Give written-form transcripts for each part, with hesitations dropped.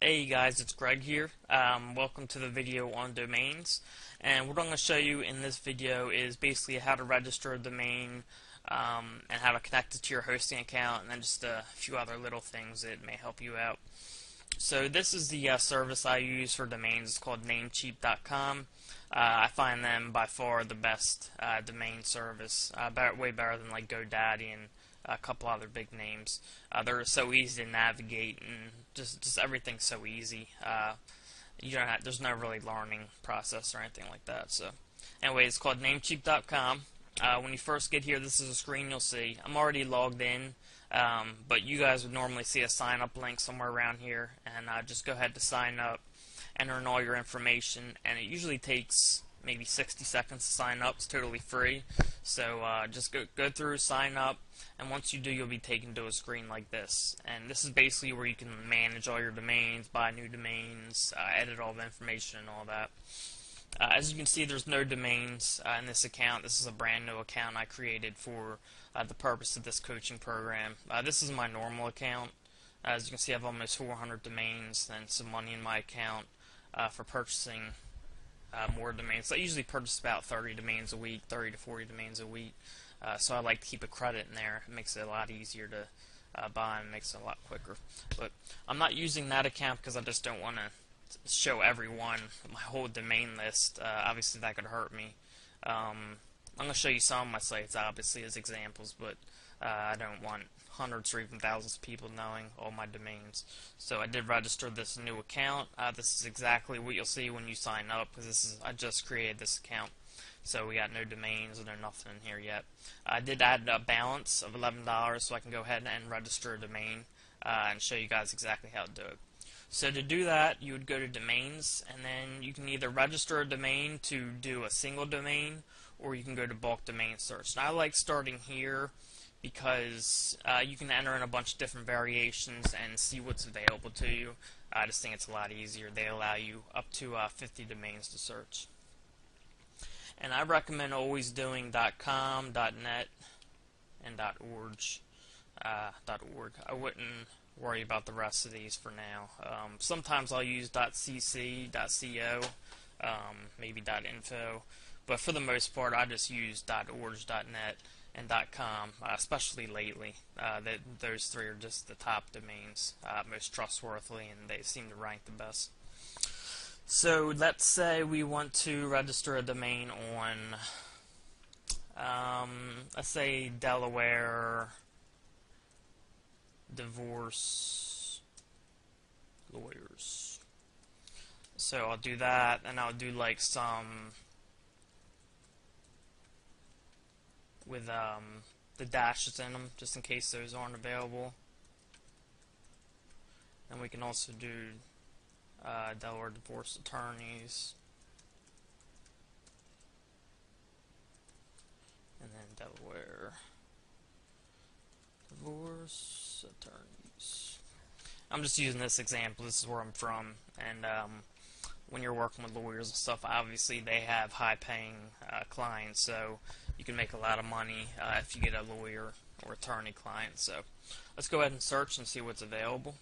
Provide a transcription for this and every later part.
Hey guys, it's Greg here. Welcome to the video on domains. And what I'm going to show you in this video is basically how to register a domain and how to connect it to your hosting account, and then just a few other little things that may help you out. So this is the service I use for domains. It's called Namecheap.com. I find them by far the best domain service, way better than like GoDaddy and a couple other big names. They're so easy to navigate, and just everything's so easy. There's no really learning process or anything like that. So anyway, it's called Namecheap.com. When you first get here, this is a screen you'll see. I'm already logged in, but you guys would normally see a sign up link somewhere around here, and just go ahead to sign up, enter in all your information, and it usually takes maybe 60 seconds to sign up. It's totally free, so just go through, sign up, and once you do, you'll be taken to a screen like this. And this is basically where you can manage all your domains, buy new domains, edit all the information and all that. As you can see, there's no domains in this account. This is a brand new account I created for the purpose of this coaching program. This is my normal account. As you can see, I have almost 400 domains and some money in my account for purchasing more domains. I usually purchase about 30 domains a week, 30 to 40 domains a week. So I like to keep a credit in there. It makes it a lot easier to buy and makes it a lot quicker. But I'm not using that account because I just don't want to show everyone my whole domain list. Obviously that could hurt me. I'm going to show you some of my sites obviously as examples, but I don't want hundreds or even thousands of people knowing all my domains. So I did register this new account. This is exactly what you'll see when you sign up, because I just created this account. So we got no domains and no nothing in here yet. I did add a balance of $11 so I can go ahead and register a domain and show you guys exactly how to do it. So to do that, you would go to domains, and then you can either register a domain to do a single domain, or you can go to bulk domain search. And I like starting here because you can enter in a bunch of different variations and see what's available to you. I just think it's a lot easier. They allow you up to 50 domains to search. And I recommend always doing .com, .net, and .org. I wouldn't worry about the rest of these for now. Sometimes I'll use .cc, .co, maybe .info, but for the most part I just use .org, .net, and .com, especially lately. Those three are just the top domains, most trustworthy, and they seem to rank the best. So let's say we want to register a domain on, let's say Delaware divorce lawyers. So I'll do that, and I'll do like some with the dashes in them, just in case those aren't available. And we can also do Delaware divorce attorneys, and then Delaware divorce attorneys. I'm just using this example. This is where I'm from, and when you're working with lawyers and stuff, obviously they have high-paying clients, so you can make a lot of money if you get a lawyer or attorney client. So let's go ahead and search and see what's available.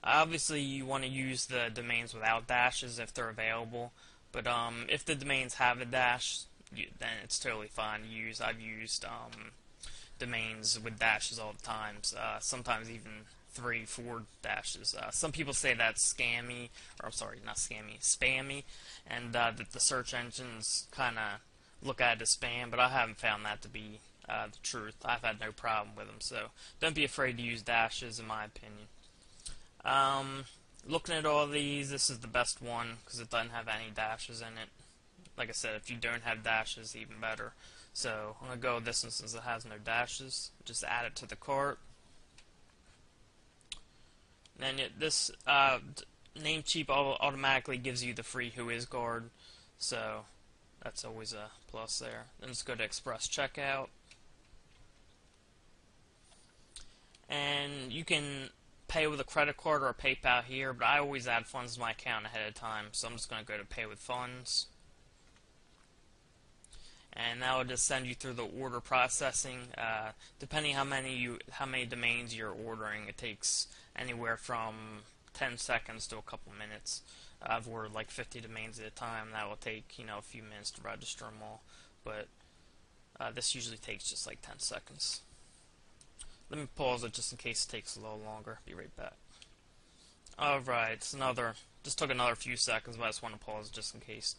Obviously you want to use the domains without dashes if they're available, but if the domains have a dash, then it's totally fine to use. I've used domains with dashes all the time, sometimes even 3, 4 dashes. Some people say that's scammy, or I'm sorry, not scammy, spammy, and that the search engines kind of look at it as spam, but I haven't found that to be the truth. I've had no problem with them, so don't be afraid to use dashes in my opinion. Looking at all these, this is the best one because it doesn't have any dashes in it. Like I said, if you don't have dashes, even better. So I'm going to go with this one since it has no dashes. Just add it to the cart. And then this Namecheap automatically gives you the free WhoIsGuard, so that's always a plus there. Then let's go to Express Checkout. And you can pay with a credit card or a PayPal here, but I always add funds to my account ahead of time, so I'm just going to go to Pay with Funds. and that will just send you through the order processing. Depending how many domains you're ordering, it takes anywhere from 10 seconds to a couple minutes. I've ordered like 50 domains at a time. That will take a few minutes to register them all, but this usually takes just like 10 seconds. Let me pause it just in case it takes a little longer. Be right back. Alright, just took another few seconds, but I just want to pause just in case.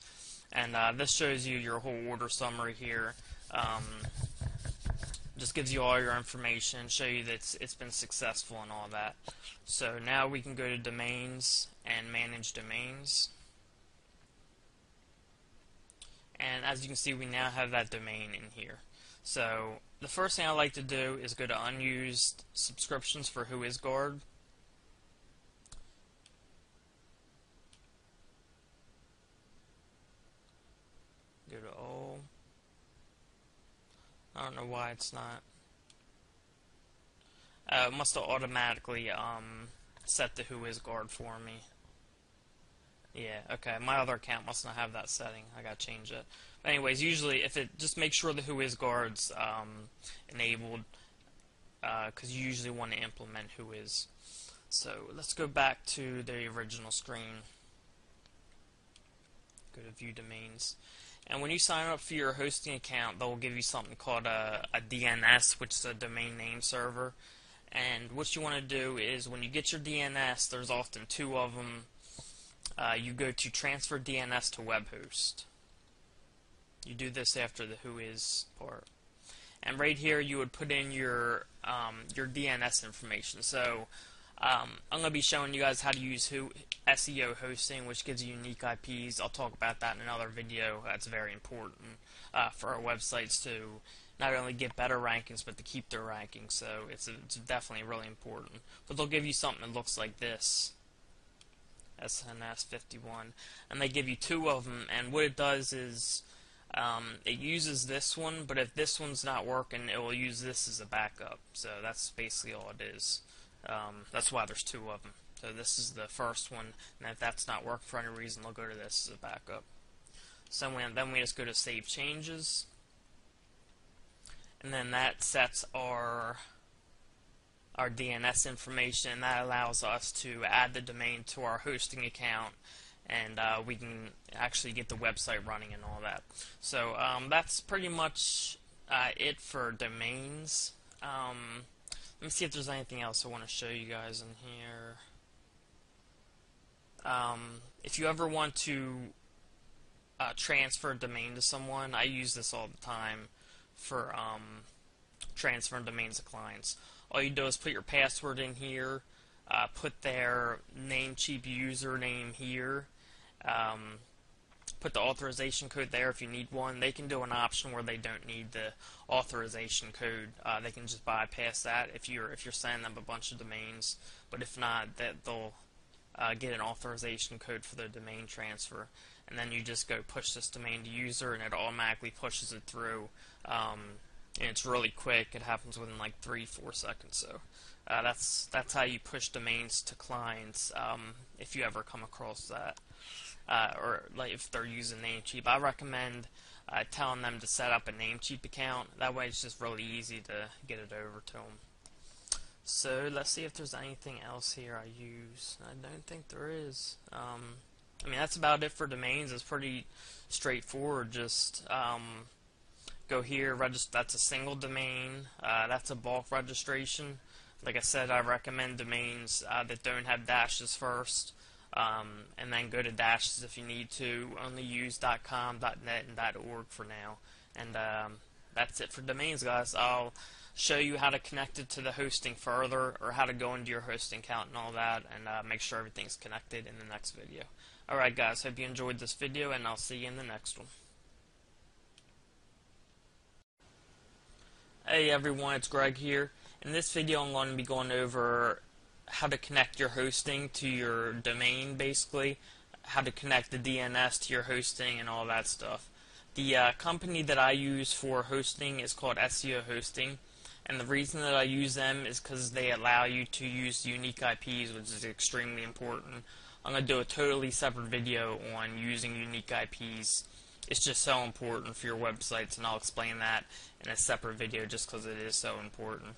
And this shows you your whole order summary here. Just gives you all your information, show you that it's been successful and all that. So now we can go to domains and manage domains. And as you can see, we now have that domain in here. So the first thing I like to do is go to unused subscriptions for WhoisGuard. Go to all. I don't know why it's not. It must have automatically set the WhoisGuard for me. Yeah, okay. My other account must not have that setting. I gotta change it. But anyways, usually if it just make sure the WhoisGuard's enabled, because you usually want to implement Whois. So let's go back to the original screen. Go to View Domains. And when you sign up for your hosting account, they'll give you something called a DNS, which is a domain name server. And what you want to do is when you get your DNS, there's often two of them. You go to Transfer DNS to Web Host. You do this after the Whois part. And right here, you would put in your DNS information. So I'm going to be showing you guys how to use SEO hosting, which gives you unique IPs. I'll talk about that in another video. That's very important for our websites to not only get better rankings, but to keep their rankings. So it's definitely really important. But they'll give you something that looks like this, SNS51, and they give you two of them. And what it does is it uses this one, but if this one's not working, it will use this as a backup. So that's basically all it is. That's why there's two of them. So this is the first one, and if that's not working for any reason, they'll go to this as a backup. So then we just go to Save Changes, and then that sets our DNS information, and that allows us to add the domain to our hosting account, and we can actually get the website running and all that. So that's pretty much it for domains. Let me see if there's anything else I want to show you guys in here. If you ever want to transfer a domain to someone, I use this all the time for transferring domains to clients. All you do is put your password in here, put their Namecheap username here, put the authorization code there if you need one. They can do an option where they don't need the authorization code. They can just bypass that if you're sending them a bunch of domains. But if not, they'll get an authorization code for their domain transfer, and then you just go push this domain to user, and it automatically pushes it through. And it's really quick. It happens within like 3-4 seconds. So that's how you push domains to clients. If you ever come across that. Or like if they're using Namecheap, I recommend telling them to set up a Namecheap account. That way it's just really easy to get it over to them. So let's see if there's anything else here I use. I don't think there is. I mean, that's about it for domains. It's pretty straightforward. Just go here, register. That's a single domain. That's a bulk registration. Like I said, I recommend domains that don't have dashes first. And then go to dashes if you need to. Only use .com, .net, and .org for now. And that's it for domains, guys. I'll show you how to connect it to the hosting further, or how to go into your hosting account and all that, and make sure everything's connected in the next video. Alright guys, hope you enjoyed this video, and I'll see you in the next one. Hey everyone, it's Greg here. In this video I'm going to be going over how to connect your hosting to your domain, basically. How to connect the DNS to your hosting and all that stuff. The company that I use for hosting is called SEO Hosting, and the reason that I use them is because they allow you to use unique IPs, which is extremely important. I'm going to do a totally separate video on using unique IPs it's just so important for your websites, and I'll explain that in a separate video just because it is so important.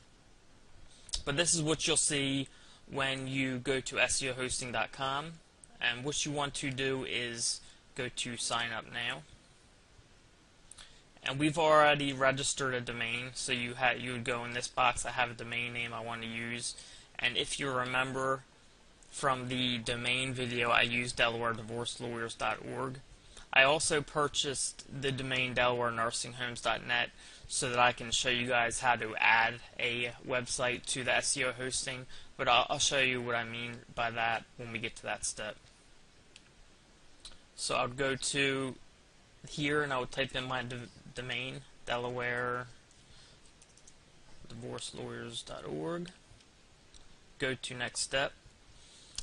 But this is what you'll see when you go to SEOhosting.com, and what you want to do is go to sign up now. And we've already registered a domain, so you would go in this box, I have a domain name I want to use, and if you remember from the domain video, I used DelawareDivorceLawyers.org. I also purchased the domain DelawareNursingHomes.net so that I can show you guys how to add a website to the SEO hosting, but I'll show you what I mean by that when we get to that step. So I'll go to here and I will type in my domain, DelawareDivorceLawyers.org. Go to next step.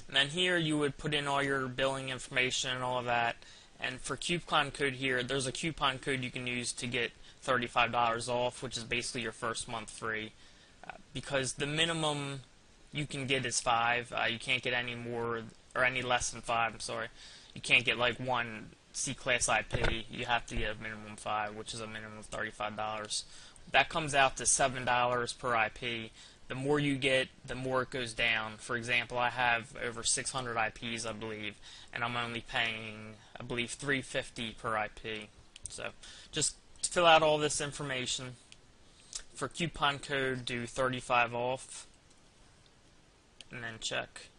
And then here you would put in all your billing information and all of that. And for coupon code here, there's a coupon code you can use to get $35 off, which is basically your first month free. Because the minimum you can get is 5. You can't get any more, or any less than 5, I'm sorry. You can't get like one C-class IP. You have to get a minimum 5, which is a minimum of $35. That comes out to $7 per IP. The more you get, the more it goes down. For example, I have over 600 IPs, I believe, and I'm only paying, I believe, $3.50 per IP. So just fill out all this information. For coupon code, do 35 off, and then check.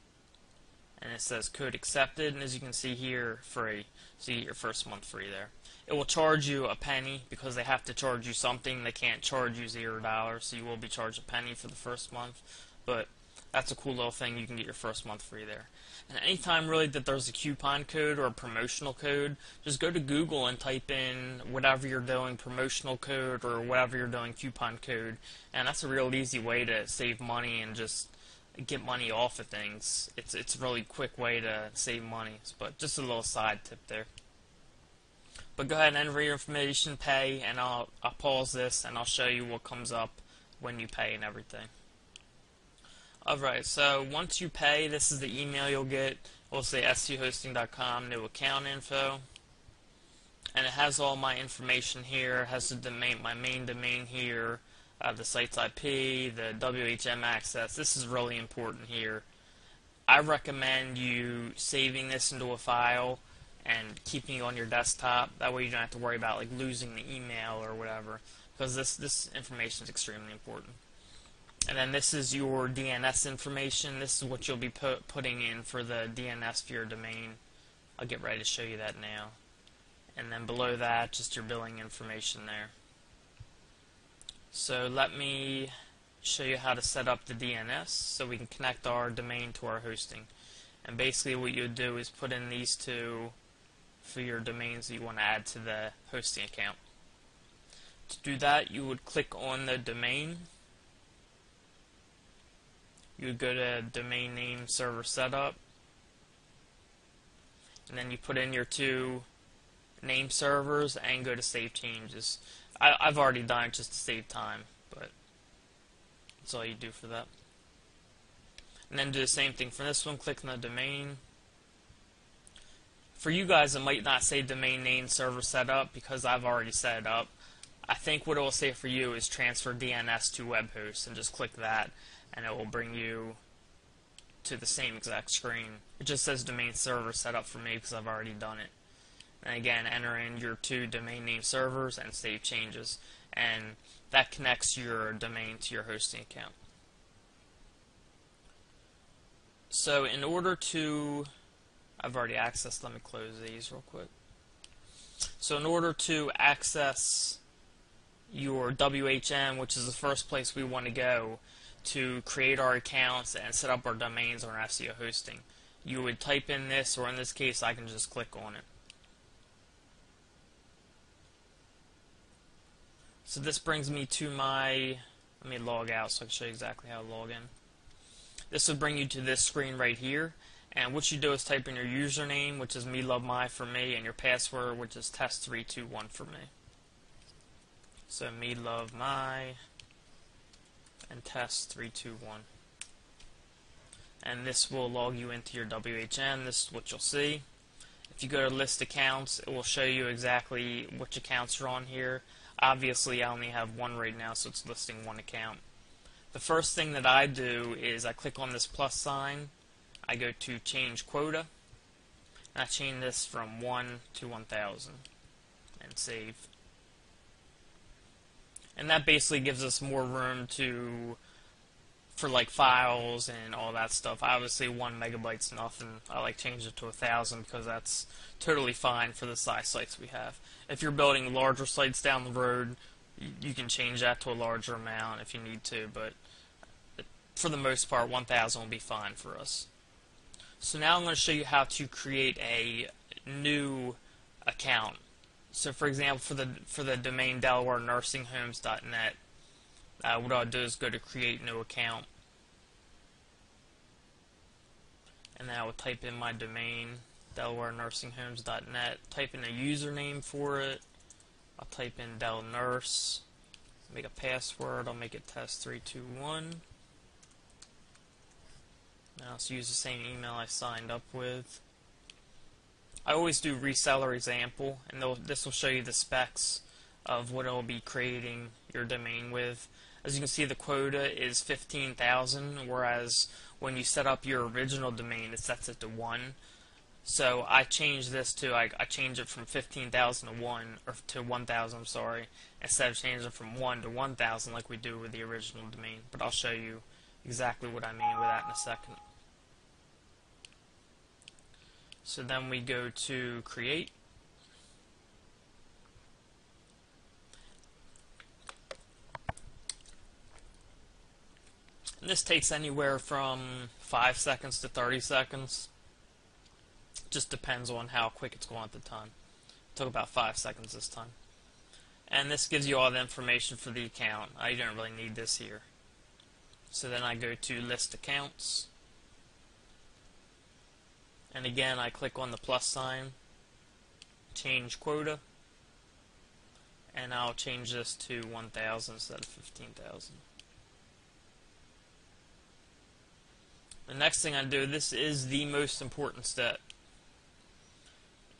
And it says code accepted, and as you can see here, free. So you get your first month free there. It will charge you a penny because they have to charge you something. They can't charge you $0, so you will be charged a penny for the first month. But that's a cool little thing. You can get your first month free there. And anytime really that there's a coupon code or a promotional code, just go to Google and type in whatever you're doing, promotional code or whatever you're doing, coupon code. And that's a real easy way to save money and just get money off of things. It's a really quick way to save money. But just a little side tip there. But go ahead and enter your information, pay, and I'll pause this and I'll show you what comes up when you pay and everything. Alright, so once you pay, this is the email you'll get. It'll say SEOhosting.com, new account info. And it has all my information here. It has the domain, my main domain here, the site's IP, the WHM access. This is really important here. I recommend you saving this into a file and keeping it on your desktop. That way you don't have to worry about like losing the email or whatever, because this information is extremely important. And then this is your DNS information. This is what you'll be putting in for the DNS for your domain. I'll get ready to show you that now. And then below that, just your billing information there. So let me show you how to set up the DNS so we can connect our domain to our hosting. And basically what you would do is put in these two for your domains that you want to add to the hosting account. To do that, you would click on the domain. You would go to domain name server setup, and then you put in your two name servers and go to save changes. I've already done it just to save time, but that's all you do for that. And then do the same thing for this one. Click on the domain. For you guys, it might not say domain name server setup because I've already set it up. I think what it will say for you is transfer DNS to web host, and just click that and it will bring you to the same exact screen. It just says domain server setup for me because I've already done it. And again, enter in your two domain name servers and save changes, and that connects your domain to your hosting account. So in order to, I've already accessed, let me close these real quick. So in order to access your WHM, which is the first place we want to go to create our accounts and set up our domains on our SEO hosting, you would type in this, or in this case I can just click on it. So this brings me to my, let me log out so I can show you exactly how to log in. This will bring you to this screen right here, and what you do is type in your username, which is MeLoveMy for me, and your password, which is test321 for me. So MeLoveMy and test321. And this will log you into your WHM. This is what you'll see. If you go to list accounts, it will show you exactly which accounts are on here. Obviously, I only have one right now, so it's listing one account. The first thing that I do is I click on this plus sign, I go to change quota, and I change this from 1 to 1000 and save. And that basically gives us more room for like files and all that stuff. Obviously 1 megabyte's nothing. I like change it to 1000 because that's totally fine for the size sites we have. If you're building larger sites down the road, you can change that to a larger amount if you need to, but for the most part 1000 will be fine for us. So now I'm going to show you how to create a new account. So for example, for the domain DelawareNursingHomes.net, what I'll do is go to create new account, and then I will type in my domain DelawareNursingHomes.net, type in a username for it. I'll type in Del Nurse, make a password, I'll make it test321, and I'll just use the same email I signed up with. I always do reseller example, and this will show you the specs of what it will be creating your domain with. As you can see, the quota is 15,000, whereas when you set up your original domain, it sets it to 1. So I changed this to, I changed it from 15,000 to 1, or to 1,000, I'm sorry, instead of changing it from 1 to 1,000 like we do with the original domain. But I'll show you exactly what I mean with that in a second. So then we go to create. And this takes anywhere from 5 seconds to 30 seconds. Just depends on how quick it's going at the time. It took about 5 seconds this time. And this gives you all the information for the account. I don't really need this here. So then I go to list accounts. And again, I click on the plus sign, change quota, and I'll change this to 1,000 instead of 15,000. The next thing I do, this is the most important step,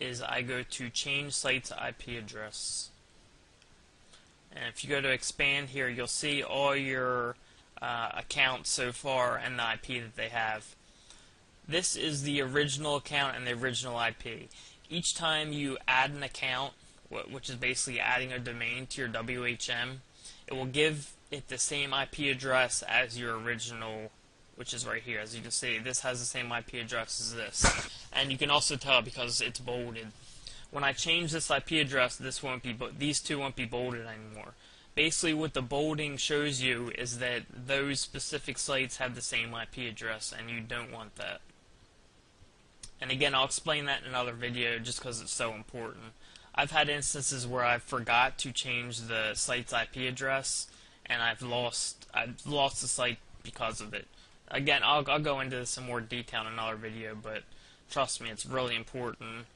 is I go to change site's IP address. And if you go to expand here, you'll see all your accounts so far and the IP that they have. This is the original account and the original IP. Each time you add an account, which is basically adding a domain to your WHM, it will give it the same IP address as your original, which is right here. As you can see, this has the same IP address as this. And you can also tell because it's bolded. When I change this IP address, these two won't be bolded anymore. Basically what the bolding shows you is that those specific sites have the same IP address, and you don't want that. And again, I'll explain that in another video just because it's so important. I've had instances where I forgot to change the site's IP address, and I've lost the site because of it. Again, I'll go into this in more detail in another video, but trust me, it's really important.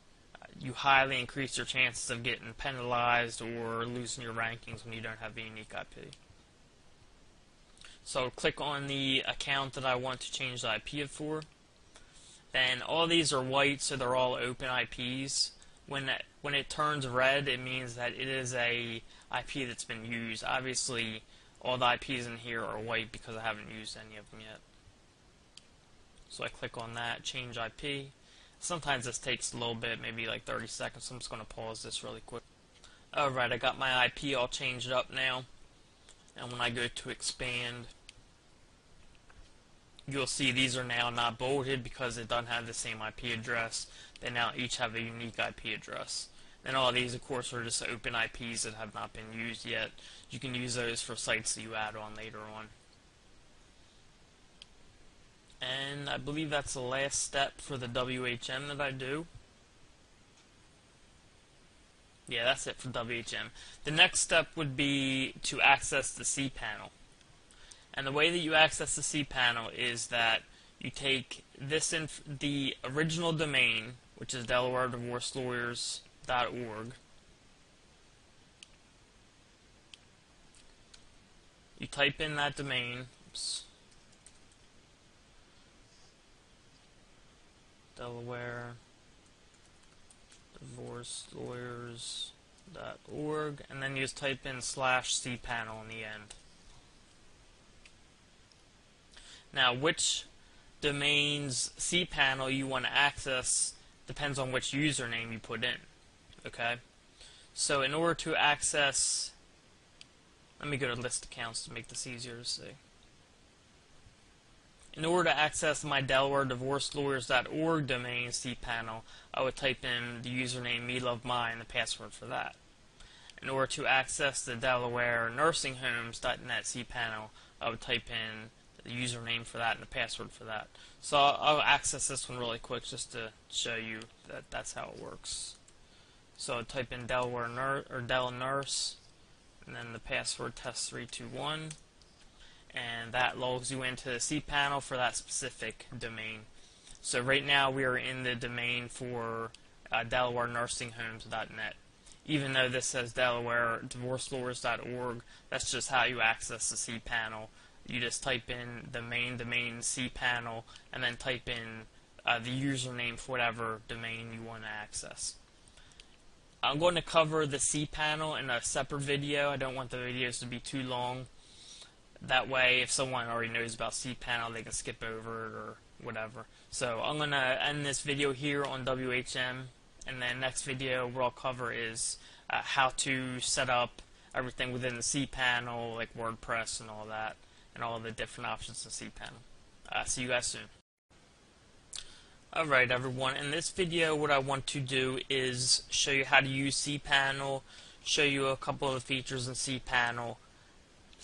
You highly increase your chances of getting penalized or losing your rankings when you don't have a unique IP. So click on the account that I want to change the IP for. Then all these are white, so they're all open IPs. When it turns red, it means that it is a IP that's been used. Obviously, all the IPs in here are white because I haven't used any of them yet. So I click on that, change IP. Sometimes this takes a little bit, maybe like 30 seconds, so I'm just going to pause this really quick. Alright, I got my IP all changed up now. And when I go to expand, you'll see these are now not bolded because it doesn't have the same IP address. They now each have a unique IP address. And all these, of course, are just open IPs that have not been used yet. You can use those for sites that you add on later on. And I believe that's the last step for the WHM that I do. Yeah, that's it for WHM. The next step would be to access the cPanel. And the way that you access the cPanel is that you take the original domain, which is DelawareDivorceLawyers.org. You type in that domain. Oops. Delaware divorcelawyers.org, and then you just type in /cpanel in the end. Now, which domain's cpanel you want to access depends on which username you put in. Okay? So in order to access, let me go to list accounts to make this easier to see. In order to access my DelawareDivorceLawyers.org domain cpanel, I would type in the username MeLoveMy and the password for that. In order to access the DelawareNursingHomes.net cpanel, I would type in the username for that and the password for that. So I'll access this one really quick just to show you that that's how it works. So I'll type in Delaware or Dell Nurse, and then the password test321, and that logs you into the cpanel for that specific domain. So right now we are in the domain for DelawareNursingHomes.net. Even though this says DelawareDivorceLawyers.org, that's just how you access the cpanel. You just type in the main domain cpanel and then type in the username for whatever domain you want to access. I'm going to cover the cpanel in a separate video. I don't want the videos to be too long. That way, if someone already knows about cpanel, they can skip over it or whatever. So I'm going to end this video here on WHM, and then next video what I'll cover is how to set up everything within the cpanel, like WordPress and all that, and all the different options in cpanel. See you guys soon. Alright everyone, in this video what I want to do is show you how to use cpanel, show you a couple of the features in cpanel.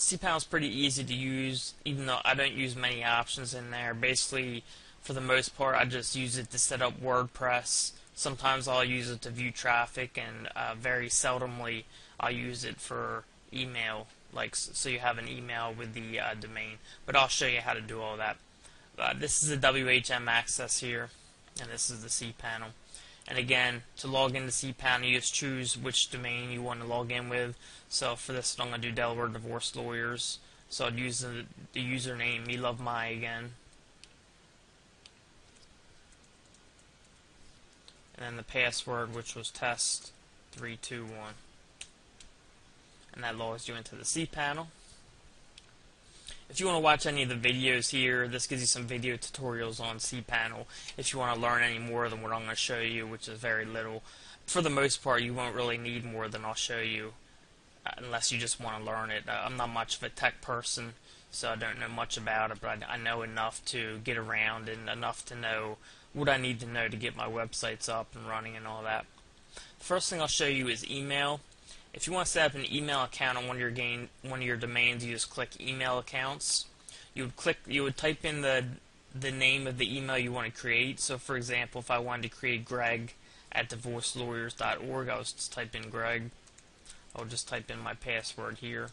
cpanel is pretty easy to use, even though I don't use many options in there. Basically, for the most part, I just use it to set up WordPress. Sometimes I'll use it to view traffic, and very seldomly I'll use it for email, like so you have an email with the domain. But I'll show you how to do all that. This is the WHM access here, and this is the cpanel. And again, to log into cpanel, you just choose which domain you want to log in with. So for this, I'm going to do Delaware Divorce Lawyers. So I'd use the username MeLoveMy again. And then the password, which was test321. And that logs you into the cpanel. If you want to watch any of the videos here, this gives you some video tutorials on cpanel. If you want to learn any more than what I'm going to show you, which is very little. For the most part, you won't really need more than I'll show you, unless you just want to learn it. I'm not much of a tech person, so I don't know much about it, but I know enough to get around and enough to know what I need to know to get my websites up and running and all that. The first thing I'll show you is email. If you want to set up an email account on one of your domains, you just click email accounts. You would type in the name of the email you want to create. So for example, if I wanted to create Greg@divorcelawyers.org, I would just type in Greg. I'll just type in my password here,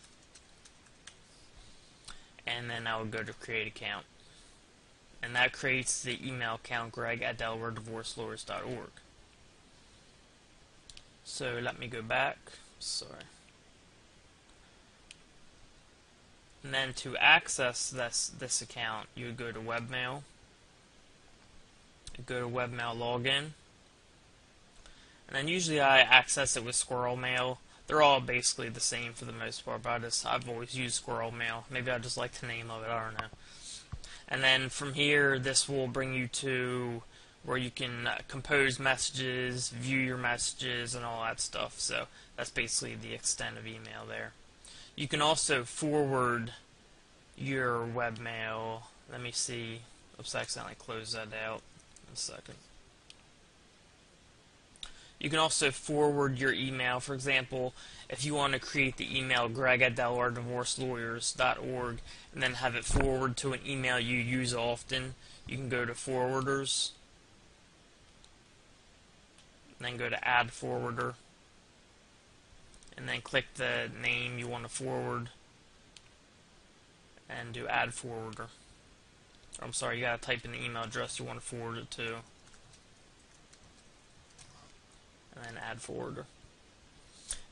and then I would go to create account, and that creates the email account Greg@DelawareDivorceLawyers.org. So let me go back. Sorry. And then to access this account, you would go to webmail. Go to webmail login. And then usually I access it with squirrel mail. They're all basically the same for the most part, but I've always used squirrel mail. Maybe I just like the name of it, I don't know. And then from here, this will bring you to where you can compose messages, view your messages, and all that stuff. So that's basically the extent of email there. You can also forward your webmail. Let me see. Oops, I accidentally closed that out. One second. You can also forward your email. For example, if you want to create the email Greg@DelawareDivorceLawyers.org and then have it forward to an email you use often, you can go to forwarders. And then go to add forwarder, and then click the name you want to forward and do add forwarder. I'm sorry, you gotta type in the email address you want to forward it to, and then add forwarder.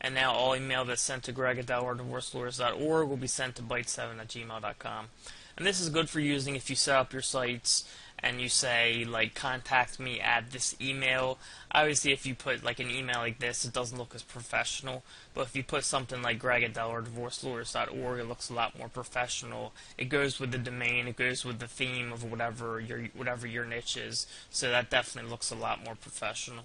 And now all email that's sent to Greg@DelawareDivorceLawyers.org will be sent to byte7@gmail.com. And this is good for using if you set up your sites and you say like contact me at this email. Obviously if you put like an email like this, it doesn't look as professional, but if you put something like greg@DelawareDivorceLawyers.org, it looks a lot more professional. It goes with the domain, it goes with the theme of whatever your niche is, so that definitely looks a lot more professional.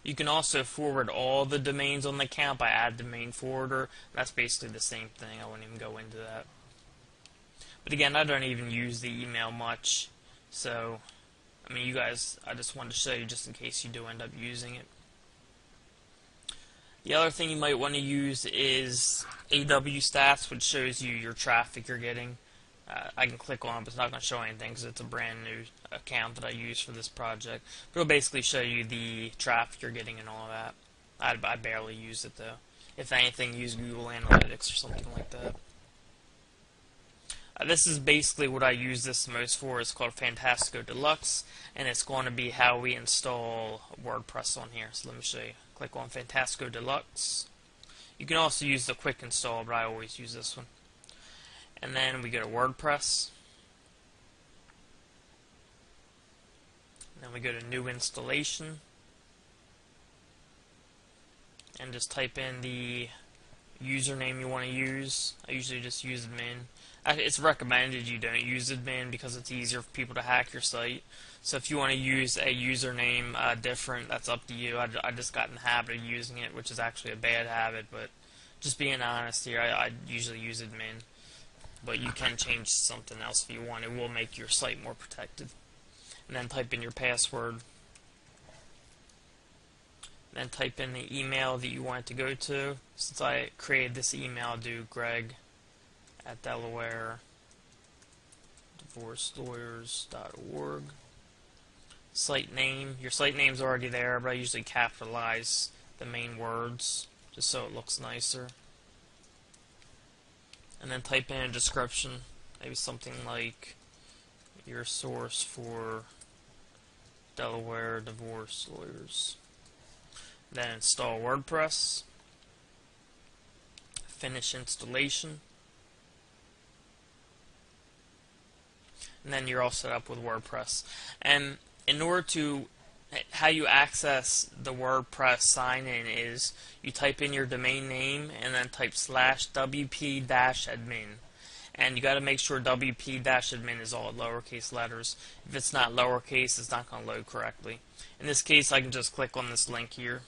You can also forward all the domains on the account by add domain forwarder. That's basically the same thing. I won't even go into that. But again, I don't even use the email much. So, I mean, you guys, I just wanted to show you just in case you do end up using it. The other thing you might want to use is AW stats, which shows you your traffic you're getting. I can click on it, but it's not going to show anything because it's a brand new account that I use for this project. But it'll basically show you the traffic you're getting and all that. I barely use it though. If anything, use Google Analytics or something like that. This is basically what I use this most for. It's called Fantastico Deluxe, and it's going to be how we install WordPress on here. So let me show you. Click on Fantastico Deluxe. You can also use the quick install, but I always use this one. And then we go to WordPress. And then we go to New Installation. And just type in the username you want to use. I usually just use admin. It's recommended you don't use admin because it's easier for people to hack your site. So if you want to use a username different, that's up to you. I just got in the habit of using it, which is actually a bad habit, but just being honest here, I usually use admin. But you can change something else if you want. It will make your site more protected. And then type in your password. Then type in the email that you want it to go to. Since I created this email, I'll do greg@DelawareDivorceLawyers.org. Site name. Your site name's already there, but I usually capitalize the main words just so it looks nicer. And then type in a description, maybe something like your source for Delaware divorce lawyers. Then install WordPress. Finish installation. And then you're all set up with WordPress. And in order to, how you access the WordPress sign-in is you type in your domain name and then type /wp-admin. And you got to make sure wp-admin is all lowercase letters. If it's not lowercase, it's not going to load correctly. In this case, I can just click on this link here.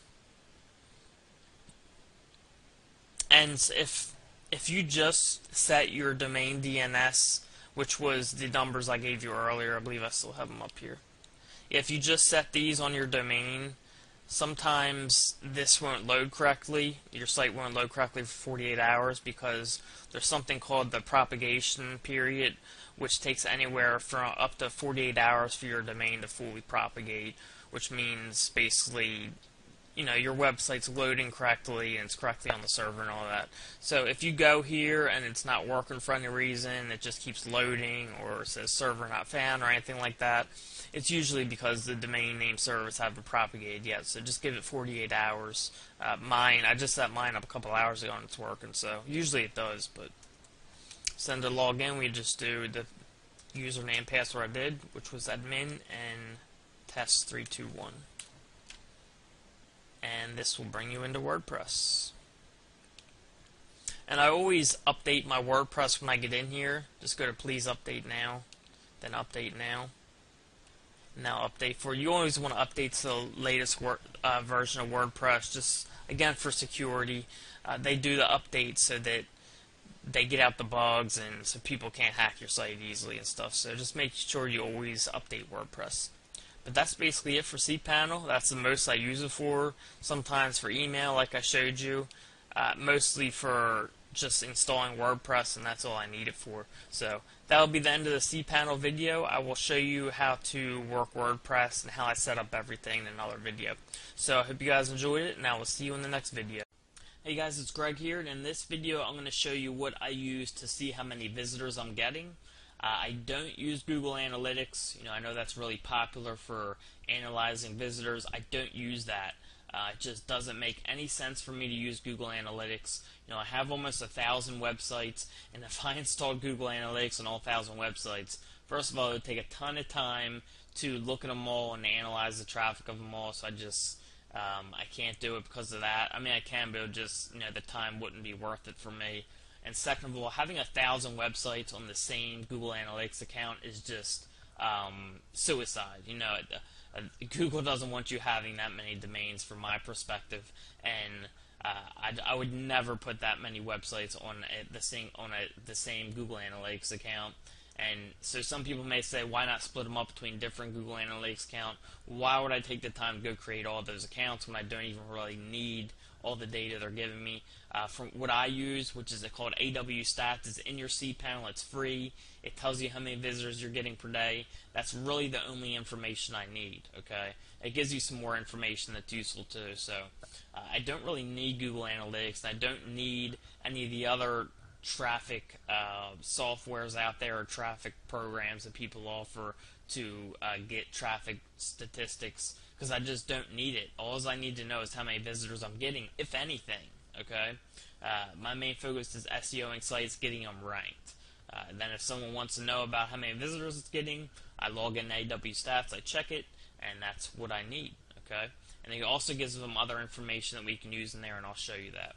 And if you just set your domain DNS, which was the numbers I gave you earlier, I believe I still have them up here. If you just set these on your domain, sometimes this won't load correctly. Your site won't load correctly for 48 hours because there's something called the propagation period, which takes anywhere from up to 48 hours for your domain to fully propagate, which means basically, you know, your website's loading correctly and it's correctly on the server and all that. So if you go here and it's not working for any reason, it just keeps loading or it says server not found or anything like that, it's usually because the domain name servers haven't propagated yet. So just give it 48 hours. I just set mine up a couple hours ago and it's working, so usually it does. But so to log in, we just do the username password I did, which was admin and test321. And this will bring you into WordPress. And I always update my WordPress when I get in here. Just go to please update now, then update now. Now update for, you always want to update to the latest version of WordPress, just again for security. They do the updates so that they get out the bugs and so people can't hack your site easily and stuff. So just make sure you always update WordPress. But that's basically it for cPanel. That's the most I use it for. Sometimes for email, like I showed you. Mostly for just installing WordPress, and that's all I need it for. So that'll be the end of the cPanel video. I will show you how to work WordPress and how I set up everything in another video. So I hope you guys enjoyed it, and I will see you in the next video. Hey guys, it's Greg here, and in this video I'm going to show you what I use to see how many visitors I'm getting. I don't use Google Analytics. You know, I know that's really popular for analyzing visitors. I don't use that. It just doesn't make any sense for me to use Google Analytics. You know, I have almost 1,000 websites, and if I installed Google Analytics on all 1,000 websites, First of all, it would take a ton of time to look at them all and analyze the traffic of them all, so I can't do it because of that. I mean, I can, but it would just, the time wouldn't be worth it for me. And second of all, having 1,000 websites on the same Google Analytics account is just suicide. Google doesn't want you having that many domains from my perspective, and I would never put that many websites on the same Google Analytics account. And so some people may say, why not split them up between different Google Analytics accounts? Why would I take the time to go create all those accounts when I don't even really need all the data they're giving me? From what I use, which is called AW Stats, is in your cPanel. It's free. It tells you how many visitors you're getting per day. That's really the only information I need. Okay, it gives you some more information that's useful too. So I don't really need Google Analytics. I don't need any of the other traffic softwares out there or traffic programs that people offer to get traffic statistics, because I just don't need it. All I need to know is how many visitors I'm getting, if anything. Okay, my main focus is SEOing sites, getting them ranked. Then if someone wants to know about how many visitors it's getting, I log in AW Stats, I check it, and that's what I need. Okay, and it also gives them other information that we can use in there, and I'll show you that.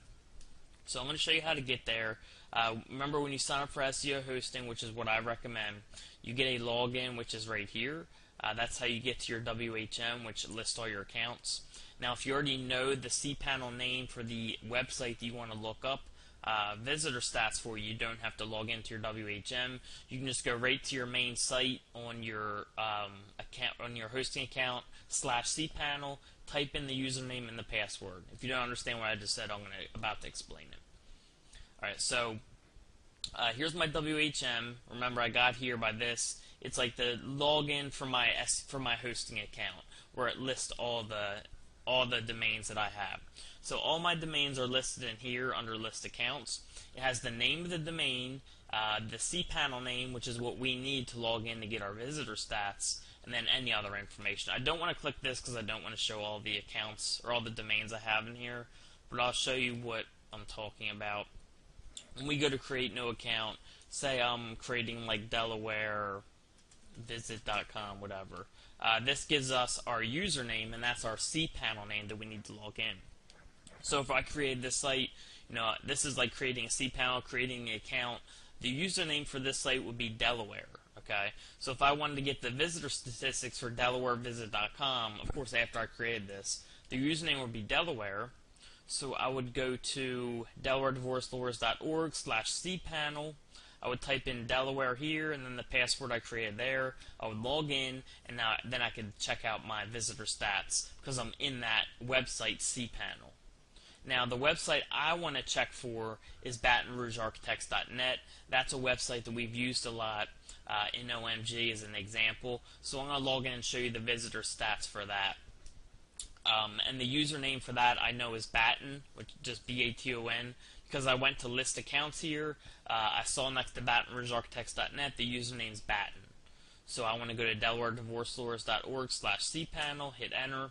So I'm going to show you how to get there. Remember, when you sign up for SEO hosting, which is what I recommend, you get a login, which is right here. That's how you get to your WHM, which lists all your accounts. Now, if you already know the cPanel name for the website that you want to look up visitor stats for, you don't have to log into your WHM. You can just go right to your main site on your account, on your hosting account /cPanel. Type in the username and the password. If you don't understand what I just said, I'm about to explain it. Alright, so here's my WHM. Remember, I got here by this. It's like the login for my hosting account, where it lists all the domains that I have. So all my domains are listed in here under list accounts. It has the name of the domain, the cPanel name, which is what we need to log in to get our visitor stats, and then any other information. I don't want to click this because I don't want to show all the accounts or all the domains I have in here, but I'll show you what I'm talking about. When we go to create new account, say I'm creating like Delaware visit.com, whatever. This gives us our username, and that's our cPanel name that we need to log in. So if I create this site, this is like creating a cPanel, creating an account. The username for this site would be Delaware. Okay, so if I wanted to get the visitor statistics for DelawareVisit.com, of course after I created this, the username would be Delaware. So I would go to DelawareDivorceLawyers.org/cPanel. I would type in Delaware here, and then the password I created there. I would log in, and then I could check out my visitor stats because I'm in that website cPanel. Now, the website I want to check for is BatonRougeArchitects.net. That's a website that we've used a lot in OMG as an example. So I'm going to log in and show you the visitor stats for that. And the username for that I know is Baton, which is just B-A-T-O-N, because I went to list accounts here. I saw next to BatonRougeArchitects.net the username is Baton. So I want to go to DelawareDivorceLawyers.org/cPanel, hit enter,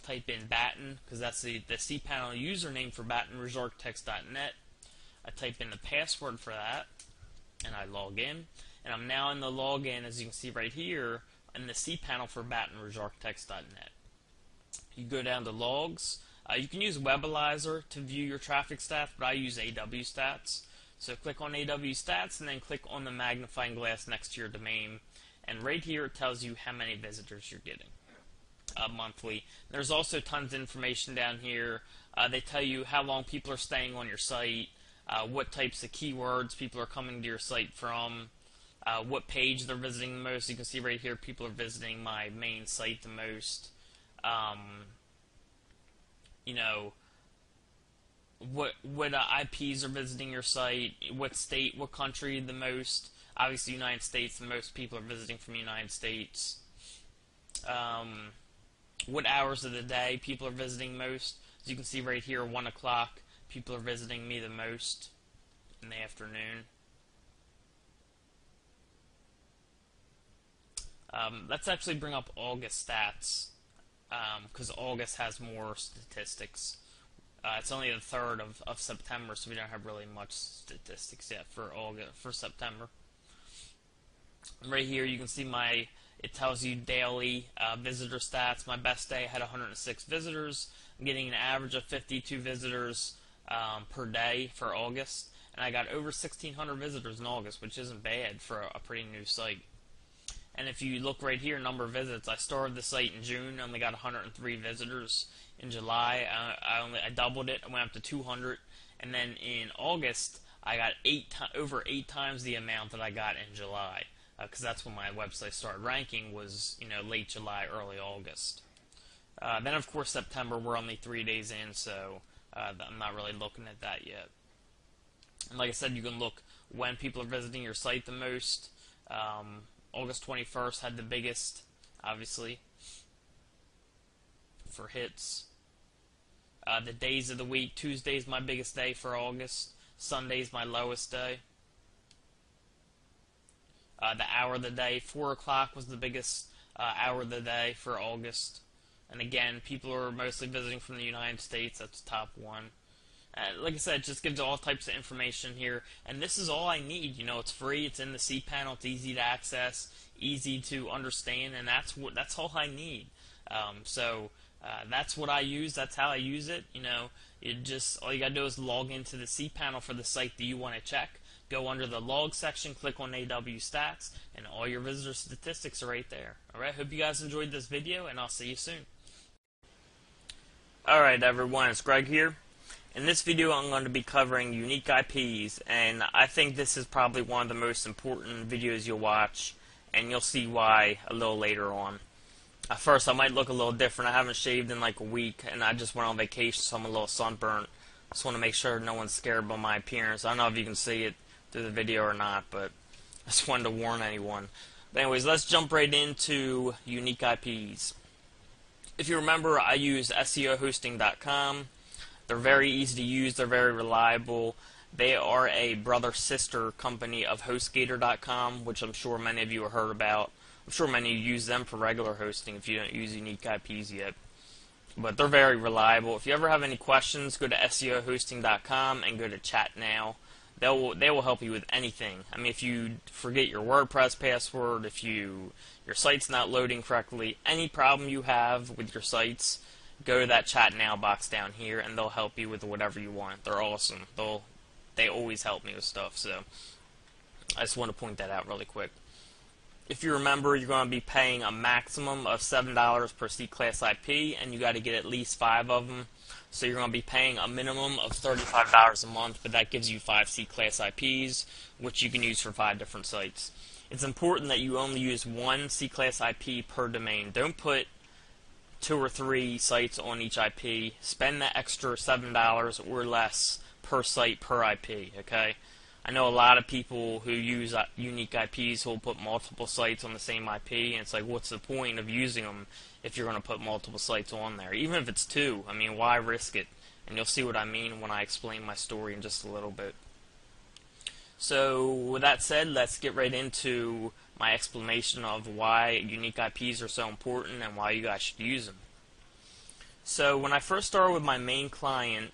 type in Baton, because that's the cPanel username for BatonRougeArchitects.net. I type in the password for that, and I log in. And I'm now in the login, as you can see right here, in the cPanel for BatonRougeArchitects.net. You go down to logs. You can use Webalizer to view your traffic stats, but I use AW Stats. So click on AW Stats, and then click on the magnifying glass next to your domain. And right here it tells you how many visitors you're getting monthly. There's also tons of information down here. They tell you how long people are staying on your site, what types of keywords people are coming to your site from, what page they're visiting the most. You can see right here people are visiting my main site the most. What IPs are visiting your site, what state, what country the most. Obviously United States, the most people are visiting from the United States. What hours of the day people are visiting most. As you can see right here, 1 o'clock, people are visiting me the most in the afternoon. Let's actually bring up August stats, because August has more statistics. It's only the 3rd of September, so we don't have really much statistics yet for September. Right here you can see it tells you daily visitor stats. My best day I had 106 visitors. I'm getting an average of 52 visitors per day for August, and I got over 1,600 visitors in August, which isn't bad for a pretty new site. And if you look right here, number of visits, I started the site in June, only got 103 visitors. In July, I doubled it, I went up to 200, and then in August, I got over 8 times the amount that I got in July, because that's when my website started ranking, was late July, early August. Then of course September, we're only 3 days in, so I'm not really looking at that yet. And like I said, you can look when people are visiting your site the most. August 21st had the biggest, obviously, for hits. The days of the week, Tuesday's my biggest day for August. Sunday's my lowest day. The hour of the day, 4 o'clock was the biggest hour of the day for August. And again, people are mostly visiting from the United States. That's the top one. Like I said, it just gives all types of information here. And this is all I need. It's free. It's in the cPanel. It's easy to access, easy to understand, and that's all I need. That's what I use. That's how I use it. All you gotta do is log into the cPanel for the site that you want to check. Go under the log section, click on AW Stats, and all your visitor statistics are right there. Alright, hope you guys enjoyed this video, and I'll see you soon. Alright everyone, it's Greg here. In this video I'm going to be covering unique IPs, and I think this is probably one of the most important videos you'll watch, and you'll see why a little later on. At first I might look a little different. I haven't shaved in like a week, and I just went on vacation, so I'm a little sunburnt. I just want to make sure no one's scared by my appearance. I don't know if you can see it through the video or not, but I just wanted to warn anyone. But anyways, let's jump right into unique IPs. If you remember, I use SEOhosting.com. They're very easy to use. They're very reliable. They are a brother-sister company of HostGator.com, which I'm sure many of you have heard about. I'm sure many of you use them for regular hosting if you don't use unique IPs yet. But they're very reliable. If you ever have any questions, go to SEOhosting.com and go to Chat Now. They will help you with anything. I mean, if you forget your WordPress password, if your site's not loading correctly, any problem you have with your sites, go to that Chat Now box down here, and they'll help you with whatever you want. They're awesome. They always help me with stuff, so I just want to point that out really quick. If you remember, you're going to be paying a maximum of $7 per C-Class IP, and you got to get at least 5 of them. So you're going to be paying a minimum of $35 a month, but that gives you 5 C-Class IPs, which you can use for 5 different sites. It's important that you only use 1 C-Class IP per domain. Don't put 2 or 3 sites on each IP. Spend the extra $7 or less per site per IP, okay? I know a lot of people who use unique IPs who will put multiple sites on the same IP, and it's like, what's the point of using them if you're going to put multiple sites on there? Even if it's 2, I mean, why risk it? And you'll see what I mean when I explain my story in just a little bit. So, with that said, let's get right into my explanation of why unique IPs are so important and why you guys should use them. So, when I first started with my main client,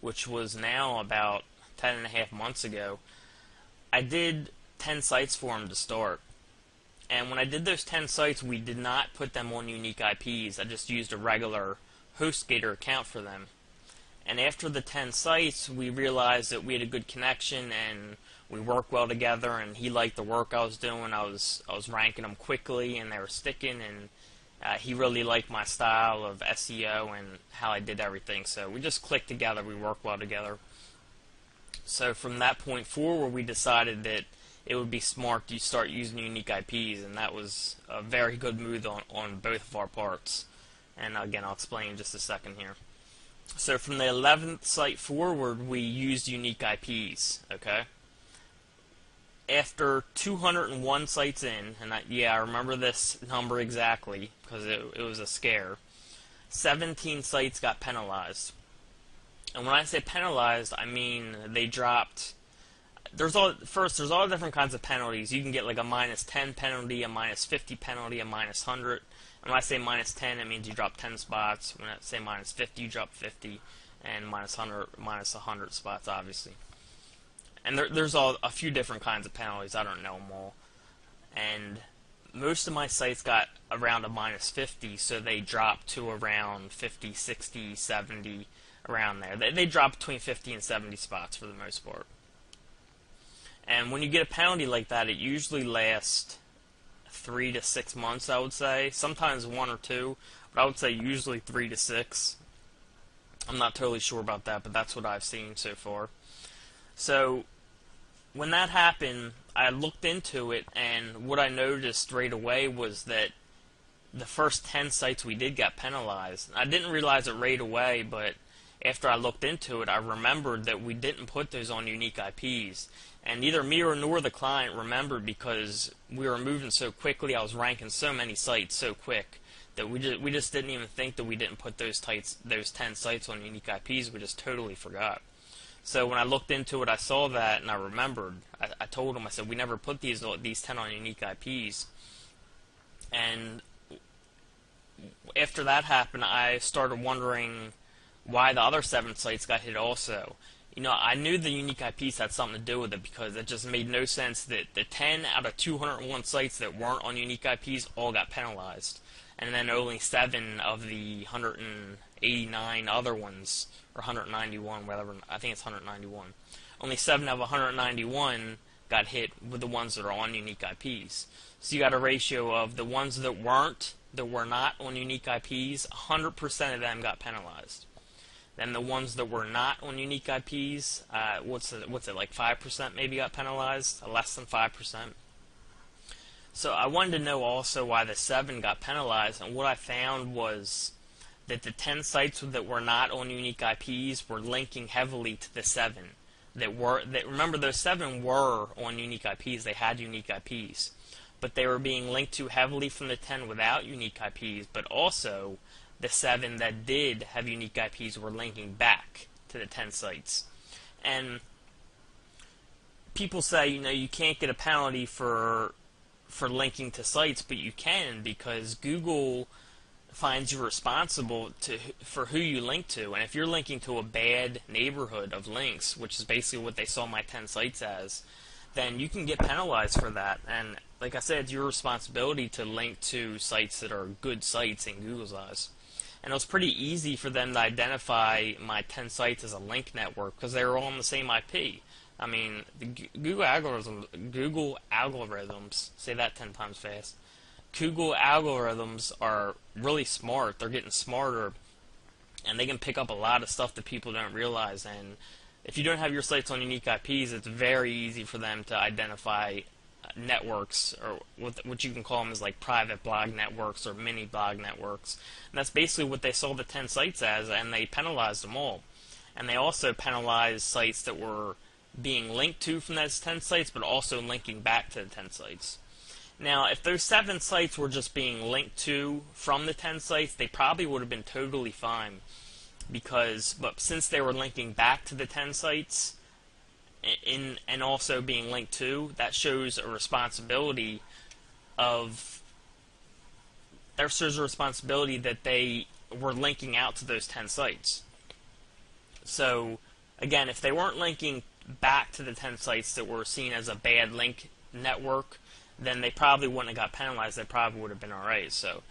which was now about 10.5 months ago, I did 10 sites for him to start. And when I did those 10 sites, we did not put them on unique IPs. I just used a regular HostGator account for them. And after the 10 sites, we realized that we had a good connection and we worked well together, and he liked the work I was doing. I was ranking them quickly, and they were sticking, and he really liked my style of SEO and how I did everything. So we just clicked together. We worked well together. So from that point forward, we decided that it would be smart to start using unique IPs, and that was a very good move on both of our parts. And again, I'll explain in just a second here. So from the 11th site forward, we used unique IPs, okay? After 201 sites in, and I remember this number exactly because it was a scare, 17 sites got penalized. And when I say penalized, I mean they dropped. There's all different kinds of penalties. You can get like a -10 penalty, a -50 penalty, a -100. And when I say -10, it means you drop 10 spots. When I say -50, you drop 50, and -100 spots, obviously. And there's a few different kinds of penalties. I don't know them all. and most of my sites got around a -50, so they dropped to around 50, 60, 70, around there. They drop between 50 and 70 spots for the most part. And when you get a penalty like that, it usually lasts 3 to 6 months, I would say. Sometimes 1 or 2, but I would say usually 3 to 6. I'm not totally sure about that, but that's what I've seen so far. So when that happened, I looked into it, and what I noticed right away was that the first 10 sites we did got penalized. I didn't realize it right away, but after I looked into it, I remembered that we didn't put those on unique IPs. And neither me nor the client remembered, because we were moving so quickly. I was ranking so many sites so quick that we just didn't even think that we didn't put those 10 sites on unique IPs. We just totally forgot. So when I looked into it, I saw that, and I remembered. I told him, I said, we never put these 10 on unique IPs. And after that happened, I started wondering why the other 7 sites got hit also. You know, I knew the unique IPs had something to do with it, because it just made no sense that the 10 out of 201 sites that weren't on unique IPs all got penalized. And then only 7 of the 189 other ones, or 191, whatever, I think it's 191. Only 7 of 191 got hit with the ones that are on unique IPs. So you got a ratio of the ones that were not on unique IPs, 100% of them got penalized. Then the ones that were not on unique IPs, what's it, like 5% maybe got penalized, less than 5%. So I wanted to know also why the 7 got penalized, and what I found was that the 10 sites that were not on unique IPs were linking heavily to the 7. Remember, those 7 were on unique IPs, they had unique IPs, but they were being linked to heavily from the 10 without unique IPs, but also the 7 that did have unique IPs were linking back to the 10 sites. And people say, you know, you can't get a penalty for linking to sites, but you can, because Google finds you responsible for who you link to. And if you're linking to a bad neighborhood of links, which is basically what they saw my 10 sites as, then you can get penalized for that. And like I said, it's your responsibility to link to sites that are good sites in Google's eyes. And it was pretty easy for them to identify my 10 sites as a link network, because they were all on the same IP. I mean, the Google algorithms, say that 10 times fast. Google algorithms are really smart. They're getting smarter, and they can pick up a lot of stuff that people don't realize. And if you don't have your sites on unique IPs, it's very easy for them to identify networks, or what you can call them as like private blog networks or mini blog networks. And that's basically what they saw the 10 sites as, and they penalized them all. And they also penalized sites that were being linked to from those 10 sites, but also linking back to the 10 sites. Now, if those 7 sites were just being linked to from the 10 sites, they probably would have been totally fine, but since they were linking back to the 10 sites and also being linked to, that shows a responsibility that they were linking out to those 10 sites. So again, if they weren't linking back to the 10 sites that were seen as a bad link network, then they probably wouldn't have got penalized. They probably would have been alright. So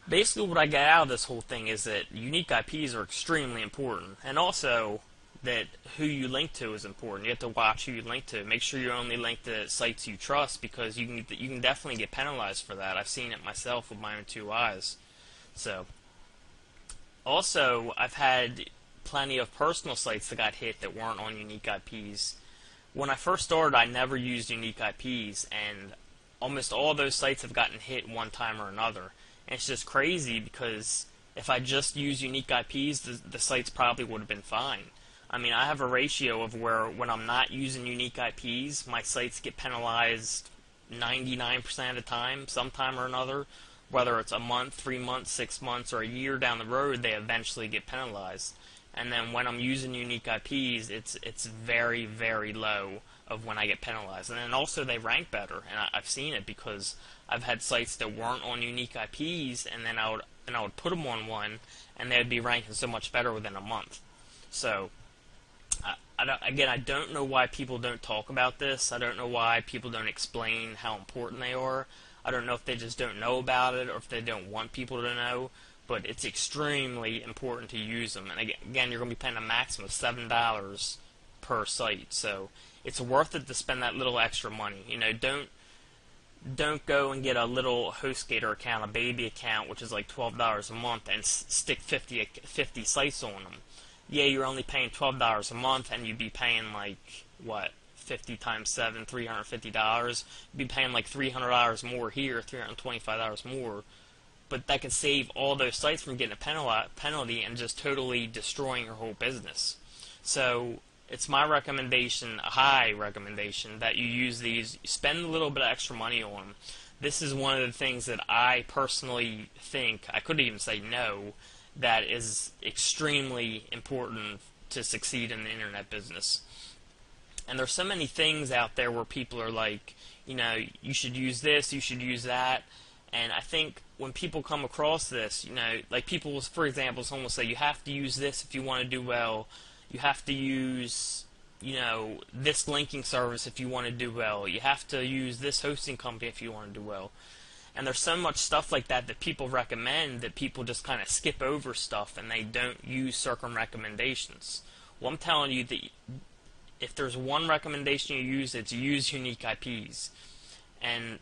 basically what I get out of this whole thing is that unique IPs are extremely important, and also that who you link to is important. You have to watch who you link to. Make sure you only link to sites you trust, because you can definitely get penalized for that. I've seen it myself with my own 2 eyes. So also, I've had plenty of personal sites that got hit that weren't on unique IPs. When I first started, I never used unique IPs, and almost all those sites have gotten hit one time or another. And it's just crazy, because if I just used unique IPs, the sites probably would have been fine. I mean, I have a ratio of where when I'm not using unique IPs, my sites get penalized 99% of the time, sometime or another. Whether it's a month, 3 months, 6 months, or a year down the road, they eventually get penalized. And then when I'm using unique IPs, it's very, very low of when I get penalized. And then also they rank better, and I've seen it, because I've had sites that weren't on unique IPs, and then I would put them on one, and they'd be ranking so much better within a month. So I don't know why people don't talk about this. I don't know why people don't explain how important they are. I don't know if they just don't know about it or if they don't want people to know. But it's extremely important to use them. And again, you're going to be paying a maximum of $7 per site. So it's worth it to spend that little extra money. You know, don't go and get a little HostGator account, a baby account, which is like $12 a month, and stick 50 sites on them. Yeah, you're only paying $12 a month, and you'd be paying like, what, 50 times 7, $350. You'd be paying like $300 more here, $325 more. But that could save all those sites from getting a penalty and just totally destroying your whole business. So it's my recommendation, a high recommendation, that you use these, spend a little bit of extra money on them. This is one of the things that I personally think, I could even say no, that is extremely important to succeed in the internet business. And there's so many things out there where people are like, you know, you should use this, you should use that. And I think when people come across this, you know, like people, for example, someone will say, you have to use this if you want to do well. You have to use, you know, this linking service if you want to do well. You have to use this hosting company if you want to do well. And there's so much stuff like that that people recommend that people just kind of skip over stuff and they don't use certain recommendations. Well, I'm telling you that if there's one recommendation you use, it's use unique IPs. And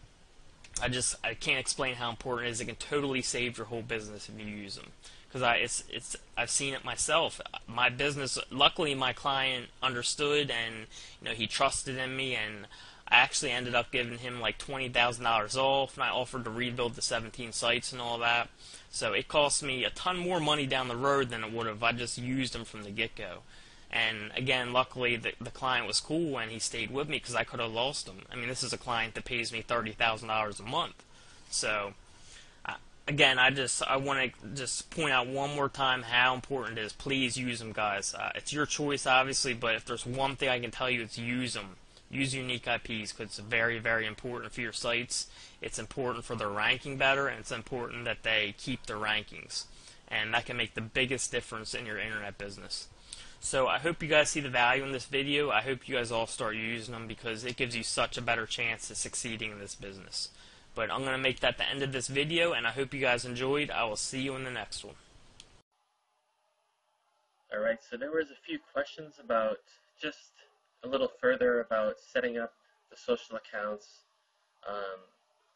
I can't explain how important it is. It can totally save your whole business if you use them. Because I've seen it myself. My business, luckily, my client understood, and you know, he trusted in me, and I actually ended up giving him like $20,000 off, and I offered to rebuild the 17 sites and all that. So it cost me a ton more money down the road than it would have if I just used them from the get-go. And again, luckily, the client was cool and he stayed with me because I could have lost him. I mean, this is a client that pays me $30,000 a month. So, again, I want to just point out one more time how important it is. Please use them, guys. It's your choice, obviously, but if there's one thing I can tell you, it's use them. Use unique IPs because it's very, very important for your sites. It's important for their ranking better, and it's important that they keep their rankings. And that can make the biggest difference in your internet business. So I hope you guys see the value in this video. I hope you guys all start using them because it gives you such a better chance of succeeding in this business. But I'm going to make that the end of this video, and I hope you guys enjoyed. I will see you in the next one. Alright, so there was a few questions about just a little further about setting up the social accounts,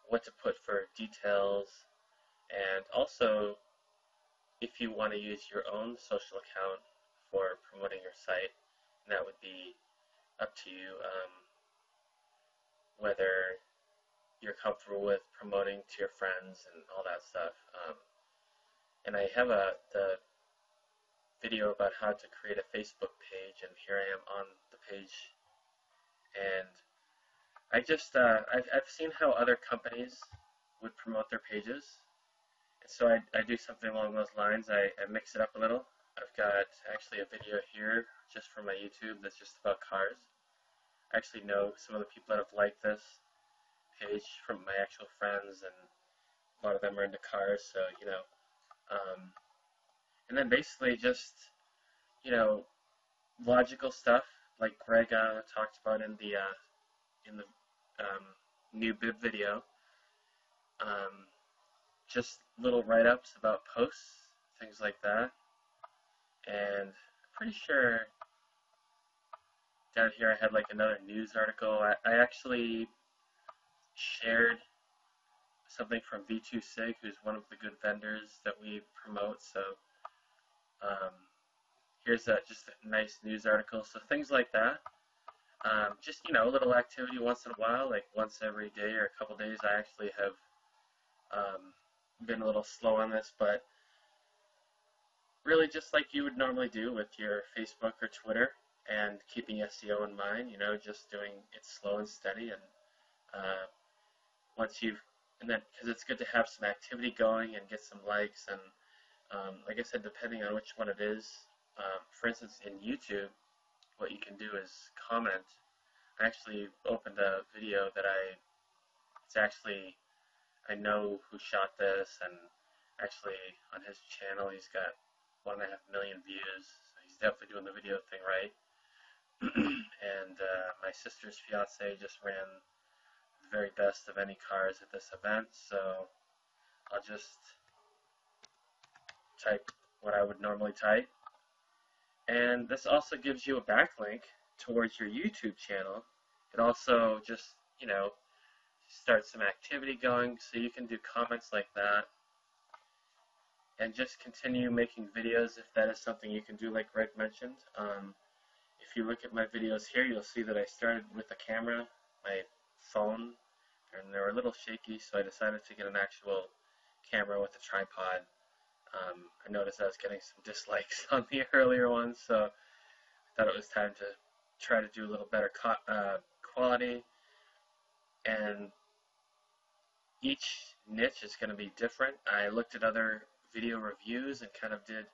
what to put for details, and also if you want to use your own social account for promoting your site, and that would be up to you whether you're comfortable with promoting to your friends and all that stuff. And I have the video about how to create a Facebook page, and here I am on the page. And I just I've seen how other companies would promote their pages, and so I do something along those lines. I mix it up a little. I've got actually a video here just for my YouTube that's just about cars. I actually know some of the people that have liked this page from my actual friends, and a lot of them are into cars, so you know. And then basically just, you know, logical stuff like Greg talked about in the new bib video. Just little write-ups about posts, things like that. And I'm pretty sure down here I had like another news article. I actually shared something from V2SIG, who's one of the good vendors that we promote. So here's just a nice news article. So things like that. Just, you know, a little activity once in a while, like once every day or a couple days. I actually have been a little slow on this, but really just like you would normally do with your Facebook or Twitter, and keeping SEO in mind, you know, just doing it slow and steady, and then because it's good to have some activity going and get some likes, and like I said, depending on which one it is, for instance, in YouTube, what you can do is comment. I actually opened a video that I know who shot this, and actually on his channel he's got 1.5 million views, so he's definitely doing the video thing right. and my sister's fiance just ran the very best of any cars at this event, so I'll just type what I would normally type. And this also gives you a backlink towards your YouTube channel. It also just, starts some activity going, so you can do comments like that and just continue making videos if that is something you can do, like Greg mentioned. If you look at my videos here, you'll see that I started with a camera, my phone, and they were a little shaky, so I decided to get an actual camera with a tripod. I noticed I was getting some dislikes on the earlier ones, so I thought it was time to try to do a little better quality. And each niche is going to be different. I looked at other video reviews and kind of did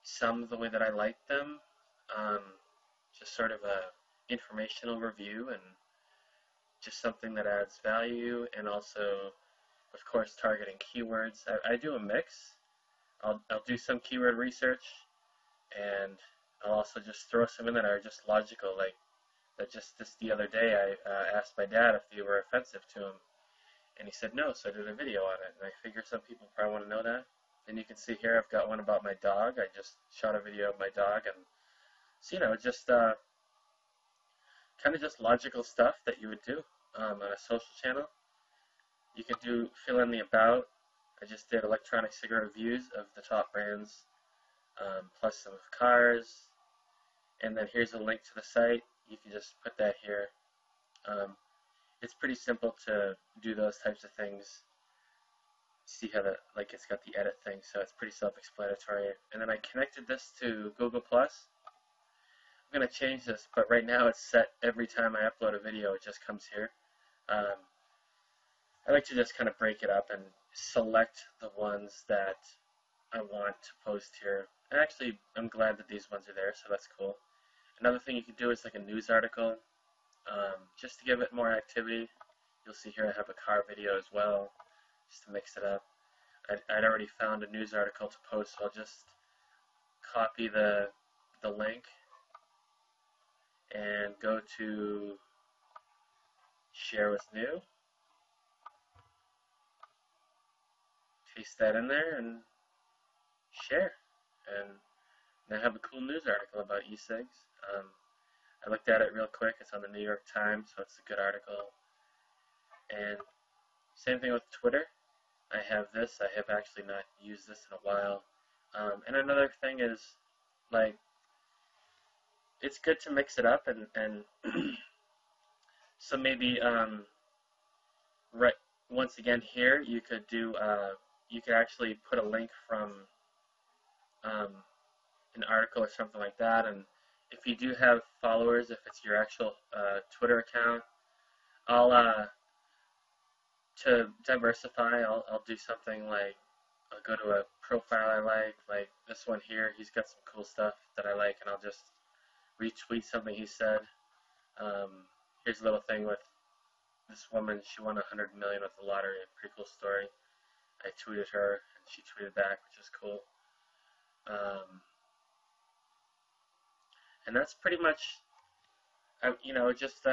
some the way that I liked them. Just sort of a informational review and just something that adds value, and also, of course, targeting keywords. I do a mix. I'll do some keyword research, and I'll also just throw some in that are just logical, like that. Just the other day, I asked my dad if they were offensive to him, and he said no, so I did a video on it, and I figure some people probably want to know that. And you can see here I've got one about my dog. I just shot a video of my dog, and so, just kind of just logical stuff that you would do on a social channel. You could fill in the about. I just did electronic cigarette reviews of the top brands, plus some cars, and then here's a link to the site. You can just put that here. It's pretty simple to do those types of things. See how it's got the edit thing, so it's pretty self-explanatory. And then I connected this to Google+. I'm going to change this, but right now it's set every time I upload a video, it just comes here. I like to just kind of break it up and select the ones that I want to post here. And actually, I'm glad that these ones are there, so that's cool. Another thing you can do is like a news article, just to give it more activity. You'll see here I have a car video as well, just to mix it up. I'd already found a news article to post, so I'll just copy the link and go to share with new. Paste that in there and share. And I have a cool news article about e-cigs. I looked at it real quick. It's on the New York Times, so it's a good article. And same thing with Twitter. I have this. I have actually not used this in a while. And another thing is, like, it's good to mix it up, and so maybe right once again here you could do you could actually put a link from an article or something like that. And if you do have followers, if it's your actual Twitter account, to diversify, I'll do something like I'll go to a profile I like this one here. He's got some cool stuff that I like, and I'll just retweet something he said. Here's a little thing with this woman. She won 100 million with the lottery. A pretty cool story. I tweeted her, and she tweeted back, which is cool. And that's pretty much, just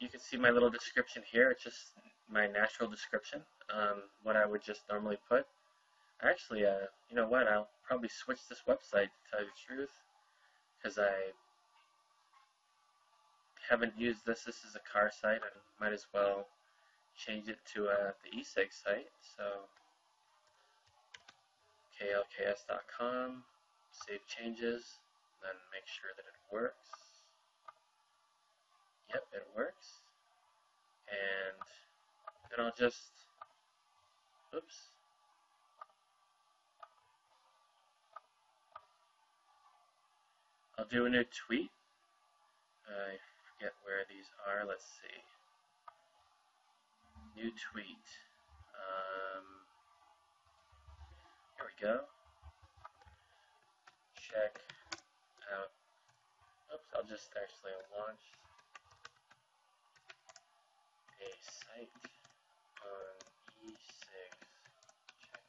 you can see my little description here. It's just my natural description, what I would just normally put. Actually, you know what? I'll probably switch this website, to tell you the truth, because I haven't used this. This is a car site. I might as well change it to the e-cig site. So klks.com, save changes, then make sure that it works. Yep, it works. And then I'll just, oops. I'll do a new tweet. I forget where these are. Let's see. New tweet. Here we go. Check out. Oops, I'll just actually launch a site on e-cigs. Check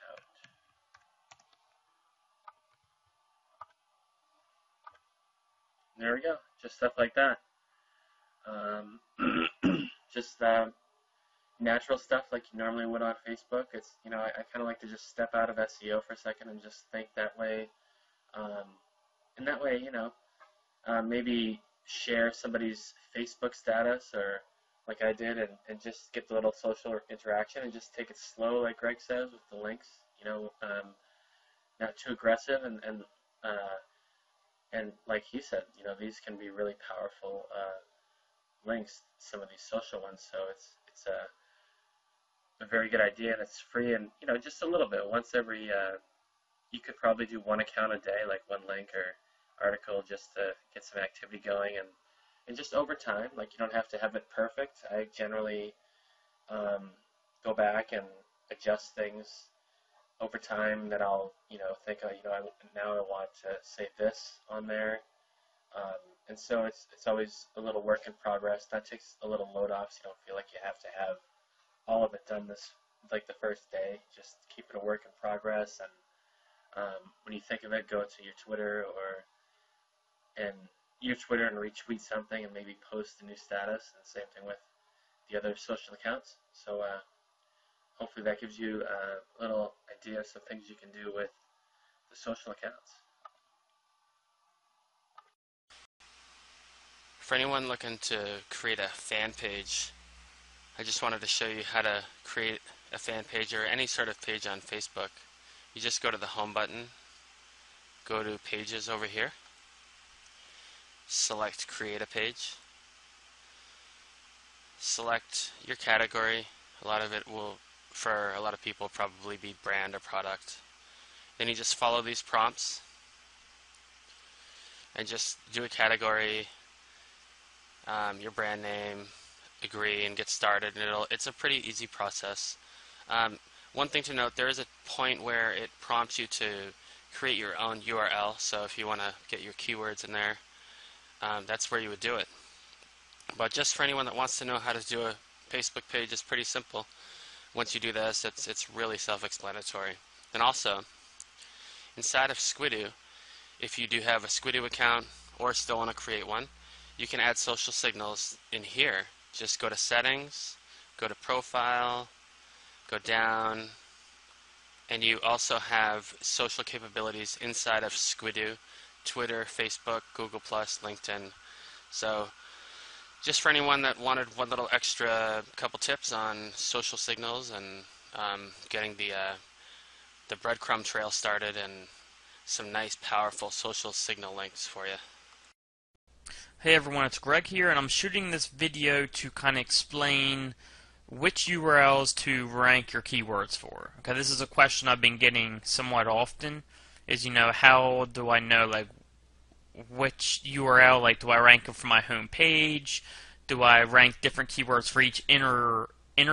out. there we go. Just stuff like that. Just natural stuff like you normally would on Facebook. It's, I kind of like to just step out of SEO for a second and just think that way. Um, and that way, maybe share somebody's Facebook status or like I did, and just get the little social interaction and just take it slow, like Greg says, with the links. Not too aggressive, and like he said, these can be really powerful links. Some of these social ones, so it's a very good idea, and it's free, and just a little bit. Once every, you could probably do one account a day, like one link or article, just to get some activity going, and just over time, like you don't have to have it perfect. I generally go back and adjust things over time that I'll, think, now I want to say this on there. And so it's always a little work in progress. That takes a little load off, so you don't feel like you have to have all of it done this, like the first day. Just keep it a work in progress, and when you think of it, go to your Twitter and retweet something and maybe post a new status, and same thing with the other social accounts. So hopefully that gives you a little idea of some things you can do with the social accounts. For anyone looking to create a fan page, I just wanted to show you how to create a fan page or any sort of page on Facebook. You just go to the home button, go to pages over here, select create a page, select your category. A lot of it will, for a lot of people, probably be brand or product. Then you just follow these prompts and just do a category, your brand name, agree, and get started. And it's a pretty easy process. One thing to note, there is a point where it prompts you to create your own URL. So if you want to get your keywords in there, that's where you would do it. But just for anyone that wants to know how to do a Facebook page, it's pretty simple. Once you do this, it's really self-explanatory. And also, inside of Squidoo, if you do have a Squidoo account or still want to create one, you can add social signals in here. Just go to settings, go to profile, go down, and you also have social capabilities inside of Squidoo: Twitter, Facebook, Google+, LinkedIn. So just for anyone that wanted one little extra couple tips on social signals and getting the breadcrumb trail started and some nice powerful social signal links for you. Hey everyone, it's Greg here, and I'm shooting this video to kind of explain which URLs to rank your keywords for. Okay, this is a question I've been getting somewhat often, is, how do I know, like, which URL, like, do I rank them for my home page? Do I rank different keywords for each inner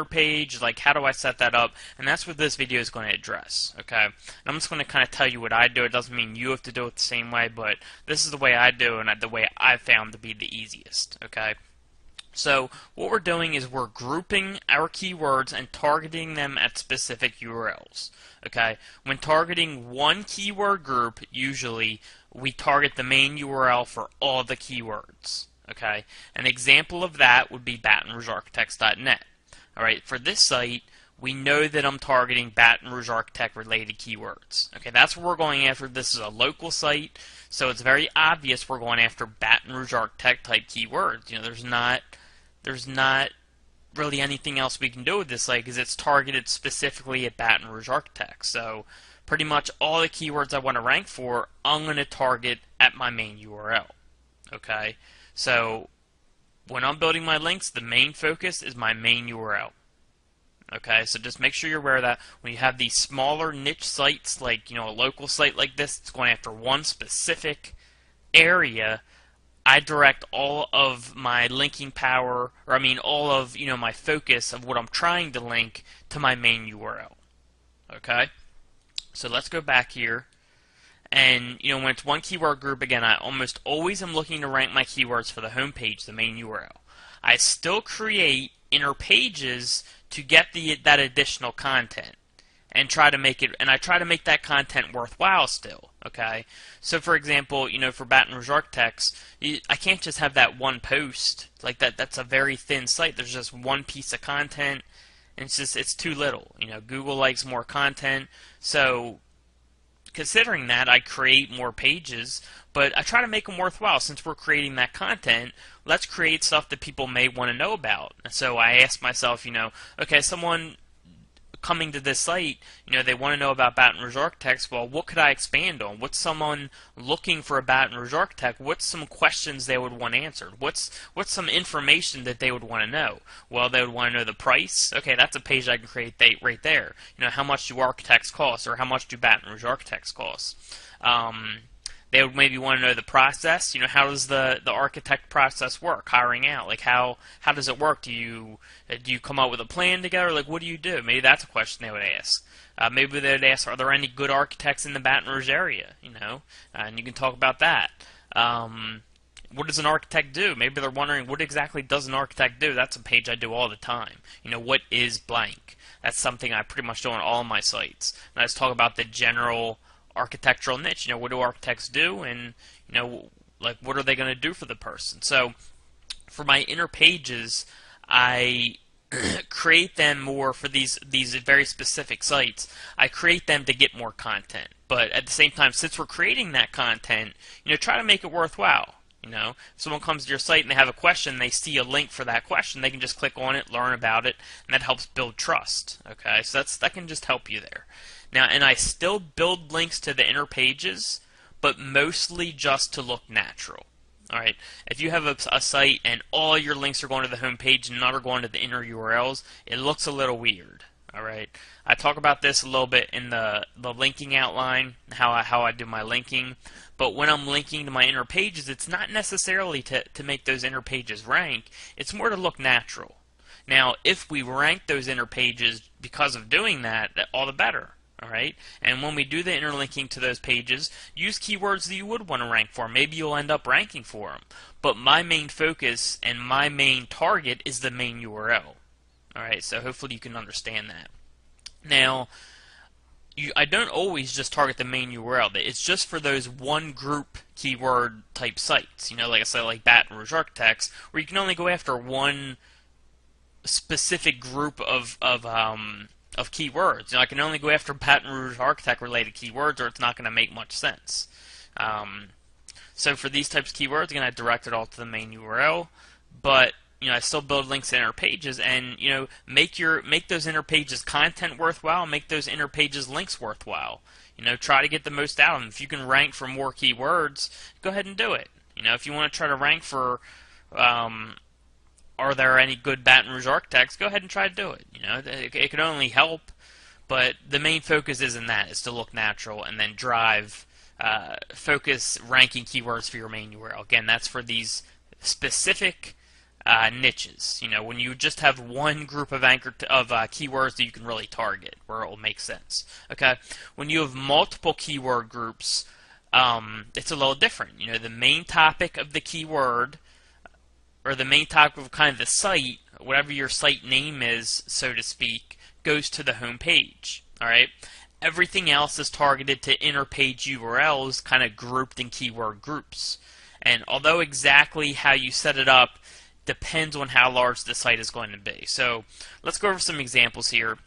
page? Like, how do I set that up? And that's what this video is going to address. Okay, and I'm just going to kind of tell you what I do. It doesn't mean you have to do it the same way, but this is the way I do, and the way I found to be the easiest. Okay, so what we're doing is we're grouping our keywords and targeting them at specific URLs. Okay, when targeting one keyword group, usually we target the main URL for all the keywords. Okay, an example of that would be BatonRougeArchitects.net. Alright, for this site, we know that I'm targeting Baton Rouge Architect related keywords. Okay, that's what we're going after. This is a local site, so it's very obvious we're going after Baton Rouge Architect type keywords. There's not really anything else we can do with this site because it's targeted specifically at Baton Rouge Architect. So pretty much all the keywords I want to rank for, I'm going to target at my main URL. Okay, so when I'm building my links, the main focus is my main URL. Okay, so just make sure you're aware of that. When you have these smaller niche sites, like a local site like this, it's going after one specific area, I direct all of my linking power, or all of my focus of what I'm trying to link to my main URL. Okay, so let's go back here. And when it's one keyword group, again, I almost always am looking to rank my keywords for the home page, the main URL. I still create inner pages to get that additional content and try to make it, and I try to make that content worthwhile still. Okay, so for example, for Baton Rouge Architects, I can't just have that one post like that. That's a very thin site. There's just one piece of content, and it's too little. Google likes more content, so considering that, I create more pages, but I try to make them worthwhile. Since we're creating that content, let's create stuff that people may want to know about. And so I ask myself, okay, someone coming to this site, they want to know about Baton Rouge Architects. Well, what could I expand on? What's someone looking for a Baton Rouge Architect? What's some questions they would want answered? What's some information that they would want to know? Well, they would want to know the price. Okay, that's a page I can create right there. How much do architects cost, or how much do Baton Rouge Architects cost? They would maybe want to know the process. How does the architect process work? Hiring out, like how does it work? Do you come up with a plan together? Like, what do you do? Maybe that's a question they would ask. Maybe they would ask, are there any good architects in the Baton Rouge area? And you can talk about that. What does an architect do? Maybe they're wondering, what exactly does an architect do? That's a page I do all the time. What is blank? That's something I pretty much do on all my sites. And I just talk about the general architectural niche. What do architects do, and like, what are they going to do for the person? So for my inner pages, I create them more for these very specific sites. I create them to get more content, but at the same time, since we're creating that content, try to make it worthwhile. If someone comes to your site and they have a question, they see a link for that question, they can just click on it, learn about it, and that helps build trust. Okay, so that can just help you there. Now, and I still build links to the inner pages, but mostly just to look natural. Alright, if you have a site and all your links are going to the home page and none are going to the inner URLs, it looks a little weird. Alright, I talk about this a little bit in the linking outline, how I do my linking, but when I'm linking to my inner pages, it's not necessarily to make those inner pages rank, it's more to look natural. Now, if we rank those inner pages because of doing that, all the better. Alright, and when we do the interlinking to those pages, use keywords that you would want to rank for. Maybe you'll end up ranking for them. But my main focus and my main target is the main URL. Alright, so hopefully you can understand that. Now, I don't always just target the main URL. It's just for those one group keyword type sites. Like I said, like Baton Rouge Architects, where you can only go after one specific group of keywords. I can only go after Baton Rouge Architect related keywords, or it's not going to make much sense. So for these types of keywords, again, I direct it all to the main URL, but I still build links to inner pages, and make those inner pages content worthwhile, make those inner pages links worthwhile. Try to get the most out of them. If you can rank for more keywords, go ahead and do it. If you want to try to rank for are there any good Baton Rouge architects, go ahead and try to do it. It could only help, but the main focus isn't that. It's to look natural and then drive, focus ranking keywords for your main URL. Again, that's for these specific niches. When you just have one group of keywords that you can really target, where it will make sense. Okay, when you have multiple keyword groups, it's a little different. The main topic of the keyword, or the main topic of kind of the site, whatever your site name is, so to speak, goes to the home page. Alright? Everything else is targeted to inner page URLs, kind of grouped in keyword groups. And although exactly how you set it up depends on how large the site is going to be. So let's go over some examples here.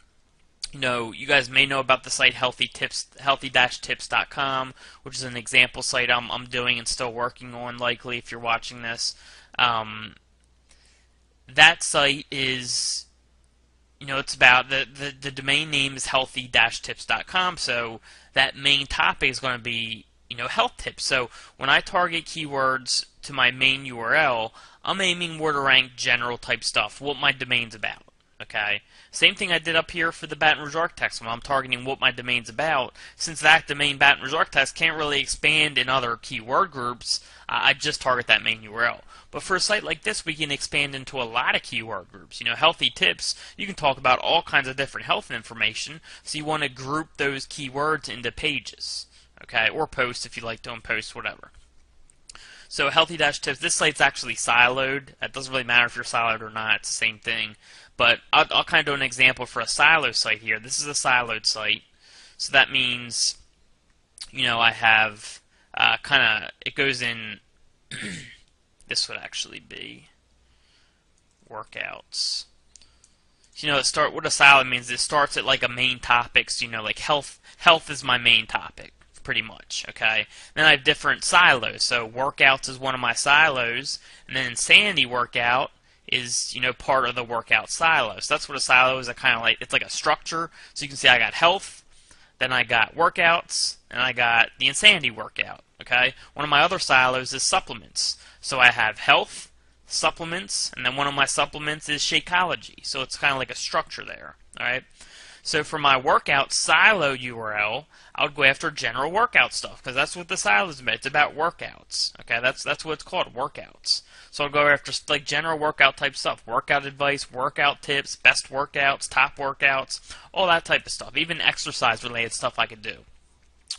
You guys may know about the site healthy-tips.com, which is an example site I'm doing and still working on, likely, if you're watching this. That site is, it's about, the domain name is healthy-tips.com, so that main topic is going to be, health tips. So when I target keywords to my main URL, I'm aiming more to rank general type stuff, what my domain's about. Okay, same thing I did up here for the Baton Rouge Architects when I'm targeting what my domain's about. Since that domain Baton Rouge Architects can't really expand in other keyword groups, I just target that main URL. But for a site like this, we can expand into a lot of keyword groups. Healthy tips, you can talk about all kinds of different health information, so you want to group those keywords into pages. Okay, or posts if you like doing posts, whatever. So healthy-tips, this site's actually siloed. It doesn't really matter if you're siloed or not, it's the same thing. But I'll kind of do an example for a silo site here. This is a siloed site, so that means I have kind of, it goes in, this would actually be workouts. What a silo means, it starts at like a main topic, so like health is my main topic, pretty much, okay? Then I have different silos, so workouts is one of my silos, and then insanity workout is, part of the workout silo. So that's what a silo is, it's like a structure, so you can see I got health, then I got workouts, and I got the insanity workout, okay? One of my other silos is supplements, so I have health, supplements, and then one of my supplements is Shakeology. So it's kind of like a structure there. Alright? So for my workout silo URL, I would go after general workout stuff, because that's what the silo is about. It's about workouts. Okay, that's what it's called, workouts. So I'll go after like general workout type stuff, workout advice, workout tips, best workouts, top workouts, all that type of stuff. Even exercise related stuff I could do.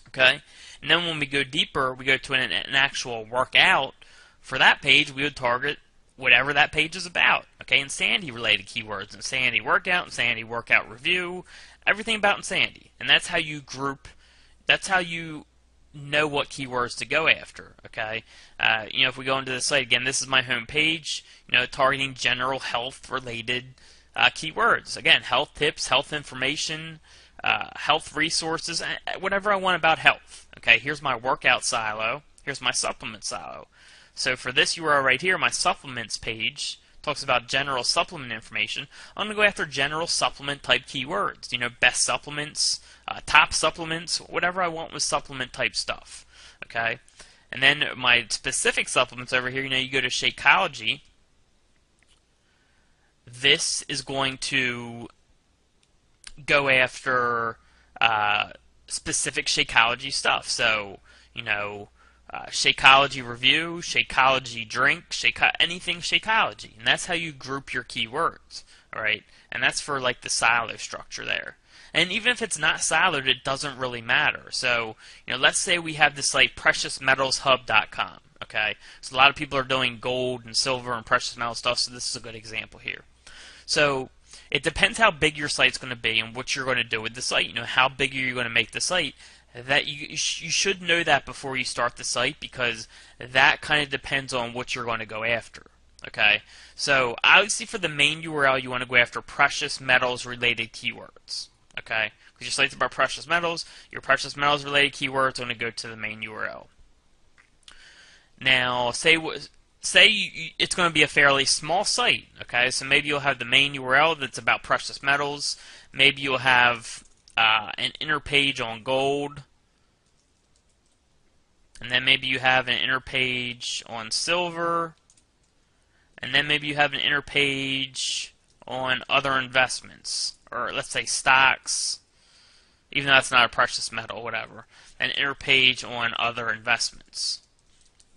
Okay? And then when we go deeper, we go to an actual workout. For that page, we would target whatever that page is about. Okay, insanity related keywords, insanity workout review, everything about insanity. And that's how you group, that's how you know what keywords to go after. Okay, if we go into the site again, this is my home page, targeting general health related keywords. Again, health tips, health information, health resources, whatever I want about health. Okay, here's my workout silo, here's my supplement silo. So for this URL right here, my supplements page talks about general supplement information. I'm going to go after general supplement type keywords. Best supplements, top supplements, whatever I want with supplement type stuff. Okay? And then my specific supplements over here, you go to Shakeology. This is going to go after specific Shakeology stuff. So, Shakeology review, Shakeology drink, anything Shakeology. And that's how you group your keywords, alright? And that's for like the silo structure there. And even if it's not siloed, it doesn't really matter. So, let's say we have this site, preciousmetalshub.com, okay? So a lot of people are doing gold and silver and precious metal stuff, so this is a good example here. So, it depends how big your site's going to be and what you're going to do with the site. How big are you going to make the site? That you should know that before you start the site, because that kind of depends on what you're going to go after. Okay, so obviously for the main URL you want to go after precious metals related keywords. Okay, because your site's about precious metals, your precious metals related keywords are going to go to the main URL. Now, say it's going to be a fairly small site. Okay, so maybe you'll have the main URL that's about precious metals. Maybe you'll have an inner page on gold, and then maybe you have an inner page on silver, and then maybe you have an inner page on other investments, or let's say stocks, even though that's not a precious metal, whatever, an inner page on other investments.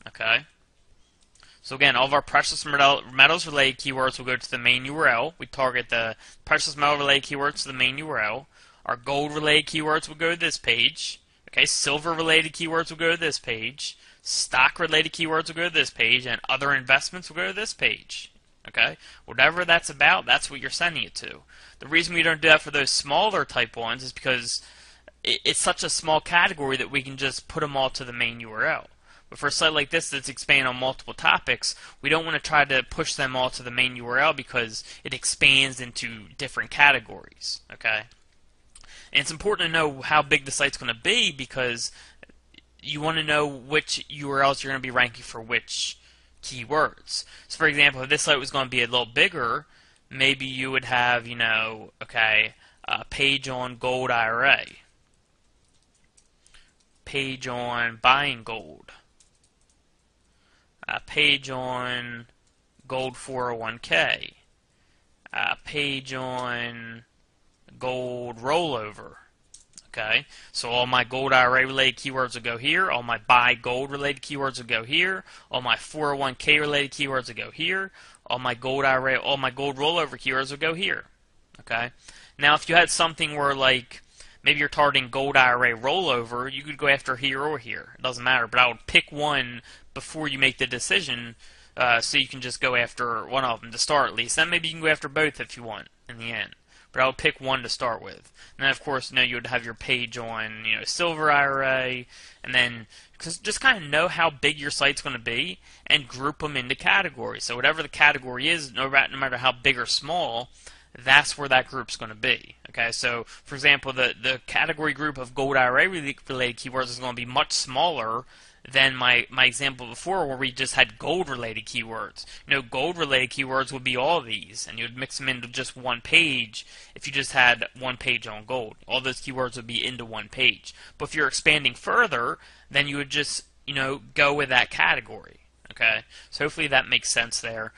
Okay? So again, all of our precious metals related keywords will go to the main URL. We target the precious metal related keywords to the main URL. Our gold-related keywords will go to this page. Okay, silver-related keywords will go to this page. Stock-related keywords will go to this page, and other investments will go to this page. Okay, whatever that's about, that's what you're sending it to. The reason we don't do that for those smaller type ones is because it's such a small category that we can just put them all to the main URL. But for a site like this that's expanding on multiple topics, we don't want to try to push them all to the main URL because it expands into different categories. Okay. And it's important to know how big the site's going to be, because you want to know which URLs you're going to be ranking for which keywords. So for example, if this site was going to be a little bigger, maybe you would have, a page on gold IRA, page on buying gold, a page on gold 401k, a page on gold rollover. Okay, so all my gold IRA related keywords will go here, all my buy gold related keywords will go here, all my 401k related keywords will go here, all my gold IRA, all my gold rollover keywords will go here. Okay, now if you had something where like maybe you're targeting gold IRA rollover, you could go after here or here. It doesn't matter, but I would pick one before you make the decision, so you can just go after one of them to start at least. Then maybe you can go after both if you want in the end. but I would pick one to start with. And then, of course, you would have your page on, silver IRA, and then just kind of know how big your site's going to be and group them into categories. So whatever the category is, no matter how big or small, that's where that group's going to be. Okay, so for example, the category group of gold IRA related keywords is going to be much smaller than my example before, where we just had gold related keywords. Gold related keywords would be all these, and you would mix them into just one page if you just had one page on gold. All those keywords would be into one page. But if you're expanding further, then you would just go with that category. Okay, so hopefully that makes sense there.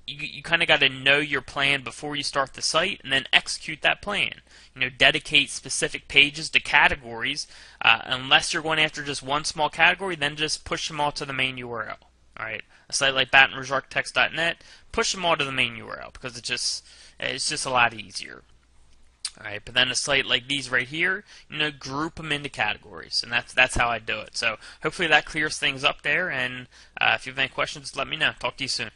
You kind of got to know your plan before you start the site, and then execute that plan. Dedicate specific pages to categories. Unless you're going after just one small category, then just push them all to the main URL. All right, a site like BatonRougeArchitects.net, push them all to the main URL because it's just a lot easier. All right, but then a site like these right here, group them into categories, and that's how I do it. So hopefully that clears things up there. And if you have any questions, let me know. Talk to you soon.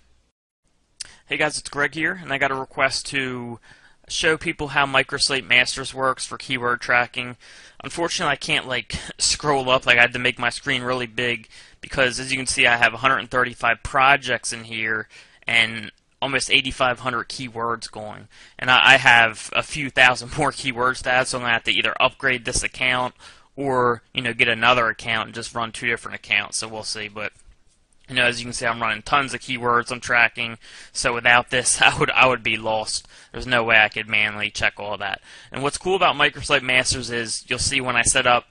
Hey guys, it's Greg here, and I got a request to show people how Microsite Masters works for keyword tracking. Unfortunately, I can't scroll up. I had to make my screen really big because, as you can see, I have 135 projects in here and almost 8,500 keywords going. And I have a few thousand more keywords to add, so I'm going to have to either upgrade this account or get another account and just run 2 different accounts. So we'll see, but as you can see, I'm running tons of keywords I'm tracking, so without this, I would be lost. There's no way I could manually check all that. And what's cool about Microsite Masters is you'll see when I set up,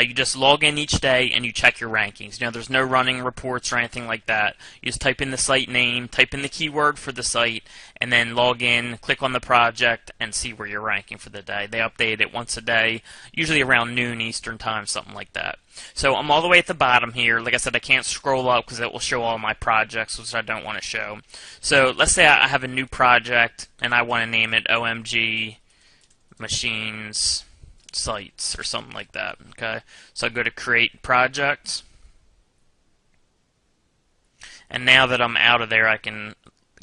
you just log in each day and you check your rankings. There's no running reports or anything like that. You just type in the site name, type in the keyword for the site, and then log in, click on the project, and see where you're ranking for the day. They update it once a day, usually around noon Eastern time, something like that. So I'm all the way at the bottom here. Like I said, I can't scroll up because it will show all my projects, which I don't want to show. So let's say I have a new project and I want to name it OMG Machines Sites or something like that. Okay, so I go to Create Project, and now that I'm out of there, I can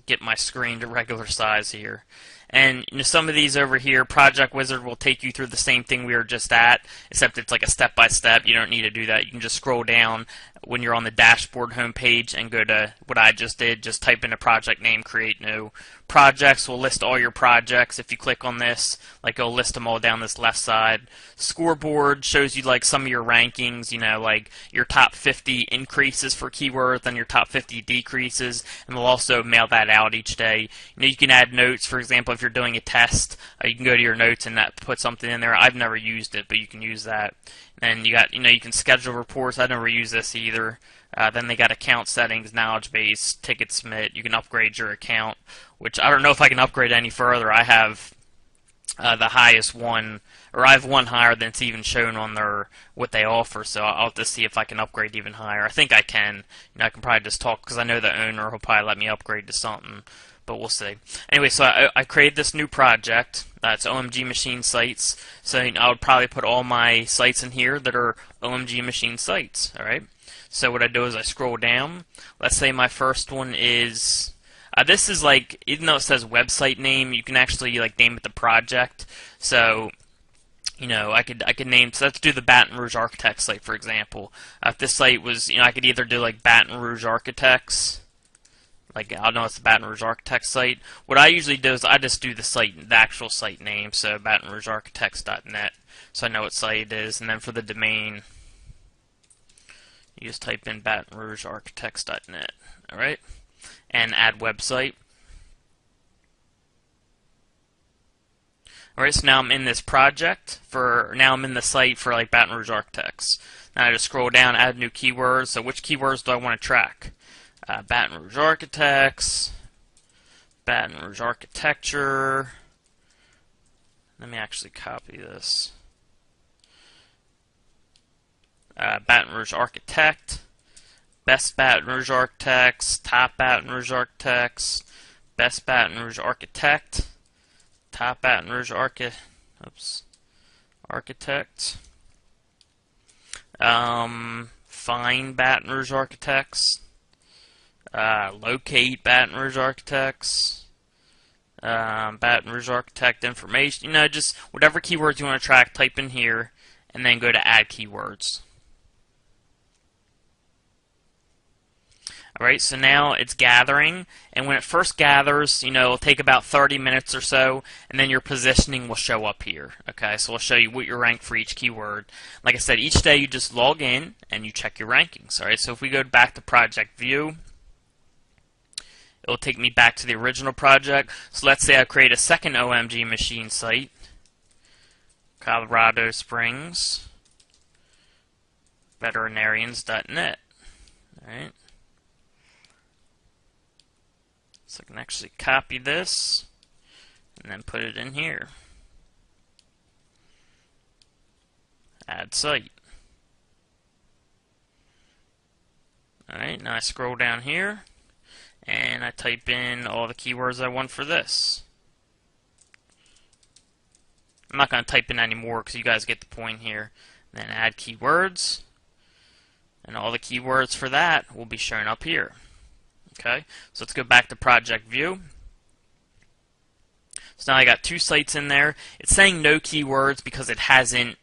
get my screen to regular size here. And some of these over here, Project Wizard will take you through the same thing we were just at, except it's like a step-by-step. You don't need to do that. You can just scroll down when you're on the dashboard homepage and go to what I just did. Just type in a project name, create new. Projects will list all your projects. If you click on this, it'll list them all down this left side. Scoreboard shows you some of your rankings, like your top 50 increases for keywords and your top 50 decreases, and we'll also mail that out each day. You can add notes. For example, if you're doing a test, you can go to your notes and put something in there. I've never used it, but you can use that. And you got, you can schedule reports. I never use this either. Then they got account settings, knowledge base, ticket submit. You can upgrade your account, which I don't know if I can upgrade any further. I have the highest one, or I have one higher than it's even shown on what they offer. So I'll have to see if I can upgrade even higher. I think I can. I can probably just talk because I know the owner will probably let me upgrade to something, but we'll see. Anyway, so I created this new project. It's OMG Machine Sites. So I would probably put all my sites in here that are OMG Machine Sites. All right. So what I do is I scroll down. Let's say my first one is, this is even though it says website name, you can actually name it the project. So, I could name, so let's do the Baton Rouge Architects site, for example. If this site was, I could either do Baton Rouge Architects, I don't know, it's the Baton Rouge Architects site. What I usually do is I just do the actual site name, so BatonRougeArchitects.net, so I know what site it is, and then for the domain, you just type in BatonRougeArchitects.net, alright? And add website. Alright, so now I'm in this project now I'm in the site for Baton Rouge Architects. Now I just scroll down, add new keywords. So which keywords do I want to track? Baton Rouge Architects, Baton Rouge Architecture. Let me actually copy this. Baton Rouge Architect, Best Baton Rouge Architects, Top Baton Rouge Architects, Best Baton Rouge Architect, Top Baton Rouge Architect, Find Baton Rouge Architects, Locate Baton Rouge Architects, Baton Rouge Architect information, just whatever keywords you want to track, type in here, and then go to add keywords. Alright, so now it's gathering, and when it first gathers, it'll take about 30 minutes or so, and then your positioning will show up here. Okay, so we'll show you what you're ranked for each keyword. Like I said, each day you just log in and you check your rankings. Alright, so if we go back to Project View, it'll take me back to the original project. So let's say I create a second OMG machine site, Colorado Springs, veterinarians.net. Alright. So I can actually copy this and then put it in here. Add site. Alright, now I scroll down here and I type in all the keywords I want for this. I'm not going to type in any more because you guys get the point here. Then add keywords, and all the keywords for that will be shown up here. Okay, so let's go back to Project View. So now I got 2 sites in there. It's saying no keywords because it hasn't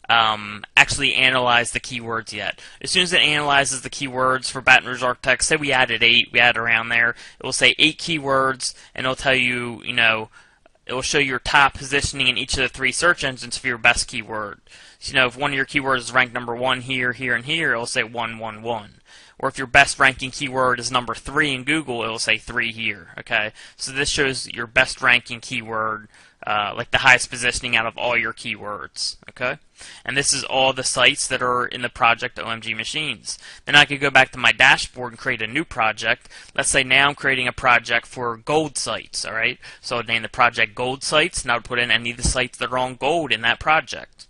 actually analyzed the keywords yet. As soon as it analyzes the keywords for Baton Rouge Architect, say we added 8, we added around there, it will say 8 keywords, and it'll tell you, it will show your top positioning in each of the 3 search engines for your best keyword. So, if one of your keywords is ranked number 1 here, here, and here, it'll say 1, 1, 1. Or if your best ranking keyword is number 3 in Google, it'll say 3 here. Okay, so this shows your best ranking keyword, like the highest positioning out of all your keywords. Okay, and this is all the sites that are in the project OMG Machines. Then I could go back to my dashboard and create a new project. Let's say now I'm creating a project for gold sites. All right, so I'd name the project Gold Sites, and I would put in any of the sites that are on gold in that project.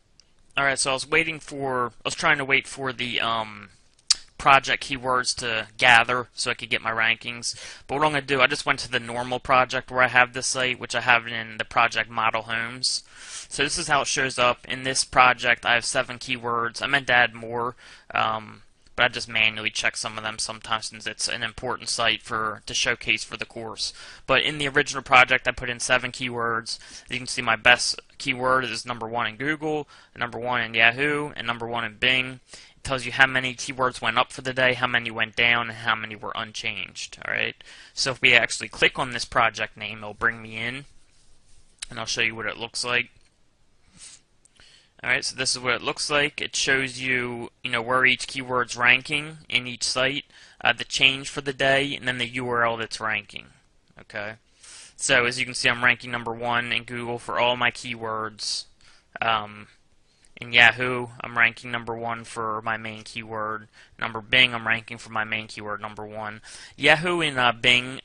All right, so I was trying to wait for the project keywords to gather so I could get my rankings. But what I'm going to do, I just went to the normal project where I have this site, which I have in the project Model Homes. So this is how it shows up. In this project, I have 7 keywords. I meant to add more, but I just manually check some of them sometimes since it's an important site to showcase for the course. But in the original project, I put in 7 keywords. As you can see, my best keyword is number 1 in Google, number 1 in Yahoo, and number 1 in Bing. It tells you how many keywords went up for the day, how many went down, and how many were unchanged. Alright, so if we actually click on this project name, it'll bring me in, and I'll show you what it looks like. Alright, so this is what it looks like. It shows you, where each keyword's ranking in each site, the change for the day, and then the URL that's ranking. Okay, so as you can see, I'm ranking number 1 in Google for all my keywords. In Yahoo, I'm ranking number 1 for my main keyword. Bing, I'm ranking for my main keyword number 1. Yahoo and Bing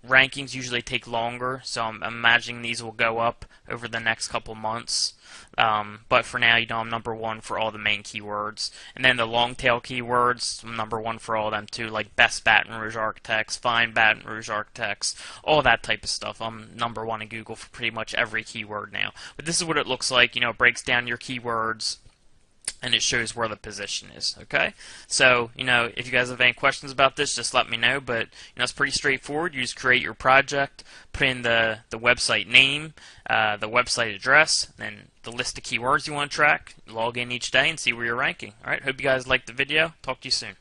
rankings usually take longer, so I'm imagining these will go up over the next couple months. But for now, I'm number 1 for all the main keywords. And then the long tail keywords, I'm number 1 for all of them too, like best Baton Rouge architects, fine Baton Rouge architects, all that type of stuff. I'm number 1 in Google for pretty much every keyword now. But this is what it looks like. It breaks down your keywords, and it shows where the position is. Okay, so if you guys have any questions about this, just let me know. But it's pretty straightforward. You just create your project, put in the website name, the website address, then the list of keywords you want to track, log in each day, and see where you're ranking. Alright, hope you guys liked the video. Talk to you soon.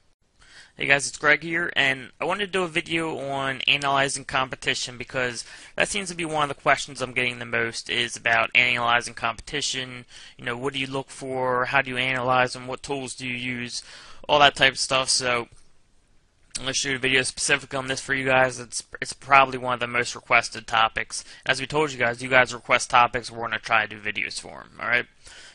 Hey guys, it's Greg here, and I wanted to do a video on analyzing competition because that seems to be one of the questions I'm getting the most is about analyzing competition. What do you look for? How do you analyze them? What tools do you use? All that type of stuff. So I'm going to shoot a video specifically on this for you guys. It's probably one of the most requested topics. As we told you guys request topics, we're going to try to do videos for them. Alright?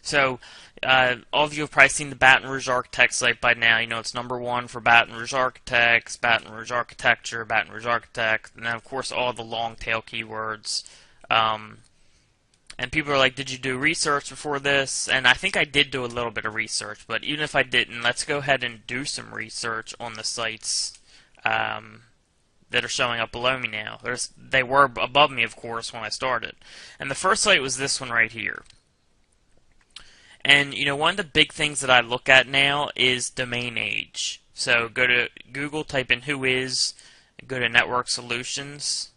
So, all of you have probably seen the Baton Rouge Architect site by now. It's number 1 for Baton Rouge Architects, Baton Rouge Architecture, Baton Rouge Architect, and then of course all the long tail keywords. And people are like, did you do research before this? And I think I did do a little bit of research, but even if I didn't, let's go ahead and do some research on the sites that are showing up below me now. They were above me, of course, when I started. And the first site was this one right here. And, one of the big things that I look at now is domain age. So go to Google, type in whois, go to Network Solutions,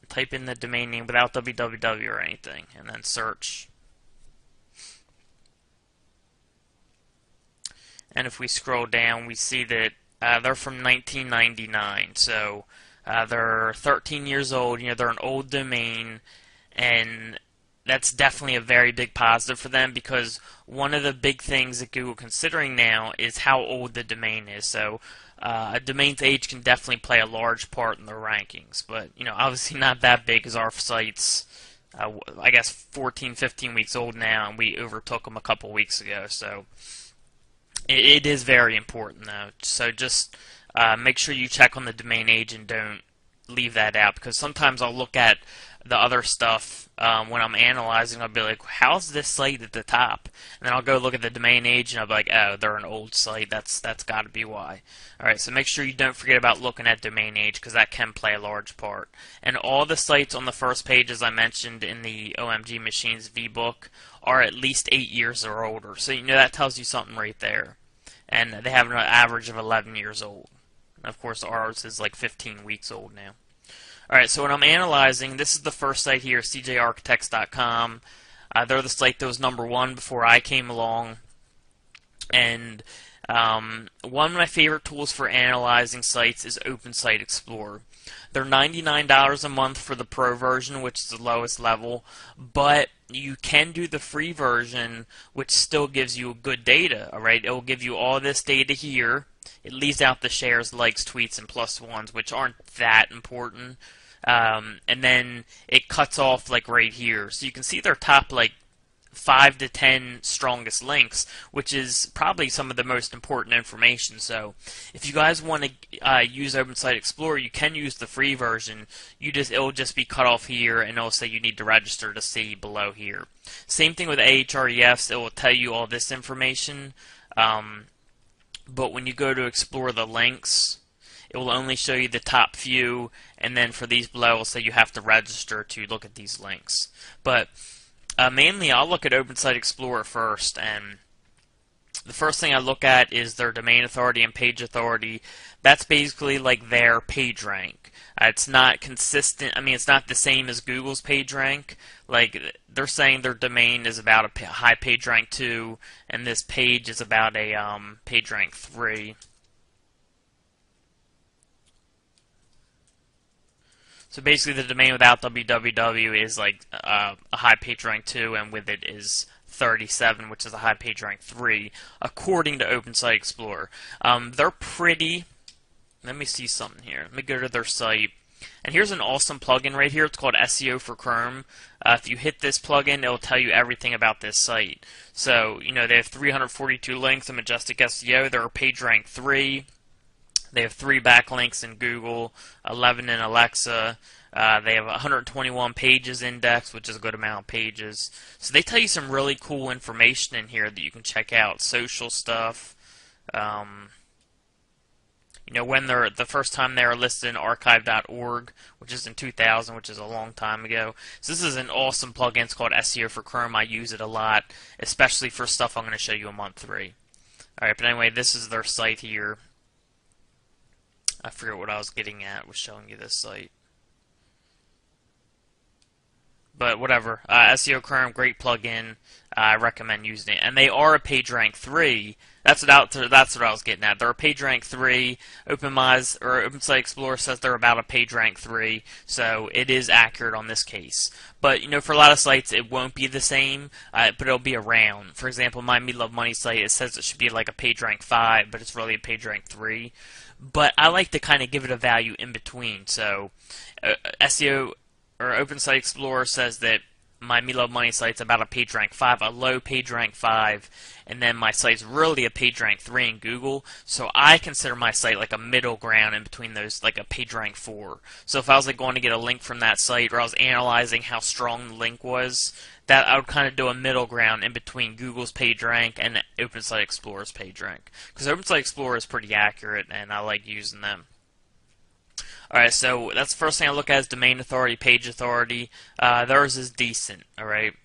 type in the domain name without www or anything, and then search. And if we scroll down, we see that they're from 1999, so they're 13 years old. They're an old domain, and that's definitely a very big positive for them, because one of the big things that Google considering now is how old the domain is. So a domain's age can definitely play a large part in their rankings, but obviously not that big, because our site's I guess 14, 15 weeks old now, and we overtook them a couple weeks ago. So it is very important, though. So just make sure you check on the domain age and don't leave that out, because sometimes I'll look at the other stuff when I'm analyzing. I'll be like, how's this site at the top? And then I'll go look at the domain age, and I'll be like, oh, they're an old site. That's got to be why. Alright, so make sure you don't forget about looking at domain age, because that can play a large part. And all the sites on the first page, as I mentioned in the OMG Machines VBook, are at least 8 years or older. So that tells you something right there. And they have an average of 11 years old. Of course, ours is like 15 weeks old now. Alright, so when I'm analyzing, this is the first site here, cjarchitects.com. They're the site that was #1 before I came along. And one of my favorite tools for analyzing sites is Open Site Explorer. They're $99 a month for the Pro version, which is the lowest level, but you can do the free version, which still gives you good data. Alright, it will give you all this data here. It leaves out the shares, likes, tweets, and +1s, which aren't that important. And then it cuts off like right here, so you can see their top like 5 to 10 strongest links, which is probably some of the most important information. So if you guys want to use Open Site Explorer, you can use the free version. It'll just be cut off here, and it'll say you need to register to see below here. Same thing with Ahrefs. It will tell you all this information, but when you go to explore the links, it will only show you the top few, and then for these below, it will say you have to register to look at these links. But mainly, I'll look at Open Site Explorer first, and the first thing I look at is their domain authority and page authority. That's basically like their page rank. It's not consistent. I mean, it's not the same as Google's page rank. Like, they're saying their domain is about a high page rank 2, and this page is about a page rank 3. So basically, the domain without www is like a high page rank 2, and with it is 37, which is a high page rank 3, according to Open Site Explorer. They're pretty. Let me see something here. Let me go to their site. And here's an awesome plugin right here. It's called SEO for Chrome. If you hit this plugin, it'll tell you everything about this site. So, they have 342 links in Majestic SEO. They're a page rank 3. They have 3 backlinks in Google, 11 in Alexa. They have 121 pages indexed, which is a good amount of pages. So they tell you some really cool information in here that you can check out. Social stuff. When the first time they were listed in archive.org, which is in 2000, which is a long time ago. So this is an awesome plugin. It's called SEO for Chrome. I use it a lot, especially for stuff I'm going to show you in month 3. Alright, but anyway, this is their site here. I forget what I was getting at with showing you this site. But whatever. SEO Chrome, great plugin. I recommend using it. And they are a page rank 3. That's what I was getting at. They're a page rank 3. Open Site Explorer says they're about a page rank 3. So it is accurate on this case. But for a lot of sites, it won't be the same. But it'll be around. For example, my Me Love Money site, it says it should be like a page rank 5, but it's really a page rank 3. But I like to kind of give it a value in between. So SEO or Open Site Explorer says that my Me Love Money site's about a page rank 5, a low page rank 5, and then my site's really a page rank 3 in Google. So I consider my site like a middle ground in between those, like a page rank 4. So if I was like going to get a link from that site, or I was analyzing how strong the link was, that I would kind of do a middle ground in between Google's page rank and Open Site Explorer's page rank. Because Open Site Explorer is pretty accurate, and I like using them. Alright, so that's the first thing I look at is domain authority, page authority. Theirs is decent, alright?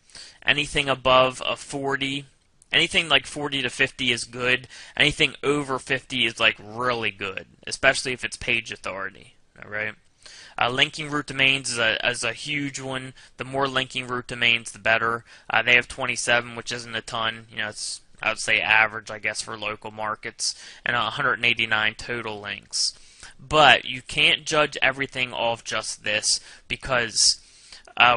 Anything above a 40, anything like 40 to 50 is good. Anything over 50 is like really good, especially if it's page authority, alright? Linking root domains is a huge one. The more linking root domains, the better. They have 27, which isn't a ton. It's, I would say, average, I guess, for local markets, and 189 total links. But you can't judge everything off just this, because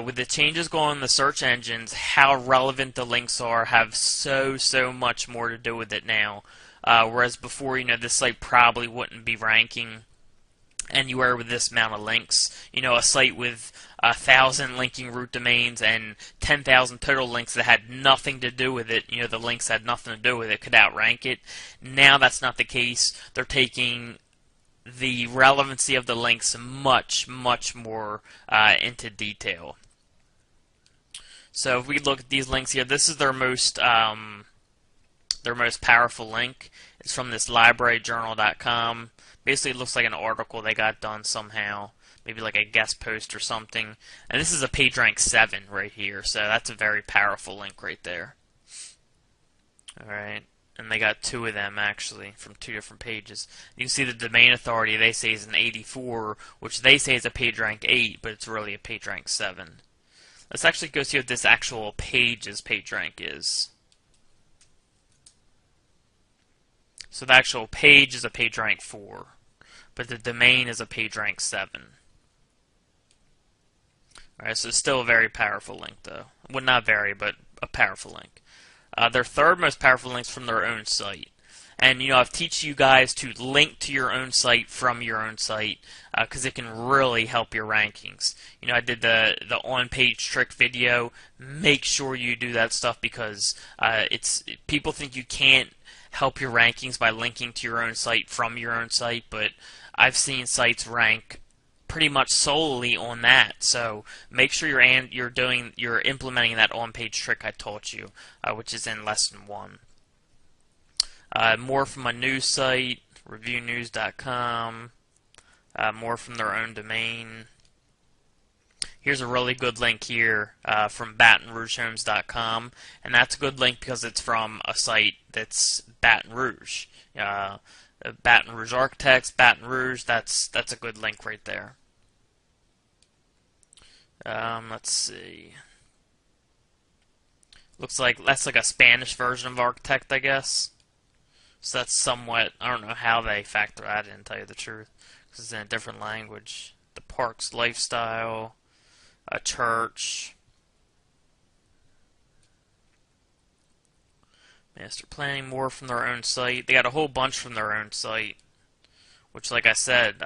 with the changes going on in the search engines, how relevant the links are have so much more to do with it now. Whereas before, this site probably wouldn't be ranking anywhere with this amount of links. A site with 1,000 linking root domains and 10,000 total links that had nothing to do with it, the links had nothing to do with it, could outrank it. Now that's not the case. They're taking the relevancy of the links much more into detail. So if we look at these links here, this is their most powerful link. It's from this libraryjournal.com. Basically, it looks like an article they got done somehow, maybe like a guest post or something. And this is a PageRank 7 right here, so that's a very powerful link right there. Alright, and they got two of them actually from two different pages. You can see the domain authority they say is an 84, which they say is a PageRank 8, but it's really a PageRank 7. Let's actually go see what this actual page's PageRank is. So the actual page is a PageRank 4, but the domain is a PageRank 7. Alright, so it's still a very powerful link, though. Well, not very, but a powerful link. Their third most powerful link's from their own site. And, I've teach you guys to link to your own site from your own site, because it can really help your rankings. I did the on-page trick video. Make sure you do that stuff, because people think you can't help your rankings by linking to your own site from your own site, but I've seen sites rank pretty much solely on that. So make sure you're implementing that on-page trick I taught you, which is in lesson 1. More from a news site, reviewnews.com. More from their own domain. Here's a really good link here from BatonRougeHomes.com, and that's a good link because it's from a site that's Baton Rouge. Baton Rouge Architects, Baton Rouge, that's a good link right there. Let's see. Looks like that's like a Spanish version of Architect, I guess. So that's somewhat, I don't know how they factor that in, to tell you the truth, because it's in a different language. The Parks Lifestyle, a church, master planning, more from their own site. They got a whole bunch from their own site, which, like I said,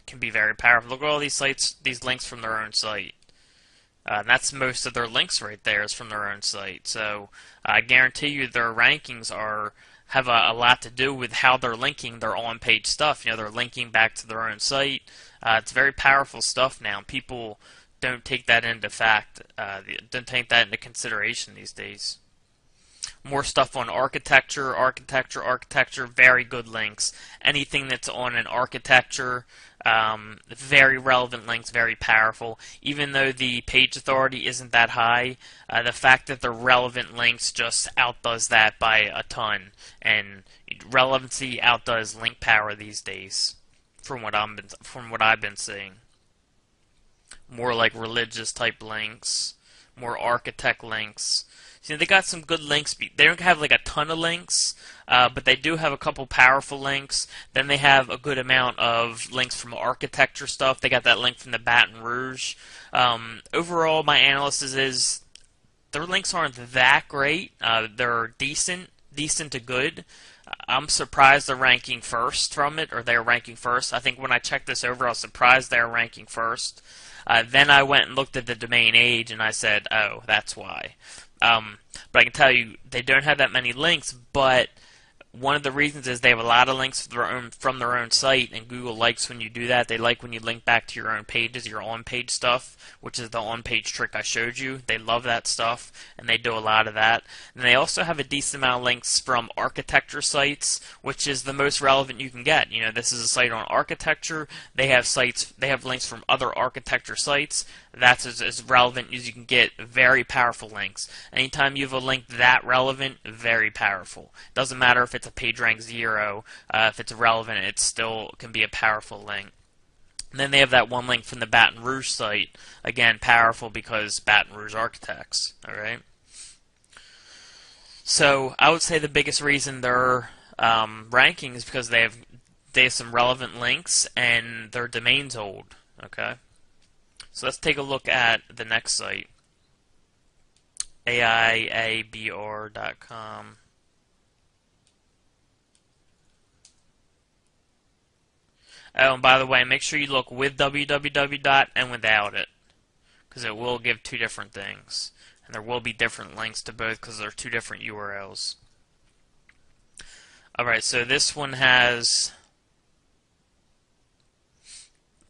can be very powerful. Look at all these sites, these links from their own site. That's most of their links right there is from their own site. So I guarantee you their rankings have a lot to do with how they're linking their on-page stuff. They're linking back to their own site. It's very powerful stuff now. People don't take that into don't take that into consideration these days. More stuff on architecture, very good links. Anything that's on an architecture, very relevant links, very powerful. Even though the page authority isn't that high, the fact that they're relevant links just outdoes that by a ton. And relevancy outdoes link power these days, from what I've been seeing. More like religious type links, more architect links. See, they got some good links. They don't have like a ton of links, but they do have a couple powerful links. Then they have a good amount of links from architecture stuff. They got that link from the Baton Rouge. Overall, my analysis is their links aren't that great. They're decent to good. I'm surprised they're ranking first from it, or they're ranking first. I think when I checked this over, I was surprised they're ranking first. Then I went and looked at the domain age, and I said, oh, that's why. But I can tell you, they don't have that many links, but one of the reasons is they have a lot of links from their own site, and Google likes when you do that. They like when you link back to your own pages, your on-page stuff, which is the on-page trick I showed you. They love that stuff, and they do a lot of that. And they also have a decent amount of links from architecture sites, which is the most relevant you can get. This is a site on architecture. They have links from other architecture sites. That's as relevant as you can get. Very powerful links. Anytime you have a link that relevant, very powerful. Doesn't matter if it's a PageRank 0. If it's relevant, it still can be a powerful link. And then they have that one link from the Baton Rouge site. Again, powerful because Baton Rouge architects. Alright? So I would say the biggest reason they're ranking is because they have some relevant links and their domain's old. Okay? So let's take a look at the next site. aiabr.com. Oh, and by the way, make sure you look with www and without it, because it will give two different things. And there will be different links to both because they're two different URLs. Alright, so this one has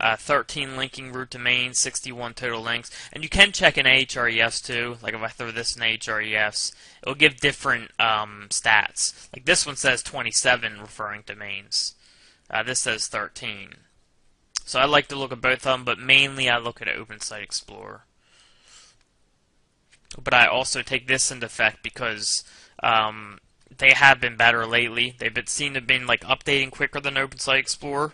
13 linking root domains, 61 total links. And you can check in Ahrefs too. Like if I throw this in Ahrefs, it'll give different stats. Like this one says 27 referring domains. This says 13. So I like to look at both of them, but mainly I look at Open Site Explorer. But I also take this into effect because they have been better lately. They've been seen to have been like updating quicker than Open Site Explorer.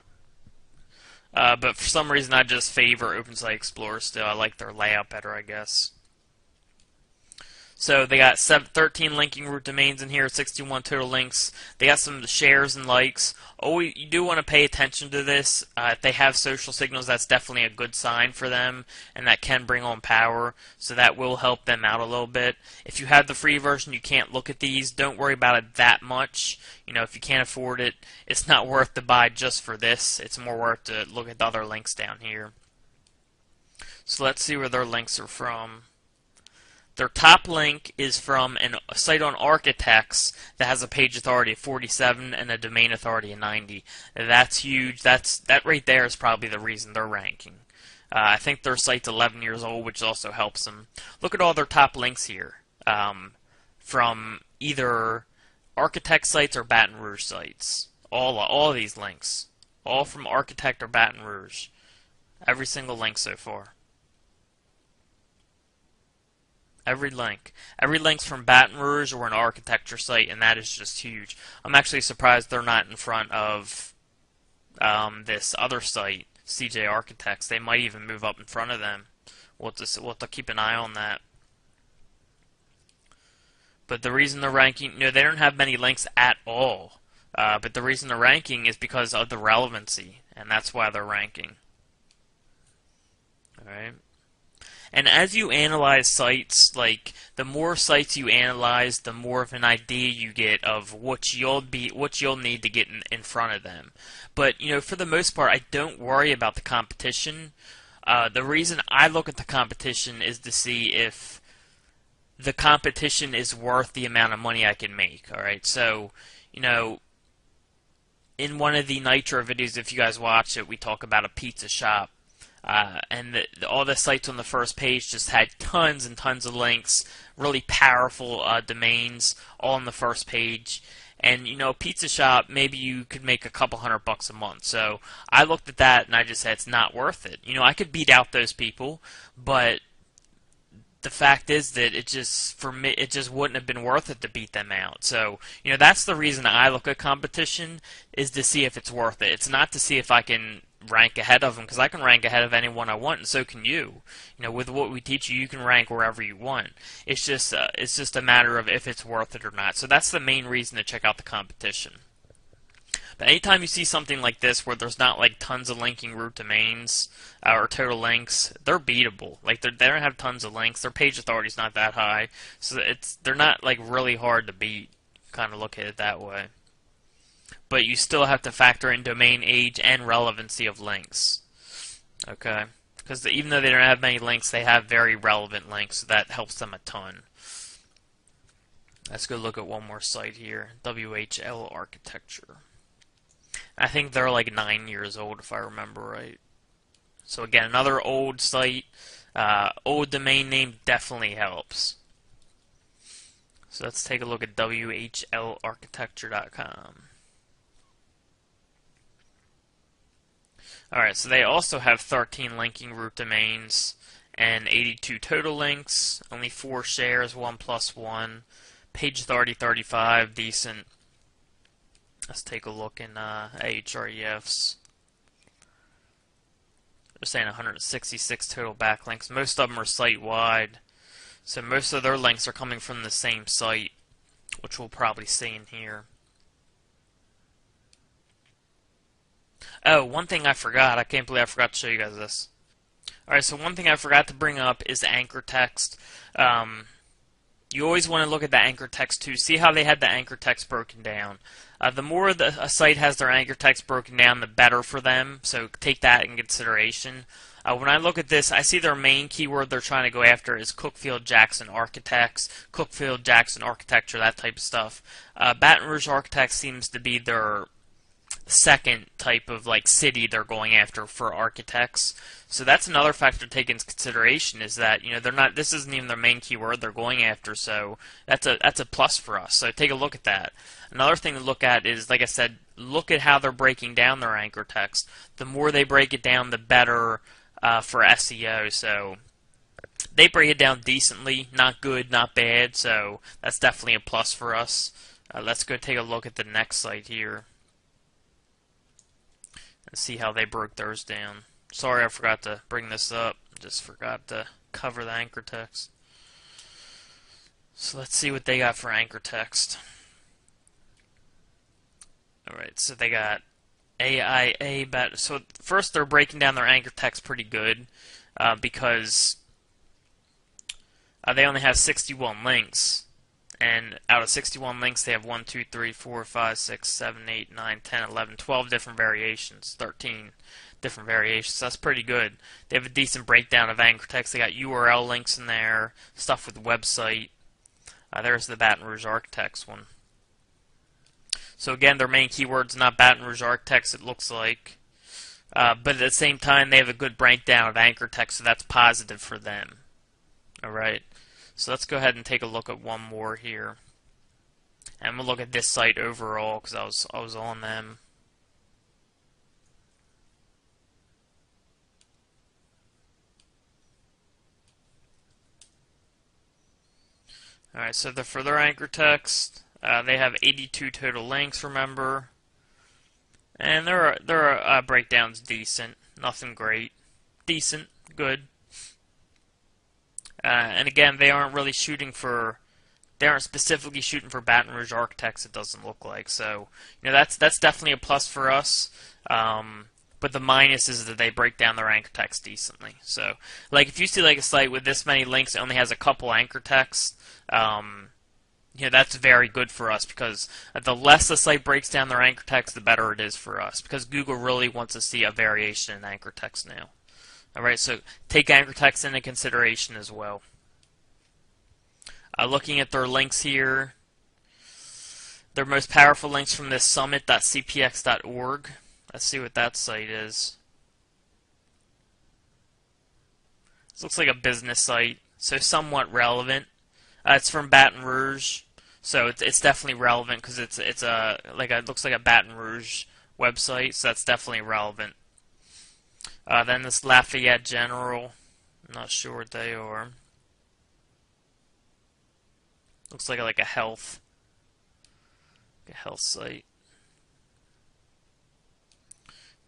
But for some reason I just favor Open Site Explorer still. I like their layout better, I guess. So they got 13 linking root domains in here, 61 total links. They got some shares and likes. Oh, you do want to pay attention to this. If they have social signals, that's definitely a good sign for them, and that can bring on power. So that will help them out a little bit. If you have the free version, you can't look at these. Don't worry about it that much. You know, if you can't afford it, it's not worth to buy just for this. It's more worth to look at the other links down here. So let's see where their links are from. Their top link is from a site on Architects that has a page authority of 47 and a domain authority of 90. That's huge. That right there is probably the reason they're ranking. I think their site's 11 years old, which also helps them. Look at all their top links here from either Architect sites or Baton Rouge sites. All of these links, all from Architect or Baton Rouge. Every single link so far. Every link's from Baton Rouge or an architecture site, and that is just huge. I'm actually surprised they're not in front of this other site, CJ Architects. They might even move up in front of them. We'll have to keep an eye on that. But the reason they're ranking, they don't have many links at all. But the reason they're ranking is because of the relevancy, and that's why they're ranking. All right. And as you analyze sites, like the more sites you analyze, the more of an idea you get of what you'll need to get in front of them. But for the most part, I don't worry about the competition. The reason I look at the competition is to see if the competition is worth the amount of money I can make. All right, so in one of the Nitro videos, if you guys watch it, we talk about a pizza shop. And all the sites on the first page just had tons and tons of links, really powerful domains, all on the first page. And pizza shop, maybe you could make a couple $100 a month. So I looked at that and I just said it's not worth it. I could beat out those people, but the fact is that it just wouldn't have been worth it to beat them out. So that's the reason I look at competition, is to see if it's worth it. It's not to see if I can rank ahead of them, because I can rank ahead of anyone I want, and so can you. With what we teach you, you can rank wherever you want. It's just a matter of if it's worth it or not. So that's the main reason to check out the competition. But anytime you see something like this, where there's not like tons of linking root domains or total links, they're beatable. Like they don't have tons of links. Their page authority is not that high, so they're not like really hard to beat. Kind of look at it that way. But you still have to factor in domain age and relevancy of links. Okay? Because even though they don't have many links, they have very relevant links, so that helps them a ton. Let's go look at one more site here. WHL Architecture. I think they're like 9 years old, if I remember right. So again, another old site. Old domain name definitely helps. So let's take a look at WHLarchitecture.com. Alright, so they also have 13 linking root domains and 82 total links, only 4 shares, 1+1. Page authority 35, decent. Let's take a look in Ahrefs. They're saying 166 total backlinks. Most of them are site-wide, so most of their links are coming from the same site, which we'll probably see in here. Oh, one thing I forgot. I can't believe I forgot to show you guys this. Alright, so one thing I forgot to bring up is the anchor text. You always want to look at the anchor text too. See how they had the anchor text broken down. The more a site has their anchor text broken down, the better for them. So take that in consideration. When I look at this, I see their main keyword they're trying to go after is Cookfield Jackson Architects, Cookfield Jackson Architecture, that type of stuff. Baton Rouge Architects seems to be their second type of like city they're going after for architects. So that's another factor to take into consideration, is that they're not, this isn't even their main keyword they're going after, so that's a plus for us. So take a look at that. Another thing to look at is, like I said, look at how they're breaking down their anchor text. The more they break it down, the better for SEO. So they break it down decently, not good, not bad, so that's definitely a plus for us. Let's go take a look at the next site here and see how they broke theirs down. Sorry I forgot to bring this up. Just forgot to cover the anchor text. So let's see what they got for anchor text. Alright, so they got AIA, but so first they're breaking down their anchor text pretty good because they only have 61 links. And out of 61 links, they have 1, 2, 3, 4, 5, 6, 7, 8, 9, 10, 11, 12 different variations, 13 different variations. That's pretty good. They have a decent breakdown of anchor text. They got URL links in there, stuff with the website. There's the Baton Rouge Architects one. So again, their main keyword's not Baton Rouge Architects, it looks like. But at the same time, they have a good breakdown of anchor text, so that's positive for them. Alright. So let's go ahead and take a look at one more here. And we'll look at this site overall, because I was on them. Alright, so for their anchor text, they have 82 total links, remember. And their breakdown's decent. Nothing great. Decent. Good. And again, they aren't specifically shooting for Baton Rouge Architects, it doesn't look like. So, that's definitely a plus for us. But the minus is that they break down their anchor text decently. So, like, if you see like a site with this many links, it only has a couple anchor texts, that's very good for us, because the less the site breaks down their anchor text, the better it is for us, because Google really wants to see a variation in anchor text now. Alright, so take anchor text into consideration as well. Looking at their links here, their most powerful links from this summit.cpx.org. Let's see what that site is. This looks like a business site, so somewhat relevant. It's from Baton Rouge, so it's definitely relevant because it looks like a Baton Rouge website, so that's definitely relevant. Then this Lafayette General, I'm not sure what they are. Looks like a health site.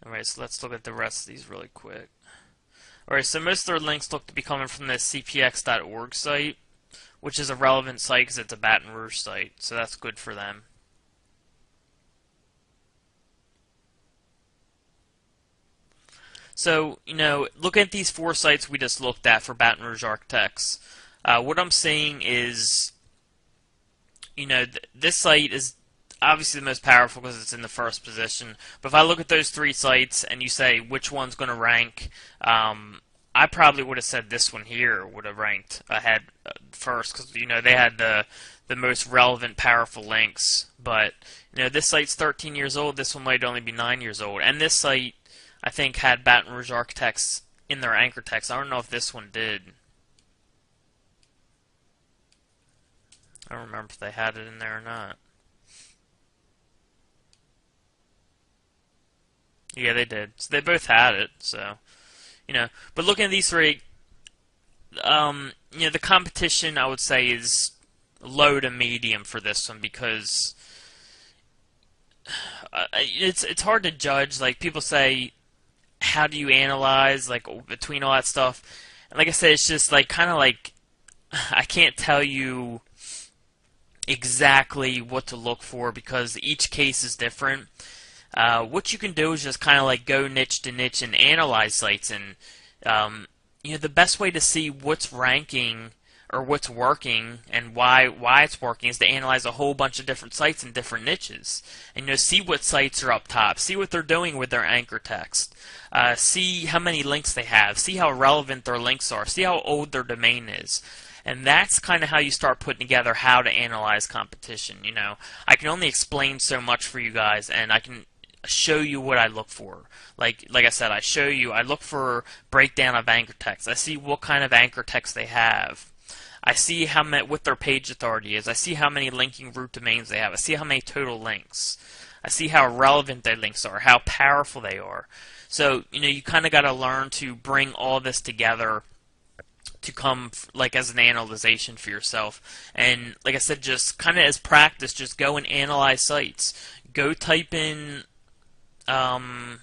Alright, so let's look at the rest of these really quick. Alright, so most of their links look to be coming from this cpx.org site, which is a relevant site because it's a Baton Rouge site, so that's good for them. So, look at these 4 sites we just looked at for Baton Rouge Architects. What I'm saying is, this site is obviously the most powerful because it's in the first position. But if I look at those 3 sites and you say which one's going to rank, I probably would have said this one here would have ranked ahead first because they had the most relevant, powerful links. But this site's 13 years old. This one might only be 9 years old. And this site, I think, had Baton Rouge Architects in their anchor text. I don't know if this one did. I don't remember if they had it in there or not. Yeah, they did. So they both had it. So, but looking at these 3, the competition I would say is low to medium for this one because it's hard to judge. Like people say, how do you analyze like between all that stuff. And like I said, it's just like kind of like I can't tell you exactly what to look for because each case is different. What you can do is just kind of like go niche to niche and analyze sites, and the best way to see what's ranking or what's working and why it's working is to analyze a whole bunch of different sites in different niches, and see what sites are up top, see what they're doing with their anchor text, see how many links they have, see how relevant their links are, see how old their domain is. And that's kind of how you start putting together how to analyze competition. I can only explain so much for you guys, and I can show you what I look for. Like I said, I look for breakdown of anchor text. I see what kind of anchor text they have. I see what their page authority is. I see how many linking root domains they have. I see how many total links. I see how relevant their links are, how powerful they are. So, you kind of got to learn to bring all this together to come like as an analyzation for yourself. And like I said, just kind of as practice, just go and analyze sites. Go type in Miami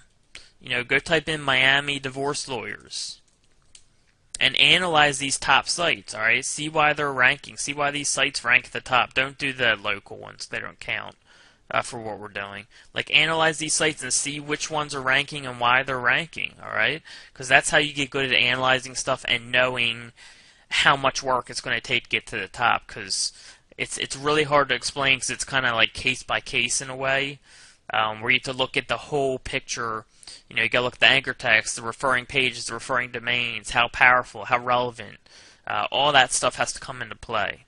divorce lawyers and analyze these top sites. All right, see why they're ranking, see why these sites rank at the top. Don't do the local ones, they don't count for what we're doing. Like, analyze these sites and see which ones are ranking and why they're ranking. All right, because that's how you get good at analyzing stuff and knowing how much work it's going to take to get to the top. Because it's really hard to explain because it's kind of like case by case in a way, where you have to look at the whole picture. You got to look at the anchor text, the referring pages, the referring domains, how powerful, how relevant. All that stuff has to come into play.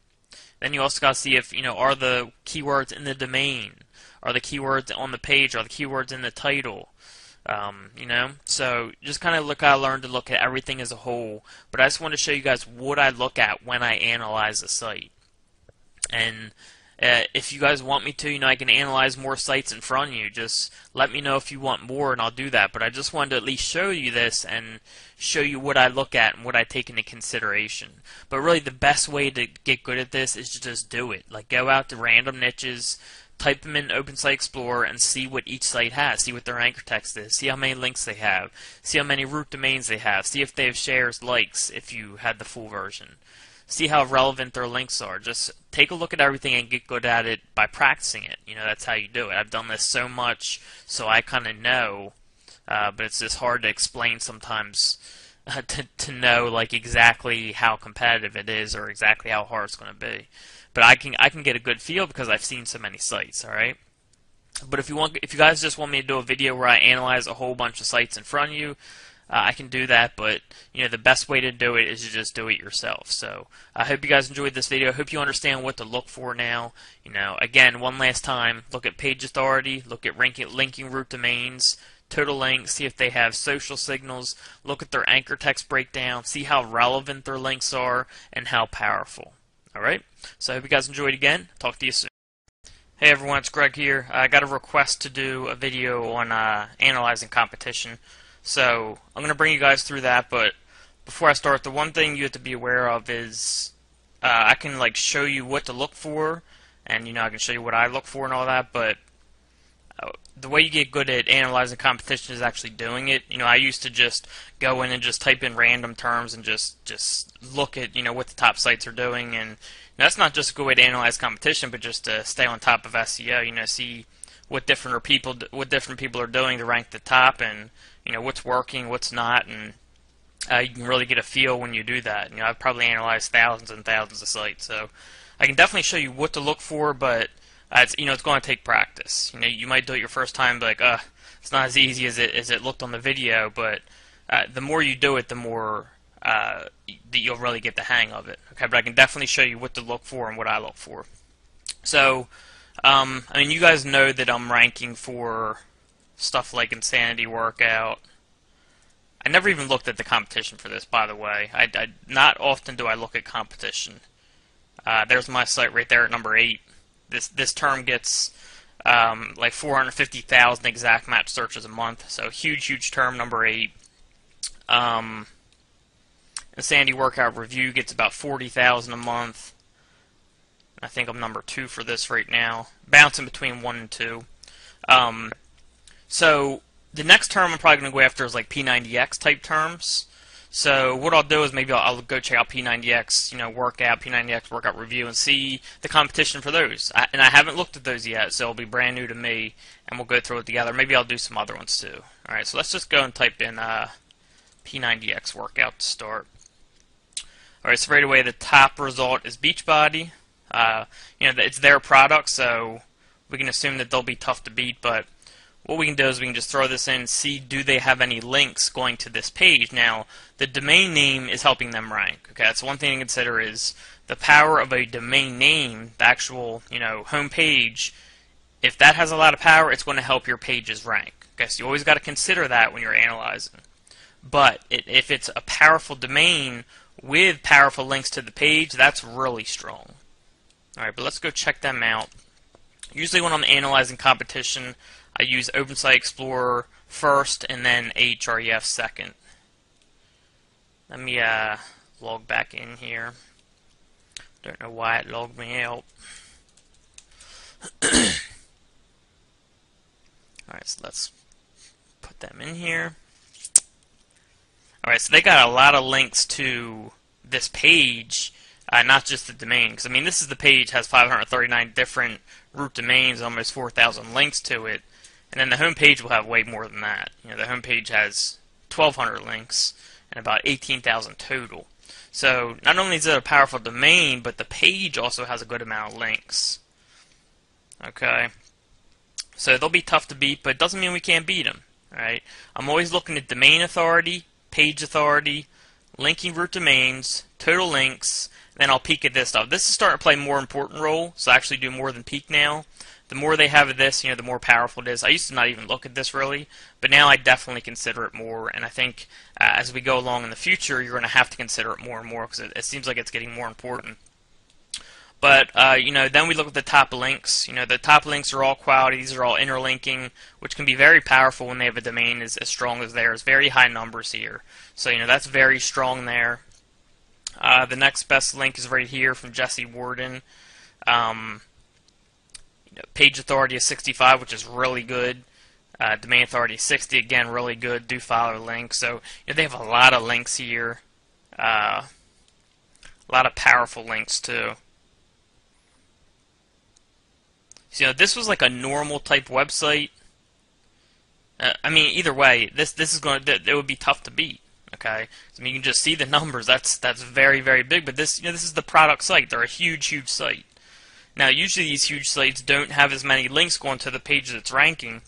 Then you also got to see if, are the keywords in the domain, are the keywords on the page, are the keywords in the title. So just kind of learn to look at everything as a whole. But I just want to show you guys what I look at when I analyze a site. And if you guys want me to, I can analyze more sites in front of you. Just let me know if you want more, and I'll do that. But I just wanted to at least show you this and show you what I look at and what I take into consideration. But really, the best way to get good at this is to just do it. Like, go out to random niches, type them in Open Site Explorer, and see what each site has. See what their anchor text is. See how many links they have. See how many root domains they have. See if they have shares, likes, if you had the full version. See how relevant their links are. Just take a look at everything and get good at it by practicing it. That's how you do it. I've done this so much, so I kind of know, but it's just hard to explain sometimes to know like exactly how competitive it is or exactly how hard it's going to be. But I can get a good feel because I've seen so many sites. All right. But if you guys just want me to do a video where I analyze a whole bunch of sites in front of you, I can do that, but the best way to do it is to just do it yourself. So I hope you guys enjoyed this video. I hope you understand what to look for now. Again, one last time, look at page authority, look at linking root domains, total links, see if they have social signals, look at their anchor text breakdown, see how relevant their links are, and how powerful. Alright, so I hope you guys enjoyed again. Talk to you soon. Hey everyone, it's Greg here. I got a request to do a video on analyzing competition. So I'm going to bring you guys through that, but before I start, the one thing you have to be aware of is I can show you what to look for, and I can show you what I look for and all that, but the way you get good at analyzing competition is actually doing it. I used to just go in and just type in random terms and just look at what the top sites are doing, and that's not just a good way to analyze competition, but just to stay on top of SEO. See what different people are doing to rank the top, and what's working, what's not, and you can really get a feel when you do that. I've probably analyzed thousands and thousands of sites, so I can definitely show you what to look for, but it's going to take practice. You might do it your first time, like it's not as easy as it looked on the video, but the more you do it, the more that you'll really get the hang of it. Okay, but I can definitely show you what to look for and what I look for. So, you guys know that I'm ranking for stuff like Insanity Workout. I never even looked at the competition for this, by the way. Not often do I look at competition. There's my site right there at number 8. This term gets like 450,000 exact match searches a month, so huge term, number 8. Insanity Workout Review gets about 40,000 a month. I think I'm number 2 for this right now, bouncing between 1 and 2. So The next term I'm probably going to go after is like P90X type terms. So what I'll do is maybe I'll go check out P90X, workout, P90X workout review, and see the competition for those. And I haven't looked at those yet, so it'll be brand new to me, and we'll go through it together. Maybe I'll do some other ones too. All right, so let's just go and type in P90X workout to start. All right, so right away the top result is Beachbody. It's their product, so we can assume that they'll be tough to beat, but what we can do is we can just throw this in and see, do they have any links going to this page. Now, the domain name is helping them rank. Okay, that's one thing to consider, is the power of a domain name, the actual, home page. If that has a lot of power, it's going to help your pages rank. Okay, so you always got to consider that when you're analyzing. But if it's a powerful domain with powerful links to the page, that's really strong. Alright, but let's go check them out. Usually when I'm analyzing competition, I use OpenSite Explorer first and then Ahref second. Let me log back in here. Don't know why it logged me out. Alright, so let's put them in here. Alright, so they got a lot of links to this page, not just the domain. Because, this is the page, has 539 different root domains, almost 4,000 links to it. And then the home page will have way more than that. The home page has 1,200 links and about 18,000 total. So not only is it a powerful domain, but the page also has a good amount of links. Okay, so they'll be tough to beat, but it doesn't mean we can't beat them. Right? I'm always looking at domain authority, page authority, linking root domains, total links, and then I'll peek at this stuff. This is starting to play a more important role, so I actually do more than peek now. The more they have of this, the more powerful it is. I used to not even look at this really, but now I definitely consider it more, and I think as we go along in the future, you're going to have to consider it more and more, because it seems like it's getting more important. But, then we look at the top links. The top links are all quality. These are all interlinking, which can be very powerful when they have a domain as strong as theirs. Very high numbers here. So, that's very strong there. The next best link is right here from Jesse Warden. Page authority is 65, which is really good. Domain authority is 60, again, really good. Do follow link. So, they have a lot of links here. A lot of powerful links, too. So, this was like a normal type website. Either way, this is going to, it would be tough to beat. Okay, you can just see the numbers. That's very, very big. But this is the product site. They're a huge, huge site. Now, usually these huge sites don't have as many links going to the page that's ranking,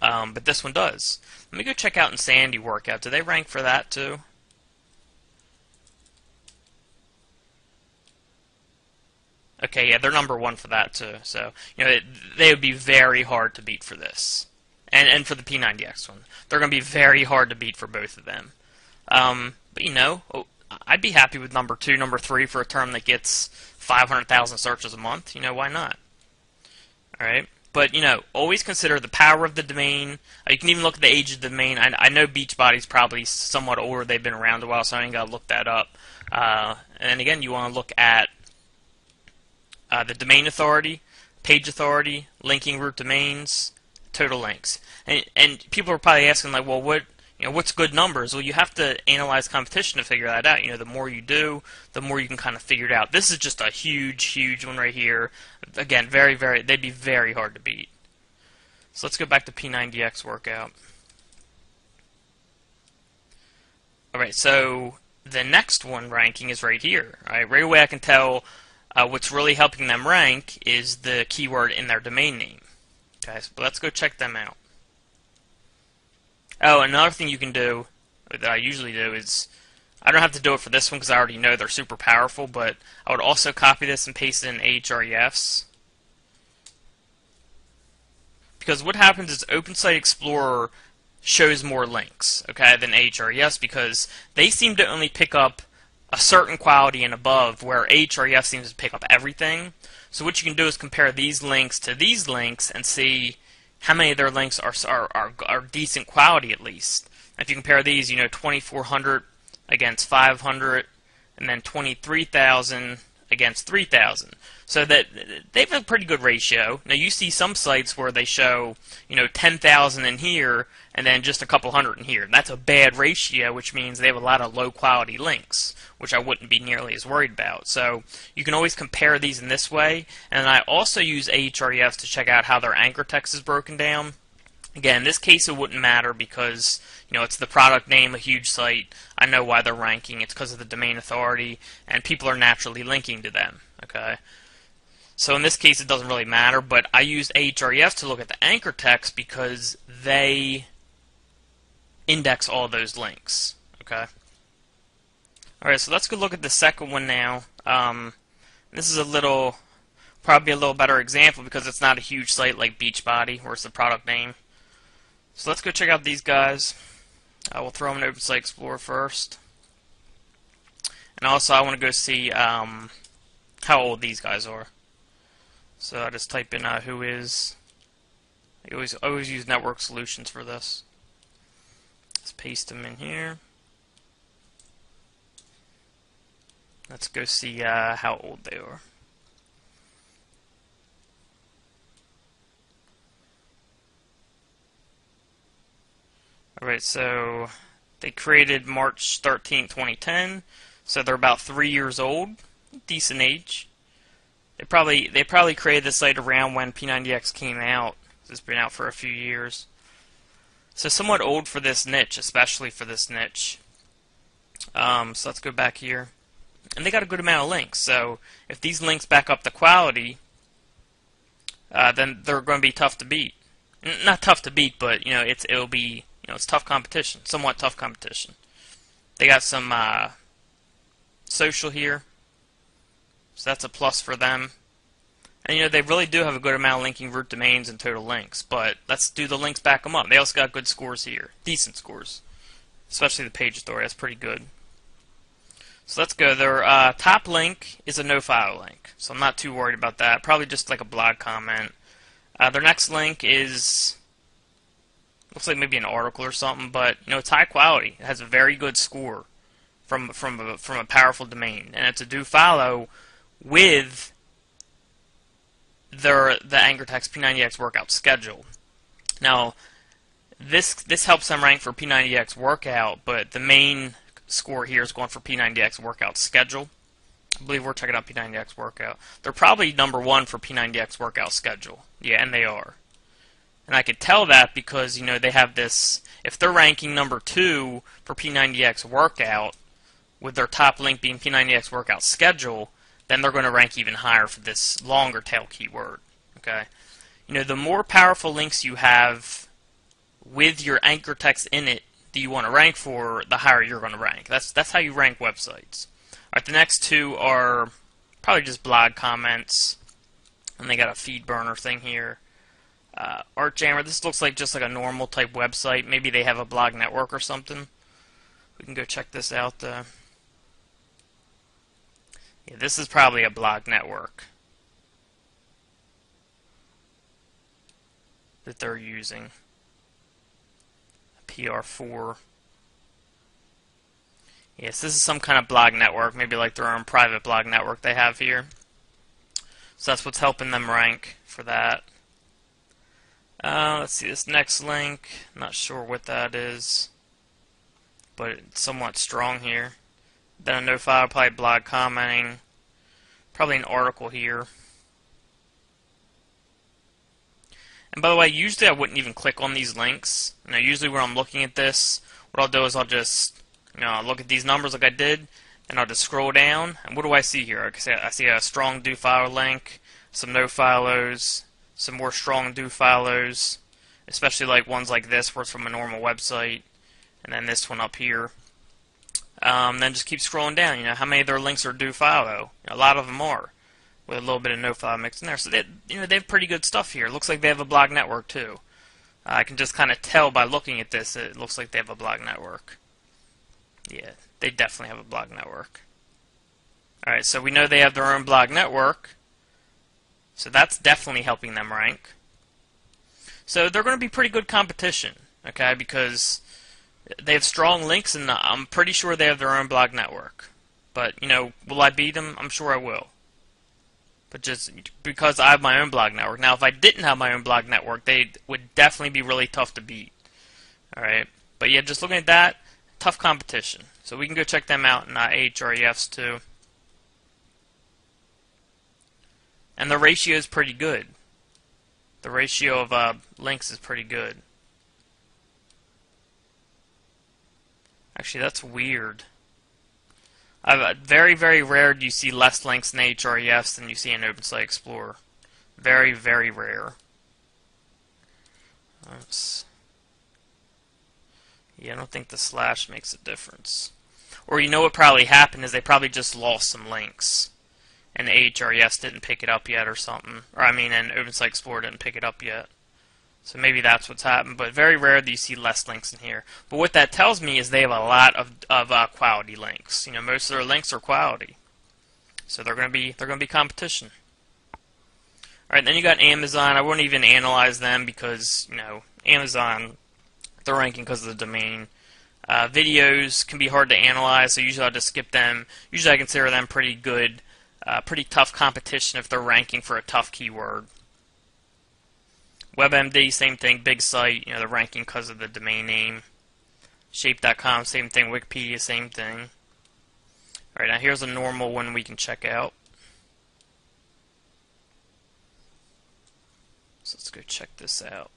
but this one does. Let me go check out Insanity Workout. Do they rank for that too? Okay, yeah, they're number one for that too. So, they would be very hard to beat for this. And for the P90X one. They're going to be very hard to beat for both of them. But, I'd be happy with number 2, number 3 for a term that gets 500,000 searches a month. Why not? Alright? But, always consider the power of the domain. You can even look at the age of the domain. I know Beachbody's probably somewhat older. They've been around a while, so I ain't got to look that up. And again, you want to look at the domain authority, page authority, linking root domains, total links. And people are probably asking, like, well, what's good numbers? Well, you have to analyze competition to figure that out. The more you do, the more you can kind of figure it out. This is just a huge, huge one right here. Again, very, very, they'd be very hard to beat. So let's go back to P90X workout. Alright, so the next one ranking is right here. Right away I can tell what's really helping them rank is the keyword in their domain name. Okay, so let's go check them out. Oh, another thing you can do, that I usually do, is, I don't have to do it for this one because I already know they're super powerful, but I would also copy this and paste it in Ahrefs. Because what happens is OpenSite Explorer shows more links, okay, than Ahrefs, because they seem to only pick up a certain quality and above, where Ahrefs seems to pick up everything. So what you can do is compare these links to these links and see how many of their links are decent quality at least. If you compare these, 2,400 against 500, and then 23,000 against 3,000. So that they have a pretty good ratio. Now you see some sites where they show 10,000 in here and then just a couple hundred in here. That's a bad ratio, which means they have a lot of low quality links, which I wouldn't be nearly as worried about. So you can always compare these in this way. And I also use Ahrefs to check out how their anchor text is broken down. Again, in this case it wouldn't matter because it's the product name, a huge site. I know why they're ranking. It's because of the domain authority, and people are naturally linking to them. Okay. So in this case, it doesn't really matter, but I use Ahrefs to look at the anchor text because they index all those links. Okay. All right, so let's go look at the second one now. This is probably a little better example because it's not a huge site like Beachbody, where it's the product name. So let's go check out these guys. We'll throw them in Open Site Explorer first, and also I want to go see how old these guys are. So I just type in who is. I always use Network Solutions for this. Let's paste them in here. Let's go see how old they are. Alright, so they created March 13, 2010, so they're about 3 years old. Decent age. They probably created this site around when P90X came out. It's been out for a few years. So somewhat old for this niche, especially for this niche. So let's go back here. And they got a good amount of links. So if these links back up the quality, then they're going to be tough to beat. Not tough to beat, but it'll be it's tough competition, somewhat tough competition. They got some social here. So that's a plus for them. And they really do have a good amount of linking root domains and total links, but let's do the links back them up. They also got good scores here, decent scores, especially the page authority. That's pretty good. So let's go. Their top link is a no-file link, so I'm not too worried about that. Probably just like a blog comment. Their next link looks like maybe an article or something, but it's high quality. It has a very good score from a powerful domain, and it's a do follow with the anchor text P90X workout schedule. Now, this helps them rank for P90X workout, but the main score here is going for P90X workout schedule. I believe we're checking out P90X workout. They're probably #1 for P90X workout schedule. Yeah, and they are. And I could tell that because they have this. If they're ranking #2 for P90X workout, with their top link being P90X workout schedule, then they're going to rank even higher for this longer tail keyword. Okay, the more powerful links you have with your anchor text in it that you want to rank for, the higher you're going to rank. That's how you rank websites. All right, the next two are probably just blog comments, and they got a feed burner thing here. ArtJammer. This looks like just like a normal type website. Maybe they have a blog network or something. We can go check this out. Yeah, this is probably a blog network that they're using. PR4. Yes, this is some kind of blog network, maybe like their own private blog network they have here. So that's what's helping them rank for that. Let's see this next link. Not sure what that is, but it's somewhat strong here. Then a no file, probably blog commenting, probably an article here. And by the way, usually I wouldn't even click on these links. Usually when I'm looking at this, what I'll do is I'll just look at these numbers like I did, and I'll just scroll down. And what do I see here? I see a strong do follow link, some no follows, some more strong do follows, especially like ones like this where it's from a normal website, and then this one up here. Then just keep scrolling down. How many of their links are do follow? A lot of them are, with a little bit of no follow mixed in there. So they have pretty good stuff here. It looks like they have a blog network too. I can just kind of tell by looking at this. It looks like they have a blog network. Yeah, they definitely have a blog network. All right, so we know they have their own blog network. So that's definitely helping them rank. So they're going to be pretty good competition, okay? Because they have strong links, and I'm pretty sure they have their own blog network. But, will I beat them? I'm sure I will. but just because I have my own blog network. Now, if I didn't have my own blog network, they would definitely be really tough to beat. Alright, but yeah, just looking at that, tough competition. So we can go check them out in Ahrefs too. And the ratio is pretty good. The ratio of links is pretty good. Actually, that's weird. Very, very rare do you see less links in Ahrefs than you see in OpenSite Explorer. Very, very rare. Oops. Yeah, I don't think the slash makes a difference. Or you know what probably happened is they probably just lost some links. And Ahrefs didn't pick it up yet or something. Or I mean, and OpenSite Explorer didn't pick it up yet. So maybe that's what's happened. But very rare that you see less links in here. But what that tells me is they have a lot of quality links. You know, most of their links are quality. So they're gonna be competition. Alright, then you got Amazon. I wouldn't even analyze them because, you know, Amazon, they're ranking because of the domain. Videos can be hard to analyze, so usually I'll just skip them. Usually I consider them pretty good. Pretty tough competition if they're ranking for a tough keyword. WebMD, same thing, big site, you know, they're ranking because of the domain name. Shape.com, same thing. Wikipedia, same thing. Alright, now here's a normal one we can check out. So let's go check this out.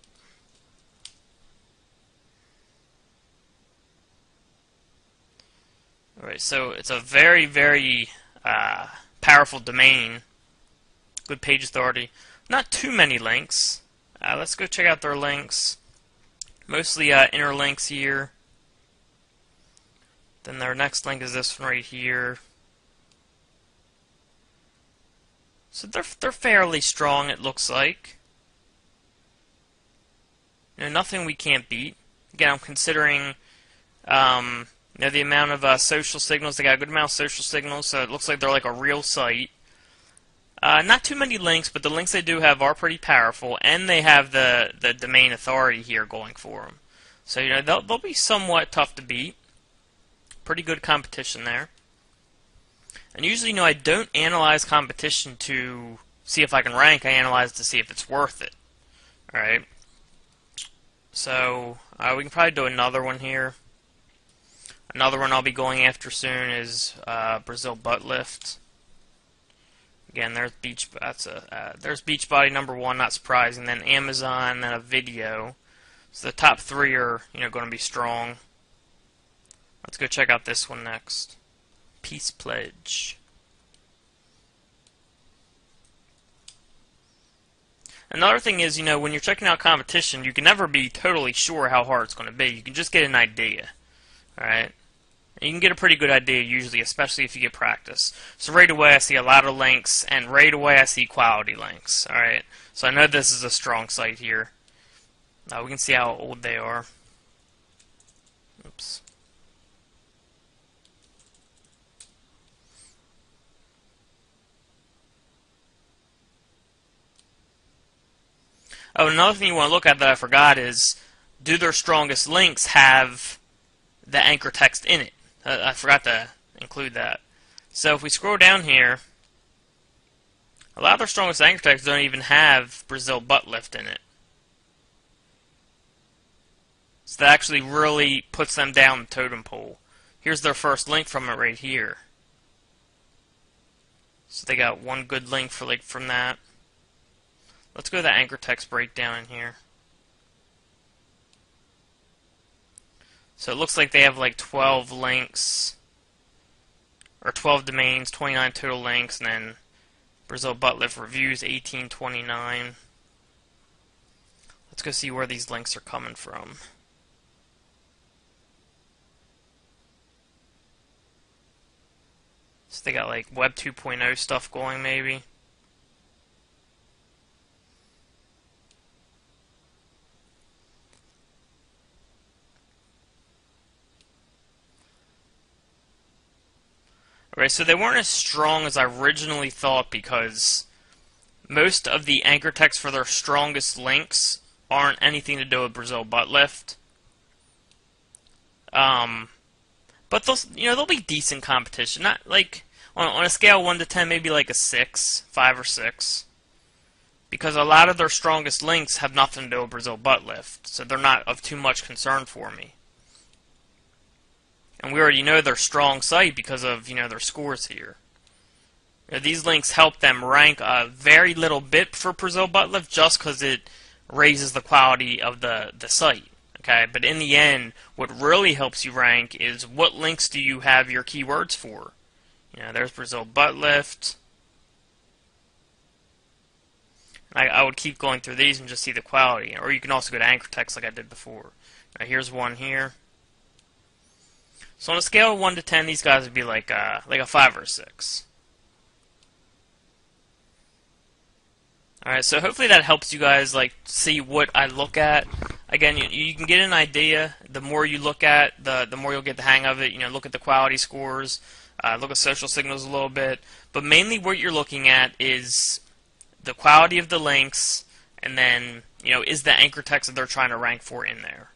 Alright, so it's a very, very powerful domain. Good page authority. Not too many links. Let's go check out their links. Mostly inner links here. Then their next link is this one right here. So they're fairly strong, it looks like. You know, nothing we can't beat. Again, I'm considering you know, the amount of social signals. They got a good amount of social signals, so it looks like they're like a real site. Not too many links, but the links they do have are pretty powerful, and they have the domain authority here going for them. So, you know, they'll be somewhat tough to beat. Pretty good competition there. And usually, you know, I don't analyze competition to see if I can rank. I analyze to see if it's worth it. Alright. So, we can probably do another one here. Another one I'll be going after soon is Brazil butt lift. Again, there's there's Beachbody number 1, not surprising. Then Amazon, then a video. So the top 3 are, you know, going to be strong. Let's go check out this one next. Peace Pledge. Another thing is, you know, when you're checking out competition, you can never be totally sure how hard it's going to be. You can just get an idea. Alright? You can get a pretty good idea usually, especially if you get practice. So right away I see a lot of links, and right away I see quality links. Alright? So I know this is a strong site here. We can see how old they are. Oops. Oh, another thing you want to look at that I forgot is, do their strongest links have the anchor text in it? I forgot to include that. So if we scroll down here, a lot of their strongest anchor texts don't even have Brazil butt lift in it. So that actually really puts them down the totem pole. Here's their first link from it right here. So they got one good link for from that. Let's go to the anchor text breakdown in here. So it looks like they have like 12 links, or 12 domains, 29 total links, and then Brazil butt lift reviews, 1829. Let's go see where these links are coming from. So they got like Web 2.0 stuff going maybe. Alright, so they weren't as strong as I originally thought because most of the anchor text for their strongest links aren't anything to do with Brazil butt lift. But they'll be decent competition. Not like On a scale of 1 to 10, maybe like a 6, 5 or 6. Because a lot of their strongest links have nothing to do with Brazil butt lift, so they're not of too much concern for me. And we already know their strong site because of, their scores here. These links help them rank a very little bit for Brazil butt lift just because it raises the quality of the site. Okay, but in the end, what really helps you rank is what links do you have your keywords for. There's Brazil butt lift. I would keep going through these and just see the quality. Or you can also go to anchor text like I did before. Now here's one here. So on a scale of 1 to 10, these guys would be like a 5 or a 6. Alright, so hopefully that helps you guys see what I look at. Again, you can get an idea. The more you look at, the more you'll get the hang of it. Look at the quality scores, look at social signals a little bit. But mainly what you're looking at is the quality of the links, and then, is the anchor text that they're trying to rank for in there.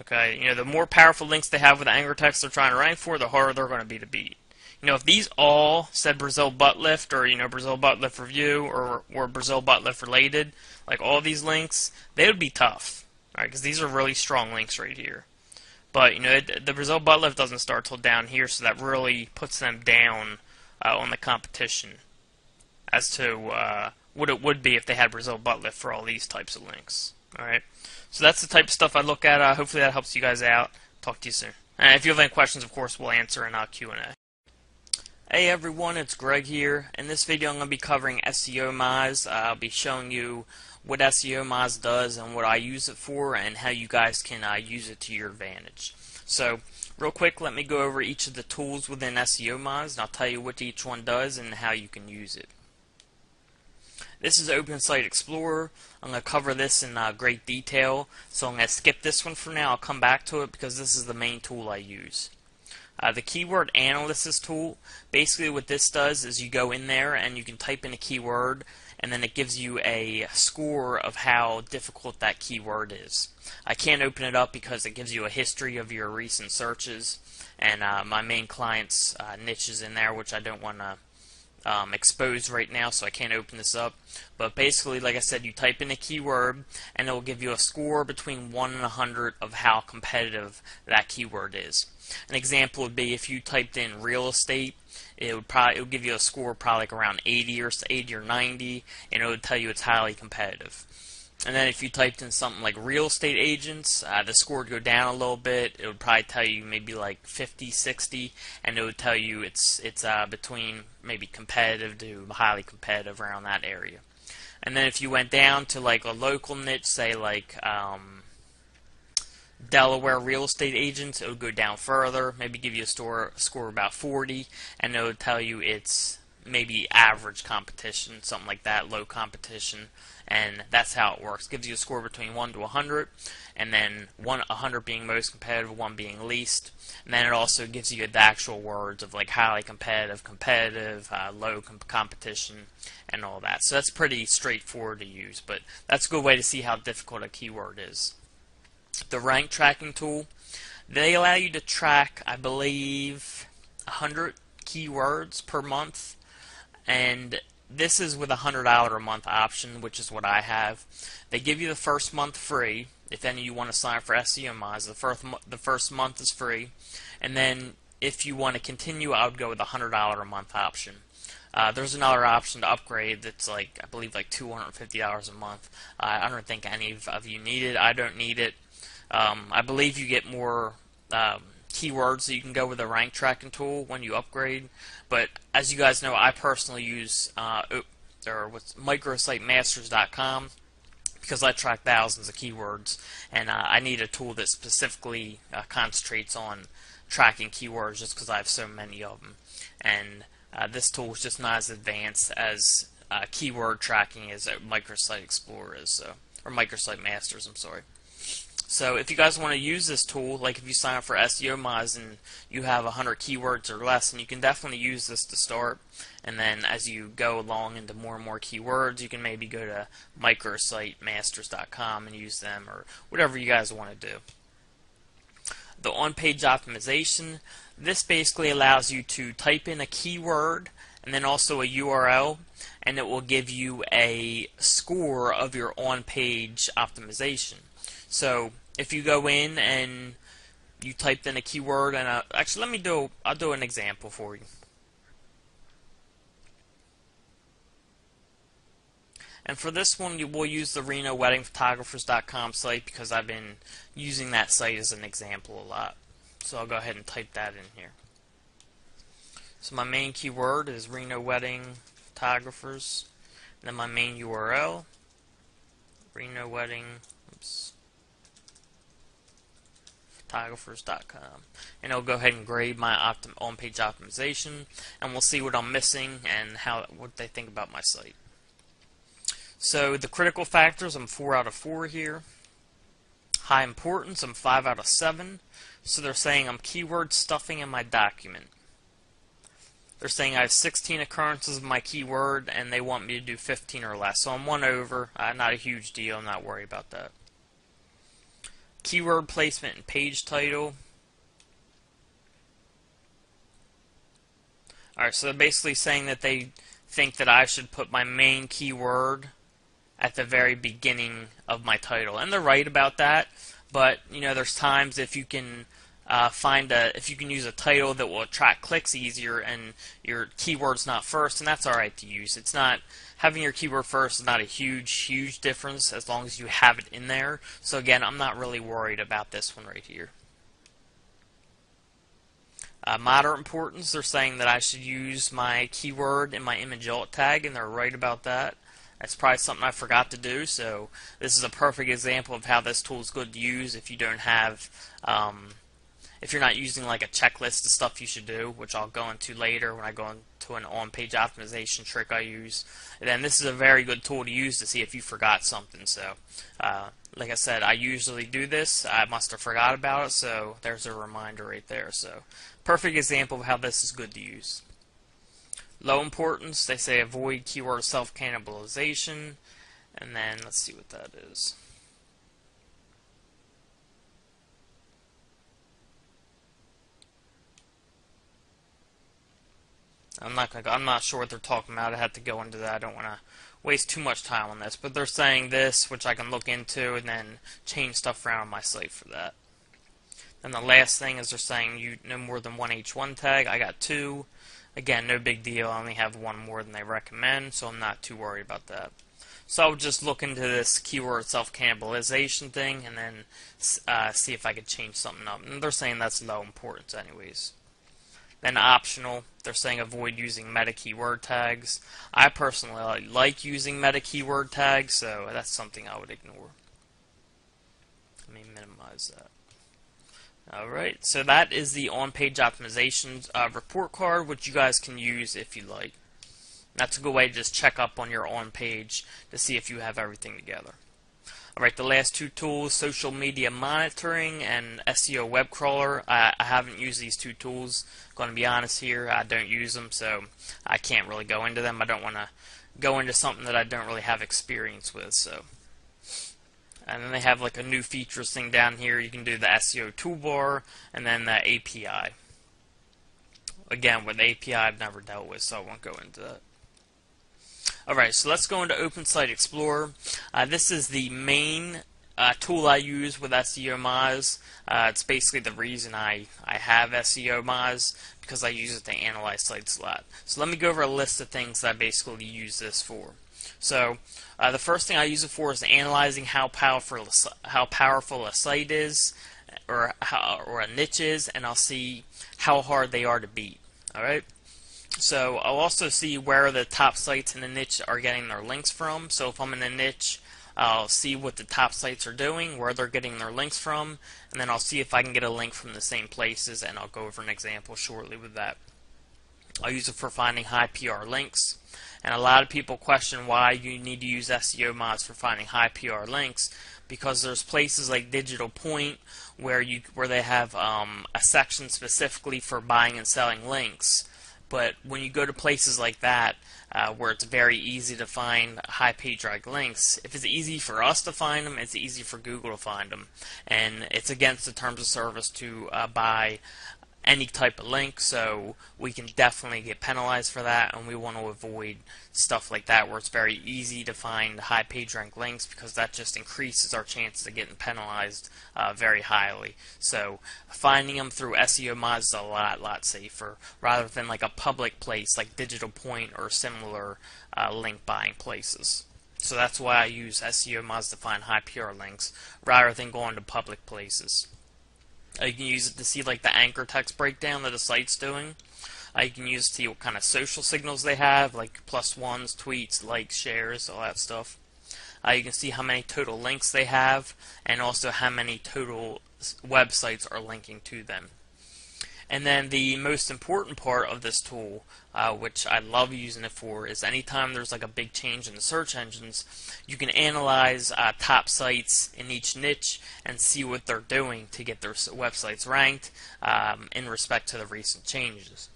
Okay, the more powerful links they have with the anchor text they're trying to rank for, the harder they're going to be to beat. If these all said Brazil butt lift, or, Brazil butt lift review, or Brazil butt lift related, like all these links, they would be tough. Alright, because these are really strong links right here. But, the Brazil butt lift doesn't start till down here, so that really puts them down on the competition as to what it would be if they had Brazil butt lift for all these types of links. Alright, so that's the type of stuff I look at. Hopefully that helps you guys out. Talk to you soon. And if you have any questions, of course, we'll answer in Q&A. Hey everyone, it's Greg here. In this video I'm going to be covering SEO Moz. I'll be showing you what SEO Moz does and what I use it for, and how you guys can use it to your advantage. So, real quick, let me go over each of the tools within SEO Moz, and I'll tell you what each one does and how you can use it. This is Open Site Explorer. I'm going to cover this in great detail, so I'm going to skip this one for now. I'll come back to it because this is the main tool I use. The keyword analysis tool, basically what this does is you go in there and you can type in a keyword, and then it gives you a score of how difficult that keyword is. I can't open it up because it gives you a history of your recent searches, and my main client's niche is in there, which I don't want to expose right now, so I can't open this up. But basically, like I said, you type in a keyword and it will give you a score between 1 and 100 of how competitive that keyword is. An example would be if you typed in real estate, it would give you a score probably like around 80 or 90, and it would tell you it's highly competitive. And then if you typed in something like real estate agents, the score would go down a little bit. It would probably tell you maybe like 50, 60, and it would tell you it's between maybe competitive to highly competitive around that area. And then if you went down to like a local niche, say like Delaware real estate agents, it would go down further, maybe give you a score about 40, and it would tell you it's maybe average competition, something like that, low competition. And that's how it works. It gives you a score between 1 to 100, and then 100 being most competitive, 1 being least. And then it also gives you the actual words of like highly competitive, low competition, and all that. So that's pretty straightforward to use, but that's a good way to see how difficult a keyword is. The rank tracking tool, they allow you to track, I believe, 100 keywords per month, and this is with a $100 a month option, which is what I have. They give you the first month free. If any of you want to sign up for SEO Moz, the first month is free. And then if you want to continue, I would go with the $100 a month option. There's another option to upgrade that's like, I believe, like $250 a month. I don't think any of you need it. I don't need it. I believe you get more keywords, so you can go with a rank tracking tool when you upgrade. But as you guys know, I personally use micrositeMasters.com because I track thousands of keywords, and I need a tool that specifically concentrates on tracking keywords just because I have so many of them. And this tool is just not as advanced as keyword tracking as Microsite Explorer is, so, or Microsite Masters, I'm sorry. So if you guys want to use this tool, like if you sign up for SEO Moz and you have 100 keywords or less, and you can definitely use this to start. And then as you go along into more and more keywords, you can maybe go to micrositeMasters.com and use them, or whatever you guys want to do. The on-page optimization, this basically allows you to type in a keyword and then also a URL, and it will give you a score of your on-page optimization. So if you go in and you typed in a keyword, and actually I'll do an example for you. And for this one, we'll use the RenoWeddingPhotographers.com site because I've been using that site as an example a lot. So I'll go ahead and type that in here. So my main keyword is Reno Wedding Photographers. And then my main URL, Reno Wedding Photographers.com. And it'll go ahead and grade my on-page optimization, and we'll see what I'm missing and what they think about my site. So the critical factors, I'm 4 out of 4 here. High importance, I'm 5 out of 7. So they're saying I'm keyword stuffing in my document. They're saying I have 16 occurrences of my keyword, and they want me to do 15 or less. So I'm 1 over. Not a huge deal. I'm not worried about that. Keyword placement and page title. Alright, so they're basically saying that they think that I should put my main keyword at the very beginning of my title. And they're right about that. But, you know, there's times if you can if you can use a title that will attract clicks easier and your keyword's not first, and that's alright to use. It's not, having your keyword first is not a huge difference as long as you have it in there. So again, I'm not really worried about this one right here. Moderate importance, they're saying that I should use my keyword in my image alt tag, and they're right about that. That's probably something I forgot to do, so this is a perfect example of how this tool is good to use if you don't have if you're not using like a checklist of stuff you should do, which I'll go into later when I go into an on-page optimization trick I use. And then this is a very good tool to use to see if you forgot something. So, like I said, I usually do this. I must have forgot about it, so there's a reminder right there. So, perfect example of how this is good to use. Low importance, they say avoid keyword self-cannibalization. And then, let's see what that is. I'm not sure what they're talking about. I have to go into that. I don't want to waste too much time on this. But they're saying this, which I can look into and then change stuff around on my site for that. And the last thing is they're saying you no more than 1 H1 tag. I got 2. Again, no big deal. I only have 1 more than they recommend, so I'm not too worried about that. So I'll just look into this keyword self-cannibalization thing and then see if I could change something up. And they're saying that's low importance anyways. Then optional, they're saying avoid using meta keyword tags. I personally like using meta keyword tags, so that's something I would ignore. Let me minimize that. Alright, so that is the on-page optimizations report card, which you guys can use if you like. That's a good way to just check up on your on-page to see if you have everything together. Alright, the last 2 tools, social media monitoring and SEO web crawler. I haven't used these 2 tools. I'm going to be honest here, I don't use them, so I can't really go into them. I don't want to go into something that I don't really have experience with. So, and then they have like a new features thing down here. You can do the SEO toolbar and then the API. Again, with the API I've never dealt with, so I won't go into that. Alright, so let's go into Open Site Explorer. This is the main tool I use with SEO Moz. It's basically the reason I have SEO Moz, because I use it to analyze sites a lot. So let me go over a list of things that I basically use this for. So the first thing I use it for is analyzing how powerful a site is, or a niche is, and I'll see how hard they are to beat. Alright? So I'll also see where the top sites in the niche are getting their links from. So if I'm in a niche, I'll see what the top sites are doing, where they're getting their links from, and then I'll see if I can get a link from the same places, and I'll go over an example shortly with that. I'll use it for finding high PR links, and a lot of people question why you need to use SEO Moz for finding high PR links, because there's places like Digital Point where they have a section specifically for buying and selling links. But when you go to places like that, where it's very easy to find high page rank links, if it's easy for us to find them, it's easy for Google to find them. And it's against the terms of service to buy any type of link, so we can definitely get penalized for that, and we want to avoid stuff like that where it's very easy to find high page rank links, because that just increases our chances of getting penalized very highly. So finding them through SEO mods is a lot safer, rather than like a public place like Digital Point or similar link buying places. So that's why I use SEO mods to find high PR links rather than going to public places. You can use it to see like the anchor text breakdown that a site's doing. You can use it to see what kind of social signals they have, like +1s, tweets, likes, shares, all that stuff. You can see how many total links they have, and also how many total websites are linking to them. And then the most important part of this tool, which I love using it for, is anytime there's like a big change in the search engines, you can analyze top sites in each niche and see what they're doing to get their websites ranked in respect to the recent changes.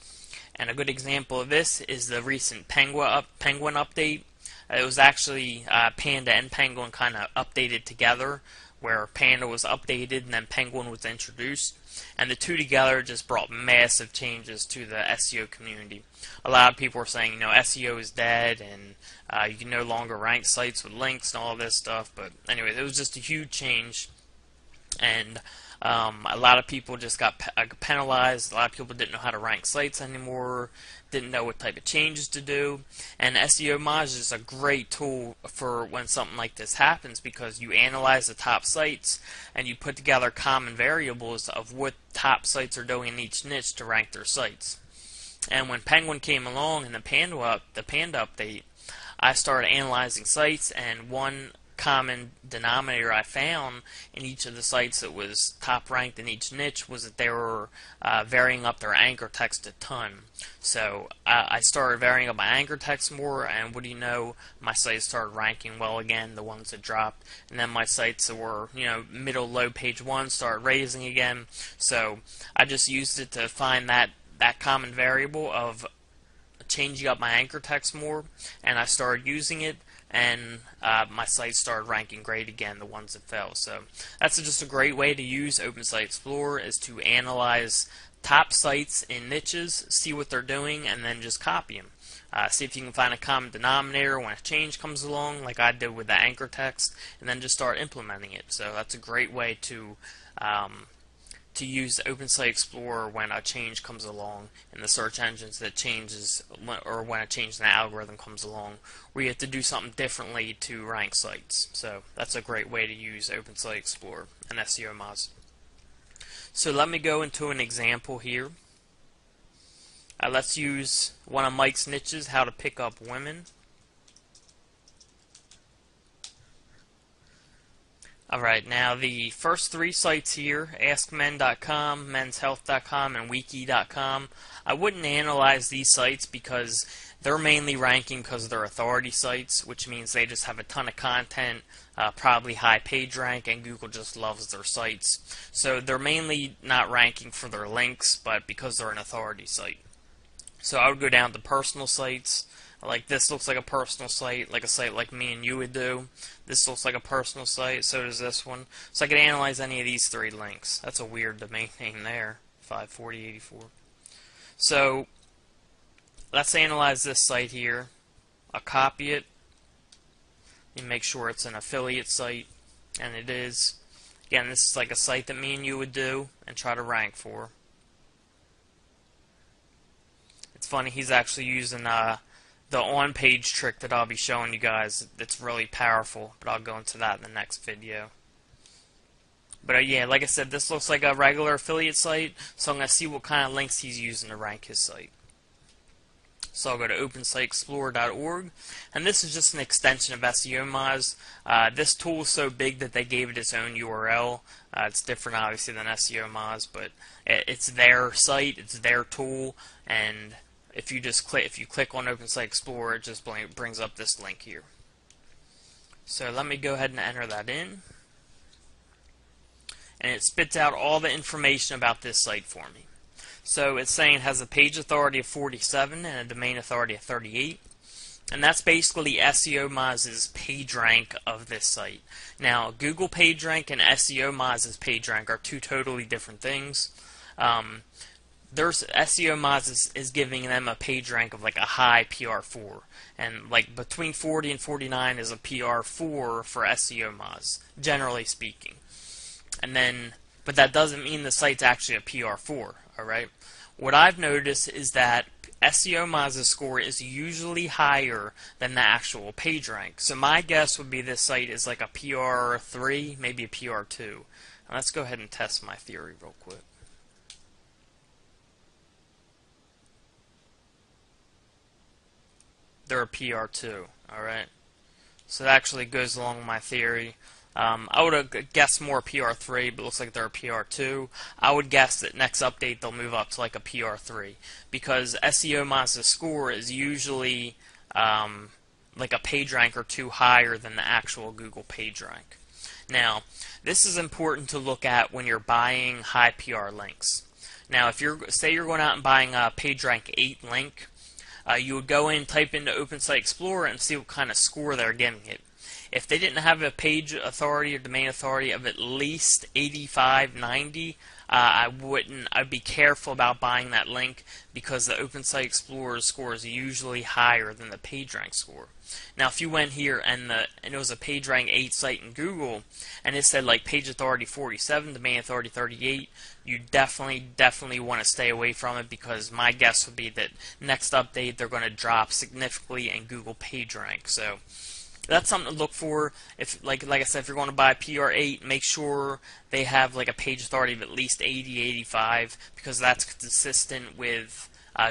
And a good example of this is the recent Penguin update. It was actually Panda and Penguin kind of updated together, where Panda was updated and then Penguin was introduced, and the two together just brought massive changes to the SEO community. A lot of people were saying, SEO is dead, and you can no longer rank sites with links and all this stuff, but anyway, it was just a huge change, and a lot of people just got penalized. A lot of people didn't know how to rank sites anymore, didn't know what type of changes to do, and SEO mods is a great tool for when something like this happens, because you analyze the top sites and you put together common variables of what top sites are doing in each niche to rank their sites. And when Penguin came along and the Panda update, I started analyzing sites, and one common denominator I found in each of the sites that was top ranked in each niche was that they were varying up their anchor text a ton. So I started varying up my anchor text more, and what do you know, my sites started ranking well again, the ones that dropped, and then my sites that were middle low page one started raising again. So I just used it to find that common variable of changing up my anchor text more, and I started using it, and my sites started ranking great again, the ones that fell. So that's just a great way to use OpenSite Explorer, is to analyze top sites in niches, see what they're doing, and then just copy them. See if you can find a common denominator when a change comes along, like I did with the anchor text, and then just start implementing it. So that's a great way to use OpenSite Explorer when a change comes along in the search engines that changes, or when a change in the algorithm comes along, where you have to do something differently to rank sites. So that's a great way to use OpenSite Explorer and SEO mods. So let me go into an example here. Let's use one of Mike's niches, how to pick up women. Alright, now the first three sites here, AskMen.com, Men'sHealth.com, and Wiki.com, I wouldn't analyze these sites because they're mainly ranking because they're authority sites, which means they just have a ton of content, probably high page rank, and Google just loves their sites. So they're mainly not ranking for their links, but because they're an authority site. So I would go down to personal sites. Like this looks like a personal site, like a site like me and you would do. This looks like a personal site, so does this one. So I could analyze any of these three links. That's a weird domain name there, 54084. So let's analyze this site here. I'll copy it and make sure it's an affiliate site, and it is. Again, this is like a site that me and you would do and try to rank for. It's funny, he's actually using the on-page trick that I'll be showing you guys. That's really powerful, but I'll go into that in the next video. But yeah, like I said, this looks like a regular affiliate site, so I'm going to see what kind of links he's using to rank his site. So I'll go to OpenSiteExplorer.org, and this is just an extension of SEO mods. This tool is so big that they gave it its own URL. It's different, obviously, than SEO mods, but it's their site, it's their tool, and if you click on OpenSite Explorer, it just brings up this link here. So let me go ahead and enter that in, and it spits out all the information about this site for me. So it's saying it has a page authority of 47 and a domain authority of 38, and that's basically SEO Mods' page rank of this site. Now, Google PageRank and SEO Mods' PageRank are two totally different things. their SEO Moz is giving them a page rank of like a high PR4, and like between 40 and 49 is a PR4 for SEO Moz, generally speaking. And then, but that doesn't mean the site's actually a PR4. All right. What I've noticed is that SEO Moz's score is usually higher than the actual page rank. So my guess would be this site is like a PR3, maybe a PR2. Now let's go ahead and test my theory real quick. They're a PR2, alright? So that actually goes along with my theory. I would have guessed more PR3, but it looks like they're a PR2. I would guess that next update they'll move up to like a PR3, because SEO Moz's score is usually like a page rank or two higher than the actual Google page rank. Now, this is important to look at when you're buying high PR links. Now, if say you're going out and buying a PageRank 8 link, you would go in, type into Open Site Explorer, and see what kind of score they're giving it. If they didn't have a page authority or domain authority of at least 85, 90, I'd be careful about buying that link, because the Open Site Explorer score is usually higher than the PageRank score. Now, if you went here and it was a PageRank 8 site in Google, and it said like page authority 47, domain authority 38, you definitely want to stay away from it, because my guess would be that next update they're going to drop significantly in Google PageRank. So that's something to look for. If like I said, if you're going to buy PR8, make sure they have like a page authority of at least 80, 85, because that's consistent with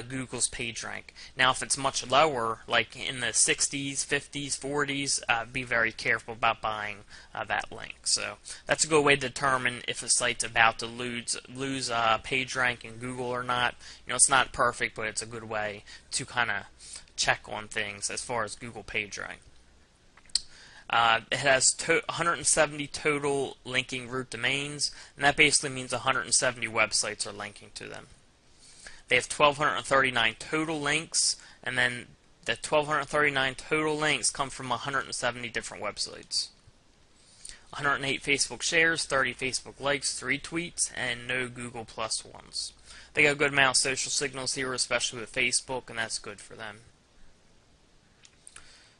Google's PageRank. Now, if it's much lower, like in the 60s, 50s, 40s, be very careful about buying that link. So that's a good way to determine if a site's about to lose PageRank in Google or not. You know, it's not perfect, but it's a good way to kind of check on things as far as Google PageRank. It has 170 total linking root domains, and that basically means 170 websites are linking to them. They have 1,239 total links, and then the 1,239 total links come from 170 different websites. 108 Facebook shares, 30 Facebook likes, 3 tweets, and no Google Plus ones. They got a good amount of social signals here, especially with Facebook, and that's good for them.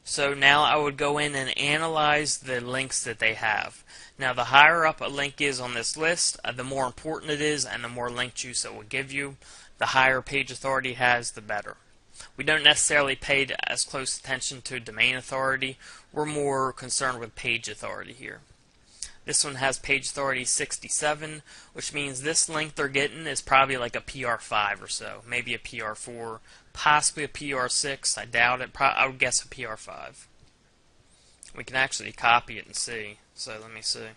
So now I would go in and analyze the links that they have. Now, the higher up a link is on this list, the more important it is, and the more link juice it will give you. The higher page authority has, the better. We don't necessarily pay as close attention to domain authority. We're more concerned with page authority here. This one has page authority 67, which means this link they're getting is probably like a PR5 or so, maybe a PR4, possibly a PR6. I doubt it. I would guess a PR5. We can actually copy it and see. So let me see.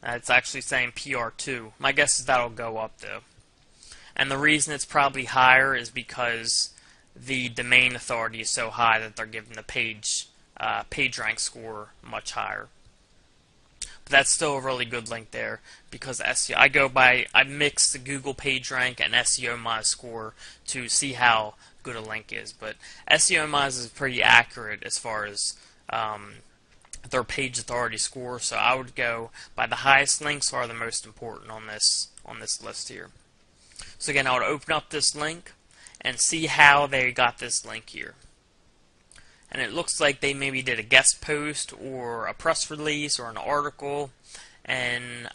It's actually saying PR2. My guess is that'll go up though. And the reason it's probably higher is because the domain authority is so high that they're giving the PageRank score much higher. But that's still a really good link there, because SEO. I mix the Google PageRank and SEO Moz score to see how good a link is. But SEO Moz is pretty accurate as far as their page authority score. So I would go by the highest links are the most important on this list here. So again, I would open up this link and see how they got this link here. And it looks like they maybe did a guest post or a press release or an article. And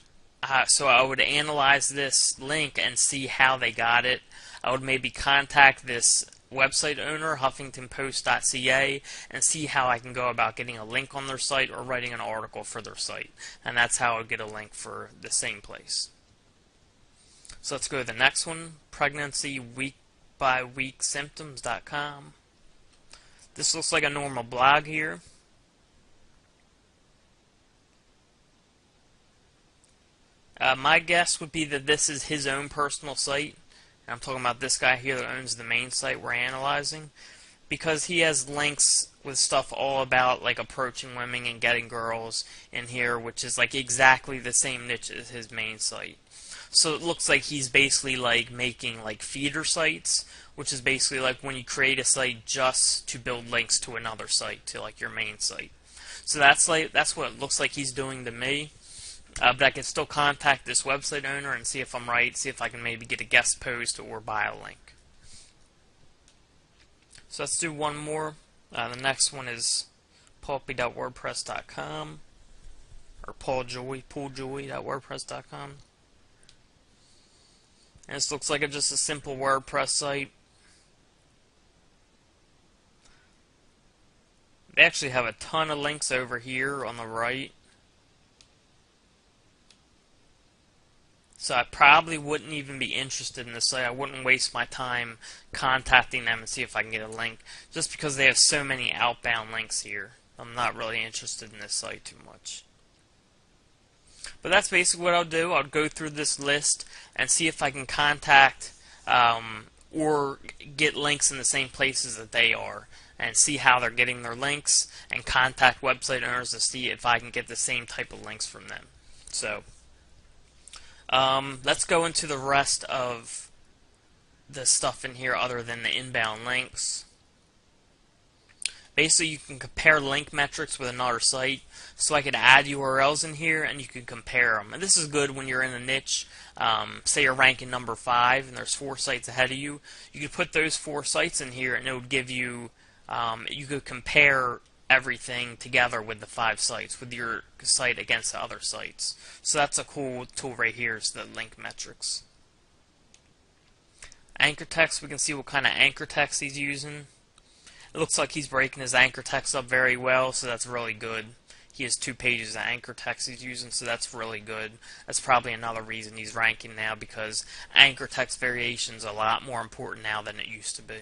so I would analyze this link and see how they got it. I would maybe contact this website owner, huffingtonpost.ca, and see how I can go about getting a link on their site or writing an article for their site. And that's how I would get a link for the same place. So let's go to the next one, pregnancyweekbyweeksymptoms.com. This looks like a normal blog here. My guess would be that this is his own personal site. I'm talking about this guy here that owns the main site we're analyzing, because he has links with stuff all about like approaching women and getting girls in here, which is like exactly the same niche as his main site. So it looks like he's basically like making like feeder sites, which is basically like when you create a site just to build links to another site, to like your main site. So that's what it looks like he's doing to me. But I can still contact this website owner and see if I'm right, see if I can maybe get a guest post or buy a link. So let's do one more. The next one is pulpy.wordpress.com or pooljoy.wordpress.com. And this looks like just a simple WordPress site. They actually have a ton of links over here on the right. So I probably wouldn't even be interested in this site. I wouldn't waste my time contacting them and see if I can get a link, just because they have so many outbound links here. I'm not really interested in this site too much. But that's basically what I'll do. I'll go through this list and see if I can contact or get links in the same places that they are, and see how they're getting their links, and contact website owners to see if I can get the same type of links from them. So let's go into the rest of the stuff in here other than the inbound links. Basically, you can compare link metrics with another site. So I could add URLs in here and you can compare them. And this is good when you're in a niche. Say you're ranking number 5 and there's 4 sites ahead of you. You could put those 4 sites in here and it would give you, you could compare everything together with the 5 sites, with your site against the other sites. So that's a cool tool right here, is the link metrics. Anchor text, we can see what kind of anchor text he's using. It looks like he's breaking his anchor text up very well, so that's really good. He has 2 pages of anchor text he's using, so that's really good. That's probably another reason he's ranking now, because anchor text variation is a lot more important now than it used to be.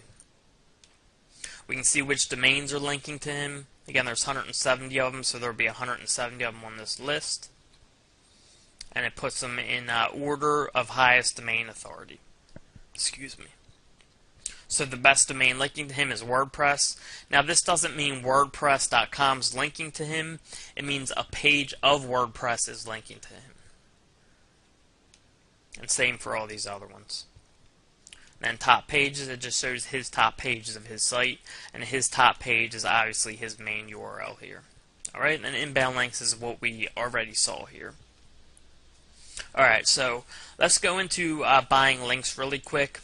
We can see which domains are linking to him. Again, there's 170 of them, so there'll be 170 of them on this list. And it puts them in order of highest domain authority. Excuse me. So the best domain linking to him is WordPress. Now this doesn't mean WordPress.com is linking to him. It means a page of WordPress is linking to him. And same for all these other ones. And then top pages, it just shows his top pages of his site. And his top page is obviously his main URL here. Alright, and inbound links is what we already saw here. Alright, so let's go into buying links really quick.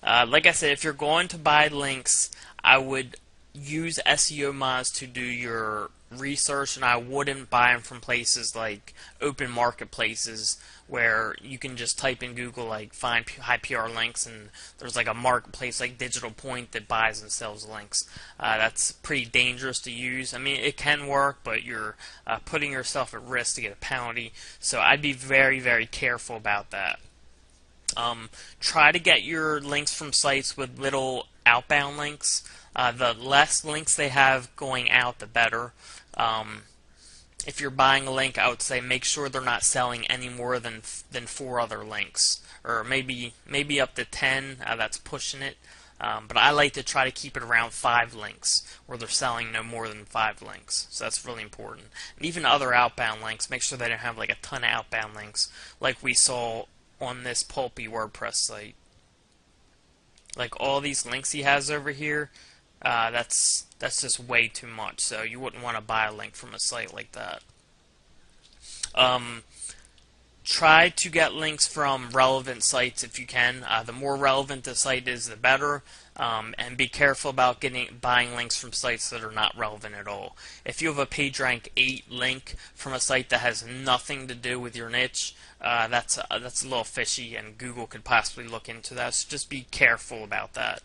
Like I said, if you're going to buy links, I would use SEO mods to do your research, and I wouldn't buy them from places like open marketplaces where you can just type in Google, like, find high PR links, and there's like a marketplace like Digital Point that buys and sells links. That's pretty dangerous to use. I mean, it can work, but you're putting yourself at risk to get a penalty, so I'd be very, very careful about that. Try to get your links from sites with little outbound links. The less links they have going out, the better. If you're buying a link, I would say make sure they're not selling any more than 4 other links, or maybe up to 10. That's pushing it. But I like to try to keep it around 5 links, where they're selling no more than 5 links. So that's really important. And even other outbound links, make sure they don't have like a ton of outbound links, like we saw on this pulpy WordPress site. Like all these links he has over here, that's just way too much. So you wouldn't want to buy a link from a site like that. Try to get links from relevant sites if you can. The more relevant the site is, the better. And be careful about buying links from sites that are not relevant at all. If you have a PageRank 8 link from a site that has nothing to do with your niche, that's a little fishy, and Google could possibly look into that. So just be careful about that.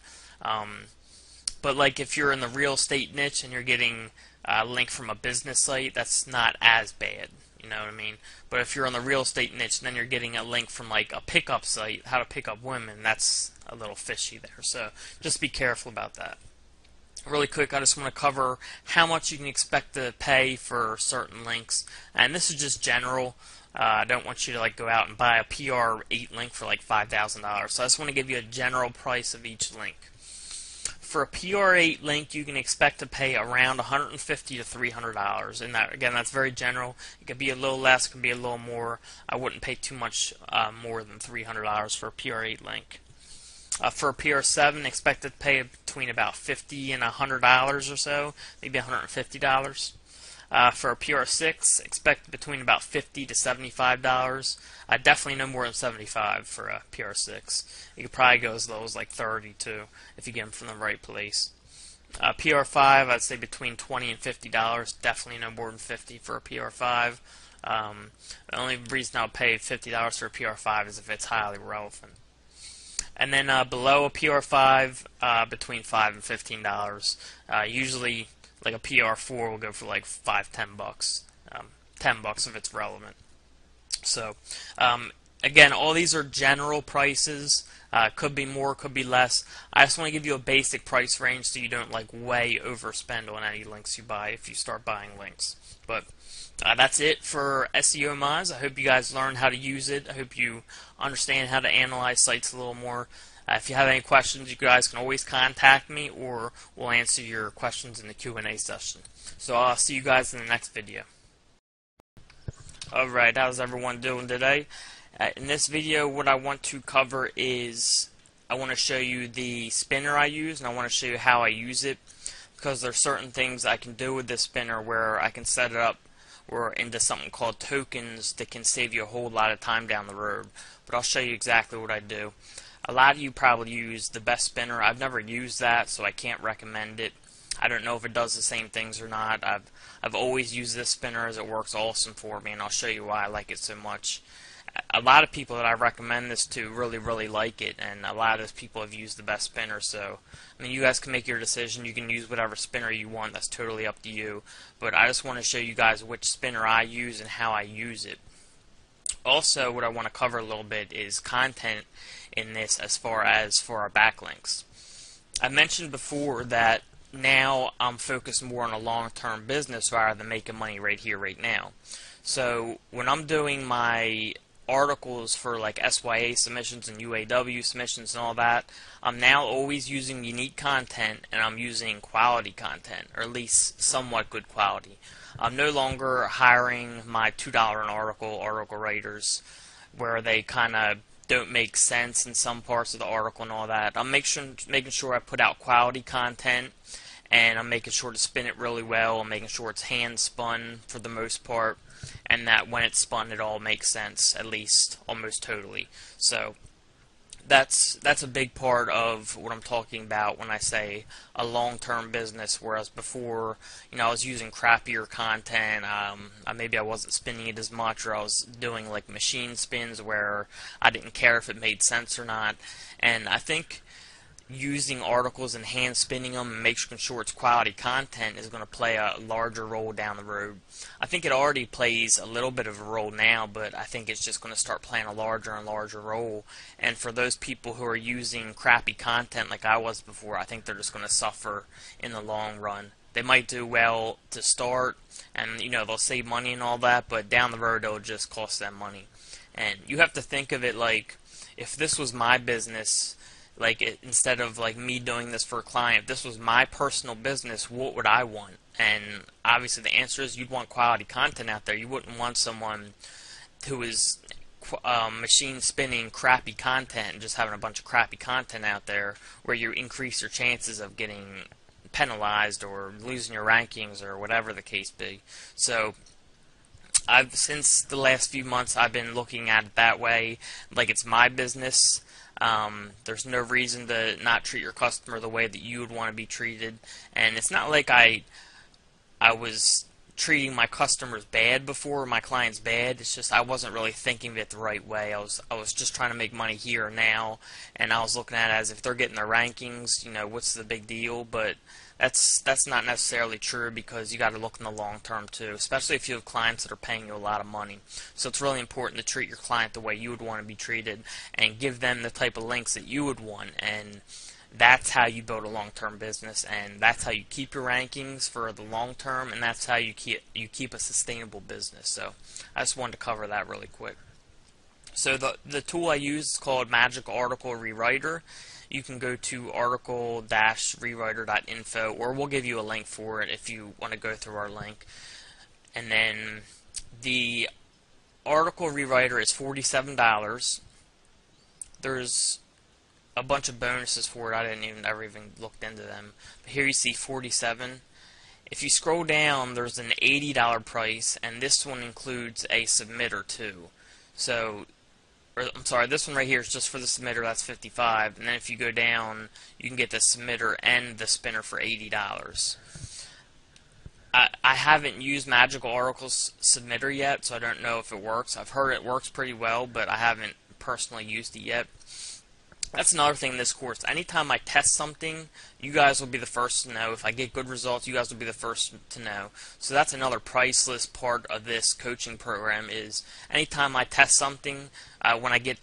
But like if you're in the real estate niche and you're getting a link from a business site, that's not as bad. You know what I mean? But if you're on the real estate niche and then you're getting a link from like a pickup site, how to pick up women, that's a little fishy there. So just be careful about that. Really quick, I just want to cover how much you can expect to pay for certain links. And this is just general. I don't want you to like go out and buy a PR8 link for like $5,000. So I just want to give you a general price of each link. For a PR8 link, you can expect to pay around $150 to $300, and that, again, that's very general. It could be a little less, it could be a little more. I wouldn't pay too much more than $300 for a PR8 link. For a PR7, expect to pay between about $50 and $100 or so, maybe $150. For a PR6, expect between about $50 to $75. Definitely no more than $75 for a PR6. You could probably go as low as like $30 too if you get them from the right place. PR5, I'd say between $20 and $50. Definitely no more than $50 for a PR5. The only reason I'll pay $50 for a PR5 is if it's highly relevant. And then below a PR5, between $5 and $15. Usually, like a PR4 will go for like $5-10. $10 if it's relevant. So, again, all these are general prices. Could be more, could be less. I just want to give you a basic price range so you don't like way overspend on any links you buy if you start buying links. But that's it for SEO Moz. I hope you guys learned how to use it. I hope you understand how to analyze sites a little more. If you have any questions, you guys can always contact me, or we'll answer your questions in the Q&A session. So I'll see you guys in the next video. Alright, how's everyone doing today? In this video, what I want to cover is I want to show you the spinner I use, and I want to show you how I use it, because there are certain things I can do with this spinner where I can set it up or into something called tokens that can save you a whole lot of time down the road. But I'll show you exactly what I do. A lot of you probably use the best spinner. I've never used that, so I can't recommend it. I don't know if it does the same things or not. I've always used this spinner as it works awesome for me, and I'll show you why I like it so much. A lot of people that I recommend this to really like it, and a lot of those people have used the best spinner. So I mean, you guys can make your decision. You can use whatever spinner you want. That's totally up to you. But I just want to show you guys which spinner I use and how I use it. Also, what I want to cover a little bit is content in this as far as for our backlinks. I mentioned before that now I'm focused more on a long-term business rather than making money right here, right now. So when I'm doing my articles for like SYA submissions and UAW submissions and all that, I'm now always using unique content, and I'm using quality content, or at least somewhat good quality. I'm no longer hiring my $2 an article writers where they kind of don't make sense in some parts of the article and all that. I'm making sure I put out quality content, and I'm making sure to spin it really well. I'm making sure it's hand spun for the most part, and that when it's spun it all makes sense, at least almost totally. So that's a big part of what I'm talking about when I say a long-term business, whereas before, I was using crappier content. Maybe I wasn't spinning it as much, or I was doing like machine spins where I didn't care if it made sense or not. And I think using articles and hand spinning them and making sure it's quality content is going to play a larger role down the road. I think it already plays a little bit of a role now, but I think it's just going to start playing a larger and larger role. And for those people who are using crappy content like I was before, I think they're just going to suffer in the long run. They might do well to start, and they'll save money and all that, but down the road it'll just cost them money. And you have to think of it like, if this was my business, instead of like me doing this for a client, if this was my personal business, what would I want? And obviously the answer is you'd want quality content out there. You wouldn't want someone who is machine spinning crappy content and just having a bunch of crappy content out there where you increase your chances of getting penalized or losing your rankings or whatever the case be. So since the last few months I've been looking at it that way, like it's my business. There's no reason to not treat your customer the way that you would want to be treated. And it's not like I was treating my customers bad before, my clients bad. It's just I wasn't really thinking of it the right way. I was just trying to make money here and now, and I was looking at it as if they're getting their rankings, what's the big deal? But that's not necessarily true, because you got to look in the long term too, especially if you have clients that are paying you a lot of money. So it's really important to treat your client the way you would want to be treated and give them the type of links that you would want, and that's how you build a long-term business, and that's how you keep your rankings for the long term, and that's how you keep a sustainable business. So I just wanted to cover that really quick. So the tool I use is called Magic Article Rewriter. You can go to article-rewriter.info, or we'll give you a link for it if you want to go through our link. And then the article rewriter is $47. There's a bunch of bonuses for it. I never even looked into them. But here you see $47. If you scroll down, there's an $80 price, and this one includes a submitter too. So, I'm sorry, this one right here is just for the submitter. That's $55, and then if you go down, you can get the submitter and the spinner for $80. I haven't used Magical Oracle's submitter yet, so I don't know if it works. I've heard it works pretty well, but I haven't personally used it yet. That's another thing in this course. Anytime I test something, you guys will be the first to know. If I get good results, you guys will be the first to know. So that's another priceless part of this coaching program is anytime I test something, when I get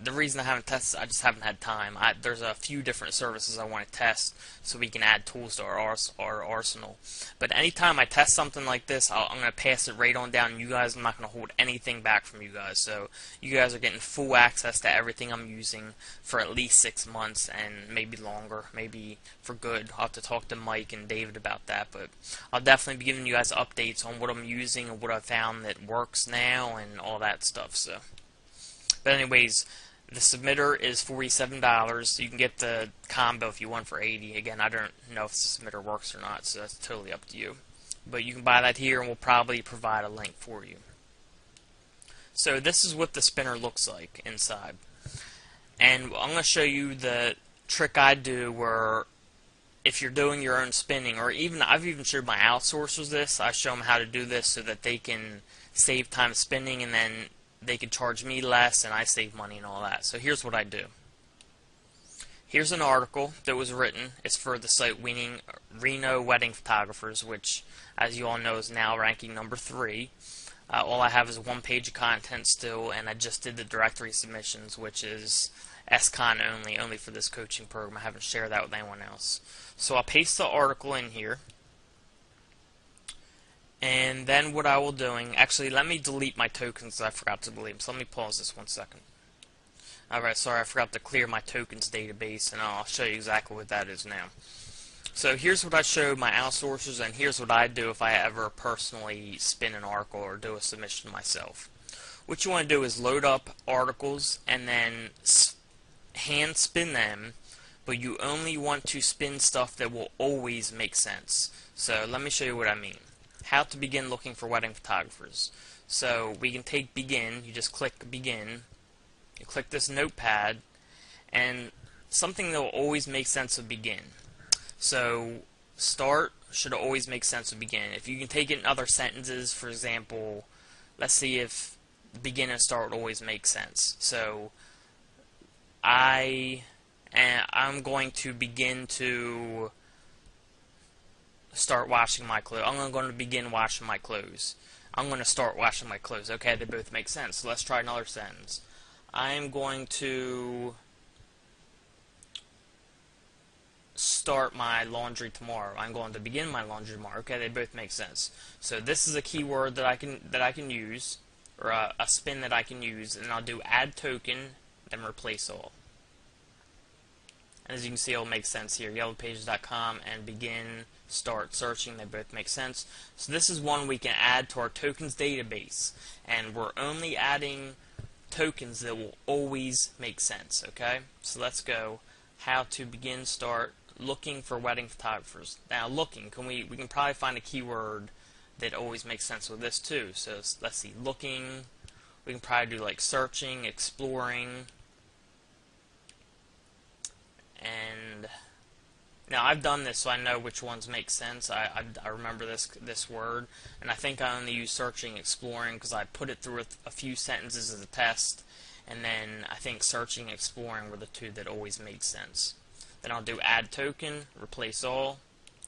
the reason I haven't tested, I just haven't had time. There's a few different services I want to test so we can add tools to our arsenal. But anytime I test something like this, I'm going to pass it right on down. And you guys, I'm not going to hold anything back from you guys. So you guys are getting full access to everything I'm using for at least 6 months and maybe longer, maybe for good. I'll have to talk to Mike and David about that, but I'll definitely be giving you guys updates on what I'm using and what I've found that works now and all that stuff. So, but anyways, the submitter is $47. You can get the combo if you want for $80. Again, I don't know if the submitter works or not, so that's totally up to you. But you can buy that here, and we'll probably provide a link for you. So this is what the spinner looks like inside. And I'm going to show you the trick I do where if you're doing your own spinning, or even I've even showed my outsourcers this. I show them how to do this so that they can save time spinning, and then they can charge me less, and I save money and all that. So here's what I do. Here's an article that was written. It's for the site Reno Wedding Photographers, which, as you all know, is now ranking number 3. All I have is one page of content still, and I just did the directory submissions, which is SCON only for this coaching program. I haven't shared that with anyone else. So I'll paste the article in here, and then what I will doing, actually let me delete my tokens I forgot to delete them, so let me pause this 1 second. Alright, sorry, I forgot to clear my tokens database, and I'll show you exactly what that is now. So here's what I showed my outsourcers, and here's what I do if I ever personally spin an article or do a submission myself. What you want to do is load up articles and then hand spin them, but you only want to spin stuff that will always make sense. So let me show you what I mean. How to begin looking for wedding photographers. So we can take begin, you just click begin, you click this notepad, and something that will always make sense of begin. So start should always make sense of begin. If you can take it in other sentences, for example, let's see if begin and start always make sense. So I'm going to begin to start washing my clothes. I'm going to begin washing my clothes. I'm going to start washing my clothes. Okay, they both make sense. So let's try another sentence. I'm going to start my laundry tomorrow. I'm going to begin my laundry tomorrow. Okay, they both make sense. So this is a keyword that I can use, or a spin that I can use, and I'll do add token, then replace all. And as you can see, it'll make sense here. Yellowpages.com and begin, start searching, they both make sense. So this is one we can add to our tokens database, and we're only adding tokens that will always make sense. Okay, so let's go. How to begin, start looking for wedding photographers. Now, looking, we can probably find a keyword that always makes sense with this too. So let's see, looking. We can probably do like searching, exploring. And now I've done this, so I know which ones make sense. I remember this word, and I think I only use searching, exploring because I put it through a few sentences as a test, and then I think searching, exploring were the two that always made sense. Then I'll do add token, replace all,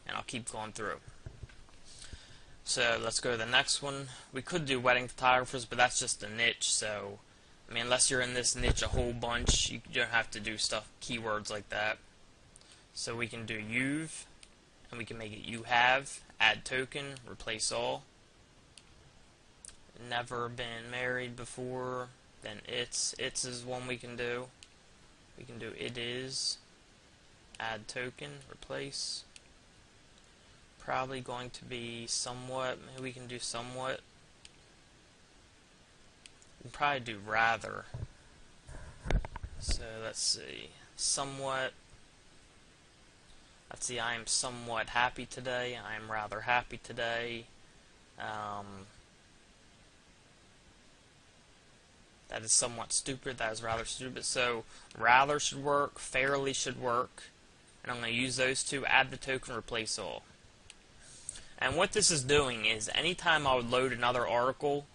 and I'll keep going through. So let's go to the next one. We could do wedding photographers, but that's just a niche, so I mean, unless you're in this niche a whole bunch, you don't have to do keywords like that. So we can do you've, and we can make it you have, add token, replace all. Never been married before, then it's is one we can do. We can do it is, add token, replace. Probably going to be somewhat, maybe we can do somewhat. We can probably do rather. So let's see, somewhat Let's see, I am somewhat happy today. I am rather happy today. That is somewhat stupid. That is rather stupid. So rather should work, fairly should work. And I'm going to use those two, add the token, replace all. And what this is doing is anytime I would load another article,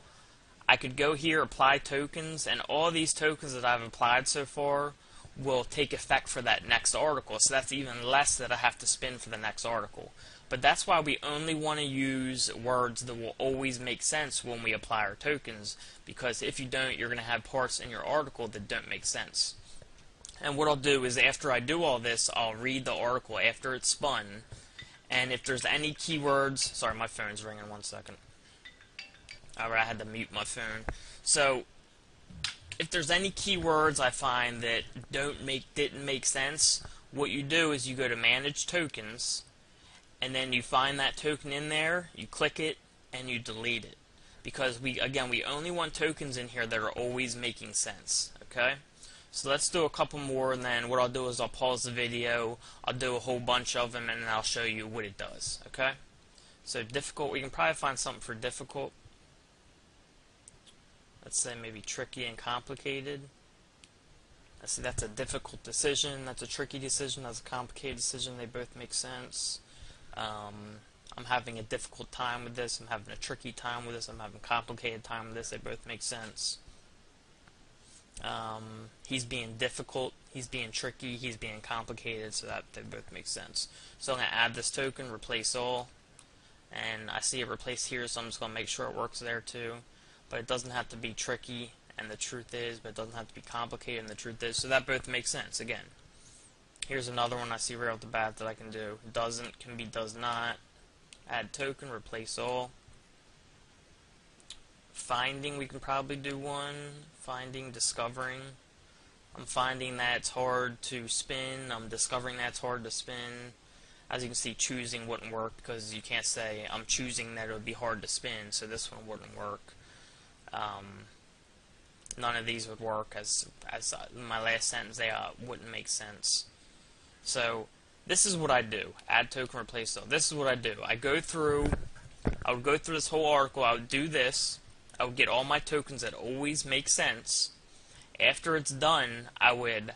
I could go here, apply tokens, and all these tokens that I've applied so far will take effect for that next article. So that's even less that I have to spin for the next article. But that's why we only want to use words that will always make sense when we apply our tokens, because if you don't, you're going to have parts in your article that don't make sense. And what I'll do is after I do all this, I'll read the article after it's spun, and if there's any keywords, sorry, my phone's ringing, 1 second. Alright, I had to mute my phone. So if there's any keywords I find that didn't make sense, what you do is you go to Manage Tokens, and then you find that token in there, you click it, and you delete it. Because we only want tokens in here that are always making sense. Okay? So let's do a couple more, and then what I'll do is I'll pause the video, I'll do a whole bunch of them, and then I'll show you what it does. Okay? So difficult, we can probably find something for difficult. Let's say maybe tricky and complicated. Let's see, that's a difficult decision, that's a tricky decision, that's a complicated decision, they both make sense. I'm having a difficult time with this, I'm having a tricky time with this, I'm having a complicated time with this, they both make sense. He's being difficult, he's being tricky, he's being complicated, so that they both make sense. So I'm going to add this token, replace all, and I see it replaced here, so I'm just going to make sure it works there too. But it doesn't have to be tricky, and the truth is, but it doesn't have to be complicated, and the truth is, so that both makes sense. Again, here's another one I see right off the bat that I can do. Doesn't can be does not. Add token, replace all. Finding, we can probably do one. Finding, discovering. I'm finding that it's hard to spin. I'm discovering that it's hard to spin. As you can see, choosing wouldn't work because you can't say I'm choosing that it would be hard to spin, so this one wouldn't work. None of these would work, as my last sentence, they wouldn't make sense. So this is what I do. Add token, replace all. This is what I do. I would go through this whole article, I would do this, I would get all my tokens that always make sense. After it's done, I would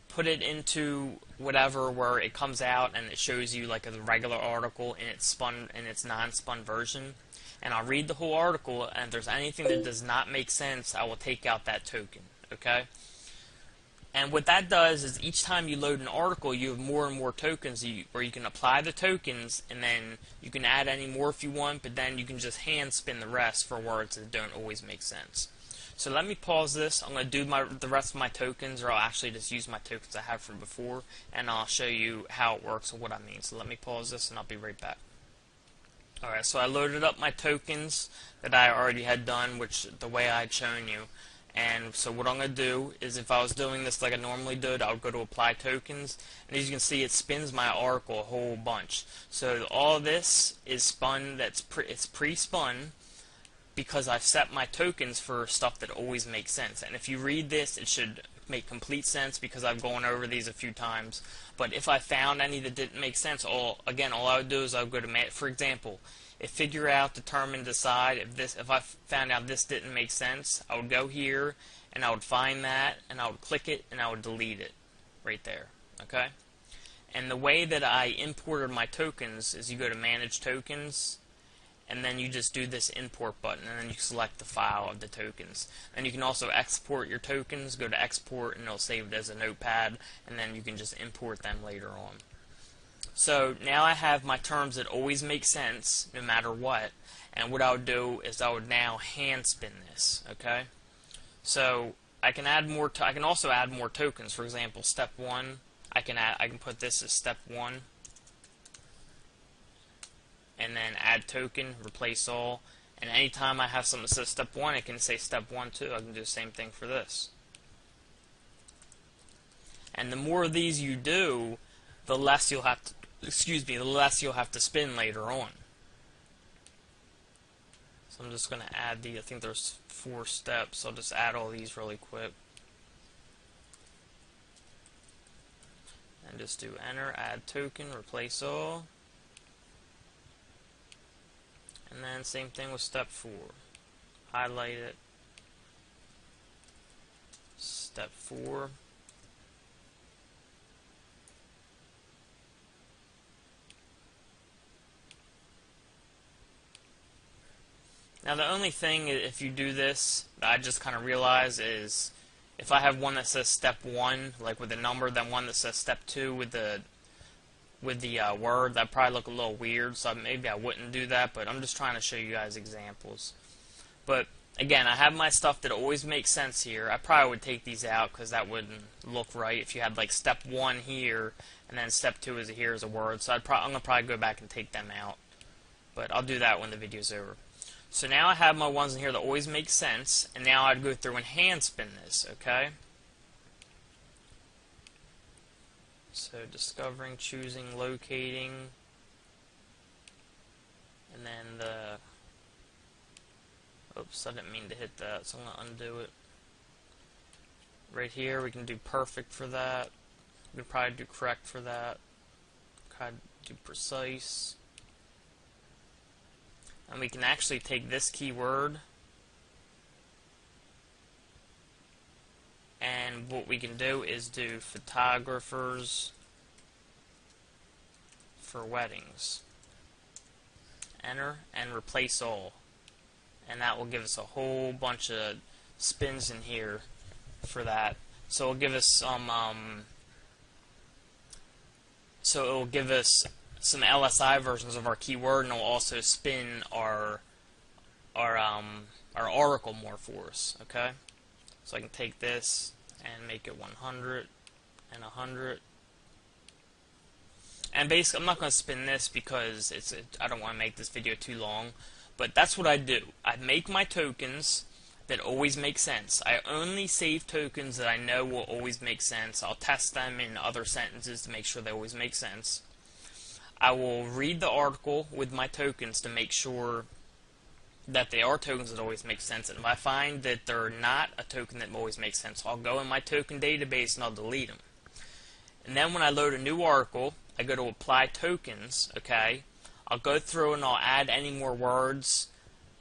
put it into whatever where it comes out and it shows you like a regular article in its non-spun version. And I'll read the whole article, and if there's anything that does not make sense, I will take out that token. Okay? And what that does is each time you load an article, you have more and more tokens where you can apply the tokens, and then you can add any more if you want, but then you can just hand spin the rest for words that don't always make sense. So let me pause this. I'm going to do the rest of my tokens, or I'll actually just use my tokens I had from before, and I'll show you how it works and what I mean. So let me pause this, and I'll be right back. Alright, so I loaded up my tokens that I already had done, which the way I had shown you. And so what I'm going to do is, if I was doing this like I normally did, I would go to apply tokens, and as you can see, it spins my article a whole bunch. So all this is spun, it's pre-spun, because I've set my tokens for stuff that always makes sense. And if you read this, it should make complete sense because I've gone over these a few times. But if I found any that didn't make sense, all I would do is I would go to, for example, if figure out, determine, decide, if I found out this didn't make sense, I would go here and I would find that and I would click it and I would delete it right there. Okay? And the way that I imported my tokens is you go to manage tokens, and then you just do this import button, and then you select the file of the tokens. And you can also export your tokens, go to export, and it'll save it as a notepad, and then you can just import them later on. So now I have my terms that always make sense no matter what, and what I would do is I would now hand spin this. Okay, so I can add more. I can also add more tokens. For example, step 1, I can put this as step 1. And then add token, replace all, and anytime I have something that says step 1, it can say step 1 too. I can do the same thing for this. And the more of these you do, the less you'll have to, the less you'll have to spin later on. So I'm just going to add I think there's 4 steps. I'll just add all these really quick. and just do enter, add token, replace all. And then same thing with step 4. Highlight it. Step 4. Now the only thing, if you do this, that I just kind of realize is, if I have one that says step 1, like with a number, then one that says step 2 with the word, that probably look a little weird, so maybe I wouldn't do that, but I'm just trying to show you guys examples. But again, I have my stuff that always makes sense here. I probably would take these out because that wouldn't look right if you had like step 1 here and then step 2 is here as a word, so I'm going to probably go back and take them out. But I'll do that when the video's over. So now I have my ones in here that always make sense, and now I'd go through and hand spin this, okay? So discovering, choosing, locating, and then oops, I didn't mean to hit that, so I'm going to undo it. Right here we can do perfect for that. We could probably do correct for that. Could do precise. And we can actually take this keyword, and what we can do is do photographers for weddings. Enter and replace all. And that will give us a whole bunch of spins in here for that. So it'll give us some some LSI versions of our keyword, and it'll also spin our article more for us. Okay, so I can take this and make it 100 and 100, and basically I'm not going to spin this because I don't want to make this video too long, but that's what I do. I make my tokens that always make sense. I only save tokens that I know will always make sense. I'll test them in other sentences to make sure they always make sense. I will read the article with my tokens to make sure that they are tokens that always make sense. And if I find that they're not a token that always makes sense, I'll go in my token database and I'll delete them. And then when I load a new article, I go to apply tokens, okay? I'll go through and I'll add any more words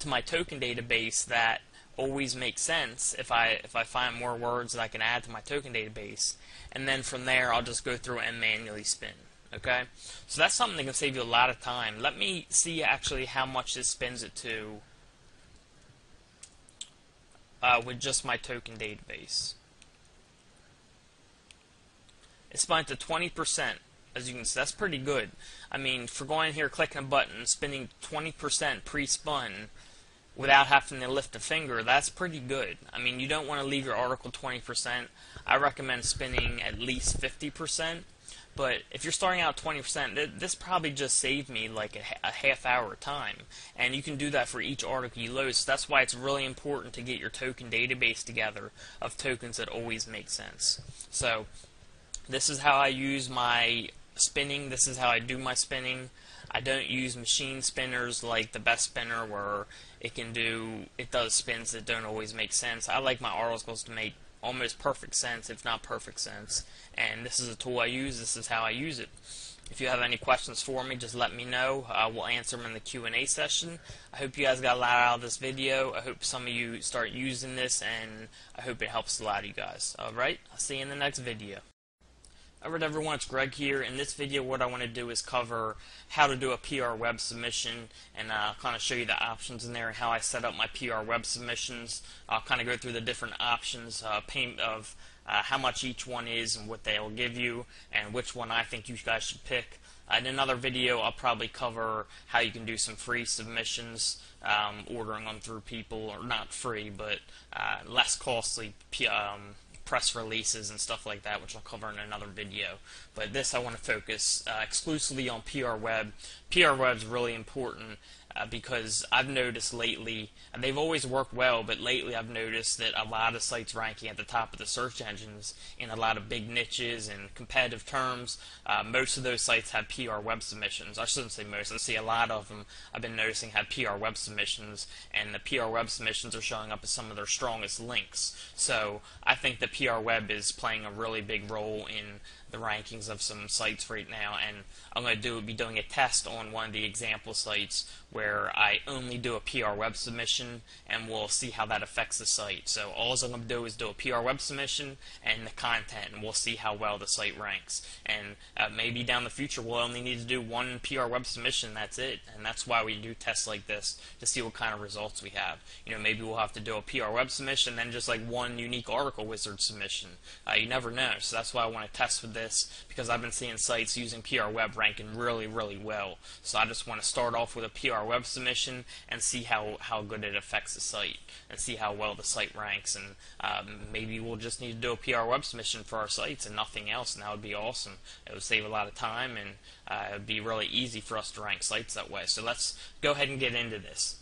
to my token database that always make sense if I find more words that I can add to my token database. And then from there, I'll just go through and manually spin. Okay, so that's something that can save you a lot of time. Let me see actually how much this spins it to with just my token database. It spun it to 20%, as you can see. That's pretty good. I mean, for going in here, clicking a button, spinning 20% pre-spun without having to lift a finger, that's pretty good. I mean, you don't want to leave your article 20%. I recommend spinning at least 50%. But if you're starting out 20%, this probably just saved me like a half hour of time. And you can do that for each article you load. So that's why it's really important to get your token database together of tokens that always make sense. So this is how I use my spinning. This is how I do my spinning. I don't use machine spinners like the best spinner where it does spins that don't always make sense. I like my articles to make almost perfect sense, if not perfect sense. And this is a tool I use. This is how I use it. If you have any questions for me, just let me know. We'll answer them in the Q&A session. I hope you guys got a lot out of this video. I hope some of you start using this, and I hope it helps a lot of you guys. Alright, I'll see you in the next video. Alright everyone, it's Greg here. In this video, what I want to do is cover how to do a PR web submission and kind of show you the options in there and how I set up my PR web submissions. I'll kind of go through the different options of how much each one is and what they'll give you and which one I think you guys should pick. In another video, I'll probably cover how you can do some free submissions, ordering them through people, or not free, but less costly press releases and stuff like that, which I'll cover in another video. But this I want to focus exclusively on PR web PR web's really important because I've noticed lately, and they've always worked well, but lately I've noticed that a lot of sites ranking at the top of the search engines in a lot of big niches and competitive terms. Most of those sites have PR web submissions. I shouldn't say most. I see a lot of them I've been noticing have PR web submissions, and the PR web submissions are showing up as some of their strongest links. So I think the PR web is playing a really big role in the rankings of some sites right now, and I'm going to be doing a test on one of the example sites where I only do a PR web submission, and we'll see how that affects the site. So all I'm going to do is do a PR web submission and the content, and we'll see how well the site ranks. And maybe down the future we'll only need to do one PR web submission, that's it, and that's why we do tests like this, to see what kind of results we have. You know, maybe we'll have to do a PR web submission, then just like one unique article wizard submission. You never know, so that's why I want to test with this, because I've been seeing sites using PR web ranking really, really well. So I just want to start off with a PR web submission and see how good it affects the site, and see how well the site ranks, and maybe we'll just need to do a PR web submission for our sites and nothing else, and that would be awesome. It would save a lot of time, and it would be really easy for us to rank sites that way. So let's go ahead and get into this.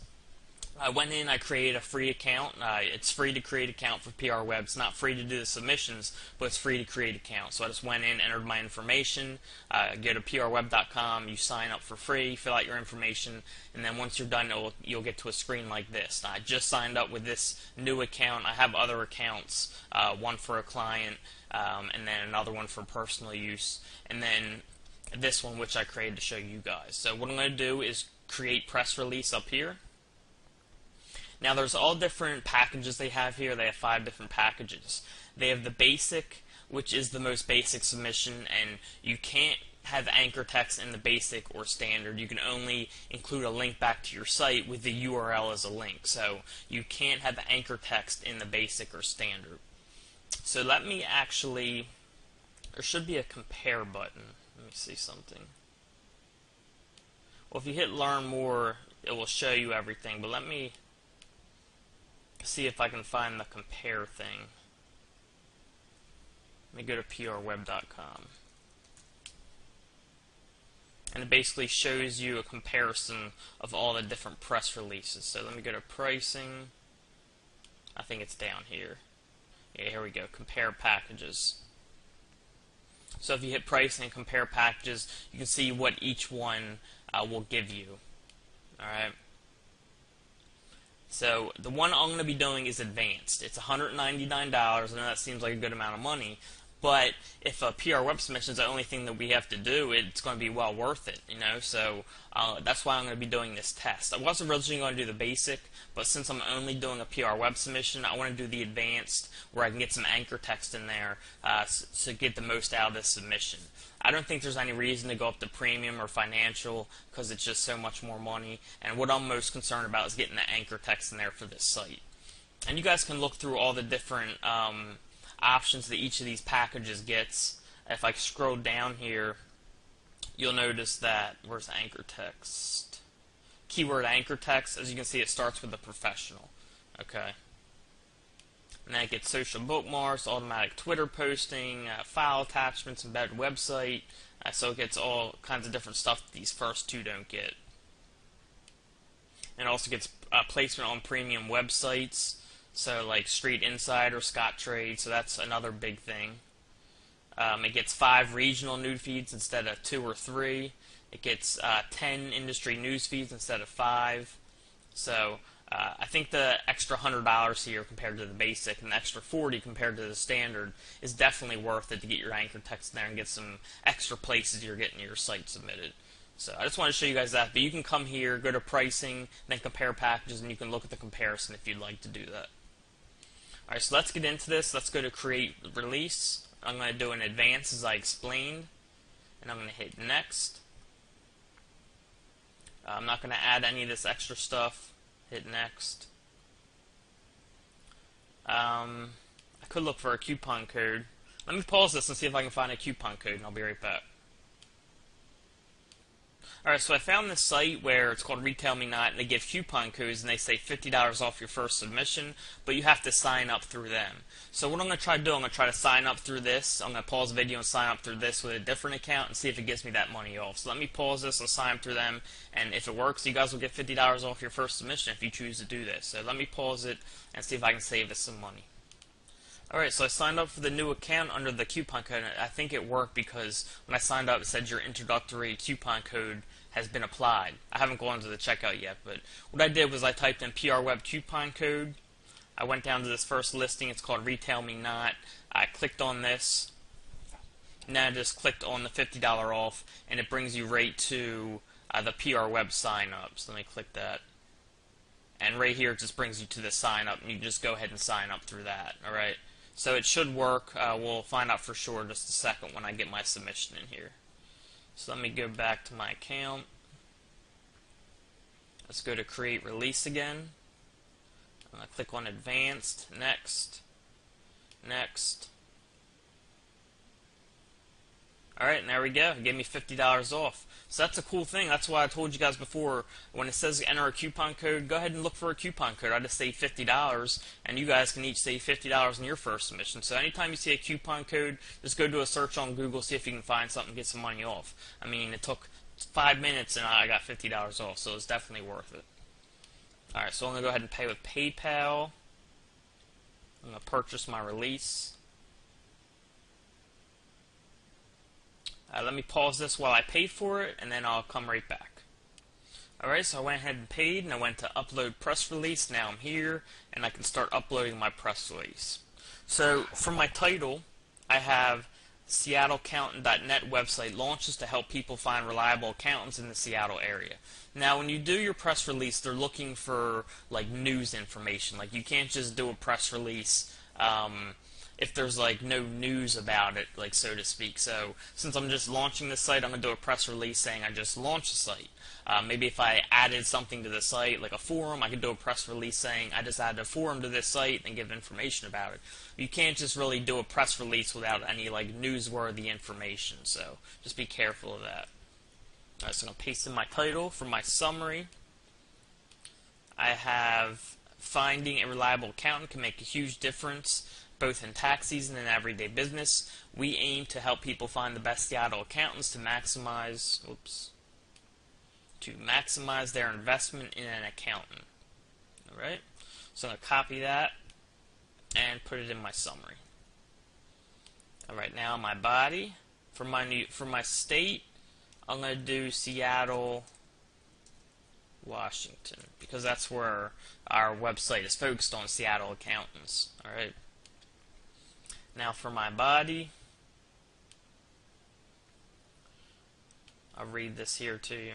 I went in, I created a free account. It's free to create an account for PR Web. It's not free to do the submissions, but it's free to create an account. So I just went in, entered my information, go to prweb.com, you sign up for free, fill out your information, and then once you're done, you'll get to a screen like this. Now, I just signed up with this new account. I have other accounts, one for a client, and then another one for personal use, and then this one which I created to show you guys. So what I'm going to do is create press release up here. Now there's all different packages they have here. They have 5 different packages. They have the basic, which is the most basic submission, and you can't have anchor text in the basic or standard. You can only include a link back to your site with the URL as a link. So you can't have anchor text in the basic or standard. So let me actually, there should be a compare button. Let me see something. Well, if you hit learn more, it will show you everything, but let me see if I can find the compare thing. Let me go to prweb.com. And it basically shows you a comparison of all the different press releases. So let me go to pricing. I think it's down here. Yeah, here we go. Compare packages. So if you hit pricing and compare packages, you can see what each one will give you. Alright. So the one I'm going to be doing is advanced. It's $199. I know that seems like a good amount of money, but if a PR web submission is the only thing that we have to do, it's going to be well worth it, you know. So that's why I'm going to be doing this test. I was originally going to do the basic, but since I'm only doing a PR web submission, I want to do the advanced, where I can get some anchor text in there to get the most out of this submission. I don't think there's any reason to go up to premium or financial, because it's just so much more money, and what I'm most concerned about is getting the anchor text in there for this site. And you guys can look through all the different options that each of these packages gets. If I scroll down here, you'll notice that, where's anchor text? Keyword anchor text, as you can see, it starts with a professional. Okay. And then it gets social bookmarks, automatic Twitter posting, file attachments, embedded website. So it gets all kinds of different stuff that these first two don't get. And it also gets placement on premium websites, so like Street Insider, Scottrade, so that's another big thing. It gets 5 regional news feeds instead of 2 or 3. It gets 10 industry news feeds instead of 5. So I think the extra $100 here compared to the basic, and the extra $40 compared to the standard, is definitely worth it to get your anchor text in there and get some extra places you're getting your site submitted. So I just want to show you guys that. But you can come here, go to pricing, then compare packages, and you can look at the comparison if you'd like to do that. Alright, so let's get into this. Let's go to create release. I'm going to do an advanced as I explained, and I'm going to hit next. I'm not going to add any of this extra stuff. Hit next. I could look for a coupon code. Let me pause this and see if I can find a coupon code, and I'll be right back. Alright, so I found this site where it's called Retail Me Not, and they give coupon codes, and they say $50 off your first submission, but you have to sign up through them. So what I'm going to try to do, I'm going to try to sign up through this. I'm going to pause the video and sign up through this with a different account and see if it gives me that money off. So let me pause this and sign up through them, and if it works, you guys will get $50 off your first submission if you choose to do this. So let me pause it and see if I can save us some money. Alright, so I signed up for the new account under the coupon code, and I think it worked because when I signed up it said your introductory coupon code has been applied. I haven't gone to the checkout yet, but what I did was I typed in PR Web coupon code. I went down to this first listing, it's called Retail Me Not. I clicked on this, and then I just clicked on the $50 off, and it brings you right to the PR Web sign up. So let me click that. And right here it just brings you to the sign up, and you just go ahead and sign up through that. Alright. So it should work. We'll find out for sure in just a second when I get my submission in here. So let me go back to my account. Let's go to Create Release again. I'm going to click on Advanced, Next, Next. Alright, and there we go. It gave me $50 off. So that's a cool thing. That's why I told you guys before, when it says enter a coupon code, go ahead and look for a coupon code. I just saved $50, and you guys can each save $50 in your first submission. So anytime you see a coupon code, just go do a search on Google, see if you can find something, get some money off. I mean, it took 5 minutes, and I got $50 off, so it's definitely worth it. Alright, so I'm going to go ahead and pay with PayPal. I'm going to purchase my release. Let me pause this while I pay for it, and then I'll come right back. Alright, so I went ahead and paid, and I went to upload press release. Now I'm here, and I can start uploading my press release. So, for my title, I have SeattleAccountant.net website launches to help people find reliable accountants in the Seattle area. Now, when you do your press release, they're looking for, like, news information. Like, you can't just do a press release, if there's like no news about it, like so to speak. So since I'm just launching this site, I'm going to do a press release saying I just launched the site. Maybe if I added something to the site, like a forum, I could do a press release saying I just added a forum to this site and give information about it. You can't just really do a press release without any like newsworthy information, so just be careful of that. Alright, so I'm going to paste in my title. For my summary, I have finding a reliable accountant can make a huge difference both in tax season and everyday business. We aim to help people find the best Seattle accountants to maximize their investment in an accountant. Alright? So I'm going to copy that and put it in my summary. Alright, now my body. For my state, I'm going to do Seattle, Washington, because that's where our website is focused on, Seattle accountants. Alright. Now for my body, I'll read this here to you.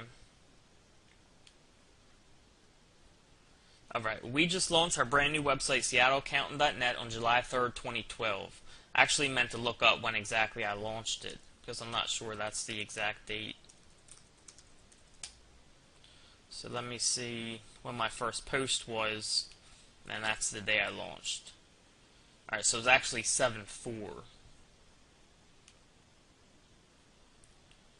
Alright, we just launched our brand new website, SeattleAccountant.net, on July 3rd, 2012. I actually meant to look up when exactly I launched it, because I'm not sure that's the exact date. So let me see when my first post was, and that's the day I launched. Alright, so it's actually 7/4.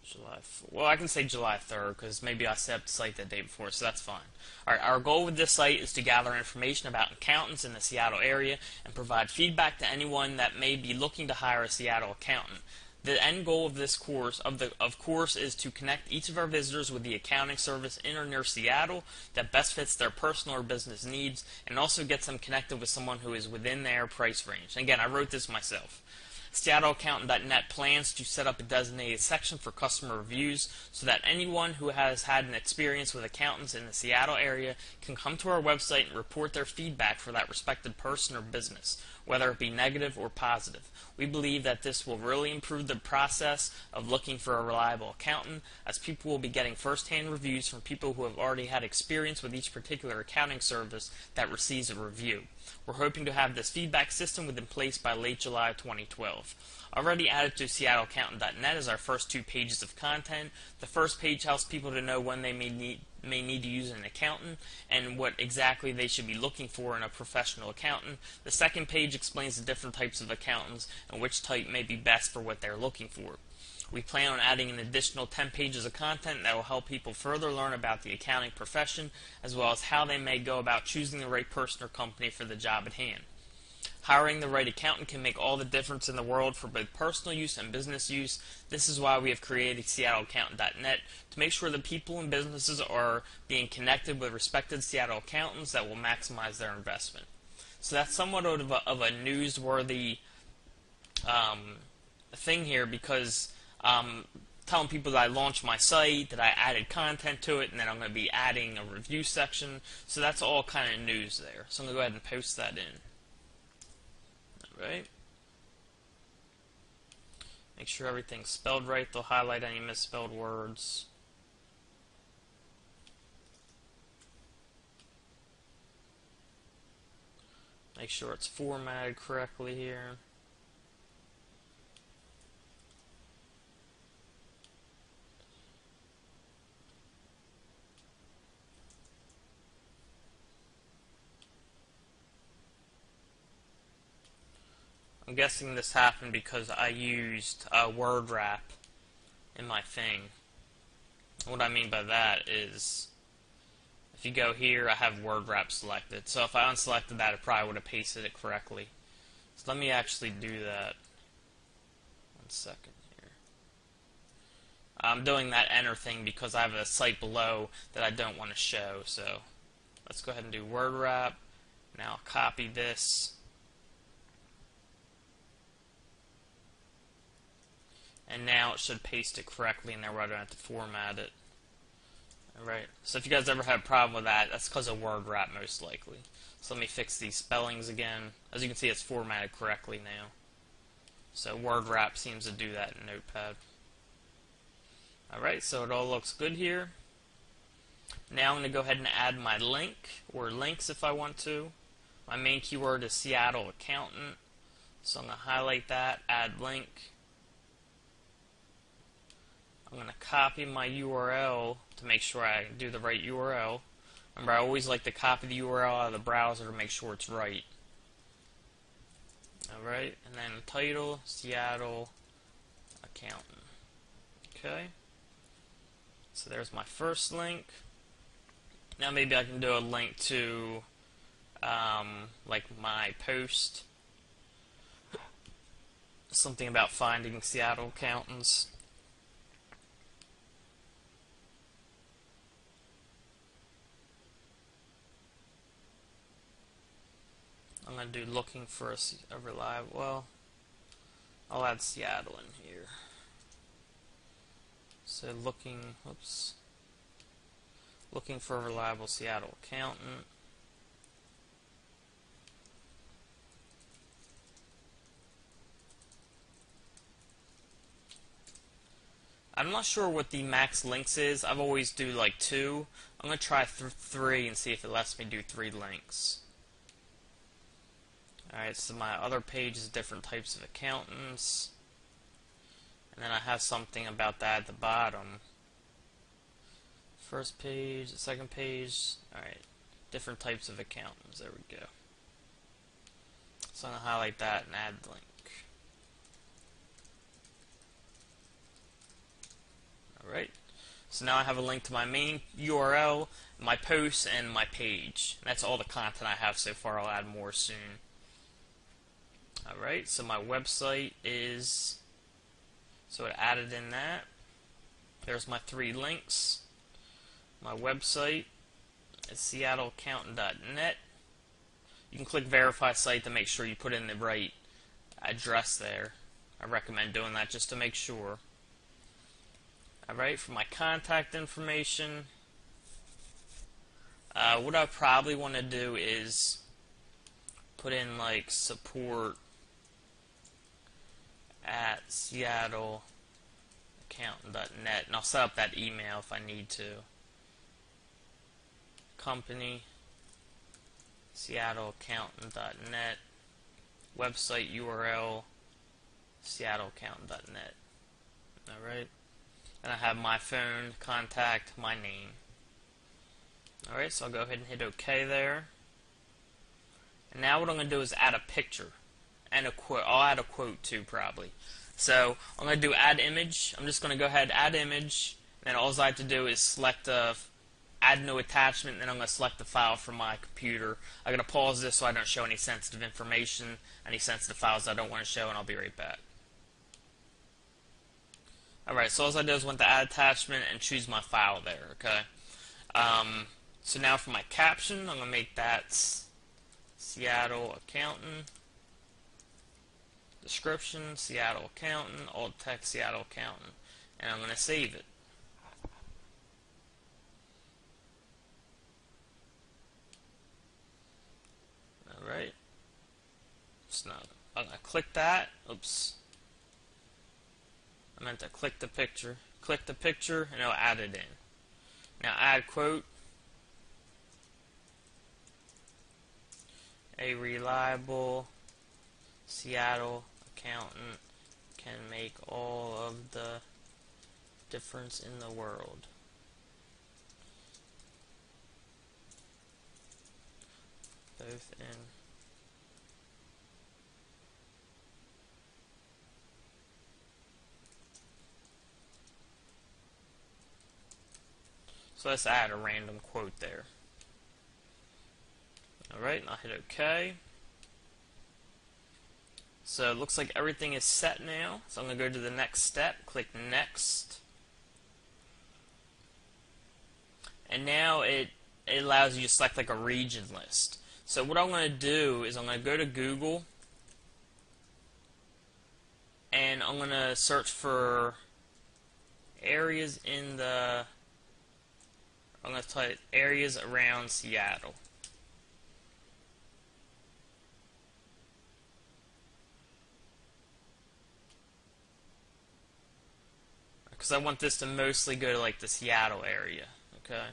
July 4. Well, I can say July 3rd, because maybe I set up the site the day before, so that's fine. Alright, our goal with this site is to gather information about accountants in the Seattle area and provide feedback to anyone that may be looking to hire a Seattle accountant. The end goal of this course, of course, is to connect each of our visitors with the accounting service in or near Seattle that best fits their personal or business needs, and also gets them connected with someone who is within their price range. And again, I wrote this myself. SeattleAccountant.net plans to set up a designated section for customer reviews so that anyone who has had an experience with accountants in the Seattle area can come to our website and report their feedback for that respected person or business, whether it be negative or positive. We believe that this will really improve the process of looking for a reliable accountant, as people will be getting first-hand reviews from people who have already had experience with each particular accounting service that receives a review. We're hoping to have this feedback system within place by late July 2012. Already added to SeattleAccountant.net is our first 2 pages of content. The first page helps people to know when they may need to use an accountant and what exactly they should be looking for in a professional accountant. The second page explains the different types of accountants and which type may be best for what they're looking for. We plan on adding an additional 10 pages of content that will help people further learn about the accounting profession, as well as how they may go about choosing the right person or company for the job at hand. Hiring the right accountant can make all the difference in the world for both personal use and business use. This is why we have created SeattleAccountant.net to make sure that people and businesses are being connected with respected Seattle accountants that will maximize their investment. So that's somewhat of a newsworthy thing here, because telling people that I launched my site, that I added content to it, and then I'm going to be adding a review section. So that's all kind of news there. So I'm going to go ahead and post that in. Right. Make sure everything's spelled right. They'll highlight any misspelled words. Make sure it's formatted correctly here. I'm guessing this happened because I used word wrap in my thing. What I mean by that is, if you go here, I have word wrap selected. So if I unselected that, it probably would have pasted it correctly. So let me actually do that. 1 second here. I'm doing that enter thing because I have a site below that I don't want to show. So let's go ahead and do word wrap. Now I'll copy this. And now it should paste it correctly in there where I don't have to format it. Alright, so if you guys ever had a problem with that, that's because of word wrap most likely. So let me fix these spellings again. As you can see, it's formatted correctly now. So word wrap seems to do that in Notepad. Alright, so it all looks good here. Now I'm going to go ahead and add my link, or links if I want to. My main keyword is Seattle Accountant. So I'm going to highlight that, add link. I'm going to copy my URL to make sure I do the right URL. Remember, I always like to copy the URL out of the browser to make sure it's right. Alright, and then title, Seattle Accountant. Okay. So there's my first link. Now maybe I can do a link to like my post. Something about finding Seattle accountants. I'm going to do looking for a reliable, well, I'll add Seattle in here. So looking for a reliable Seattle accountant. I'm not sure what the max links is. I've always do like 2. I'm going to try 3 and see if it lets me do 3 links. Alright, so my other page is different types of accountants. And then I have something about that at the bottom. First page, the second page. Alright, different types of accountants. There we go. So I'm going to highlight that and add the link. Alright, so now I have a link to my main URL, my posts, and my page. That's all the content I have so far. I'll add more soon. Alright, so my website is, so it added in that. There's my 3 links. My website is SeattleAccountant.net. You can click verify site to make sure you put in the right address there. I recommend doing that just to make sure. Alright, for my contact information, what I probably want to do is put in like support at SeattleAccountant.net, and I'll set up that email if I need to. Company, SeattleAccountant.net, website URL, SeattleAccountant.net. Alright, and I have my phone, contact, my name. Alright, so I'll go ahead and hit OK there. And now what I'm going to do is add a picture and a quote. I'll add a quote too, probably. So I'm going to do add image. I'm just going to go ahead, add image, and then all I have to do is select add no attachment, and then I'm going to select the file from my computer. I'm going to pause this so I don't show any sensitive information, any sensitive files I don't want to show, and I'll be right back. Alright, so all I do is went to add attachment and choose my file there, okay? So now for my caption, I'm going to make that Seattle Accountant. Description, Seattle Accountant, alt text, Seattle Accountant. And I'm going to save it. Alright. So now I'm going to click that. Oops. I meant to click the picture. Click the picture and it'll add it in. Now add quote. A reliable Seattle accountant can make all of the difference in the world. Both in So let's add a random quote there. Alright, and I'll hit OK. So it looks like everything is set now. So I'm going to go to the next step, click Next. And now it allows you to select like a region list. So what I'm going to do is I'm going to go to Google and I'm going to search for areas in the I'm going to type areas around Seattle. Because I want this to mostly go to like the Seattle area. Okay.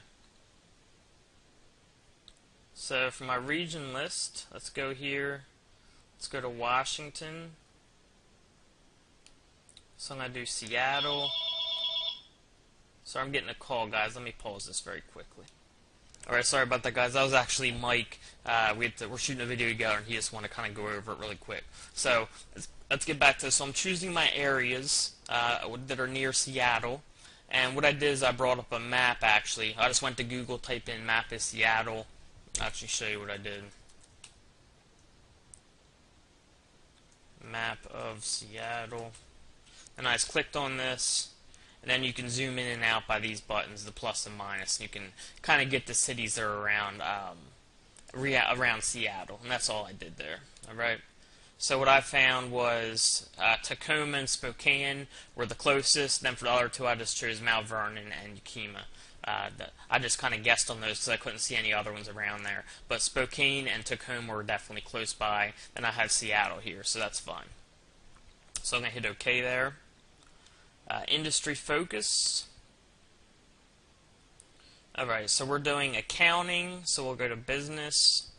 So for my region list, let's go here. Let's go to Washington. So I'm going to do Seattle. Sorry, I'm getting a call, guys. Let me pause this very quickly. Alright, sorry about that, guys. That was actually Mike. We're shooting a video together, and he just wanted to kind of go over it really quick. So, let's get back to this. So I'm choosing my areas that are near Seattle. And what I did is I brought up a map, actually. I just went to Google, typed in map of Seattle. I'll actually show you what I did. Map of Seattle. And I just clicked on this. And then you can zoom in and out by these buttons, the plus and minus. And you can kind of get the cities that are around Seattle. And that's all I did there. Alright. So what I found was Tacoma and Spokane were the closest. Then for the other two, I just chose Mount Vernon and Yakima. I just kind of guessed on those because I couldn't see any other ones around there. But Spokane and Tacoma were definitely close by. And I have Seattle here, so that's fine. So I'm going to hit OK there. Industry focus. Alright, so we're doing accounting, so we'll go to business.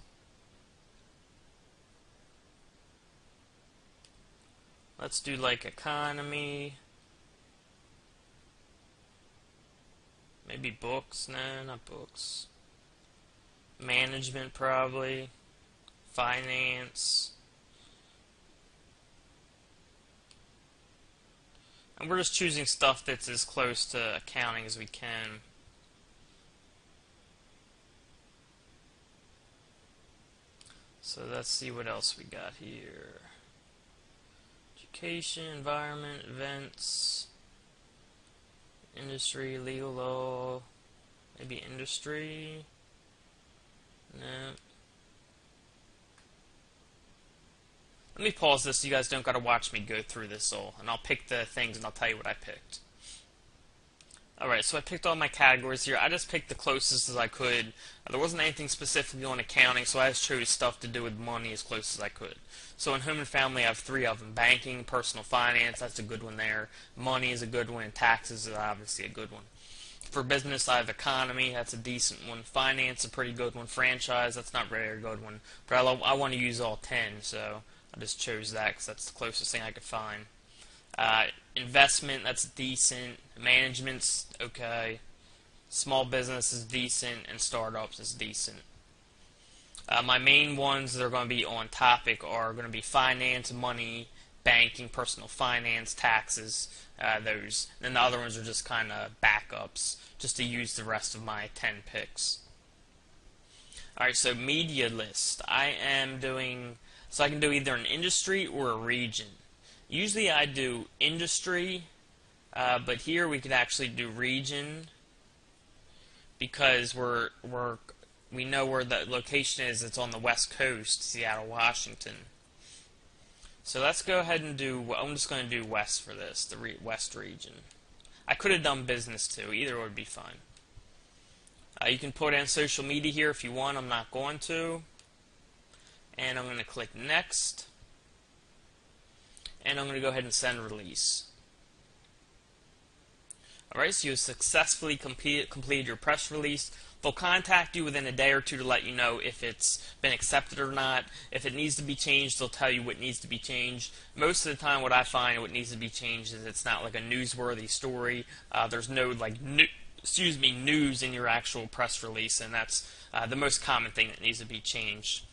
Let's do like economy. Maybe books. No, not books. Management, probably. Finance. And we're just choosing stuff that's as close to accounting as we can. So let's see what else we got here. Education, environment, events, industry, legal law, maybe industry. No. Let me pause this so you guys don't gotta watch me go through this all, and I'll pick the things and I'll tell you what I picked. Alright, so I picked all my categories here. I just picked the closest as I could. There wasn't anything specifically on accounting, so I just chose stuff to do with money as close as I could. So in home and family, I have 3 of them. Banking, personal finance, that's a good one there. Money is a good one, and taxes is obviously a good one. For business, I have economy, that's a decent one. Finance, a pretty good one. Franchise, that's not really a good one. But I want to use all 10, so I just chose that because that's the closest thing I could find. Investment, that's decent. Management's okay. Small business is decent, and startups is decent. My main ones that are going to be on topic are going to be finance, money, banking, personal finance, taxes, those. Then the other ones are just kind of backups, just to use the rest of my 10 picks. Alright, so media list. I am doing, so I can do either an industry or a region. Usually I do industry, but here we could actually do region, because we know where the location is. It's on the West Coast, Seattle, Washington. So let's go ahead and do, I'm just going to do West for this, the West region. I could have done business too, either would be fine. You can put in social media here if you want, I'm not going to. And I'm going to click next. And I'm going to go ahead and send release. Alright, so you successfully completed your press release. They'll contact you within a day or two to let you know if it's been accepted or not. If it needs to be changed, they'll tell you what needs to be changed. Most of the time, what I find what needs to be changed is it's not like a newsworthy story. There's no like news in your actual press release, and that's the most common thing that needs to be changed.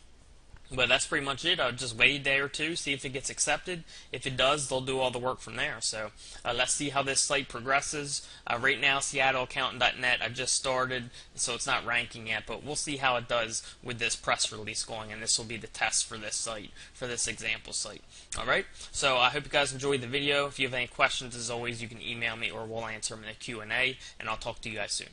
But that's pretty much it. I'll just wait a day or two, see if it gets accepted. If it does, they'll do all the work from there. So let's see how this site progresses. Right now, SeattleAccountant.net, I just started, so it's not ranking yet, but we'll see how it does with this press release going, and this will be the test for this site, for this example site. Alright, so I hope you guys enjoyed the video. If you have any questions, as always, you can email me or we'll answer them in the Q&A, and I'll talk to you guys soon.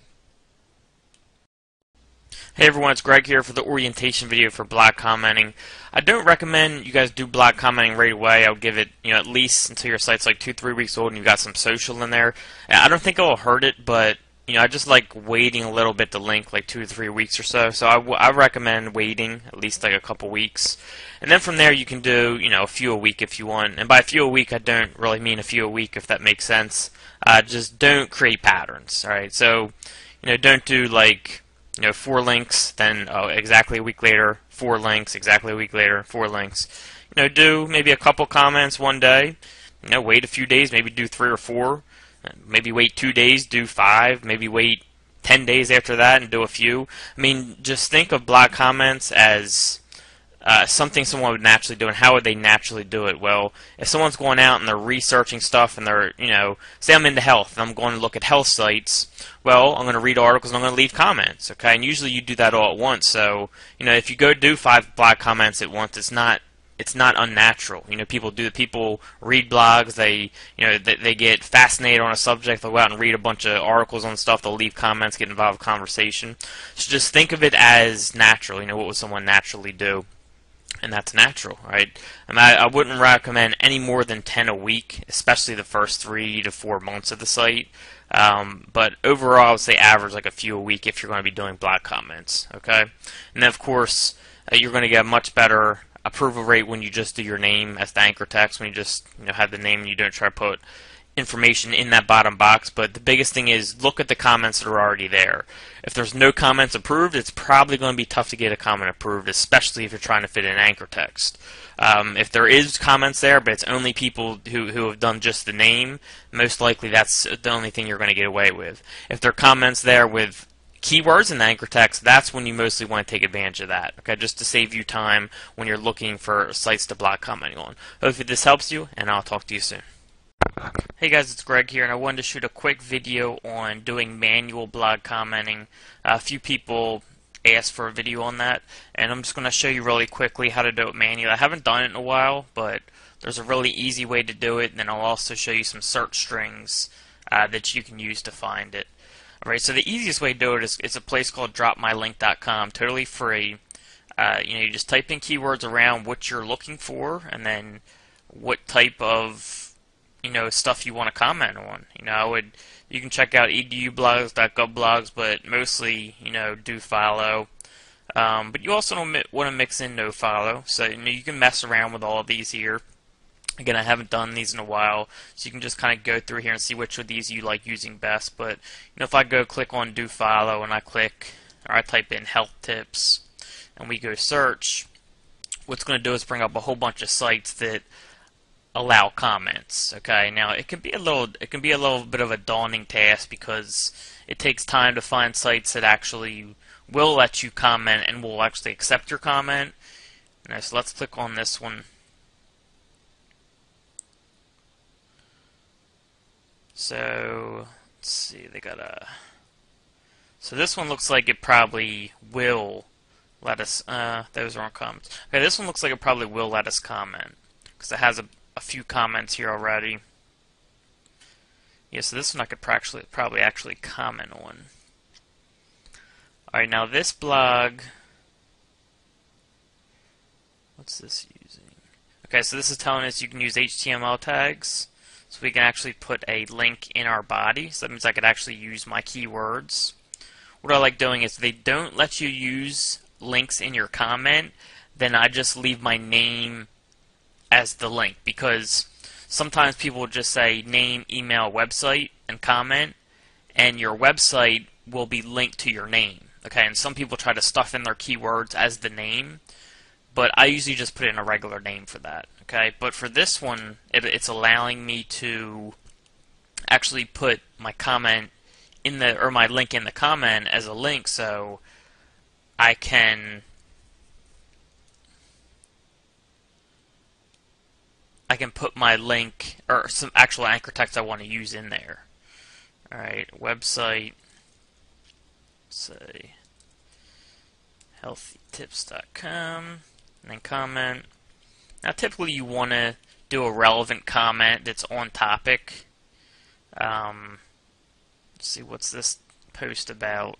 Hey everyone, it's Greg here for the orientation video for blog commenting. I don't recommend you guys do blog commenting right away. I'll give it, at least until your site's like 2-3 weeks old and you've got some social in there. I don't think it'll hurt it, but I just like waiting a little bit to link, like 2 to 3 weeks or so. So I recommend waiting at least like a couple weeks. And then from there you can do, a few a week if you want. And by a few a week, I don't really mean a few a week, if that makes sense. Just don't create patterns, alright? So, don't do like 4 links, then exactly a week later, 4 links, exactly a week later, 4 links. Do maybe a couple comments one day, wait a few days, maybe do 3 or 4, maybe wait 2 days, do 5, maybe wait 10 days after that and do a few. I mean, just think of blog comments as something someone would naturally do. And how would they naturally do it? Well, if someone's going out and they're researching stuff and they're, say I'm into health and I'm going to look at health sites, well, I'm going to read articles and I'm going to leave comments, okay? And usually you do that all at once. So, if you go do 5 blog comments at once, it's not unnatural. People read blogs, they get fascinated on a subject, they'll go out and read a bunch of articles on stuff, they'll leave comments, get involved in conversation. So just think of it as natural. What would someone naturally do? And that's natural, right? I wouldn't recommend any more than 10 a week, especially the first 3 to 4 months of the site. But overall, I would say average like a few a week if you're going to be doing blog comments, okay? And then, of course, you're going to get a much better approval rate when you just do your name as the anchor text, when you just have the name and you don't try to put information in that bottom box. But the biggest thing is look at the comments that are already there. If there's no comments approved, it's probably going to be tough to get a comment approved, especially if you're trying to fit in anchor text. If there is comments there, but it's only people who have done just the name, most likely that's the only thing you're going to get away with. If there are comments there with keywords in the anchor text, that's when you mostly want to take advantage of that, okay, just to save you time when you're looking for sites to blog commenting on. Hopefully this helps you, and I'll talk to you soon. Hey guys, it's Greg here, and I wanted to shoot a quick video on doing manual blog commenting. A few people asked for a video on that, and I'm just going to show you really quickly how to do it manually. I haven't done it in a while, but there's a really easy way to do it, and then I'll also show you some search strings that you can use to find it. Alright, so the easiest way to do it is it's a place called dropmylink.com, totally free. You just type in keywords around what you're looking for, and then what type of stuff you want to comment on. You can check out edublogs.gov blogs, but mostly do follow. But you also don't want to mix in no follow, so you can mess around with all of these here. Again, I haven't done these in a while, so you can just kind of go through here and see which of these you like using best. But if I go click on do follow and I type in health tips and we go search, what's going to do is bring up a whole bunch of sites that allow comments. Okay, now it can be a little bit of a daunting task because it takes time to find sites that actually will let you comment and will actually accept your comment. So let's click on this one. So let's see, they got a. So this one looks like it probably will let us. Those aren't comments. Okay, this one looks like it probably will let us comment because it has a few comments here already. Yeah, so this one I could probably actually comment on. Alright, now this blog, what's this using? Okay, so this is telling us you can use HTML tags, so we can actually put a link in our body, so that means I could actually use my keywords. What I like doing is if they don't let you use links in your comment, then I just leave my name as the link, because sometimes people will just say name, email, website, and comment, and your website will be linked to your name. Okay, and some people try to stuff in their keywords as the name, but I usually just put in a regular name for that. Okay, but for this one, it's allowing me to actually put my comment in the, or my link in the comment as a link, so I can put my link or some actual anchor text I want to use in there. Alright, website, say healthytips.com, and then comment. Now typically you want to do a relevant comment that's on topic. Let's see, what's this post about?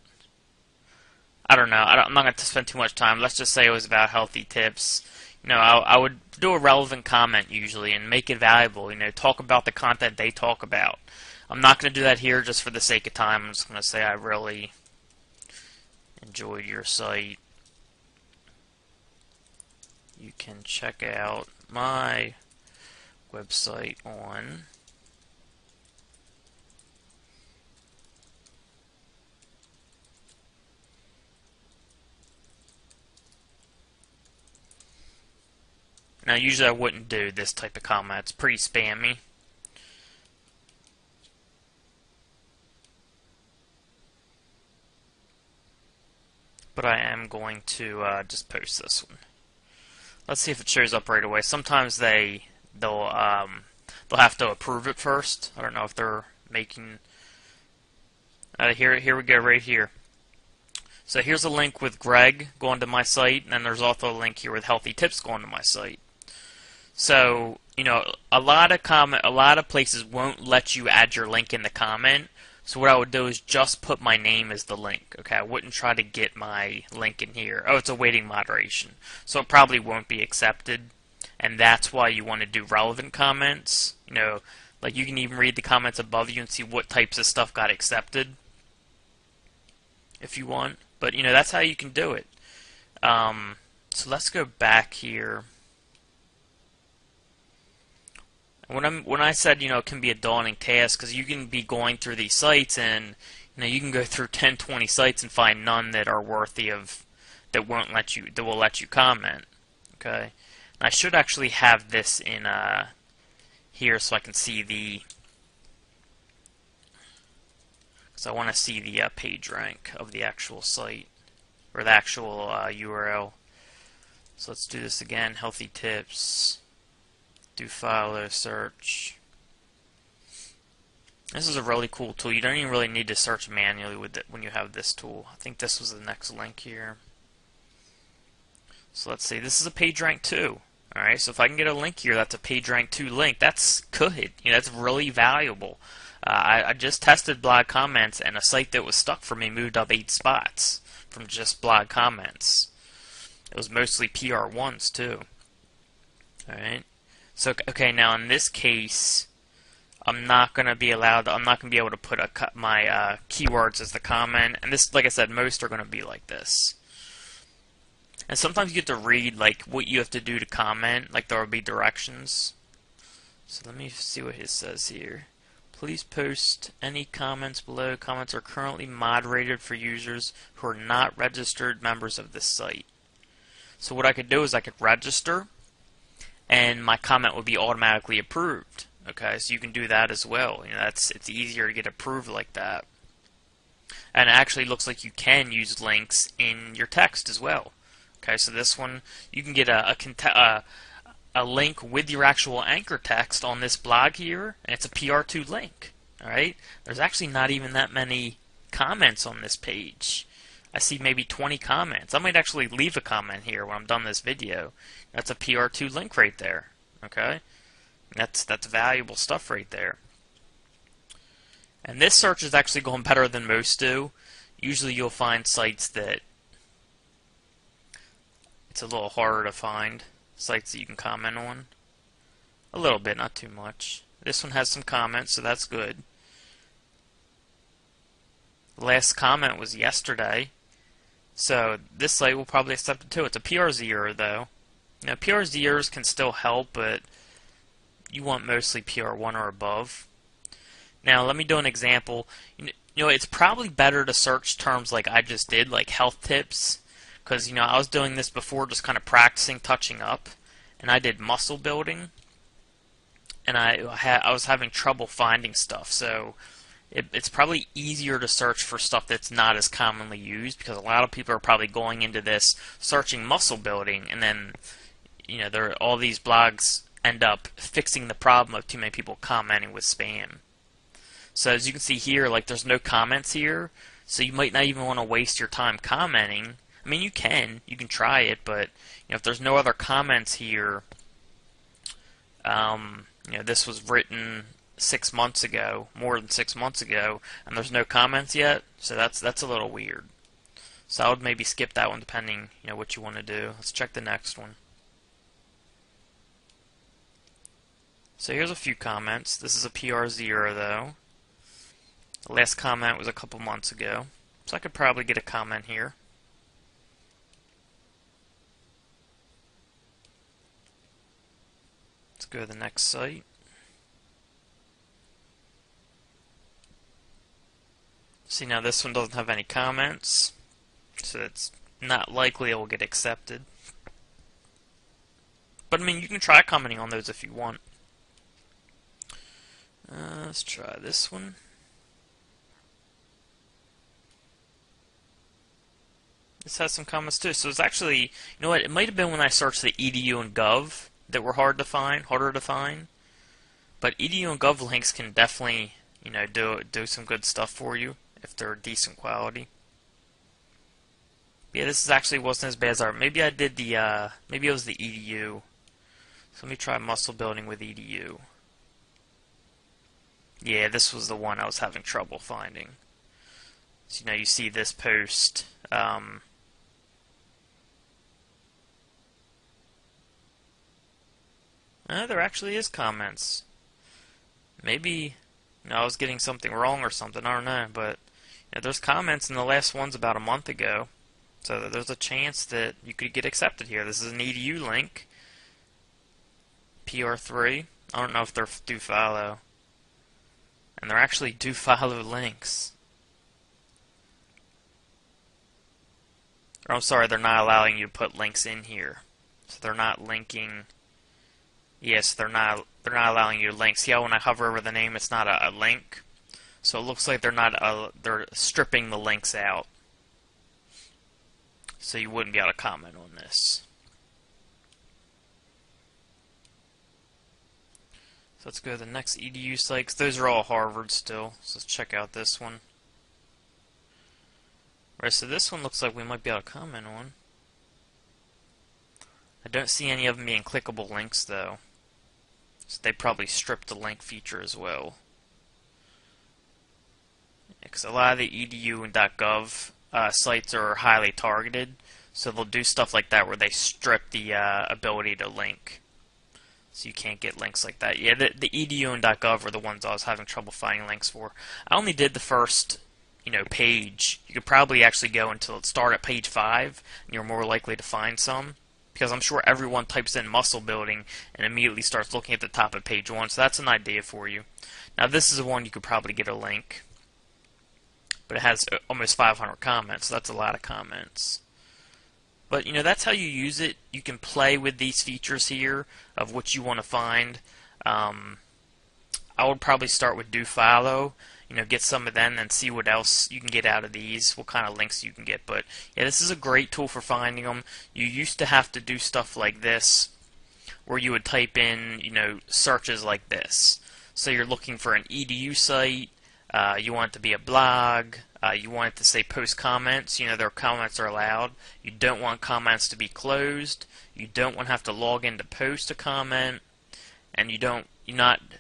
I don't know. I'm not going to spend too much time. Let's just say it was about healthy tips. You know, I would do a relevant comment usually and make it valuable. You know, talk about the content they talk about. I'm not going to do that here just for the sake of time. I'm just going to say I really enjoyed your site. You can check out my website on Now, usually I wouldn't do this type of comment. It's pretty spammy. But I am going to just post this one. Let's see if it shows up right away. Sometimes they'll have to approve it first. I don't know if they're making. Here we go, right here. So here's a link with Greg going to my site, and then there's also a link here with Healthy Tips going to my site. So, you know, a lot of places won't let you add your link in the comment. So what I would do is just put my name as the link. Okay, I wouldn't try to get my link in here. Oh, it's awaiting moderation. So it probably won't be accepted. And that's why you want to do relevant comments. You know, like you can even read the comments above you and see what types of stuff got accepted if you want. But, you know, that's how you can do it. So let's go back here. When I said, you know, it can be a daunting task, because you can be going through these sites and, you know, you can go through 10, 20 sites and find none that are worthy of, that will let you comment. Okay, and I should actually have this in here so I can see the, because I want to see the page rank of the actual site or the actual URL. So let's do this again. Healthy tips. Do follow search. This is a really cool tool. You don't even really need to search manually with it when you have this tool. I think this was the next link here. So let's see. This is a PageRank 2. Alright, so if I can get a link here that's a PageRank 2 link, that's good. You know, that's really valuable. I just tested blog comments, and a site that was stuck for me moved up 8 spots from just blog comments. It was mostly PR1s too. Alright. So, okay, now in this case, I'm not going to be able to put my keywords as the comment. And this, like I said, most are going to be like this. And sometimes you get to read like what you have to do to comment, like there will be directions. So let me see what it says here. Please post any comments below. Comments are currently moderated for users who are not registered members of this site. So what I could do is I could register, and my comment would be automatically approved. Okay, so you can do that as well. You know, it's easier to get approved like that. And it actually looks like you can use links in your text as well. Okay, so this one you can get a link with your actual anchor text on this blog here, and it's a PR2 link. Alright? There's actually not even that many comments on this page. I see maybe 20 comments. I might actually leave a comment here when I'm done this video. That's a PR2 link right there. Okay? That's valuable stuff right there. And this search is actually going better than most do. Usually you'll find sites that it's a little harder to find. Sites that you can comment on. A little bit, not too much. This one has some comments, so that's good. The last comment was yesterday. So this site will probably accept it too. It's a PRZ error though. Now PRZ errors can still help, but you want mostly PR1 or above. Now let me do an example. You know, it's probably better to search terms like I just did, like health tips, because I was doing this before, just kind of practicing touching up, and I did muscle building, and I was having trouble finding stuff. So it's probably easier to search for stuff that's not as commonly used, because a lot of people are probably going into this searching muscle building, and then all these blogs end up fixing the problem of too many people commenting with spam. So as you can see here, like there's no comments here, so you might not even want to waste your time commenting. I mean, you can try it, but if there's no other comments here, this was written 6 months ago, more than 6 months ago, and there's no comments yet, so that's a little weird. So I would maybe skip that one depending what you want to do. Let's check the next one. So here's a few comments. This is a PR0 though. The last comment was a couple months ago, so I could probably get a comment here. Let's go to the next site. See, now this one doesn't have any comments, so it's not likely it will get accepted. But I mean, you can try commenting on those if you want. Let's try this one. This has some comments too. So it's actually, you know what, it might have been when I searched the edu and gov that were harder to find. But edu and gov links can definitely, do some good stuff for you if they're decent quality. Yeah, this actually wasn't as bad as maybe I did the maybe it was the edu. So let me try muscle building with edu. Yeah, this was the one I was having trouble finding. So you see this post. There actually is comments. Maybe I was getting something wrong or something. I don't know, but there's comments, and the last one's about a month ago. So there's a chance that you could get accepted here. This is an edu link. PR3. I don't know if they're do follow. And they're actually do follow links. Or I'm sorry, they're not allowing you to put links in here. So they're not linking. Yes, they're not allowing you to link. See how when I hover over the name, it's not a link. So it looks like they're stripping the links out. So you wouldn't be able to comment on this. So let's go to the next edu site, 'cause those are all Harvard still. So let's check out this one. Right, so this one looks like we might be able to comment on. I don't see any of them being clickable links though. So they probably stripped the link feature as well. Because a lot of the edu and .gov sites are highly targeted, so they'll do stuff like that where they strip the ability to link. So you can't get links like that. Yeah, the edu and .gov are the ones I was having trouble finding links for. I only did the first, page. You could probably actually go until start at page 5, and you're more likely to find some. Because I'm sure everyone types in muscle building and immediately starts looking at the top of page 1. So that's an idea for you. Now this is the one you could probably get a link. But it has almost 500 comments, so that's a lot of comments. But that's how you use it. You can play with these features here of what you want to find. I would probably start with do follow, get some of them and see what else you can get out of these, what kind of links you can get. But yeah, this is a great tool for finding them. You used to have to do stuff like this, where you would type in, searches like this. So you're looking for an edu site, you want it to be a blog, you want it to say post comments, their comments are allowed. You don't want comments to be closed. You don't want to have to log in to post a comment, and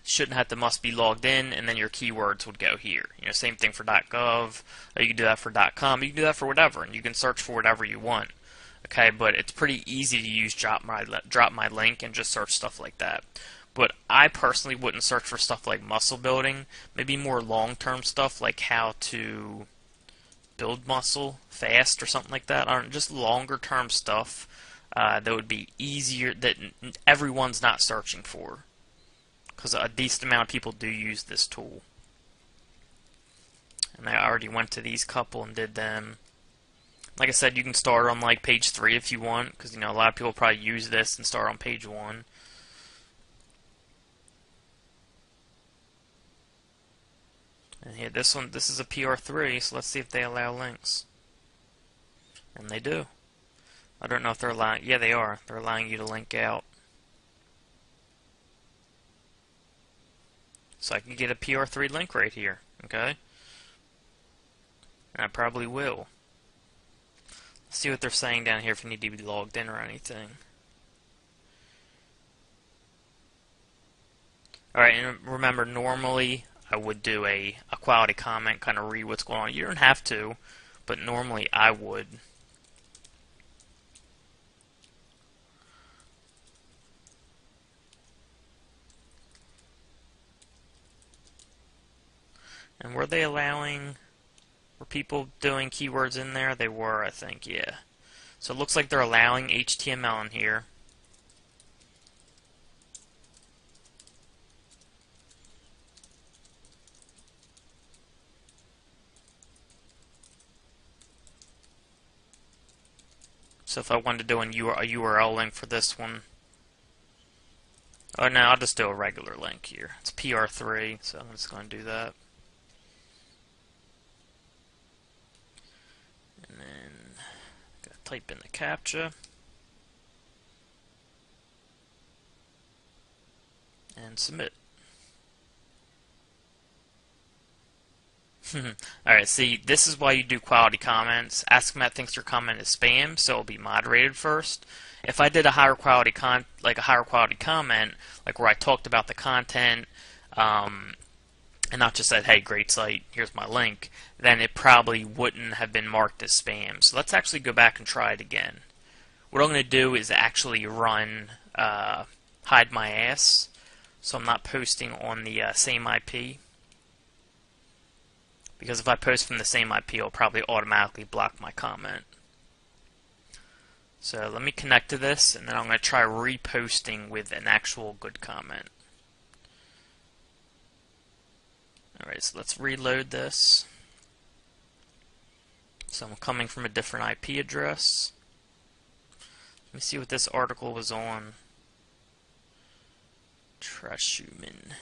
shouldn't have to must be logged in, and then your keywords would go here. Same thing for .gov. You can do that for .com. You can do that for whatever, and you can search for whatever you want. Okay, but it's pretty easy to use drop my link and just search stuff like that. But I personally wouldn't search for stuff like muscle building. Maybe more long-term stuff like how to build muscle fast or something like that. Just longer-term stuff that would be easier, that everyone's not searching for, because a decent amount of people do use this tool. And I already went to these couple and did them. Like I said, you can start on like page 3 if you want, because a lot of people probably use this and start on page 1. And here, this is a PR3, so let's see if they allow links. And they do. I don't know if they're allowing, yeah they are, they're allowing you to link out. So I can get a PR3 link right here, okay? And I probably will. Let's see what they're saying down here if you need to be logged in or anything. Alright, and remember, normally I would do a quality comment, kind of read what's going on. You don't have to, but normally I would. And were people doing keywords in there? They were, I think, yeah. So it looks like they're allowing HTML in here. So if I wanted to do a URL link for this one, oh no, I'll just do a regular link here. It's PR3, so I'm just going to do that. And then gotta type in the CAPTCHA and submit. Alright, see, this is why you do quality comments. AskMatt thinks your comment is spam, so it'll be moderated first. If I did a higher quality comment, like where I talked about the content, and not just said, hey, great site, here's my link, then it probably wouldn't have been marked as spam. So let's actually go back and try it again. What I'm going to do is actually run hide my ass, so I'm not posting on the same IP. Because if I post from the same IP, it'll probably automatically block my comment. So let me connect to this, and then I'm going to try reposting with an actual good comment. Alright, so let's reload this. So I'm coming from a different IP address. Let me see what this article was on. Trashuman.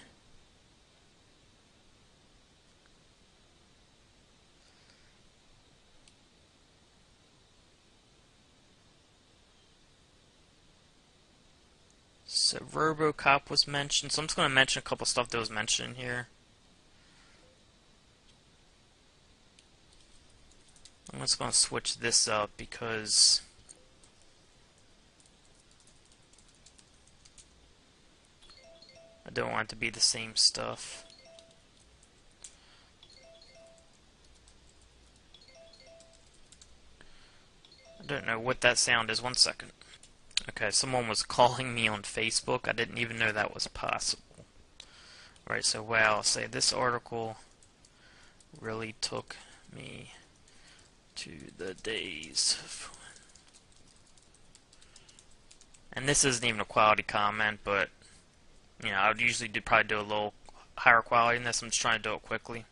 So RoboCop was mentioned, so I'm just going to mention a couple stuff that was mentioned here. I'm just going to switch this up because I don't want it to be the same stuff. I don't know what that sound is. 1 second. Okay, someone was calling me on Facebook. I didn't even know that was possible. Alright, so wow, say this article really took me to the days. And this isn't even a quality comment, but I would usually probably do a little higher quality than this. I'm just trying to do it quickly.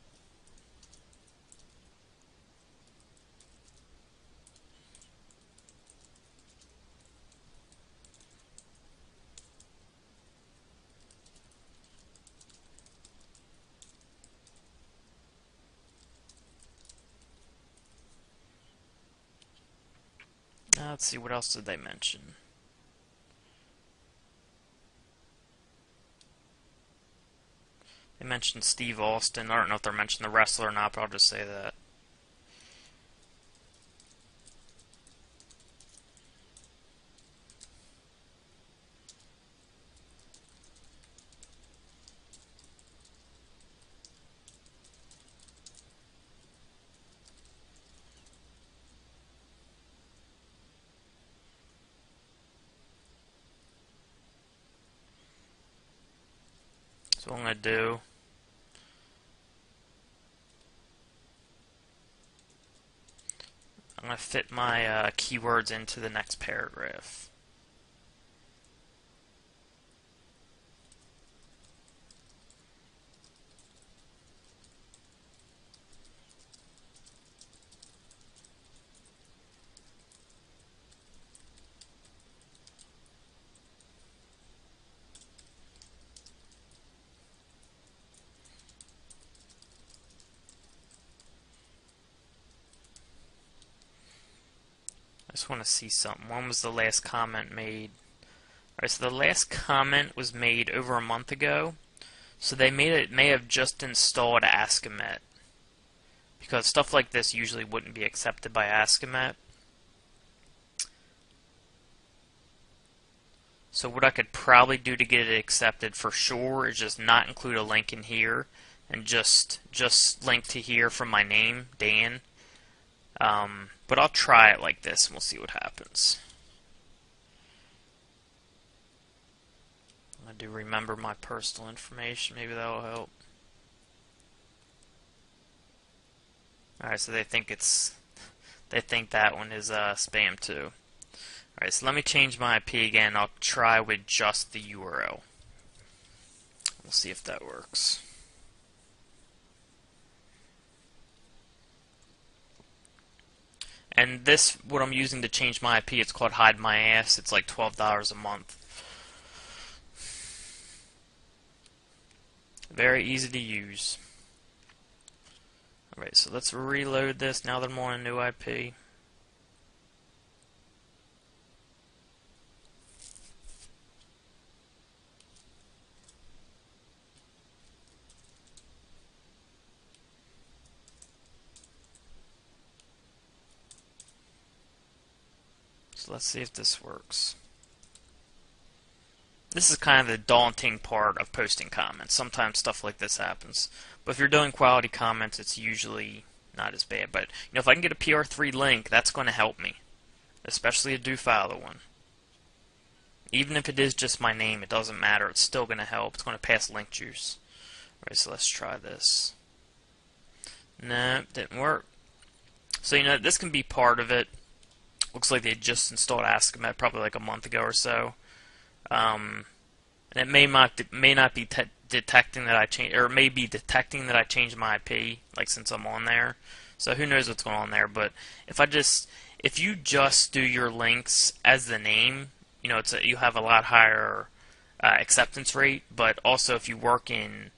Now let's see, what else did they mention? They mentioned Steve Austin. I don't know if they're mentioning the wrestler or not, but I'll just say that. So what I'm going to do, I'm going to fit my keywords into the next paragraph. I just want to see something. When was the last comment made? Alright, so the last comment was made over a month ago. So they may have just installed Ask-A-Met, because stuff like this usually wouldn't be accepted by Ask-A-Met. So what I could probably do to get it accepted for sure is just not include a link in here, and just link to here from my name, Dan. But I'll try it like this, and we'll see what happens. I do remember my personal information. Maybe that'll help. Alright, so they think that one is spam too. Alright, so let me change my IP again. I'll try with just the URL. We'll see if that works. And this, what I'm using to change my IP, it's called Hide My Ass. It's like $12 a month. Very easy to use. Alright, so let's reload this now that I'm on a new IP. So let's see if this works. This is kind of the daunting part of posting comments. Sometimes stuff like this happens. But if you're doing quality comments, it's usually not as bad. But if I can get a PR3 link, that's going to help me. Especially a do follow one. Even if it is just my name, it doesn't matter. It's still going to help. It's going to pass link juice. Alright, so let's try this. No, didn't work. So this can be part of it. Looks like they just installed Ask-A-Met probably like a month ago or so. And it may not be detecting that I change, or it may be detecting that I changed my IP, like since I'm on there. So who knows what's going on there? But if you just do your links as the name, you have a lot higher acceptance rate. But also if you work in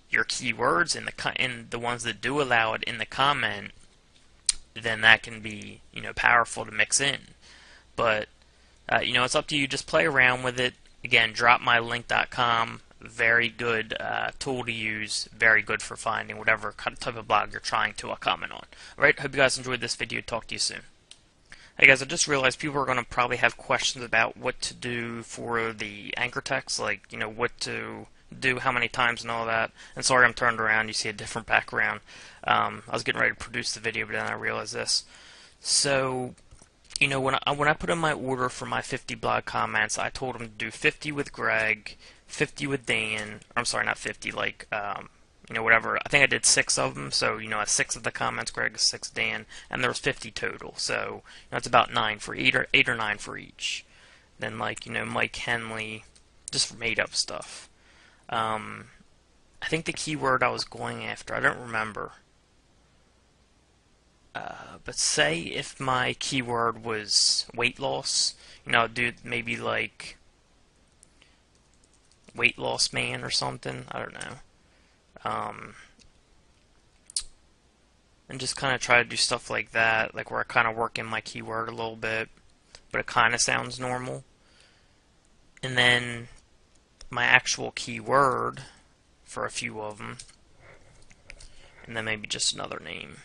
your keywords in the ones that do allow it in the comment, then that can be powerful to mix in. But it's up to you. Just play around with it. Again, dropmylink.com, very good tool to use, very good for finding whatever type of blog you're trying to comment on. Alright, hope you guys enjoyed this video. Talk to you soon. Hey guys, I just realized people are going to probably have questions about what to do for the anchor text, like, what to do, how many times and all that. And sorry I'm turned around, you see a different background. I was getting ready to produce the video, but then I realized this. So, when I put in my order for my 50 blog comments, I told them to do 50 with Greg, 50 with Dan. I'm sorry, not 50, like, whatever. I think I did 6 of them, so, 6 of the comments, Greg, 6 Dan, and there was 50 total. So, it's about 9 for 8 or 9 for each. Then, like, Mike Henley, just for made up stuff. I think the keyword I was going after, I don't remember. But say if my keyword was weight loss, I'd do maybe like weight loss man or something. I don't know. And just kind of try to do stuff like that, like where I kind of work in my keyword a little bit, but it kind of sounds normal. And then my actual keyword for a few of them, and then maybe just another name.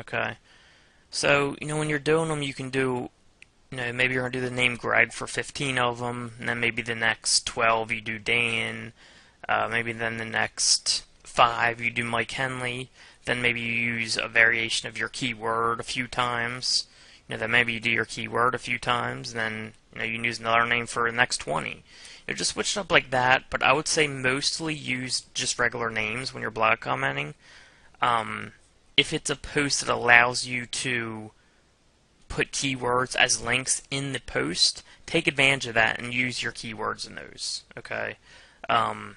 Okay, so when you're doing them, you can do, maybe you're gonna do the name Greg for 15 of them, and then maybe the next 12 you do Dan, maybe then the next 5 you do Mike Henley, then maybe you use a variation of your keyword a few times, then maybe you do your keyword a few times, and then you can use another name for the next 20. Just switch it up like that, but I would say mostly use just regular names when you're blog commenting. If it's a post that allows you to put keywords as links in the post, take advantage of that and use your keywords in those. Okay. But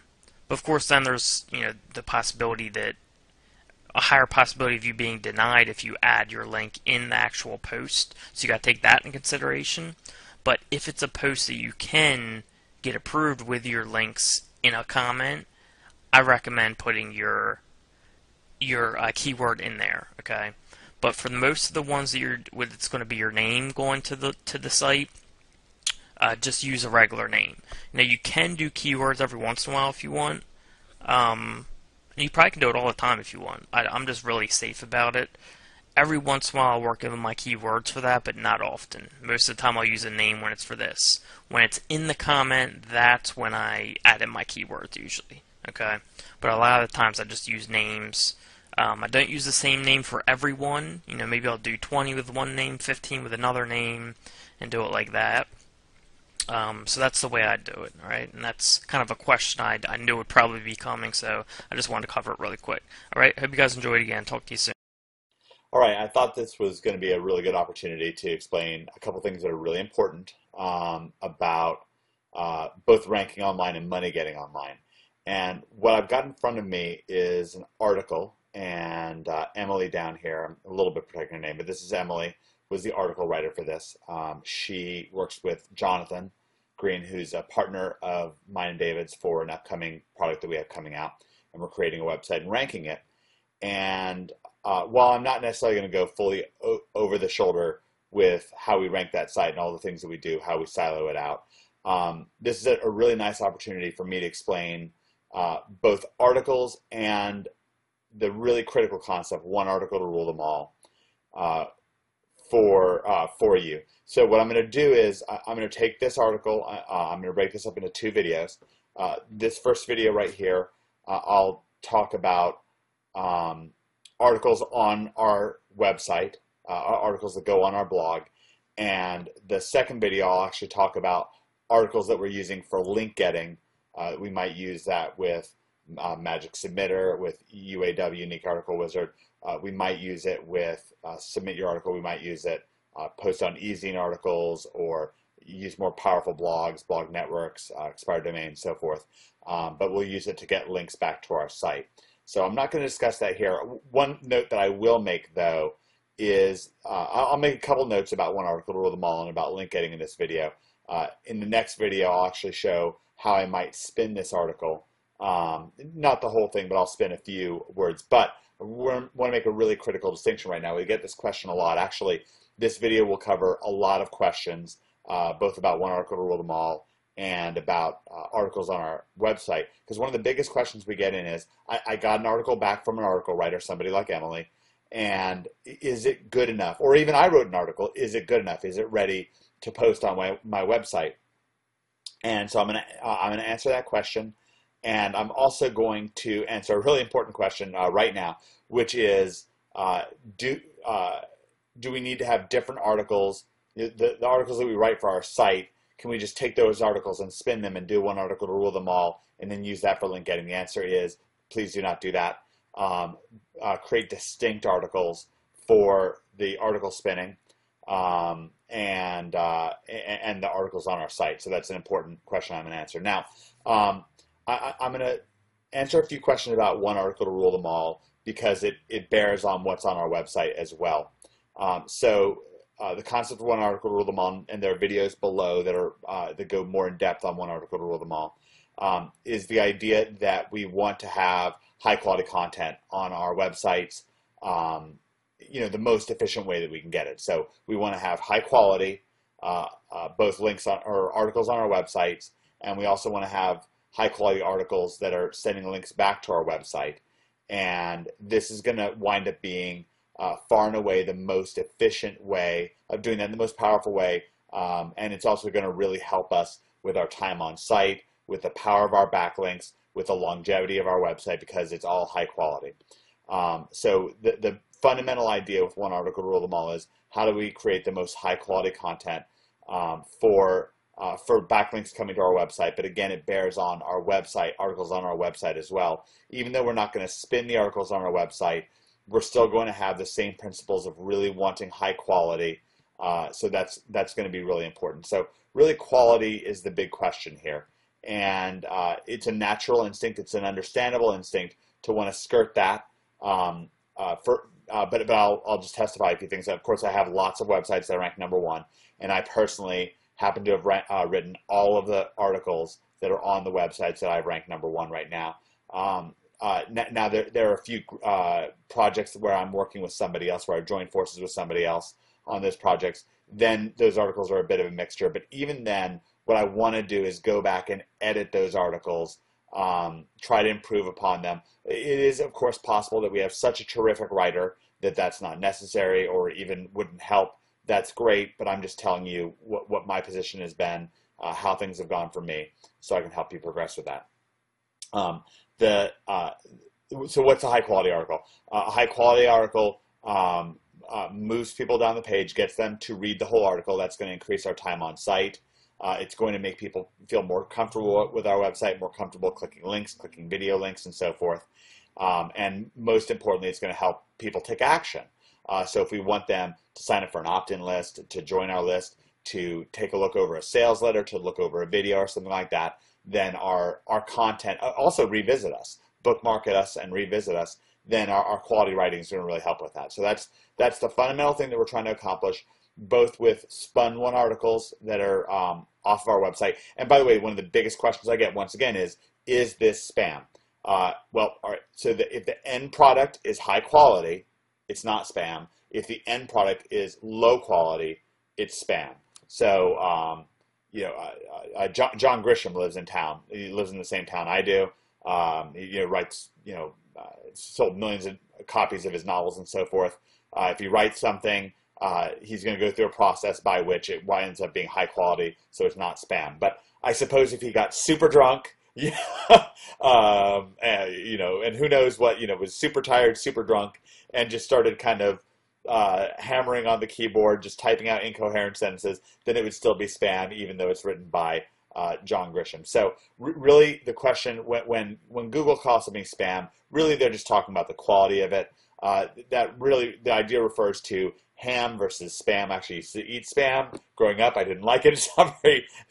of course, then there's the possibility that a higher possibility of you being denied if you add your link in the actual post. So you got to take that in consideration. But if it's a post that you can get approved with your links in a comment, I recommend putting your keyword in there. Okay. But for most of the ones that it's going to be your name going to the site, just use a regular name. Now you can do keywords every once in a while if you want. And you probably can do it all the time if you want. I'm just really safe about it. Every once in a while I'll work in my keywords for that, but not often. Most of the time I'll use a name when it's for this. When it's in the comment, that's when I add in my keywords usually. Okay? But a lot of the times I just use names. I don't use the same name for everyone. Maybe I'll do 20 with one name, 15 with another name, and do it like that. So that's the way I do it, alright? And that's kind of a question I knew would probably be coming, so I just wanted to cover it really quick. Alright, hope you guys enjoyed it again. Talk to you soon. All right, I thought this was going to be a really good opportunity to explain a couple things that are really important about both ranking online and money getting online. And what I've got in front of me is an article, and Emily down here, I'm a little bit protecting her name, but this is Emily, was the article writer for this. She works with Jonathan Green, who's a partner of mine and David's for an upcoming product that we have coming out, and we're creating a website and ranking it. And while I'm not necessarily going to go fully over the shoulder with how we rank that site and all the things that we do, how we silo it out, this is a really nice opportunity for me to explain both articles and the really critical concept, one article to rule them all, for you. So what I'm going to do is I'm going to take this article, I'm going to break this up into 2 videos. This first video right here, I'll talk about articles on our website, articles that go on our blog, and the second video I'll actually talk about articles that we're using for link getting. We might use that with Magic Submitter, with UAW, Unique Article Wizard. We might use it with Submit Your Article. We might use it post on eZine articles, or use more powerful blogs, blog networks, expired domains, so forth. But we'll use it to get links back to our site. So I'm not going to discuss that here. One note that I will make, though, is I'll make a couple notes about one article to rule them all and about link getting in this video. In the next video, I'll actually show how I might spin this article. Not the whole thing, but I'll spin a few words. But I want to make a really critical distinction right now. We get this question a lot. Actually, this video will cover a lot of questions, both about one article to rule them all and about articles on our website. Because one of the biggest questions we get in is, I got an article back from an article writer, somebody like Emily, and is it good enough? Or even I wrote an article, is it good enough? Is it ready to post on my website? And so I'm gonna answer that question, and I'm also going to answer a really important question right now, which is, do we need to have different articles? The articles that we write for our site, can we just take those articles and spin them and do one article to rule them all and then use that for link getting? The answer is, please do not do that. Create distinct articles for the article spinning and the articles on our site. So that's an important question I'm going to answer. Now, I'm going to answer a few questions about one article to rule them all because it bears on what's on our website as well. The concept of one article to rule them all, and there are videos below that go more in depth on one article to rule them all, is the idea that we want to have high quality content on our websites, the most efficient way that we can get it. So we want to have high quality, both links on or articles on our websites, and we also want to have high quality articles that are sending links back to our website. And this is going to wind up being far and away the most efficient way of doing that, the most powerful way. And it's also going to really help us with our time on site, with the power of our backlinks, with the longevity of our website, because it's all high quality. So the fundamental idea with one article to rule them all is, how do we create the most high quality content for backlinks coming to our website? But again, it bears on our website, articles on our website as well. Even though we're not going to spin the articles on our website, we're still going to have the same principles of really wanting high quality. So that's going to be really important. So really, quality is the big question here. And it's a natural instinct, it's an understandable instinct to want to skirt that. But I'll just testify a few things. Of course, I have lots of websites that rank #1, and I personally happen to have written all of the articles that are on the websites that I've ranked #1 right now. Now there are a few projects where I'm working with somebody else, where I've joined forces with somebody else on those projects. Then those articles are a bit of a mixture. But even then, what I want to do is go back and edit those articles, try to improve upon them. It is, of course, possible that we have such a terrific writer that that's not necessary or even wouldn't help. That's great, but I'm just telling you what my position has been, how things have gone for me, so I can help you progress with that. So what's a high quality article? A high quality article moves people down the page, gets them to read the whole article. That's going to increase our time on site. It's going to make people feel more comfortable with our website, more comfortable clicking links, clicking video links, and so forth. And most importantly, it's going to help people take action. So if we want them to sign up for an opt-in list, to join our list, to take a look over a sales letter, to look over a video or something like that, then our content, also revisit us, bookmark us and revisit us, then our quality writing is going to really help with that. So that's the fundamental thing that we're trying to accomplish, both with spun one articles that are off of our website. And by the way, one of the biggest questions I get, once again, is this spam? Well, all right, so if the end product is high quality, it's not spam. If the end product is low quality, it's spam. So, John Grisham lives in town. He lives in the same town I do. He writes, sold millions of copies of his novels and so forth. If he writes something, he's going to go through a process by which it winds up being high quality, so it's not spam. But I suppose if he got super drunk, and who knows what, was super tired, super drunk, and just started kind of hammering on the keyboard, just typing out incoherent sentences, then it would still be spam, even though it's written by John Grisham. So really, the question, when Google calls something spam, really they're just talking about the quality of it. That really, the idea refers to ham versus spam. Actually, I used to eat spam growing up. I didn't like it. It's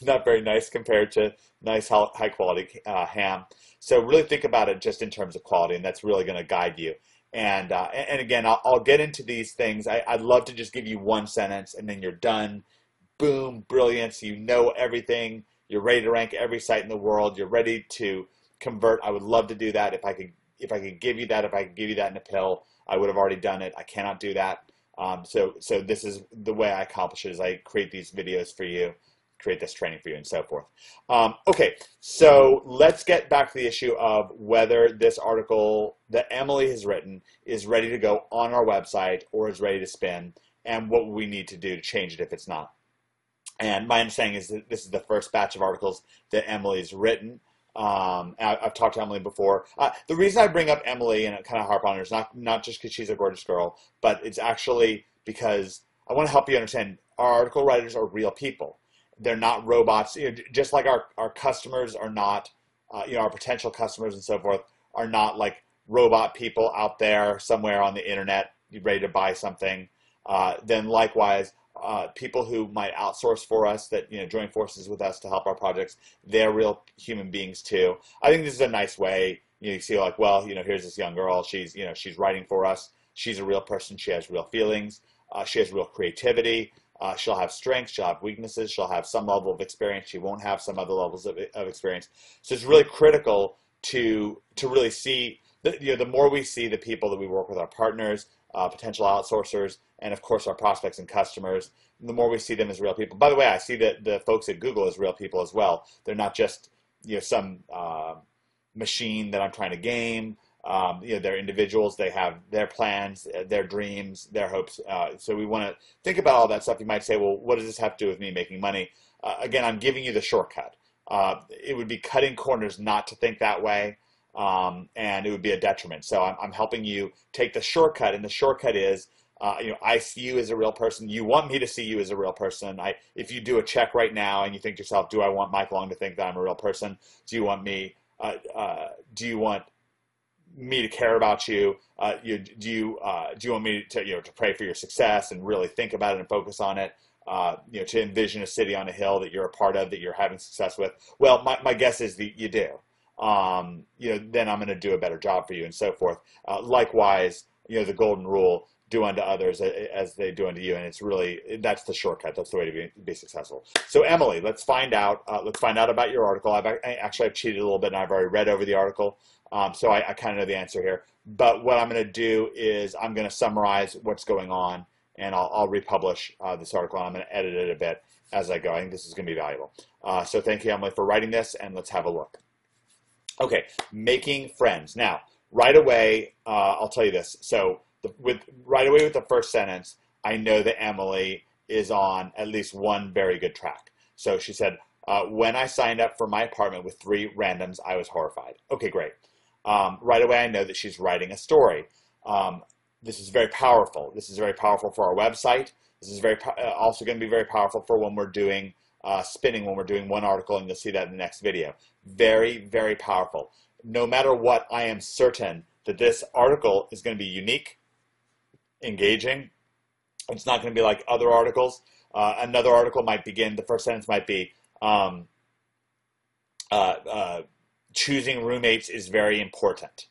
not very nice compared to nice high quality ham. So really think about it just in terms of quality, and that's really going to guide you. And again, I'll get into these things. I'd love to just give you one sentence and then you're done. Boom, brilliance. You know everything. You're ready to rank every site in the world. You're ready to convert. I would love to do that. If I could give you that, if I could give you that in a pill, I would have already done it. I cannot do that. So this is the way I accomplish it, is I create these videos for you, create this training for you, and so forth. Okay, so let's get back to the issue of whether this article that Emily has written is ready to go on our website or is ready to spin, and what we need to do to change it if it's not. And my understanding is that this is the first batch of articles that Emily's written. I've talked to Emily before. The reason I bring up Emily and kind of harp on her is not just because she's a gorgeous girl, but it's actually because I want to help you understand our article writers are real people. They're not robots. Just like our customers are not, our potential customers and so forth are not like robot people out there somewhere on the internet ready to buy something. Then likewise, people who might outsource for us, that join forces with us to help our projects, they're real human beings too. I think this is a nice way. You see, like, well, here's this young girl. She's writing for us. She's a real person. She has real feelings. She has real creativity. She'll have strengths. She'll have weaknesses. She'll have some level of experience. She won't have some other levels of experience. So it's really critical to really see. the more we see the people that we work with, our partners, potential outsourcers, and of course our prospects and customers, the more we see them as real people. By the way, I see that the folks at Google as real people as well. They're not just some machine that I'm trying to game. They're individuals. They have their plans, their dreams, their hopes. So we want to think about all that stuff. You might say, well, what does this have to do with me making money? Again, I'm giving you the shortcut. It would be cutting corners not to think that way, and it would be a detriment. So I'm helping you take the shortcut, and the shortcut is, I see you as a real person. You want me to see you as a real person. If you do a check right now and you think to yourself, do I want Mike Long to think that I'm a real person? Do you want me? Do you want me to care about you? Do you want me to pray for your success and really think about it and focus on it? To envision a city on a hill that you're a part of, that you're having success with. Well, my guess is that you do. Then I'm going to do a better job for you, and so forth. Likewise, the golden rule: do unto others as they do unto you, and that's the shortcut. That's the way to be successful. So, Emily, let's find out about your article. I've cheated a little bit, and I've already read over the article, so I kind of know the answer here. But what I'm going to do is I'm going to summarize what's going on, and I'll republish this article, and I'm going to edit it a bit as I go. I think this is going to be valuable. So thank you, Emily, for writing this, and let's have a look. Okay, making friends. Now, right away, I'll tell you this. So right away with the first sentence, I know that Emily is on at least one very good track. So she said, when I signed up for my apartment with 3 randoms, I was horrified. Okay, great. Right away, I know that she's writing a story. This is very powerful. This is very powerful for our website. This is also going to be very powerful for when we're doing spinning, when we're doing one article, and you'll see that in the next video. Very, very powerful. No matter what, I am certain that this article is going to be unique, engaging. It's not going to be like other articles. Another article might begin, the first sentence might be, choosing roommates is very important.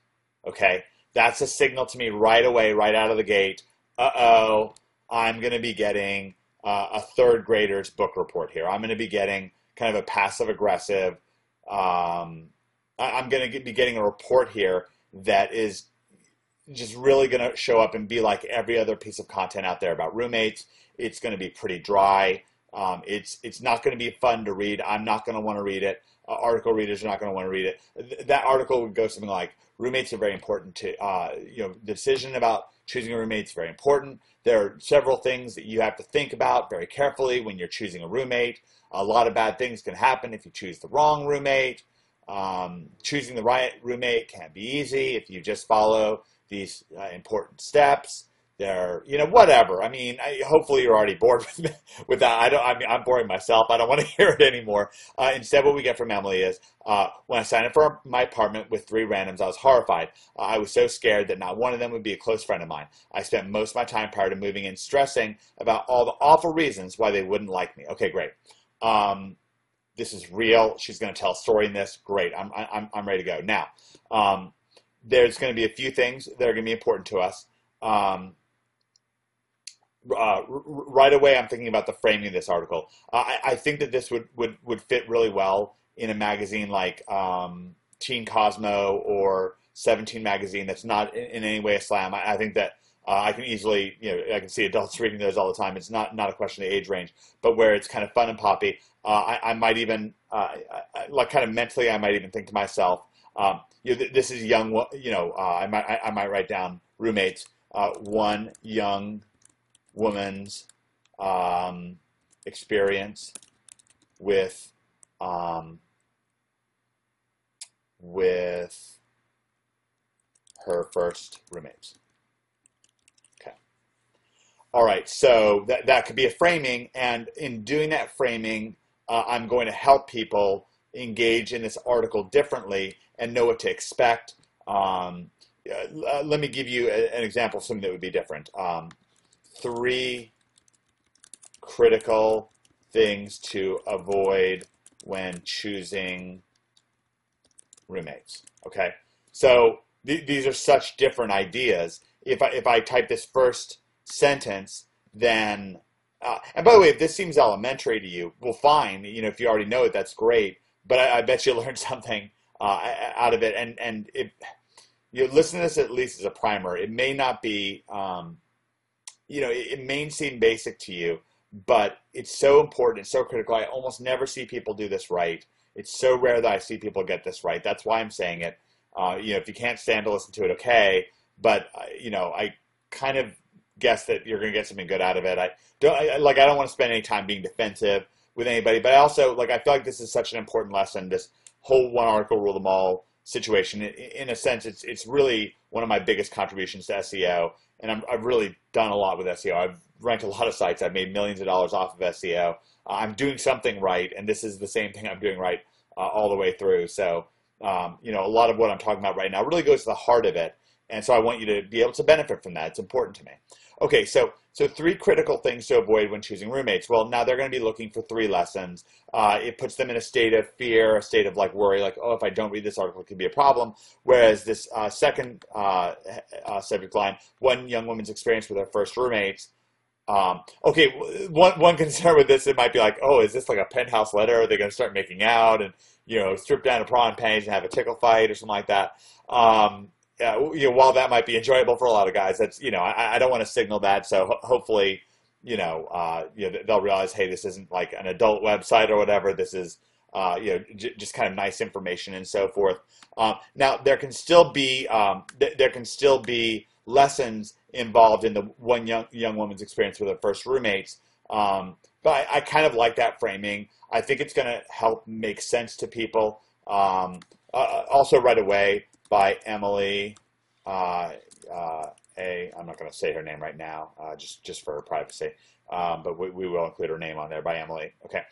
Okay? That's a signal to me right away, right out of the gate. Uh-oh, I'm going to be getting a third grader's book report here. I'm going to be getting kind of a passive-aggressive, I'm going to be getting a report here that is just really going to show up and be like every other piece of content out there about roommates. It's going to be pretty dry. It's not going to be fun to read. I'm not going to want to read it. Article readers are not going to want to read it. That article would go something like, roommates are very important to, the decision about choosing a roommate is very important. There are several things that you have to think about very carefully when you're choosing a roommate. A lot of bad things can happen if you choose the wrong roommate. Choosing the right roommate can't be easy if you just follow these important steps. They're, whatever. I mean, hopefully you're already bored with that. I'm boring myself. I don't want to hear it anymore. Instead, what we get from Emily is, when I signed up for my apartment with 3 randoms, I was horrified. I was so scared that not one of them would be a close friend of mine. I spent most of my time prior to moving in stressing about all the awful reasons why they wouldn't like me. Okay, great. This is real. She's going to tell a story in this. Great. I'm ready to go. Now, there's going to be a few things that are going to be important to us. Right away, I'm thinking about the framing of this article. I think that this would fit really well in a magazine like Teen Cosmo or 17 magazine. That's not in any way a slam. I think that I can easily, I can see adults reading those all the time. It's not a question of age range, but where it's kind of fun and poppy. I might even, like kind of mentally, I might even think to myself, this is young. I might write down roommates. One young woman's experience with her first roommates. Okay. All right. So that could be a framing, and in doing that framing, I'm going to help people engage in this article differently and know what to expect. Let me give you an example of something that would be different. 3 critical things to avoid when choosing roommates. Okay, so these are such different ideas. If I type this first sentence, then and by the way, if this seems elementary to you, well, fine. If you already know it, that's great. But I bet you learned something out of it, and you listen to this at least as a primer. It may not be, it may seem basic to you, but it's so important. It's so critical. I almost never see people do this right. It's so rare that I see people get this right. That's why I'm saying it. If you can't stand to listen to it, okay. But I kind of guess that you're going to get something good out of it. I don't want to spend any time being defensive with anybody, but I also I feel like this is such an important lesson. This whole one article rule them all situation. In a sense, it's really one of my biggest contributions to SEO, and I've really done a lot with SEO. I've ranked a lot of sites. I've made millions of dollars off of SEO. I'm doing something right, and this is the same thing I'm doing right all the way through. So, a lot of what I'm talking about right now really goes to the heart of it, and so I want you to be able to benefit from that. It's important to me. Okay, so 3 critical things to avoid when choosing roommates. Well, now they're going to be looking for 3 lessons. It puts them in a state of fear, a state of worry, oh, if I don't read this article, it could be a problem. Whereas this second subject line, one young woman's experience with her first roommates. Okay, one concern with this, it might be oh, is this like a penthouse letter? Are they going to start making out and strip down to bra and panties and have a tickle fight or something like that? While that might be enjoyable for a lot of guys, that's I don't want to signal that. So hopefully, they'll realize, hey, this isn't like an adult website or whatever. This is just kind of nice information and so forth. Now there can still be lessons involved in the one young woman's experience with her first roommates. But I kind of like that framing. I think it's going to help make sense to people. Also, right away, by Emily I'm not going to say her name right now, just for her privacy. But we will include her name on there, by Emily. Okay.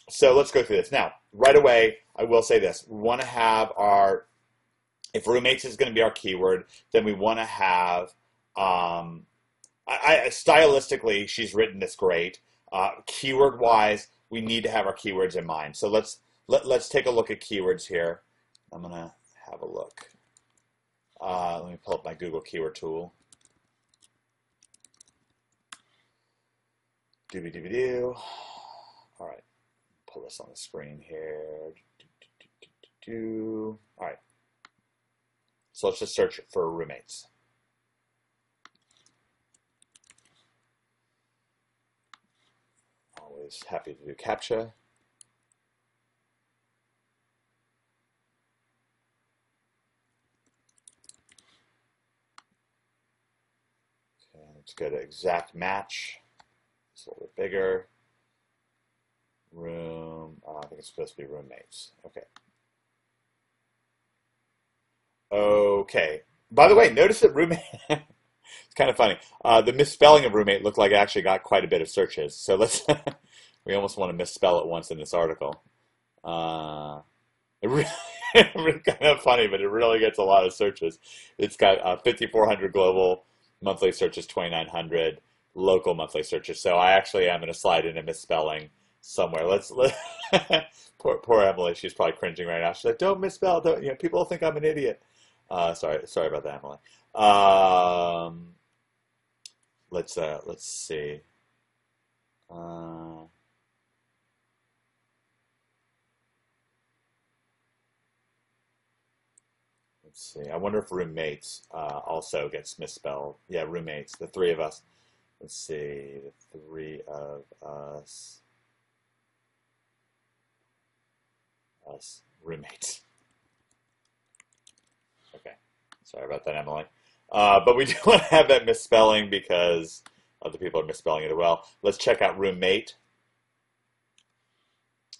So let's go through this. Now, right away, I will say this. We want to have if roommates is going to be our keyword, then we want to have, stylistically, she's written this great. Keyword-wise, we need to have our keywords in mind. So let's take a look at keywords here. I'm going to have a look. Let me pull up my Google keyword tool. Doobie-doobie-doo. All right. Pull this on the screen here. All right. So let's just search for roommates. Always happy to do CAPTCHA. Okay, let's go to exact match. It's a little bit bigger. I think it's supposed to be roommates. Okay. Okay. By the way, notice that roommate, it's kind of funny. The misspelling of roommate looked like it actually got quite a bit of searches. So we almost want to misspell it once in this article. Really kind of funny, but it really gets a lot of searches. It's got 5,400 global monthly searches, 2,900 local monthly searches. So I actually am going to slide in a misspelling somewhere. Poor Emily. She's probably cringing right now. She's like, "Don't misspell. Don't, people will think I'm an idiot." Sorry about that, Emily. Let's see. Let's see. I wonder if roommates also gets misspelled. Yeah, roommates. The 3 of us. Let's see. The 3 of us. Us roommates. Okay. Sorry about that, Emily. But we do want to have that misspelling because other people are misspelling it as well. Let's check out roommate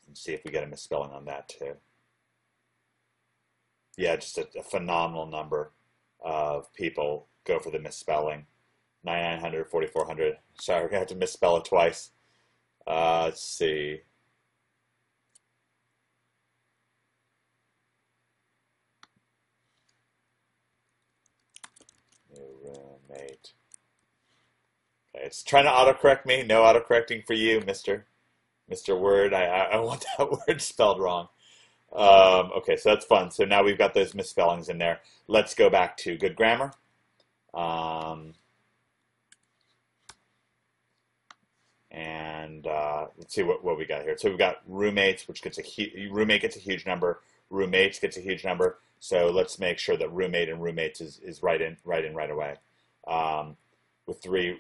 and see if we get a misspelling on that too. Yeah, just a phenomenal number of people go for the misspelling. 9,900, 4,400. Sorry, we're going to have to misspell it twice. Let's see. New roommate. Okay, it's trying to autocorrect me. No autocorrecting for you, Mr. Word. I want that word spelled wrong. Okay, so that's fun. So now we've got those misspellings in there. Let's go back to good grammar. And let's see what we got here. So we've got roommates, which gets roommate gets a huge number. Roommates gets a huge number. So let's make sure that roommate and roommates is right right away. With 3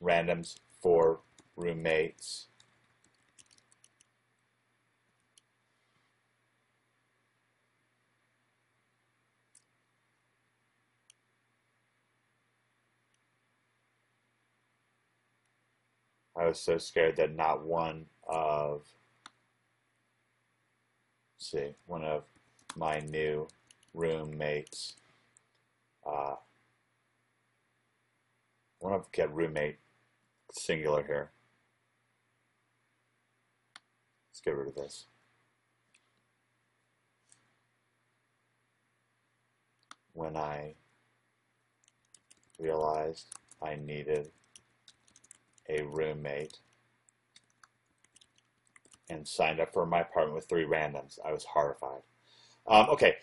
randoms for roommates. I was so scared that not one of, let's see, one of my new roommates, I want to get roommate singular here. Let's get rid of this. When I realized I needed a roommate and signed up for my apartment with 3 randoms, I was horrified. Okay,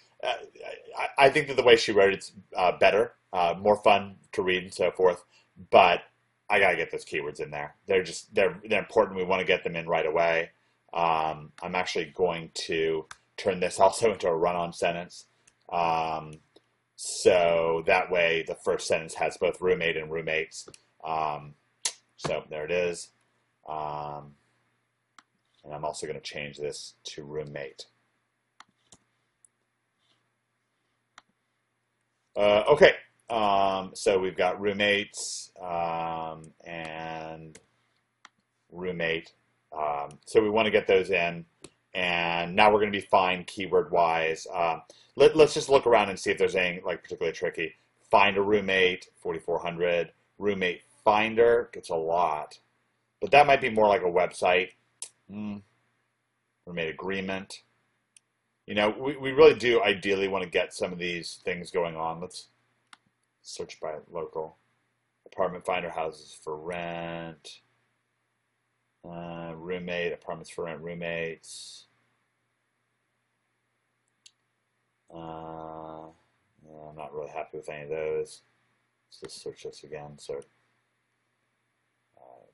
I think that the way she wrote it's better, more fun to read and so forth, but I gotta get those keywords in there. They're important. We want to get them in right away. I'm actually going to turn this also into a run-on sentence. So that way the first sentence has both roommate and roommates. So there it is. And I'm also going to change this to roommate. Okay. So we've got roommates and roommate. So we want to get those in. And now we're going to be fine keyword-wise. Let's just look around and see if there's anything like particularly tricky. Find a roommate, 4,400. Roommate finder gets a lot. But that might be more like a website. Roommate agreement. You know, we really do ideally want to get some of these things going on. Let's search by local. Apartment finder, houses for rent. Roommate, apartments for rent, roommates. Yeah, I'm not really happy with any of those. Let's just search this again. So, let's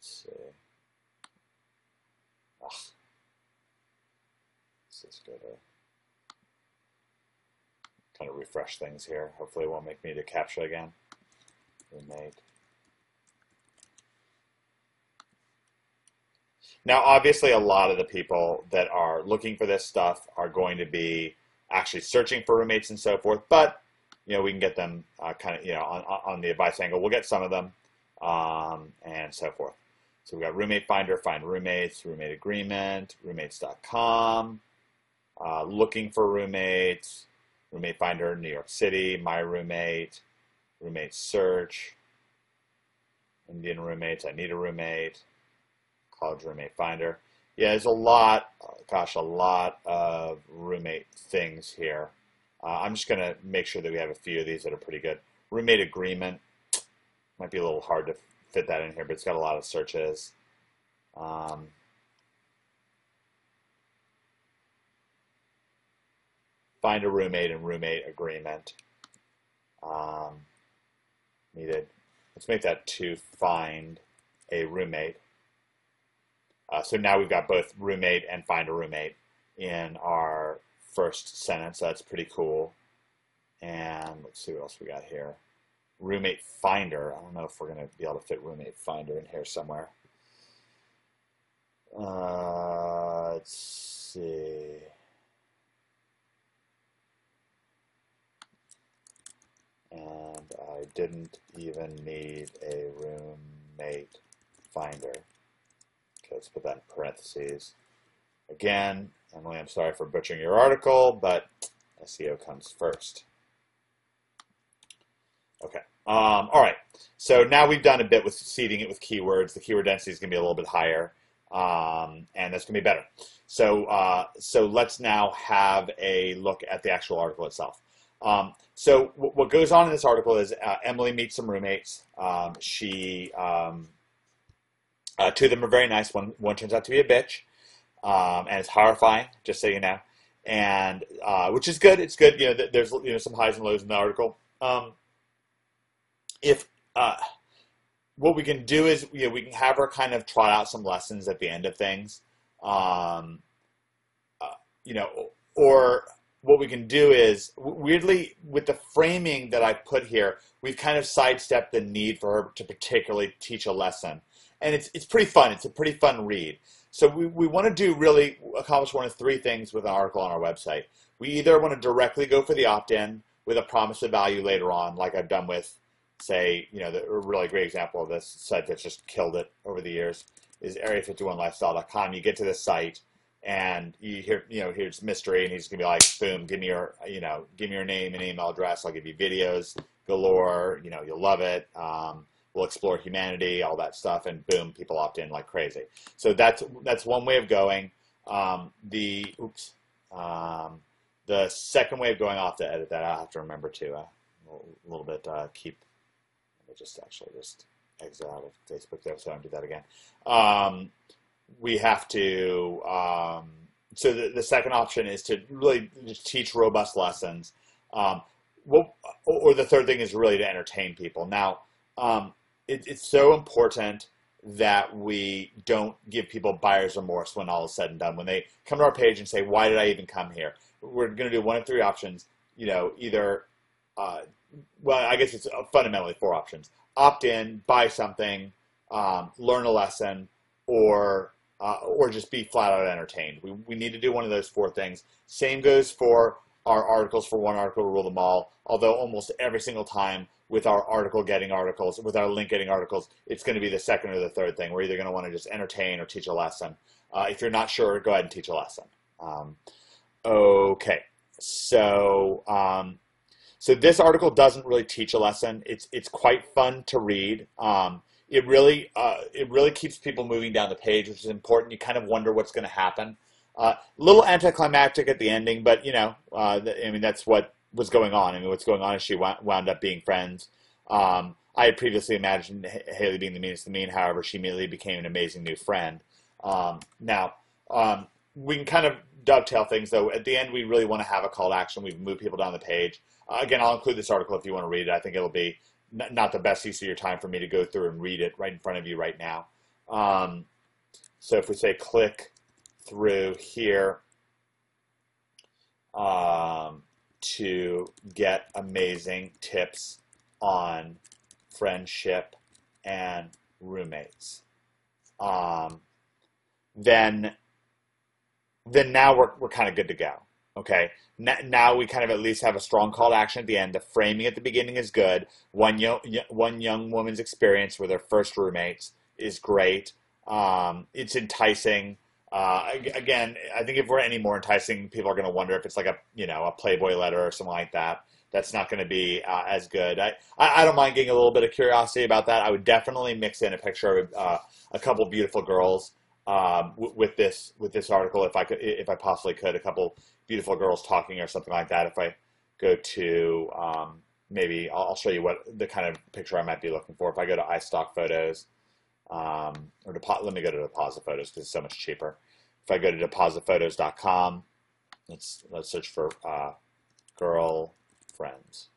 see. Let's just go to kind of refresh things here. Hopefully it won't make me do CAPTCHA again. Roommate. Now, obviously, a lot of the people that are looking for this stuff are going to be actually searching for roommates and so forth, but you know, we can get them kind of, you know, on the advice angle. We'll get some of them and so forth. So we've got roommate finder, find roommates, roommate agreement, roommates.com, looking for roommates, roommate finder, New York City, my roommate, roommate search, Indian roommates, I need a roommate, college roommate finder. Yeah, there's a lot, gosh, a lot of roommate things here. I'm just going to make sure that we have a few of these that are pretty good. Roommate agreement. Might be a little hard to fit that in here, but it's got a lot of searches. Find a roommate and roommate agreement. Needed. Let's make that to find a roommate. So now we've got both roommate and find a roommate in our first sentence. So that's pretty cool. And let's see what else we got here. Roommate finder. I don't know if we're going to be able to fit roommate finder in here somewhere. Let's see. And I didn't even need a roommate finder. Okay, let's put that in parentheses. Again, Emily, I'm sorry for butchering your article, but SEO comes first. Okay. All right. So now we've done a bit with seeding it with keywords. The keyword density is going to be a little bit higher, and that's going to be better. So, so let's now have a look at the actual article itself. So what goes on in this article is Emily meets some roommates. Two of them are very nice. One turns out to be a bitch, and it's horrifying, just so you know. And which is good. It's good. You know, there's some highs and lows in the article. What we can do is we can have her kind of trot out some lessons at the end of things. or what we can do is, weirdly, with the framing that I put here, we've kind of sidestepped the need for her to particularly teach a lesson. And it's pretty fun. It's a pretty fun read. So we want to really accomplish one of three things with an article on our website. We either want to directly go for the opt-in with a promise of value later on, like I've done with, say, a really great example of this site that's just killed it over the years is area51lifestyle.com. You get to this site, and you here's mystery, and he's gonna be like, boom, give me your name and email address. I'll give you videos galore. You'll love it. We'll explore humanity, all that stuff, and boom, people opt in like crazy. So that's one way of going. The second way of going, I'll have to edit that. I'll have to remember to a little bit keep. Let me just exit out of Facebook there, so I don't do that again. We have to, so the second option is to really just teach robust lessons. Or the third thing is really to entertain people. Now, it's so important that we don't give people buyer's remorse when all is said and done. When they come to our page and say, why did I even come here? We're going to do one of three options. Either, well, I guess it's fundamentally four options. Opt in, buy something, learn a lesson, or just be flat out entertained. We need to do one of those four things. Same goes for our articles. For one article to rule them all, although almost every single time with our article getting articles, with our link getting articles, it's going to be the second or the third thing. We're either going to want to just entertain or teach a lesson. If you're not sure, go ahead and teach a lesson. Okay, so this article doesn't really teach a lesson. It's quite fun to read. It really keeps people moving down the page, which is important. You kind of wonder what's going to happen. A little anticlimactic at the ending, but that's what was going on. What's going on is she wound up being friends. I had previously imagined Haley being the meanest of the mean. However, she immediately became an amazing new friend. Now, we can kind of dovetail things, though. At the end, we really want to have a call to action. We've moved people down the page. Again, I'll include this article if you want to read it. I think it'll be not the best use of your time for me to go through and read it right in front of you right now. So if we say click through here to get amazing tips on friendship and roommates, then now we're kind of good to go. Okay, now we kind of at least have a strong call to action at the end. The framing at the beginning is good. One young woman's experience with her first roommates is great. It's enticing. Again, I think if we're any more enticing, people are going to wonder if it's like a Playboy letter or something like that. That's not going to be as good. I don't mind getting a little bit of curiosity about that. I would definitely mix in a picture of a couple beautiful girls with this article, if I possibly could, a couple beautiful girls talking or something like that. If I go to maybe I'll show you what the kind of picture I might be looking for. If I go to iStock Photos, let me go to Deposit Photos because it's so much cheaper. If I go to depositphotos.com, let's search for girlfriends.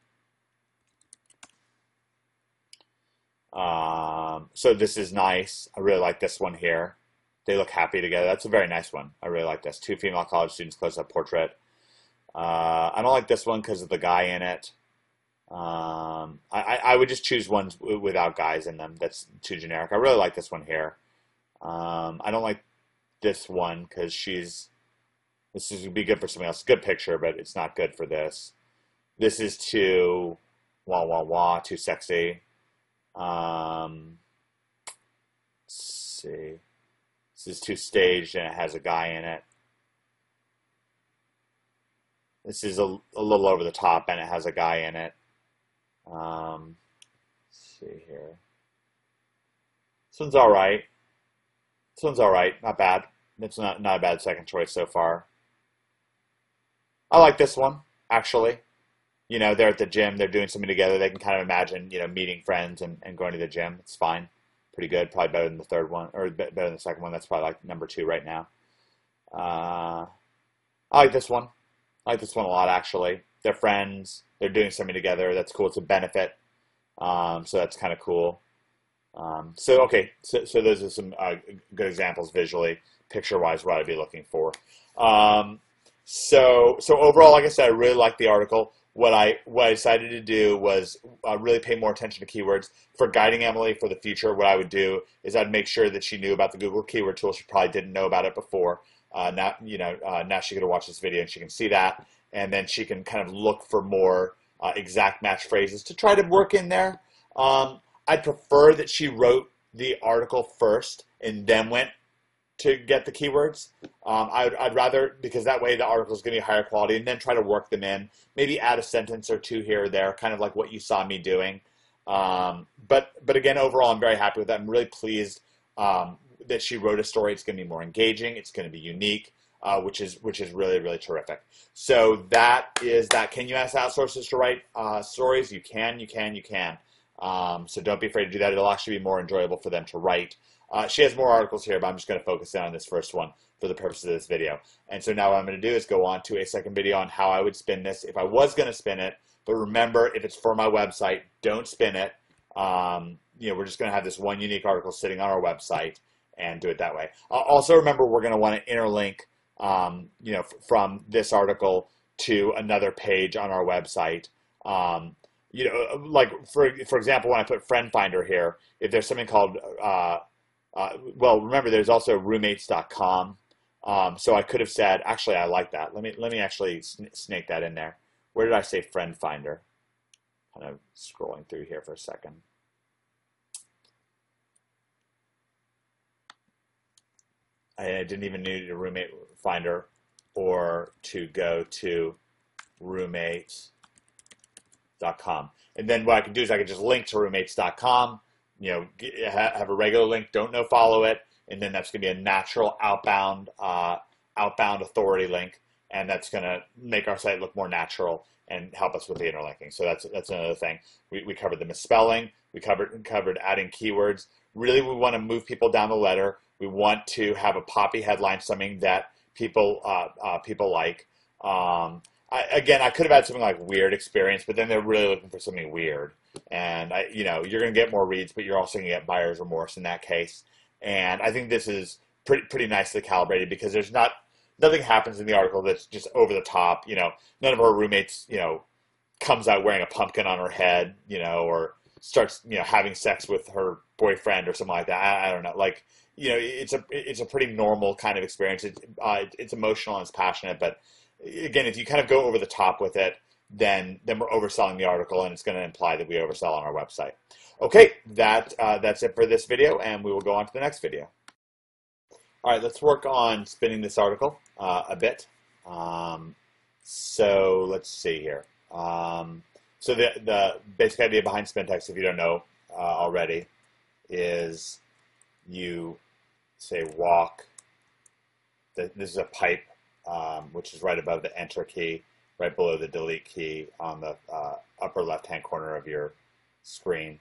So this is nice. I really like this one here. They look happy together. That's a very nice one. I really like this. Two female college students close-up portrait. I don't like this one because of the guy in it. I would just choose ones without guys in them. That's too generic. I really like this one here. I don't like this one because this would be good for something else. Good picture, but it's not good for this. This is too too sexy. Let's see. This is too staged and it has a guy in it. This is a little over the top and it has a guy in it. Let's see here. This one's all right. This one's all right. Not bad. It's not a bad second choice so far. I like this one, actually. They're at the gym. They're doing something together. They can kind of imagine, meeting friends and going to the gym. It's fine. Pretty good. Probably better than the third one, or better than the second one. That's probably like number 2 right now. I like this one. I like this one a lot, actually. They're friends. They're doing something together. That's cool. It's a benefit. So that's kind of cool. So those are some good examples visually, picture-wise, what I'd be looking for. So overall, like I said, I really liked the article. What I decided to do was really pay more attention to keywords. For guiding Emily for the future, what I would do is I'd make sure that she knew about the Google Keyword Tool. She probably didn't know about it before. Now she could watch this video and she can see that, and then she can kind of look for more exact match phrases to try to work in there. I'd prefer that she wrote the article first and then went to get the keywords. I'd rather, because that way the article is going to be higher quality, and then try to work them in. Maybe add a sentence or two here or there, kind of like what you saw me doing. But again, overall, I'm very happy with that. I'm really pleased that she wrote a story. It's going to be more engaging. It's going to be unique, which is really, really terrific. So that is that. Can you ask outsourcers to write stories? You can. So don't be afraid to do that. It'll actually be more enjoyable for them to write. She has more articles here, but I'm just going to focus in on this first one for the purpose of this video. And so now what I'm going to do is go on to a second video on how I would spin this if I was going to spin it. But remember, if it's for my website, don't spin it. We're just going to have this one unique article sitting on our website and do it that way. Also, remember, we're going to want to interlink, from this article to another page on our website. Like for example, when I put Friend Finder here, if there's something called remember, there's also roommates.com. So I could have said, actually, I like that. Let me actually snake that in there. Where did I say Friend Finder? Kind of scrolling through here for a second. I didn't even need a roommate finder or to go to roommates.com. And then what I could do is I could just link to roommates.com. Have a regular link, don't no follow it, and then that's going to be a natural outbound authority link, and that's going to make our site look more natural and help us with the interlinking. So that's another thing. We covered the misspelling. We covered adding keywords. Really, we want to move people down the letter. We want to have a poppy headline, something that people like. I could have had something like weird experience, but then they're really looking for something weird. And you're going to get more reads, but you're also going to get buyer's remorse in that case. And I think this is pretty nicely calibrated because there's nothing happens in the article that's just over the top. None of her roommates, comes out wearing a pumpkin on her head, or starts, having sex with her boyfriend or something like that. I don't know. Like, it's a pretty normal kind of experience. It's emotional and it's passionate, but again, if you kind of go over the top with it, then we're overselling the article, and it's going to imply that we oversell on our website. Okay, that's it for this video, and we will go on to the next video. All right, let's work on spinning this article a bit. So let's see here. So the basic idea behind spin text, if you don't know already, is you say walk. This is a pipe, which is right above the enter key, right below the delete key on the upper left-hand corner of your screen.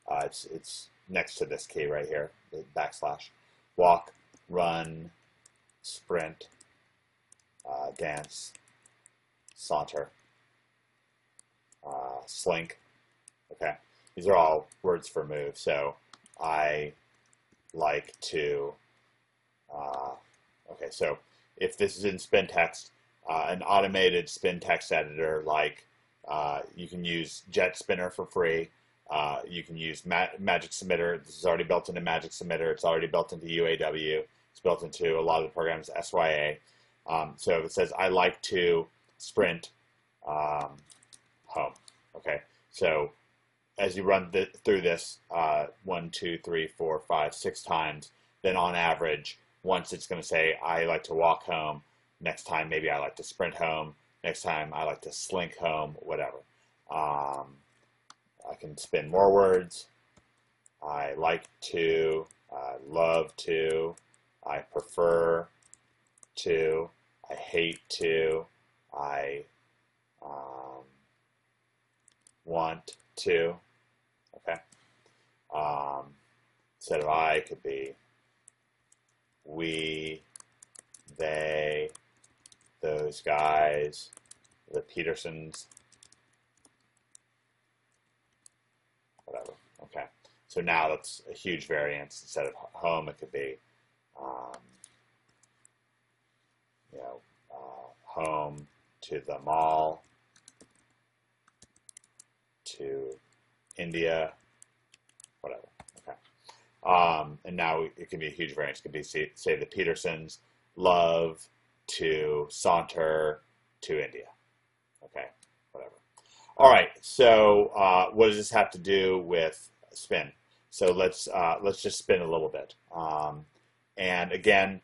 It's next to this key right here, the backslash. Walk, run, sprint, dance, saunter, slink. Okay, these are all words for move. So I like to, okay, so if this is in spin text, an automated spin text editor, like you can use Jet Spinner for free. You can use Magic Submitter. This is already built into Magic Submitter. It's already built into UAW. It's built into a lot of the programs, SYA. So it says, I like to sprint home. Okay, so as you run through this 1, 2, 3, 4, 5, 6 times, then on average, once it's going to say, I like to walk home. Next time, maybe I like to sprint home. Next time, I like to slink home, whatever. I can spin more words. I like to, I love to, I prefer to, I hate to, I want to. Okay. Instead of I, could be we, they, those guys, the Petersons, whatever. Okay, so now that's a huge variance. Instead of home, it could be, home to the mall to India, whatever. Okay. And now it can be a huge variance. It could be, say the Petersons love to saunter to India. Okay, whatever. All right, so what does this have to do with spin? So let's just spin a little bit. And again,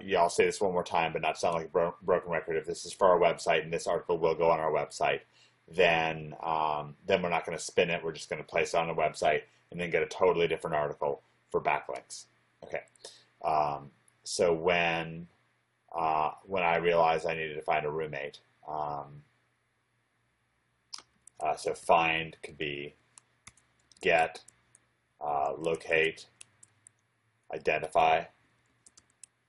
yeah, I'll say this one more time, but not sound like a broken record. If this is for our website and this article will go on our website, then we're not going to spin it. We're just going to place it on the website and then get a totally different article for backlinks. Okay. So when I realized I needed to find a roommate, so find could be get, locate, identify.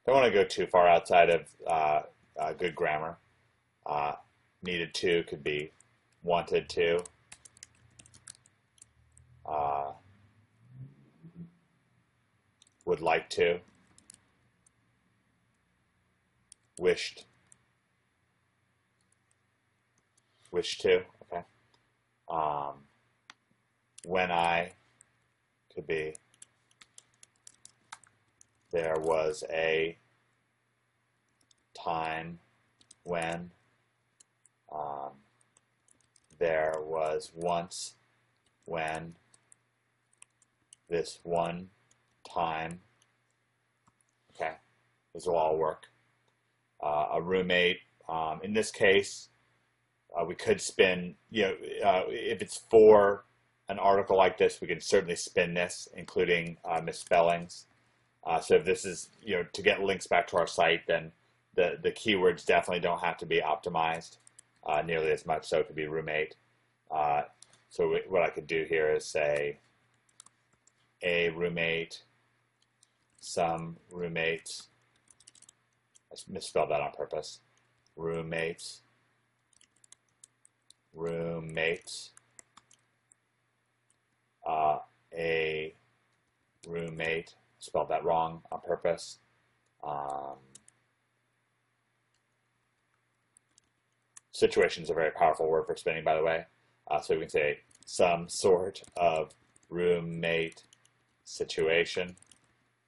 Don't want to go too far outside of good grammar. Needed to could be wanted to. Would like to. Wished. Wish to. Okay. When I could be there was a time when there was once when this one time. Okay, this will all work. A roommate, in this case, we could spin, if it's for an article like this, we can certainly spin this, including misspellings. So if this is, to get links back to our site, then the keywords definitely don't have to be optimized nearly as much. So it could be roommate. So what I could do here is say a roommate, some roommates. I misspelled that on purpose. Roommates. A roommate. Spelled that wrong on purpose. Situation is a very powerful word for spinning, by the way. So we can say some sort of roommate situation.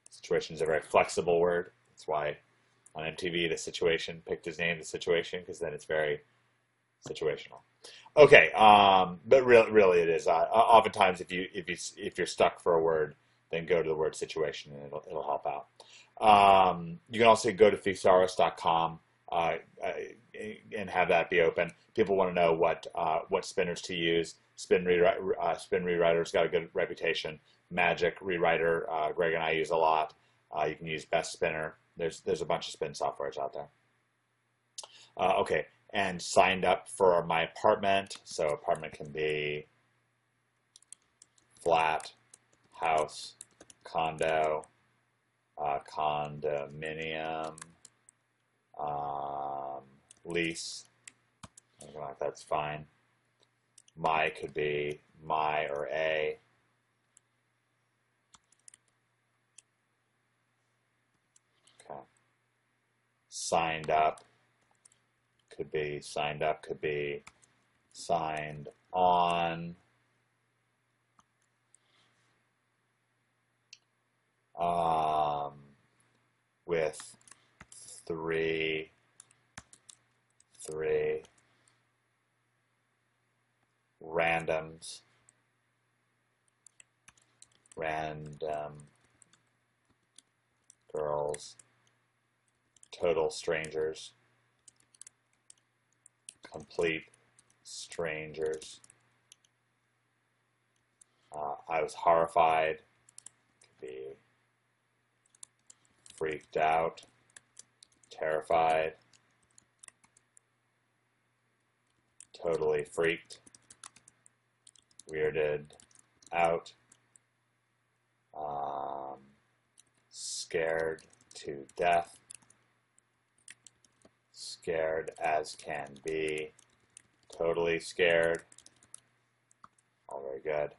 Situation is a very flexible word. That's why on MTV, The Situation picked his name, The Situation, because then it's very situational. Okay, but really it is. Oftentimes, if you're stuck for a word, then go to the word situation and it'll help out. You can also go to thesaurus.com and have that be open. People want to know what spinners to use. Spin Rewriter's got a good reputation. Magic Rewriter, Greg and I use a lot. You can use Best Spinner. There's a bunch of spin softwares out there. Okay, and signed up for my apartment. So apartment can be flat, house, condo, condominium, lease. Anything like that's fine. My could be my or a. Okay. Signed up could be signed up, could be signed on. With three randoms, random girls, total strangers, complete strangers. I was horrified, could be freaked out, terrified, totally freaked, weirded out, scared to death, scared as can be, totally scared. All very good.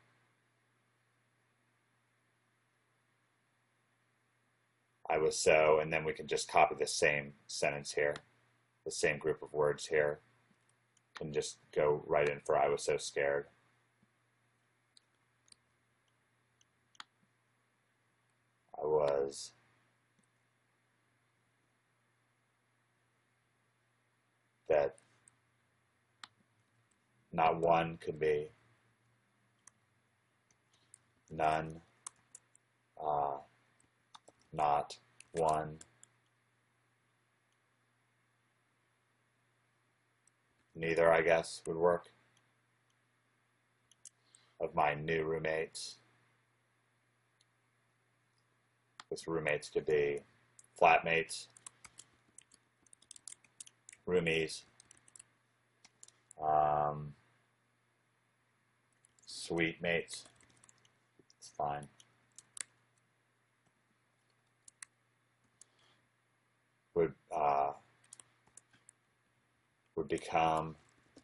I was so, and then we can just copy the same sentence here. the same group of words here. Can just go right in for I was so scared. I was that not one could be, none, not one, neither, I guess, would work, of my new roommates. Because roommates could be flatmates, roomies, sweet mates. It's fine. Would become,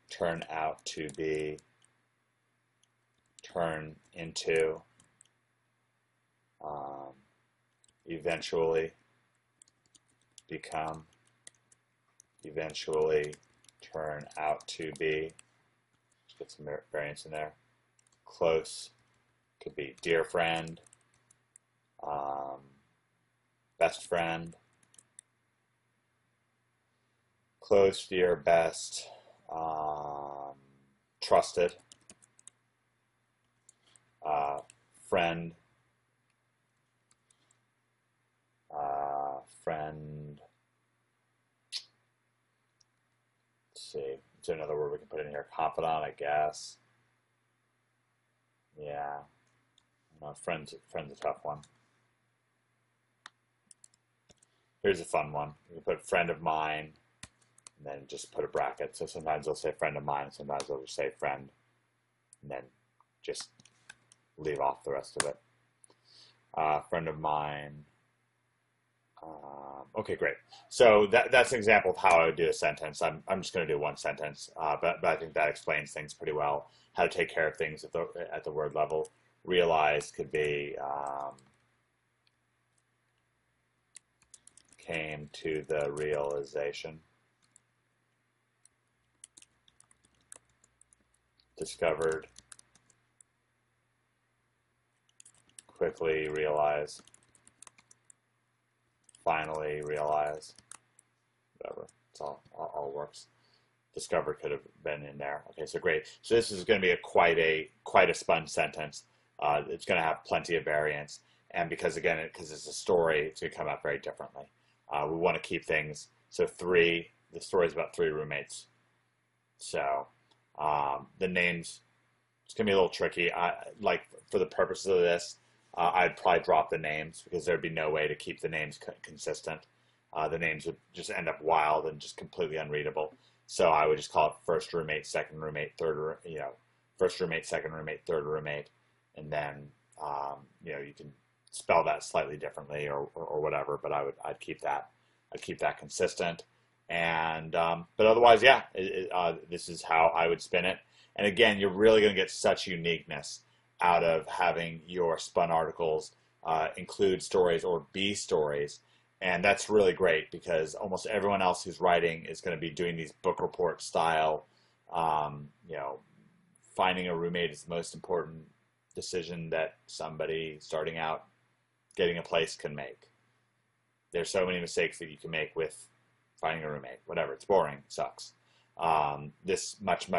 turn out to be, turn into, eventually become, eventually turn out to be. Let's get some variants in there. Close could be dear friend, best friend, close, dear, best, trusted, friend, friend. Let's see. Is there another word we can put in here? Confidant, I guess. Yeah. No, friend's a tough one. Here's a fun one. You can put friend of mine, and then just put a bracket. So sometimes they'll say friend of mine, sometimes they'll just say friend, and then just leave off the rest of it. Friend of mine. Okay, great. So that's an example of how I would do a sentence. I'm just going to do one sentence, but I think that explains things pretty well. How to take care of things at the word level. Realize could be came to the realization. Discovered. Quickly realize. Finally realize. Whatever. It's all works. Discovered could have been in there. Okay, so great. So this is going to be quite a spun sentence. It's going to have plenty of variance, and because it's a story, it's going to come out very differently. We want to keep things so the story is about 3 roommates. So the names, it's going to be a little tricky. Like for the purposes of this, I'd probably drop the names because there'd be no way to keep the names consistent. The names would just end up wild and just completely unreadable. So I would just call it first roommate, second roommate, first roommate, second roommate, third roommate, and then you can spell that slightly differently or whatever. But I'd keep that consistent. And but otherwise, yeah, this is how I would spin it. And again, you're really going to get such uniqueness out of having your spun articles include stories or be stories. And that's really great because almost everyone else who's writing is going to be doing these book report style, finding a roommate is the most important decision that somebody starting out getting a place can make. There's so many mistakes that you can make with finding a roommate. Whatever, it's boring, it sucks. This much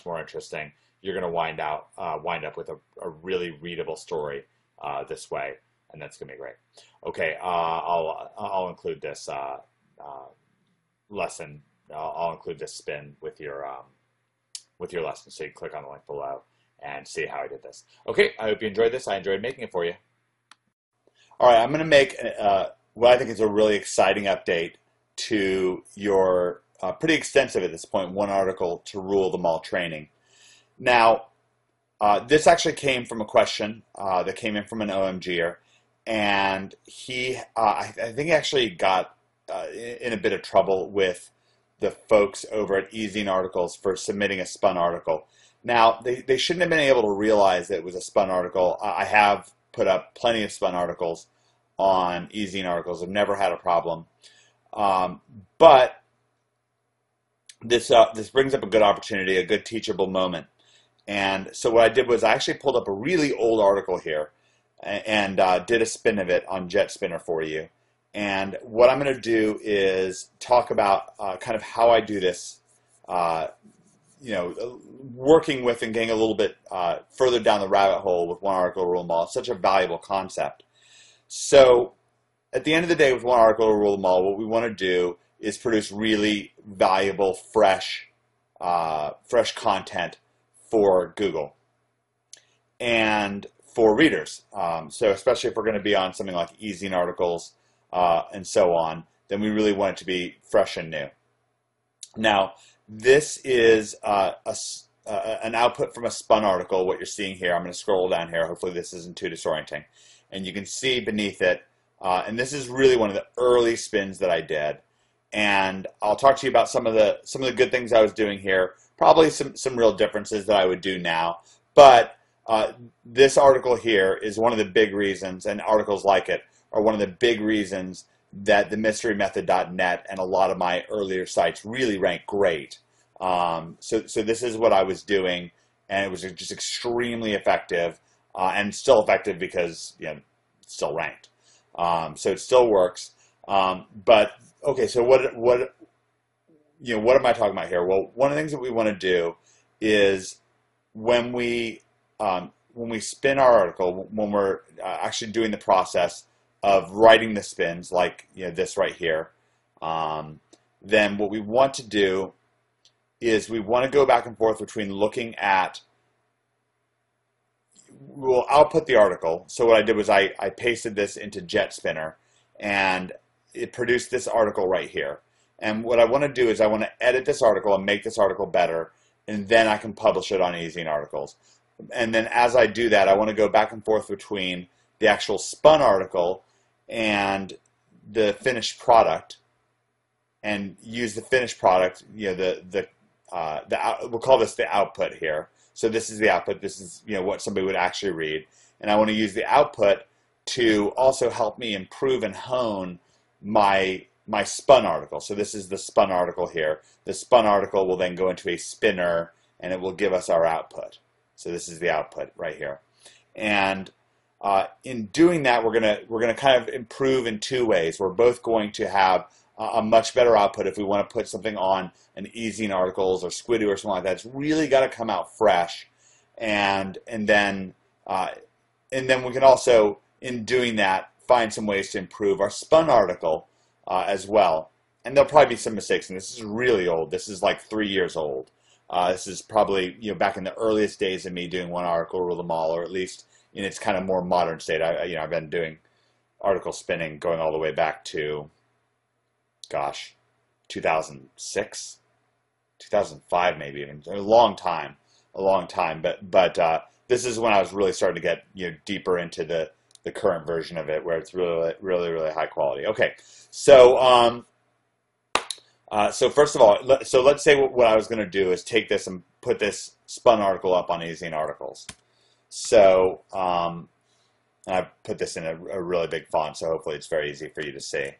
more interesting. You're going to wind up with a really readable story this way, and that's going to be great. Okay, I'll include this lesson. I'll include this spin with your lesson, so you can click on the link below and see how I did this. Okay, I hope you enjoyed this. I enjoyed making it for you. All right, I'm going to make what I think is a really exciting update to your pretty extensive at this point one article to rule them all training. Now, this actually came from a question that came in from an OMGer, and I think he actually got in a bit of trouble with the folks over at eZine Articles for submitting a spun article. Now, they shouldn't have been able to realize that it was a spun article. I have put up plenty of spun articles on eZine Articles. I've never had a problem. But this brings up a good opportunity, a good teachable moment. And so what I did was I actually pulled up a really old article here and did a spin of it on JetSpinner for you. And what I'm going to do is talk about kind of how I do this, working with and getting a little bit further down the rabbit hole with one article rule them all. It's such a valuable concept. So at the end of the day, with one article rule them all, what we want to do is produce really valuable, fresh content for Google and for readers. So especially if we're going to be on something like ezine articles and so on, then we really want it to be fresh and new. Now, this is an output from a spun article, what you're seeing here. I'm going to scroll down here. Hopefully this isn't too disorienting. And you can see beneath it, and this is really one of the early spins that I did. And I'll talk to you about some of the good things I was doing here. Probably some real differences that I would do now. But this article here is one of the big reasons, and articles like it are one of the big reasons that the mysterymethod.net and a lot of my earlier sites really rank great. So this is what I was doing, and it was just extremely effective, and still effective because it's still ranked. So it still works. But okay, so what am I talking about here? Well, one of the things that we want to do is when we spin our article, when we're actually doing the process of writing the spins, like this right here, then what we want to do is we want to go back and forth between looking at, we'll output the article. So what I did was I pasted this into JetSpinner, and it produced this article right here. And what I want to do is I want to edit this article and make this article better, and then I can publish it on ezine articles. And then as I do that, I want to go back and forth between the actual spun article and the finished product, and use the finished product, we'll call this the output here. So this is the output. This is what somebody would actually read, and I want to use the output to also help me improve and hone my spun article. So this is the spun article here. The spun article will then go into a spinner, and it will give us our output. So this is the output right here. And in doing that, we're gonna kind of improve in two ways. We're both going to have a much better output if we want to put something on an ezine articles or Squidoo or something like that. It's really got to come out fresh, and then we can also, in doing that, find some ways to improve our spun article as well. And there'll probably be some mistakes, and this is really old. This is like 3 years old. This is probably back in the earliest days of me doing one article rule them all, or at least in its kind of more modern state. I've been doing article spinning going all the way back to, gosh, 2006, 2005 maybe, even a long time. But this is when I was really starting to get deeper into the current version of it, where it's really high quality. Okay, so so first of all, let's say what I was going to do is take this and put this spun article up on ezine articles. So and I put this in a really big font, so hopefully it's very easy for you to see.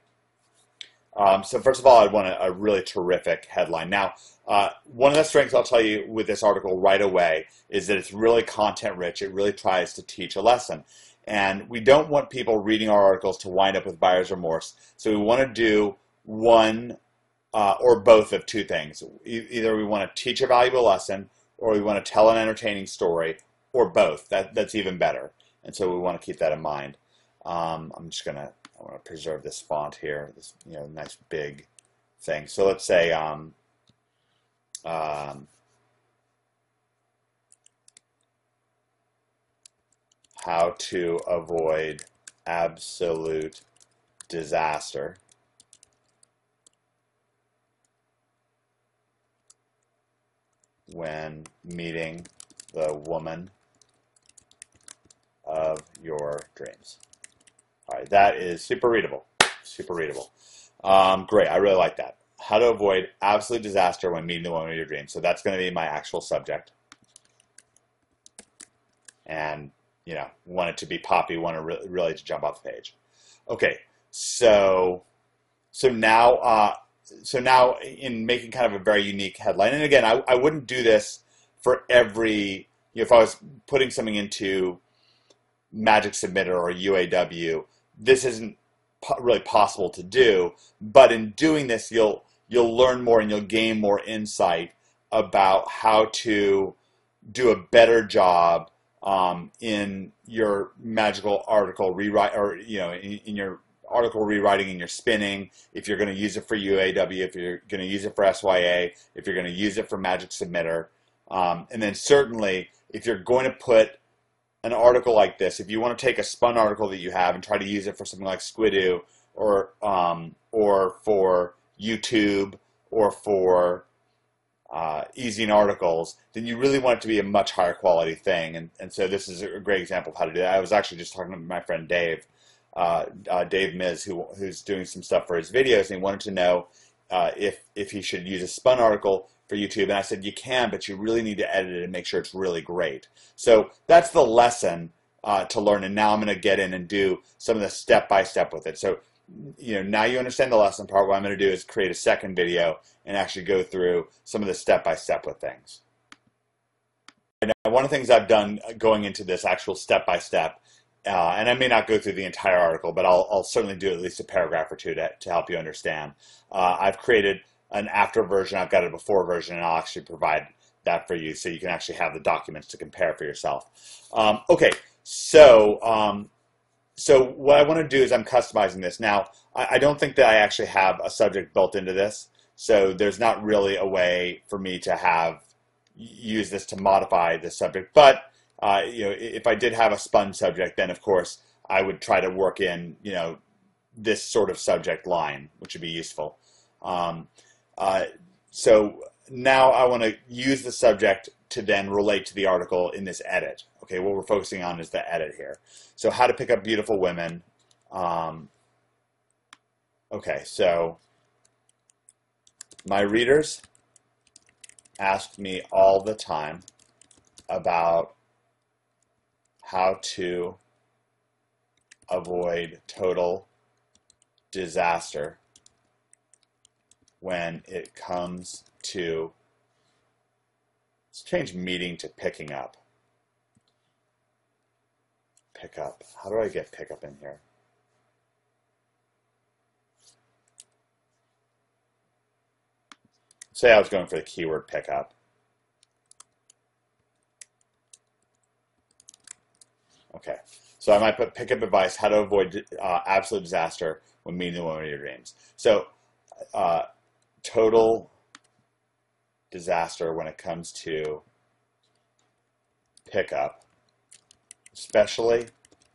So first of all, I want a really terrific headline. Now, one of the strengths I'll tell you with this article right away is that it's really content rich. It really tries to teach a lesson. And we don't want people reading our articles to wind up with buyer's remorse. So we want to do one or both of two things. Either we want to teach a valuable lesson, or we want to tell an entertaining story, or both. That's even better. And so we want to keep that in mind. I want to preserve this font here, this nice big thing. So let's say how to avoid absolute disaster when meeting the woman of your dreams. All right, that is super readable. Super readable. Great, I really like that. How to avoid absolute disaster when meeting the woman of your dreams. So that's going to be my actual subject. And, want it to be poppy, want it really to jump off the page. Okay, so now so now in making kind of a very unique headline, and again, I wouldn't do this for every, if I was putting something into Magic Submitter or UAW, this isn't really possible to do, but in doing this, you'll learn more and you'll gain more insight about how to do a better job in your magical article rewrite, or in your article rewriting, in your spinning, if you're going to use it for UAW, if you're going to use it for SYA, if you're going to use it for Magic Submitter, and then certainly if you're going to put an article like this, if you want to take a spun article that you have and try to use it for something like Squidoo, or for YouTube, or for easing articles, then you really want it to be a much higher quality thing. And so this is a great example of how to do that. I was actually just talking to my friend Dave, Dave Miz, who's doing some stuff for his videos, and he wanted to know if he should use a spun article for YouTube. And I said, you can, but you really need to edit it and make sure it's really great. So that's the lesson to learn. And now I'm going to get in and do some of the step-by-step with it. So now you understand the lesson part. What I'm going to do is create a second video and actually go through some of the step-by-step with things. And one of the things I've done going into this actual step-by-step, and I may not go through the entire article, but I'll certainly do at least a paragraph or two to help you understand. I've created an after version, I've got a before version, and I'll actually provide that for you so you can actually have the documents to compare for yourself. Okay, so what I want to do is I'm customizing this. Now, I don't think that I actually have a subject built into this, so there's not really a way for me to use this to modify the subject. But if I did have a spun subject, then of course I would try to work in this sort of subject line, which would be useful. So now I want to use the subject to then relate to the article in this edit. Okay, what we're focusing on is the edit here. So how to pick up beautiful women. Okay, so my readers ask me all the time about how to avoid total disaster when it comes to, let's change meeting to picking up. Pick up. How do I get pick up in here? Say I was going for the keyword pickup. Okay, so I might put pickup advice, how to avoid absolute disaster when meeting the woman of your dreams. So total disaster when it comes to pickup, especially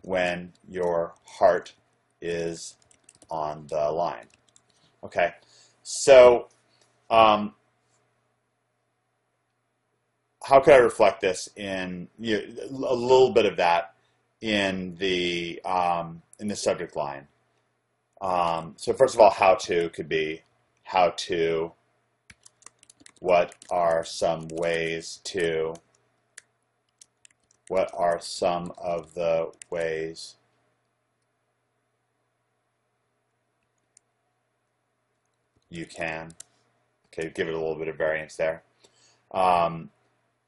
when your heart is on the line. Okay, so how could I reflect this in a little bit of that in the subject line? So first of all, how to could be how to. What are some ways to? What are some of the ways you can? Okay, give it a little bit of variance there.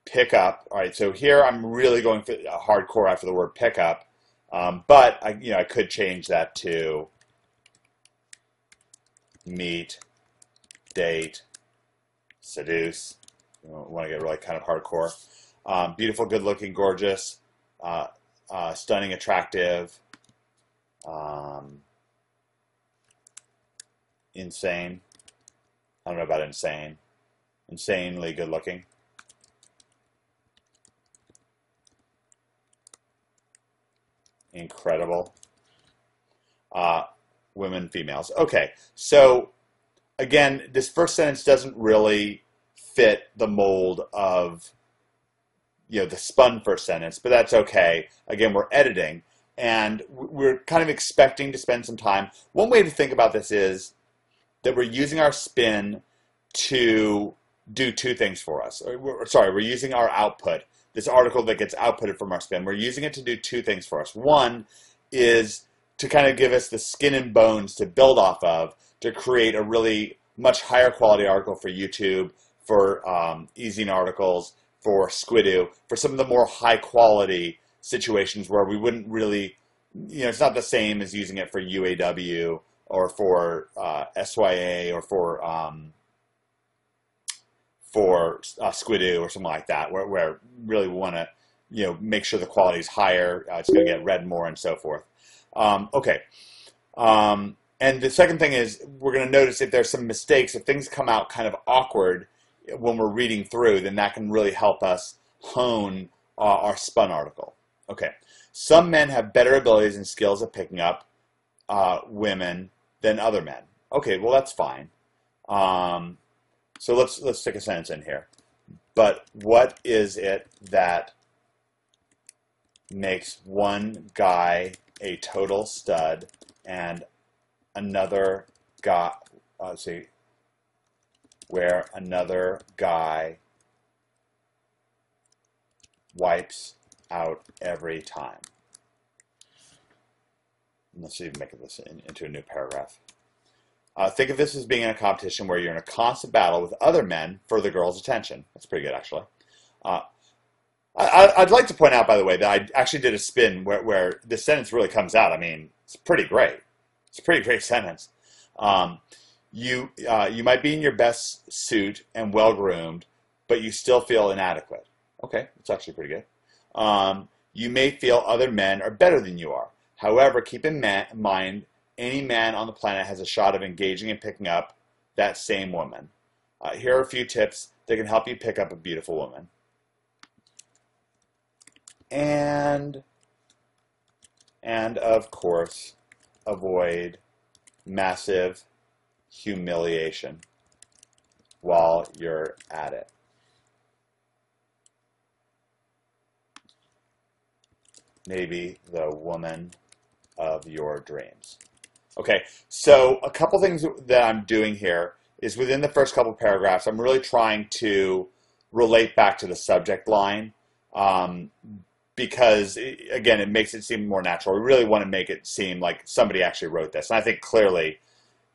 Pick up. All right, so here I'm really going for hardcore after the word pick up, but I could change that to meet, date, seduce. You want to get really kind of hardcore. Beautiful, good-looking, gorgeous, stunning, attractive, insane. I don't know about insane. Insanely good-looking. Incredible. Women, females. Okay, so again, this first sentence doesn't really fit the mold of the spun first sentence, but that's okay. Again, we're editing, and we're kind of expecting to spend some time. One way to think about this is that we're using our spin to do two things for us. We're using our output, this article that gets outputted from our spin. We're using it to do two things for us. One is to kind of give us the skin and bones to build off of, to create a really much higher quality article for YouTube, for easing articles, for Squidoo, for some of the more high quality situations where we wouldn't really, it's not the same as using it for UAW or for SYA or for Squidoo or something like that, where really we want to, make sure the quality is higher. It's going to get read more and so forth. Okay. And the second thing is we're going to notice if there's some mistakes, if things come out kind of awkward when we're reading through, then that can really help us hone our spun article. Okay. Some men have better abilities and skills at picking up women than other men. Okay, well that's fine. So let's stick a sentence in here. But what is it that makes one guy a total stud and another guy, where another guy wipes out every time? Let's see if we can make this into a new paragraph. Think of this as being in a competition where you're in a constant battle with other men for the girl's attention. That's pretty good, actually. I'd like to point out, by the way, that I actually did a spin where this sentence really comes out. I mean, it's pretty great. It's a pretty great sentence. You might be in your best suit and well-groomed, but you still feel inadequate. Okay, that's actually pretty good. You may feel other men are better than you are. However, keep in mind, any man on the planet has a shot of engaging and picking up that same woman. Here are a few tips that can help you pick up a beautiful woman. And of course, avoid massive humiliation while you're at it. Maybe the woman of your dreams. Okay, so a couple things that I'm doing here is within the first couple paragraphs, I'm really trying to relate back to the subject line because, again, it makes it seem more natural. We really want to make it seem like somebody actually wrote this. And I think clearly,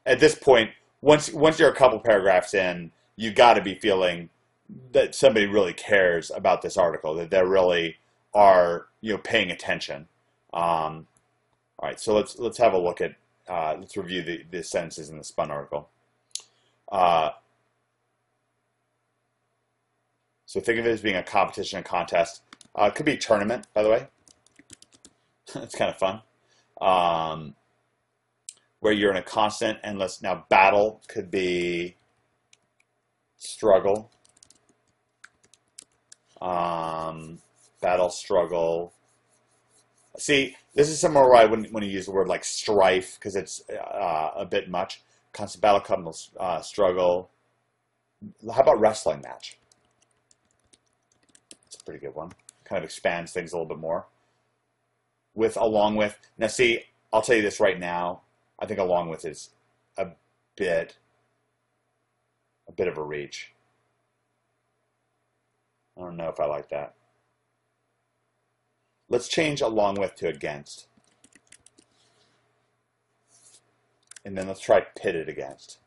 at this point, once you're a couple paragraphs in, you got to be feeling that somebody really cares about this article, that they really are, paying attention. All right, so let's have a look at let's review the sentences in the spun article. So think of it as being a competition, a contest. It could be a tournament, by the way. It's kind of fun. Where you're in a constant, endless. Now, battle could be struggle. Battle, struggle. See, this is somewhere where I wouldn't want to use the word like strife because it's a bit much. Constant battle, comes struggle. How about wrestling match? It's a pretty good one. Kind of expands things a little bit more. Along with. Now, see, I'll tell you this right now. I think along with is a bit of a reach. I don't know if I like that. Let's change along with to against. And then let's try pitted against.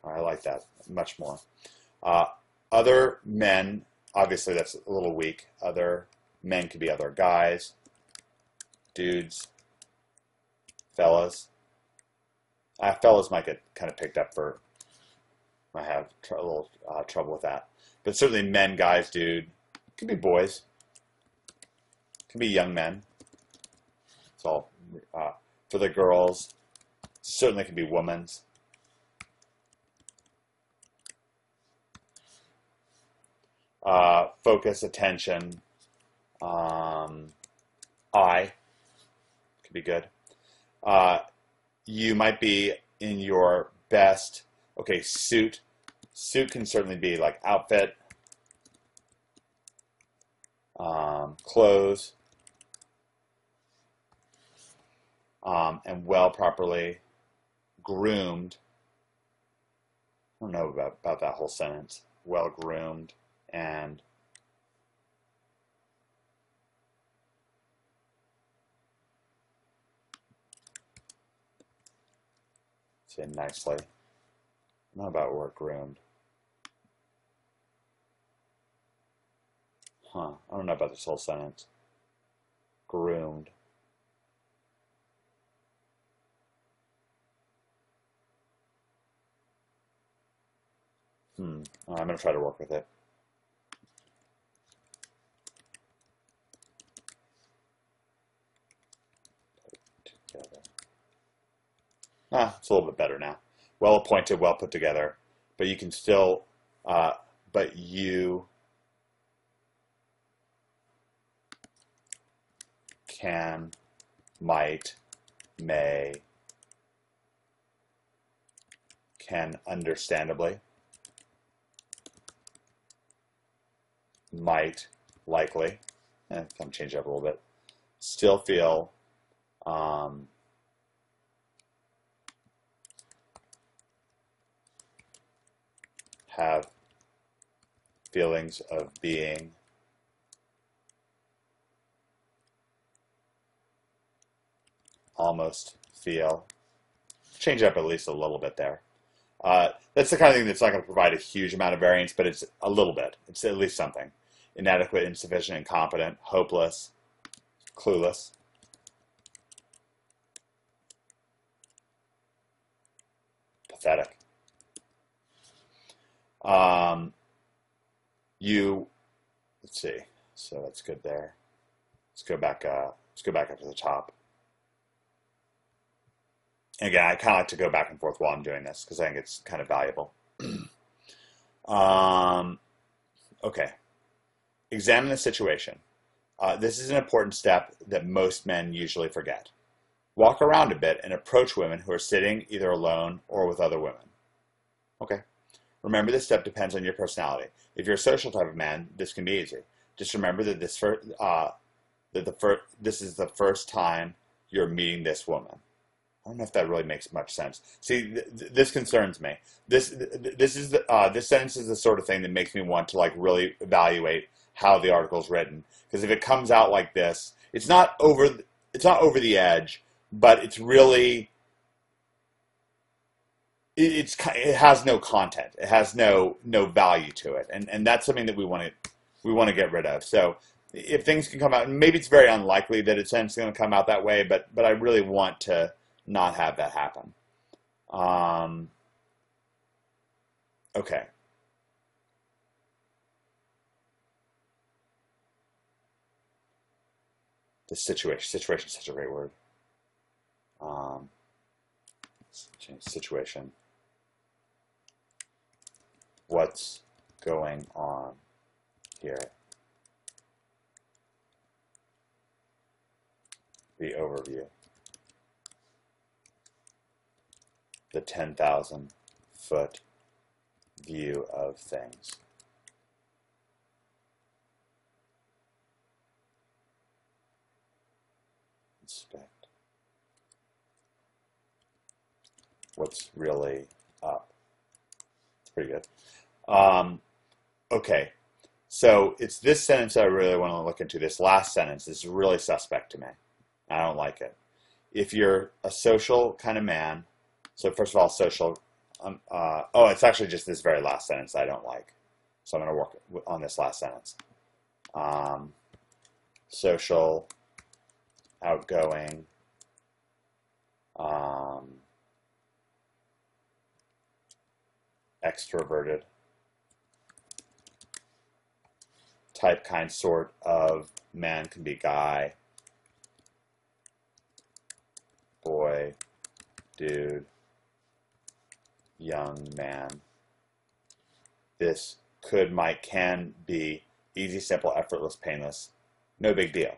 I like that much more. Other men, obviously that's a little weak. Other men could be other guys, dudes, fellas. Fellas might get kind of picked up for, I have a little trouble with that. But certainly men, guys, dude. Could be boys. Could be young men. It's all for the girls. Certainly could be women's. Focus, attention. Eye could be good. You might be in your best. Okay, suit. Suit can certainly be like outfit. Clothes. And well properly groomed. I don't know about that whole sentence. Well groomed and say nicely. I don't know about word groomed. I don't know about this whole sentence. Groomed. I'm going to try to work with it. Together. It's a little bit better now. Well appointed, well put together. But you can still, but you can, might, may, can understandably, might, likely, kind of change it up a little bit, still feel, have feelings of being, almost feel. Change it up at least a little bit there. That's the kind of thing that's not going to provide a huge amount of variance, but it's a little bit. It's at least something. Inadequate, insufficient, incompetent, hopeless, clueless. Pathetic. Let's see. So that's good there. Let's go back up to the top. And again, I kind of like to go back and forth while I'm doing this because I think it's kind of valuable. Okay. Examine the situation. This is an important step that most men usually forget. Walk around a bit and approach women who are sitting either alone or with other women. Okay. Remember, this step depends on your personality. If you're a social type of man, this can be easy. Just remember that this is the first time you're meeting this woman. I don't know if that really makes much sense. See, this concerns me. This sentence is the sort of thing that makes me want to really evaluate how the article is written. Because if it comes out like this, it's not over the edge, but it's really it has no content. It has no value to it, and that's something that we want to get rid of. So if things can come out, and maybe it's very unlikely that it's going to come out that way, but I really want to not have that happen. Okay. The situation is such a great word. Situation. What's going on here? The overview. The 10,000-foot view of things. Inspect. What's really up? It's pretty good. Okay, so it's this sentence I really want to look into. This last sentence is really suspect to me. I don't like it. If you're a social kind of man, so first of all, social, it's actually just this very last sentence I don't like. So I'm going to work on this last sentence. Social, outgoing, extroverted, type, kind, sort of man can be guy, boy, dude, young man. This could, might, can be easy, simple, effortless, painless. No big deal.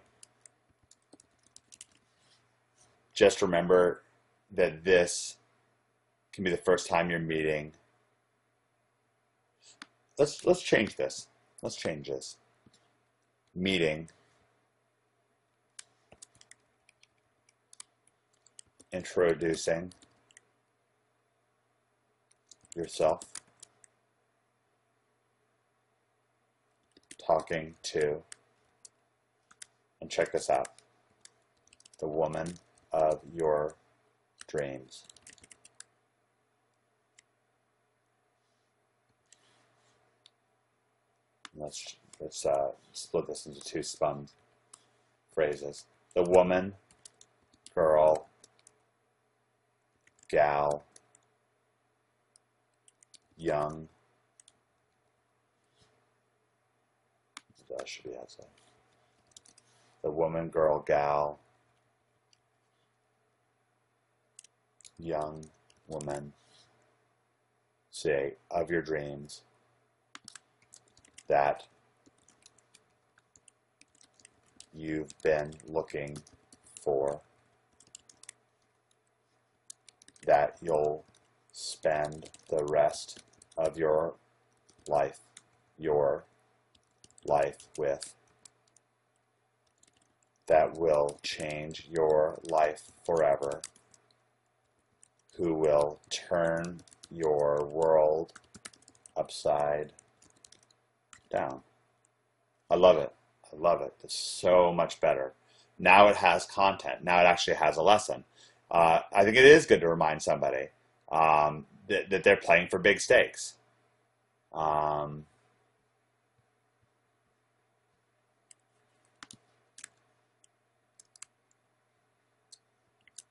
Just remember that this can be the first time you're meeting. Let's change this. Let's change this. Meeting. Introducing yourself. Talking to. And check this out. The woman of your dreams. Let's split this into two spun phrases. The woman, girl, gal, young. That should be outside. The woman, girl, gal, young woman, say, of your dreams, that you've been looking for, that you'll spend the rest of your life with, that will change your life forever, who will turn your world upside down. I love it. I love it. It's so much better. Now it has content. Now it actually has a lesson. I think it is good to remind somebody that they're playing for big stakes.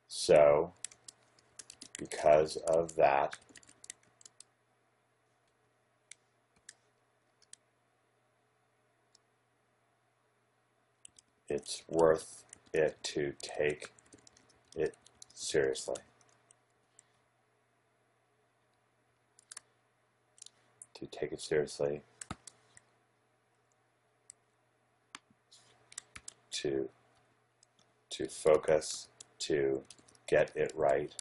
So, because of that, it's worth it to take it seriously. To take it seriously. To focus, to get it right,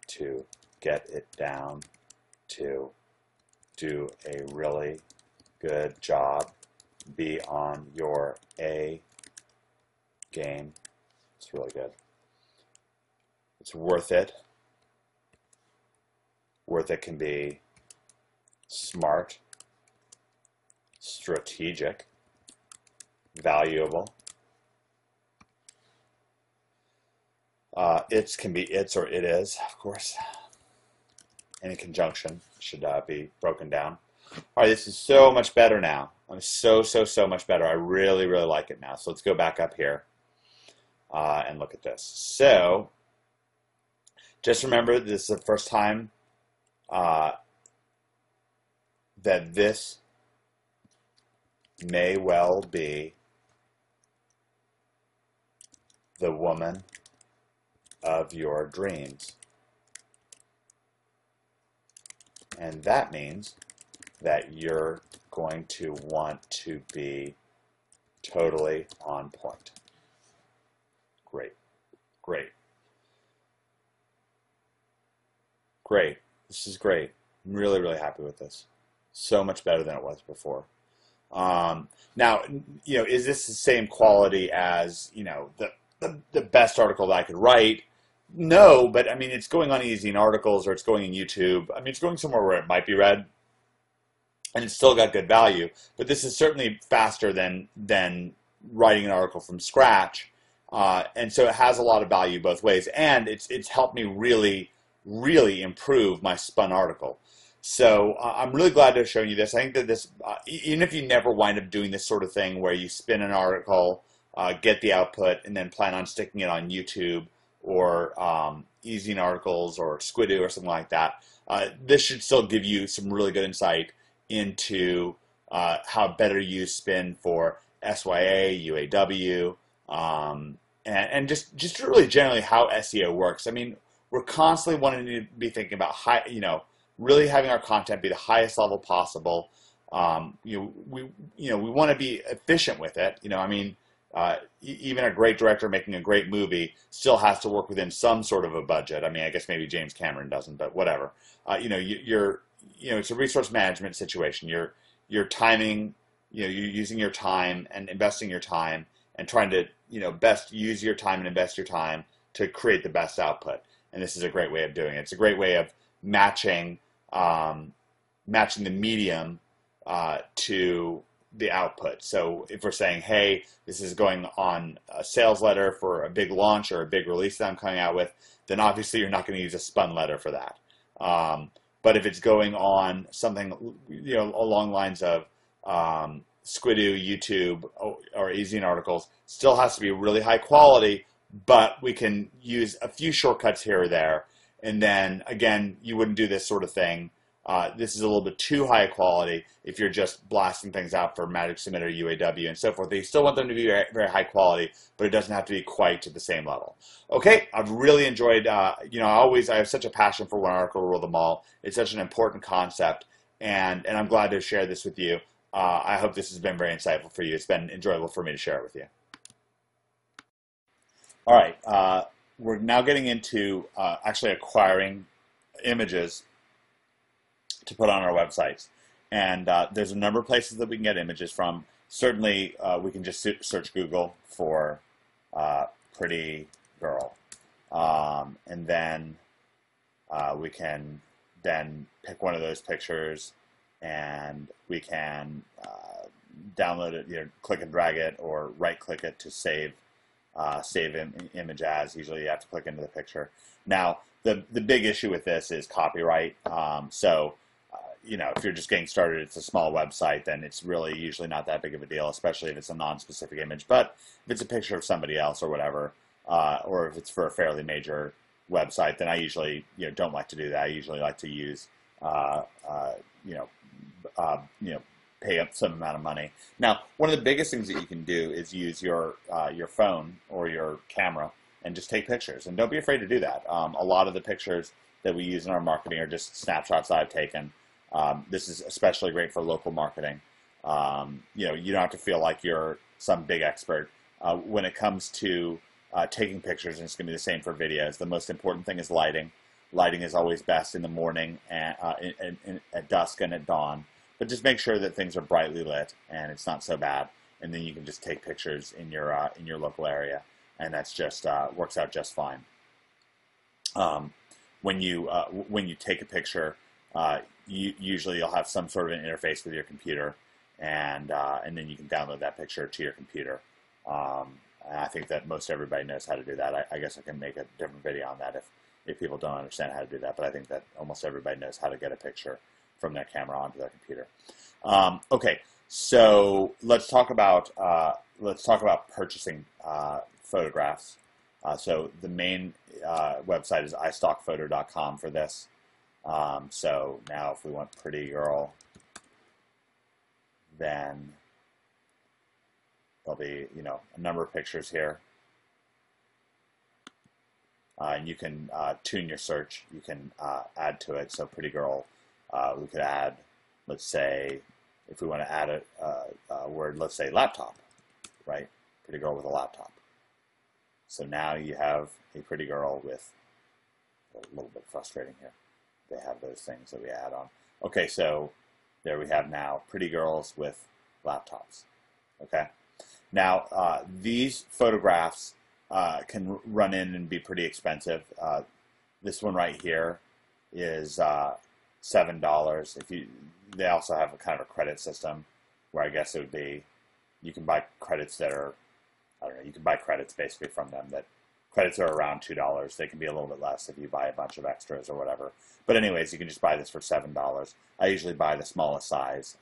to get it down, to do a really good job, be on your A game. It's really good. It's worth it. Worth it can be smart, strategic, valuable. It's can be it's or it is, of course. Any conjunction should be broken down. All right, this is so much better now. I'm so much better. I really like it now. So let's go back up here and look at this. So just remember, this is the first time that this may well be the woman of your dreams. And that means that you're going to want to be totally on point. Great. This is great. I'm really happy with this. So much better than it was before. Now, is this the same quality as, the best article that I could write? No, but I mean, it's going on Easy in Articles, or it's going in YouTube. I mean, it's going somewhere where it might be read, and it's still got good value. But this is certainly faster than writing an article from scratch, and so it has a lot of value both ways. And it's helped me really improve my spun article. So I'm really glad to have shown you this. I think that this, even if you never wind up doing this sort of thing where you spin an article, get the output, and then plan on sticking it on YouTube or Easy in Articles or Squidoo or something like that, this should still give you some really good insight into how better to use spin for SYA, UAW, and just really generally how SEO works. I mean, we're constantly wanting to be thinking about really having our content be the highest level possible. We want to be efficient with it. I mean, even a great director making a great movie still has to work within some sort of a budget. I mean, I guess maybe James Cameron doesn't, but whatever. It's a resource management situation. You're timing, you're using your time and investing your time and trying to, best use your time and invest your time to create the best output. And this is a great way of doing it. It's a great way of matching the medium to the output. So if we're saying, hey, this is going on a sales letter for a big launch or a big release that I'm coming out with, then obviously you're not going to use a spun letter for that. But if it's going on something, along the lines of Squidoo, YouTube, or e-zine articles still has to be really high quality, but we can use a few shortcuts here or there. And then, again, you wouldn't do this sort of thing. This is a little bit too high quality if you're just blasting things out for Magic Submit or UAW and so forth. You still want them to be very, very high quality, but it doesn't have to be quite to the same level. Okay, I've really enjoyed, I have such a passion for one article to rule them all. It's such an important concept, and I'm glad to share this with you. I hope this has been very insightful for you. It's been enjoyable for me to share it with you. All right, we're now getting into actually acquiring images to put on our websites. And there's a number of places that we can get images from. Certainly, we can just search Google for pretty girl. And then we can then pick one of those pictures, and we can download it, click and drag it, or right-click it to save image as. Usually you have to click into the picture. Now, the big issue with this is copyright. If you're just getting started, it's a small website, then it's really usually not that big of a deal, especially if it's a non-specific image. But if it's a picture of somebody else or whatever, or if it's for a fairly major website, then I usually don't like to do that. I usually like to use pay up some amount of money. Now, one of the biggest things that you can do is use your phone or your camera and just take pictures. And don't be afraid to do that. A lot of the pictures that we use in our marketing are just snapshots that I've taken. This is especially great for local marketing. You don't have to feel like you're some big expert. When it comes to taking pictures, and it's going to be the same for videos, the most important thing is lighting. Lighting is always best in the morning, and at dusk and at dawn. But just make sure that things are brightly lit and it's not so bad, and then you can just take pictures in your local area, and that's just works out just fine. When you take a picture, usually you'll have some sort of an interface with your computer, and then you can download that picture to your computer. And I think that most everybody knows how to do that. I guess I can make a different video on that if people don't understand how to do that, but I think that almost everybody knows how to get a picture from their camera onto their computer. Okay, so let's talk about purchasing photographs. So the main website is istockphoto.com for this. So now if we want pretty girl, then there'll be a number of pictures here. And you can tune your search. You can add to it. So pretty girl, we could add, let's say, if we want to add a word, let's say laptop, right? Pretty girl with a laptop. So now you have a pretty girl with, a little bit frustrating here. They have those things that we add on. Okay, so there we have now pretty girls with laptops. Okay, now these photographs can run in and be pretty expensive. This one right here is $7. They also have a kind of a credit system where I guess it would be you can buy credits that are, I don't know, you can buy credits basically from them. That credits are around $2. They can be a little bit less if you buy a bunch of extras or whatever. But anyways, you can just buy this for $7. I usually buy the smallest size,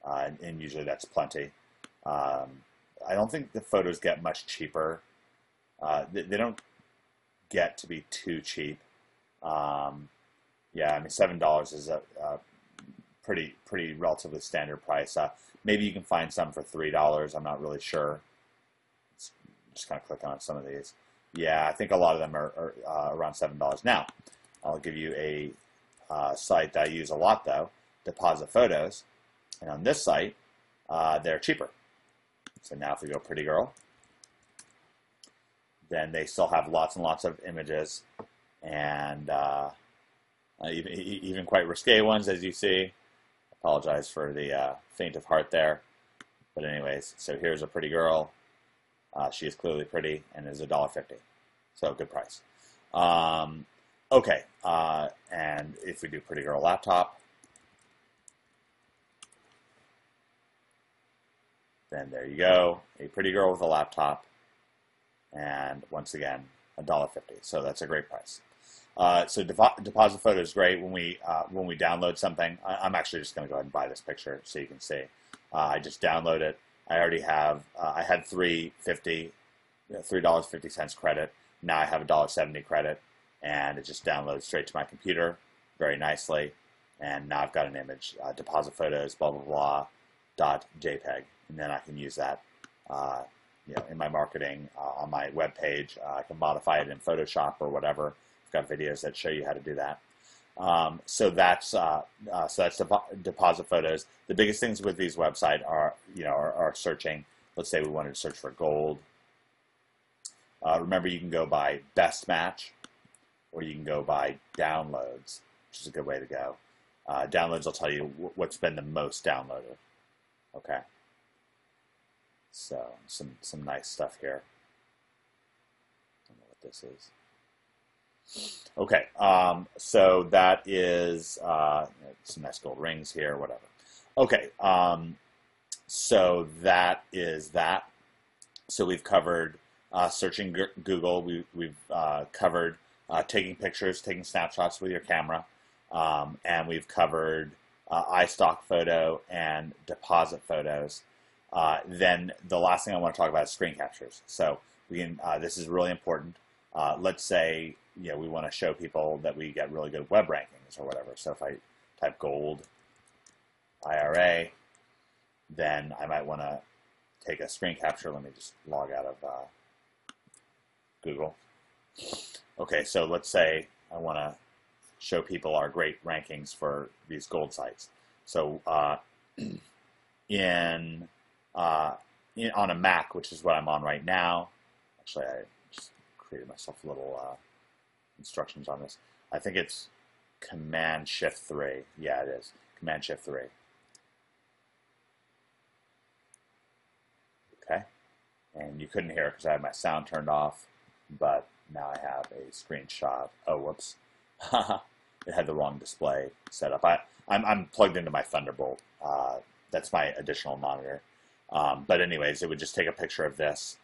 and usually that's plenty. I don't think the photos get much cheaper. They don't get to be too cheap. Yeah, I mean $7 is a pretty relatively standard price. Maybe you can find some for $3. I'm not really sure. Just kind of click on some of these. Yeah, I think a lot of them are around $7. Now, I'll give you a site that I use a lot though, Deposit Photos, and on this site, they're cheaper. So now if we go pretty girl, then they still have lots and lots of images, and even quite risque ones, as you see. Apologize for the faint of heart there. But anyways, so here's a pretty girl. She is clearly pretty and is $1.50. So good price. Okay, and if we do pretty girl laptop, then there you go, a pretty girl with a laptop, and once again, $1.50. So that's a great price. So Deposit Photo is great when we download something. I'm actually just going to go ahead and buy this picture so you can see. I just download it. I already have, I had $3.50 credit. Now I have $1.70 credit, and it just downloads straight to my computer very nicely. And now I've got an image, deposit photos, blah, blah, blah, .jpg. And then I can use that in my marketing on my web page. I can modify it in Photoshop or whatever. I've got videos that show you how to do that. So that's deposit photos. The biggest things with these websites are searching. Let's say we wanted to search for gold. Remember, you can go by best match, or you can go by downloads, which is a good way to go. Downloads will tell you what's been the most downloaded. Okay. So some nice stuff here. I don't know what this is. Okay, so that is some nice gold rings here, whatever. Okay, so that is that. So we've covered searching Google. We've covered taking pictures, taking snapshots with your camera, and we've covered iStock photo and deposit photos. Then the last thing I want to talk about is screen captures. So we can. This is really important. Let's say we want to show people that we get really good web rankings or whatever. So if I type gold IRA, then I might want to take a screen capture. Let me just log out of Google. Okay, so let's say I want to show people our great rankings for these gold sites. So on a Mac, which is what I'm on right now, actually I just created myself a little instructions on this. I think it's Command-Shift-3. Yeah, it is. Command-Shift-3. Okay. And you couldn't hear it because I had my sound turned off, but now I have a screenshot. Oh, whoops. It had the wrong display set up. I'm plugged into my Thunderbolt. That's my additional monitor. But anyways, it would just take a picture of this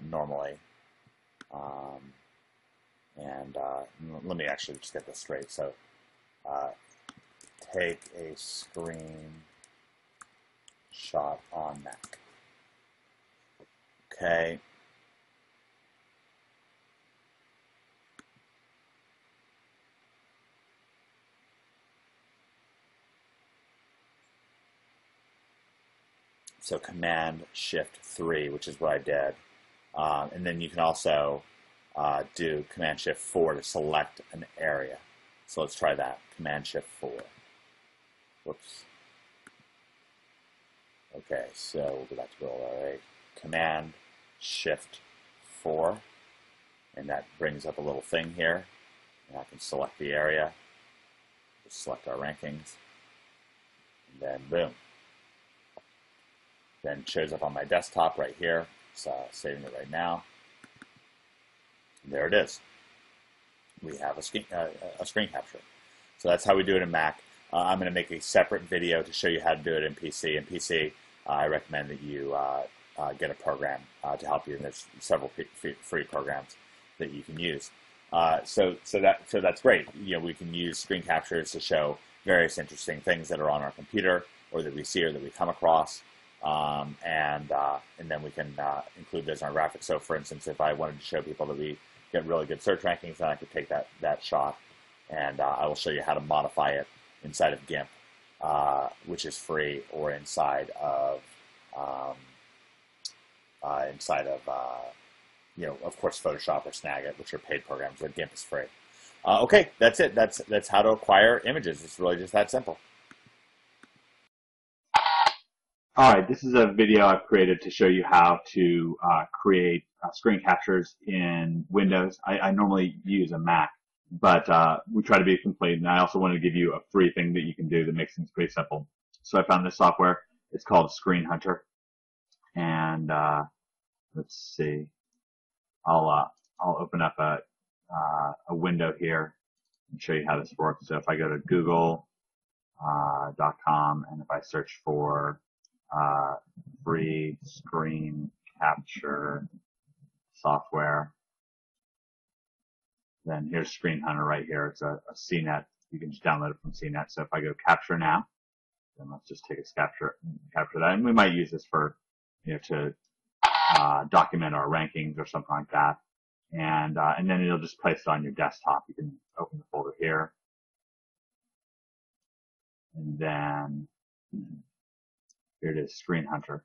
normally. And let me actually just get this straight. So take a screen shot on Mac. Okay. So Command-Shift-3, which is what I did. And then you can also do Command-Shift-4 to select an area. So let's try that. Command-Shift-4. Whoops. Okay, so we'll go back to Gold. All right. Command-Shift-4. And that brings up a little thing here. And I can select the area. Just select our rankings. And then boom. Then it shows up on my desktop right here. So saving it right now. There it is. We have a screen capture. So that's how we do it in Mac. I'm going to make a separate video to show you how to do it in PC. In PC, I recommend that you get a program to help you. And there's several free programs that you can use. So that's great. We can use screen captures to show various interesting things that are on our computer or that we see or that we come across. And then we can include those in our graphics. So, for instance, if I wanted to show people that we get really good search rankings, then I could take that shot, and I will show you how to modify it inside of GIMP, which is free, or inside of of course, Photoshop or Snagit, which are paid programs. But GIMP is free. Okay, that's it. That's how to acquire images. It's really just that simple. All right, this is a video I've created to show you how to create screen captures in Windows. I normally use a Mac, but we try to be complete, and I also wanted to give you a free thing that you can do that makes things pretty simple. So I found this software. It's called Screen Hunter, and let's see. I'll open up a window here and show you how this works. So if I go to Google.com and if I search for free screen capture software, then here's Screen Hunter right here. It's a CNET. You can just download it from CNET. So if I go capture now, Then let's just take a capture that, and we might use this for, to document our rankings or something like that. And then it'll just place it on your desktop. You can open the folder here, and then here it is, Screen Hunter.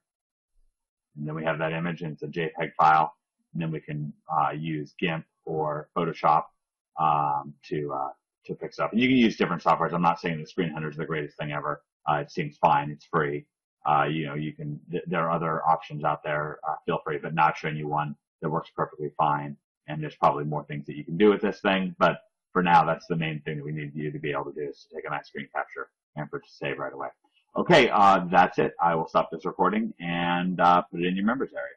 And then we have that image, and it's a JPEG file. And then we can use GIMP or Photoshop to fix up. And you can use different softwares. I'm not saying that Screen Hunter is the greatest thing ever. It seems fine. It's free. You can. There are other options out there. Feel free, but not showing you one that works perfectly fine. And there's probably more things that you can do with this thing. But for now, that's the main thing that we need you to be able to do, is to take a nice screen capture and for it to save right away. Okay, that's it. I will stop this recording and put it in your members area.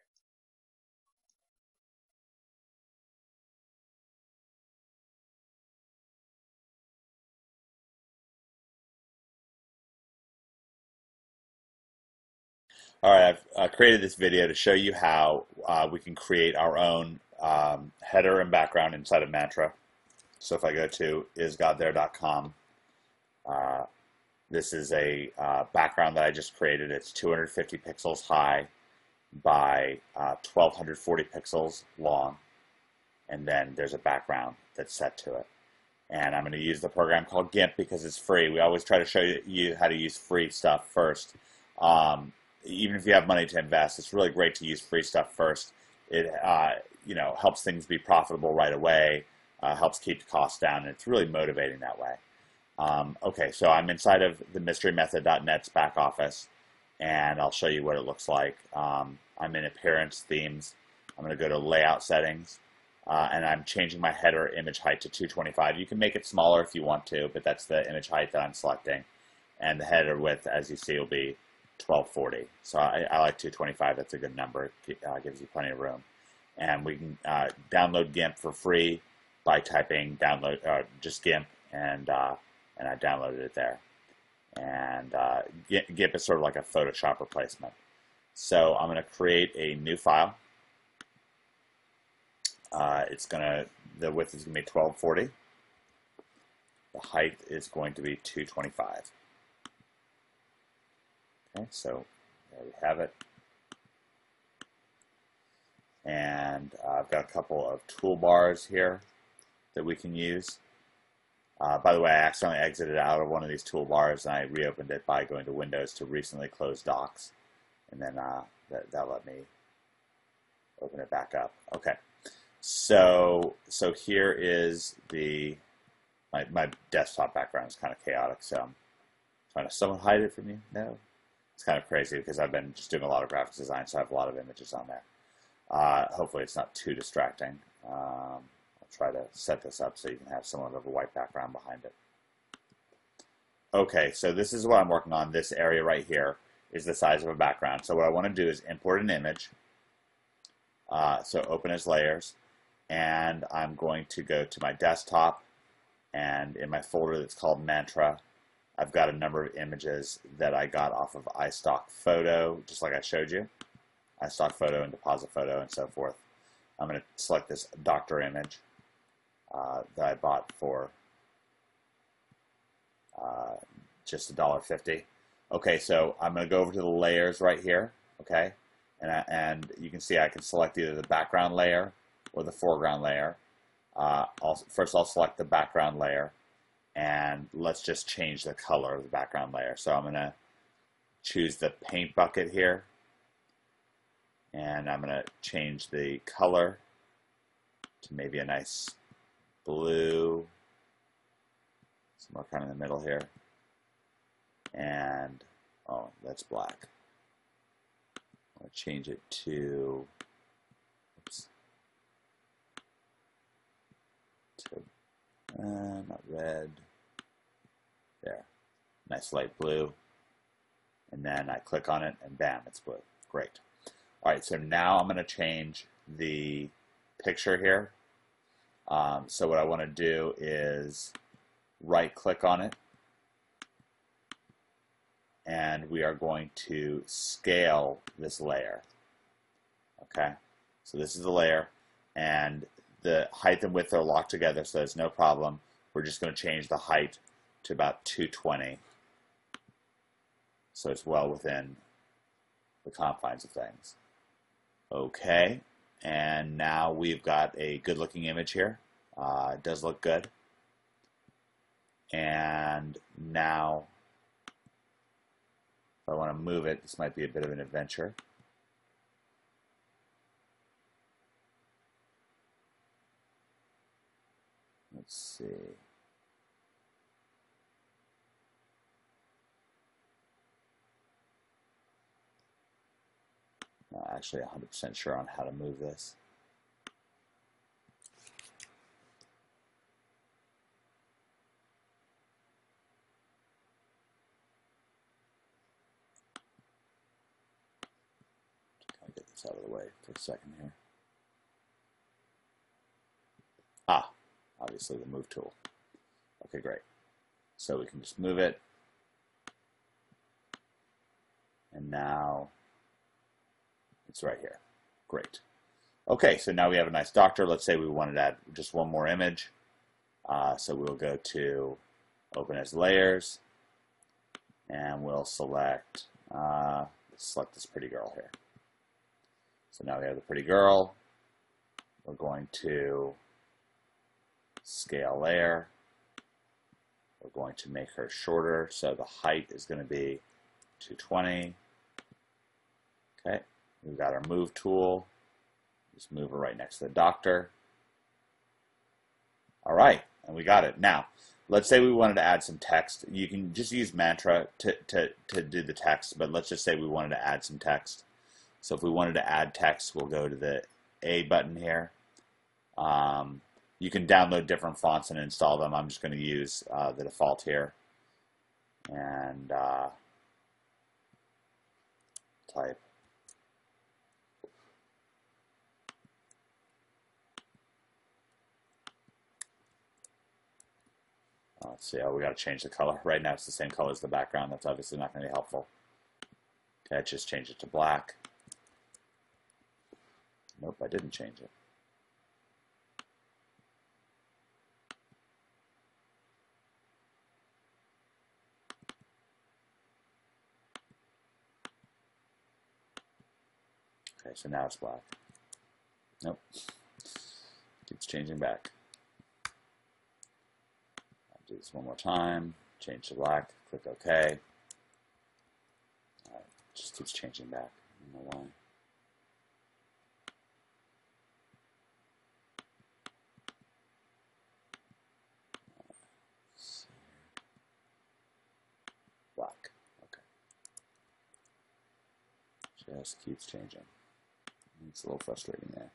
All right, I've created this video to show you how we can create our own header and background inside of Mantra. So if I go to isgodthere.com, this is a background that I just created. It's 250 pixels high by 1240 pixels long, and then there's a background that's set to it. And I'm going to use the program called GIMP because it's free. We always try to show you how to use free stuff first. Even if you have money to invest, it's really great to use free stuff first. It helps things be profitable right away, helps keep the costs down, and it's really motivating that way. Okay, so I'm inside of the mysterymethod.net's back office, and I'll show you what it looks like. I'm in Appearance Themes. I'm going to go to Layout Settings, and I'm changing my header image height to 225. You can make it smaller if you want to, but that's the image height that I'm selecting. And the header width, as you see, will be 1240. So I like 225. That's a good number. It gives you plenty of room. And we can download GIMP for free by typing download just GIMP, and I downloaded it there. And GIMP is sort of like a Photoshop replacement. So I'm going to create a new file. The width is going to be 1240. The height is going to be 225. Okay, so there we have it. And I've got a couple of toolbars here that we can use. By the way, I accidentally exited out of one of these toolbars, and I reopened it by going to Windows to recently close Docs, and then that let me open it back up. Okay, so here is my desktop background is kind of chaotic, so I'm trying to somewhat hide it from you. No, it's kind of crazy because I've been just doing a lot of graphics design, so I have a lot of images on there. Hopefully, it's not too distracting. I'll try to set this up so you can have somewhat of a white background behind it. Okay, so this is what I'm working on. This area right here is the size of a background. So what I want to do is import an image. So open as layers, and I'm going to go to my desktop, and in my folder that's called Mantra, I've got a number of images that I got off of iStock Photo, just like I showed you. iStock Photo and Deposit Photo and so forth. I'm going to select this doctor image that I bought for just $1.50. Okay, so I'm going to go over to the layers right here, okay? And you can see I can select either the background layer or the foreground layer. First I'll select the background layer, and let's just change the color of the background layer. So I'm going to choose the paint bucket here, and I'm going to change the color to maybe a nice blue, somewhere kind of in the middle here, and oh, that's black. I'm going to change it to, oops, not red, there, nice light blue, and then I click on it and bam, it's blue. Great. Alright, so now I'm going to change the picture here. So what I want to do is right click on it, and we are going to scale this layer. Okay, so this is the layer, and the height and width are locked together, so there's no problem. We're just going to change the height to about 220. so it's well within the confines of things. Okay, and now we've got a good looking image here. It does look good. And now, if I want to move it, this might be a bit of an adventure. Let's see. Not actually 100% sure on how to move this. Kind of get this out of the way for a second here. Obviously the move tool. Okay, great. So we can just move it. And now it's right here. Great. Okay, so now we have a nice doctor. Let's say we wanted to add just one more image. So we'll go to Open as Layers, and we'll select this pretty girl here. So now we have the pretty girl. We're going to scale layer. We're going to make her shorter, so the height is going to be 220. Okay, we've got our move tool. Just move her right next to the doctor. All right, and we got it. Now, let's say we wanted to add some text. You can just use mantra to do the text, but let's just say we wanted to add some text. So if we wanted to add text, we'll go to the A button here. You can download different fonts and install them. I'm just going to use the default here. And type. Let's see. Oh, we got to change the color. Right now it's the same color as the background. That's obviously not going to be helpful. Okay, just change it to black. Nope, I didn't change it. Okay, so now it's black. Nope. Keeps changing back. I'll do this one more time. Change to black. Click OK. All right, just keeps changing back. I don't know why. Black. Okay. Just keeps changing. It's a little frustrating there.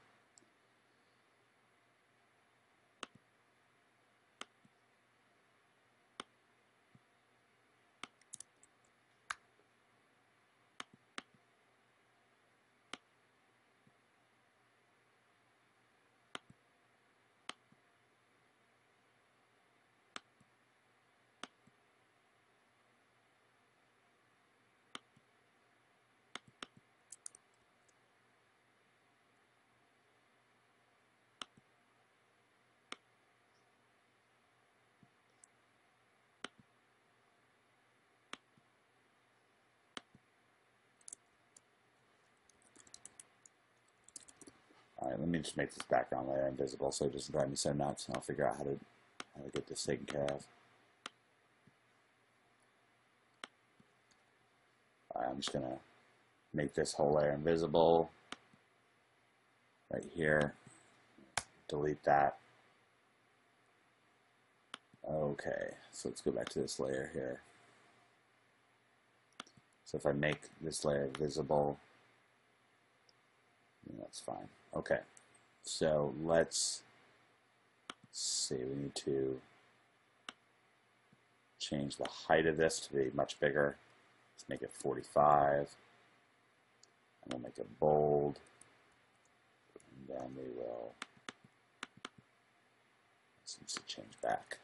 All right, let me just make this background layer invisible so it doesn't drive me so nuts, and I'll figure out how to get this taken care of. All right, I'm just gonna make this whole layer invisible right here. Delete that. Okay, so let's go back to this layer here. So if I make this layer visible, that's fine. Okay, so let's see, we need to change the height of this to be much bigger. Let's make it 45, and we'll make it bold, and then we will, this needs to change back.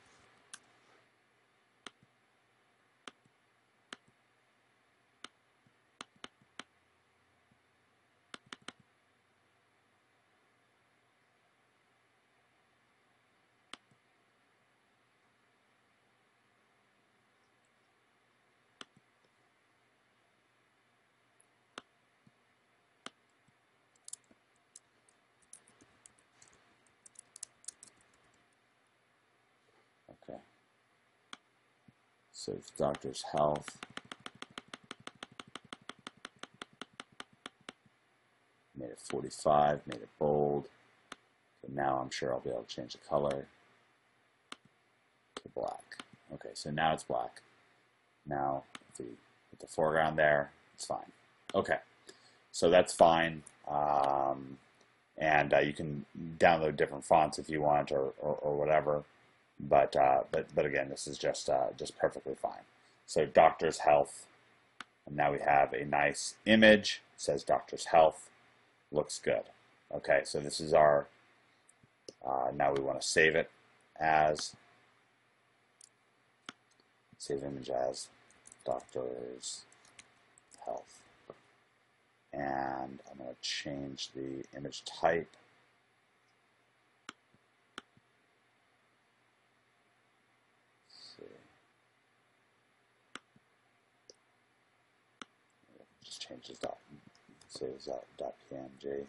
So it's doctor's health. Made it 45, made it bold. So now I'm sure I'll be able to change the color to black. Okay, so now it's black. Now, if we put the foreground there, it's fine. Okay, so that's fine. And you can download different fonts if you want, or whatever. But again, this is just perfectly fine. So doctor's health, and now we have a nice image. It says doctor's health. Looks good. Okay, so this is our. Now we want to save it as. Save image as doctor's health. And I'm going to change the image type. Let's see. Just change this dot. Save dot .png.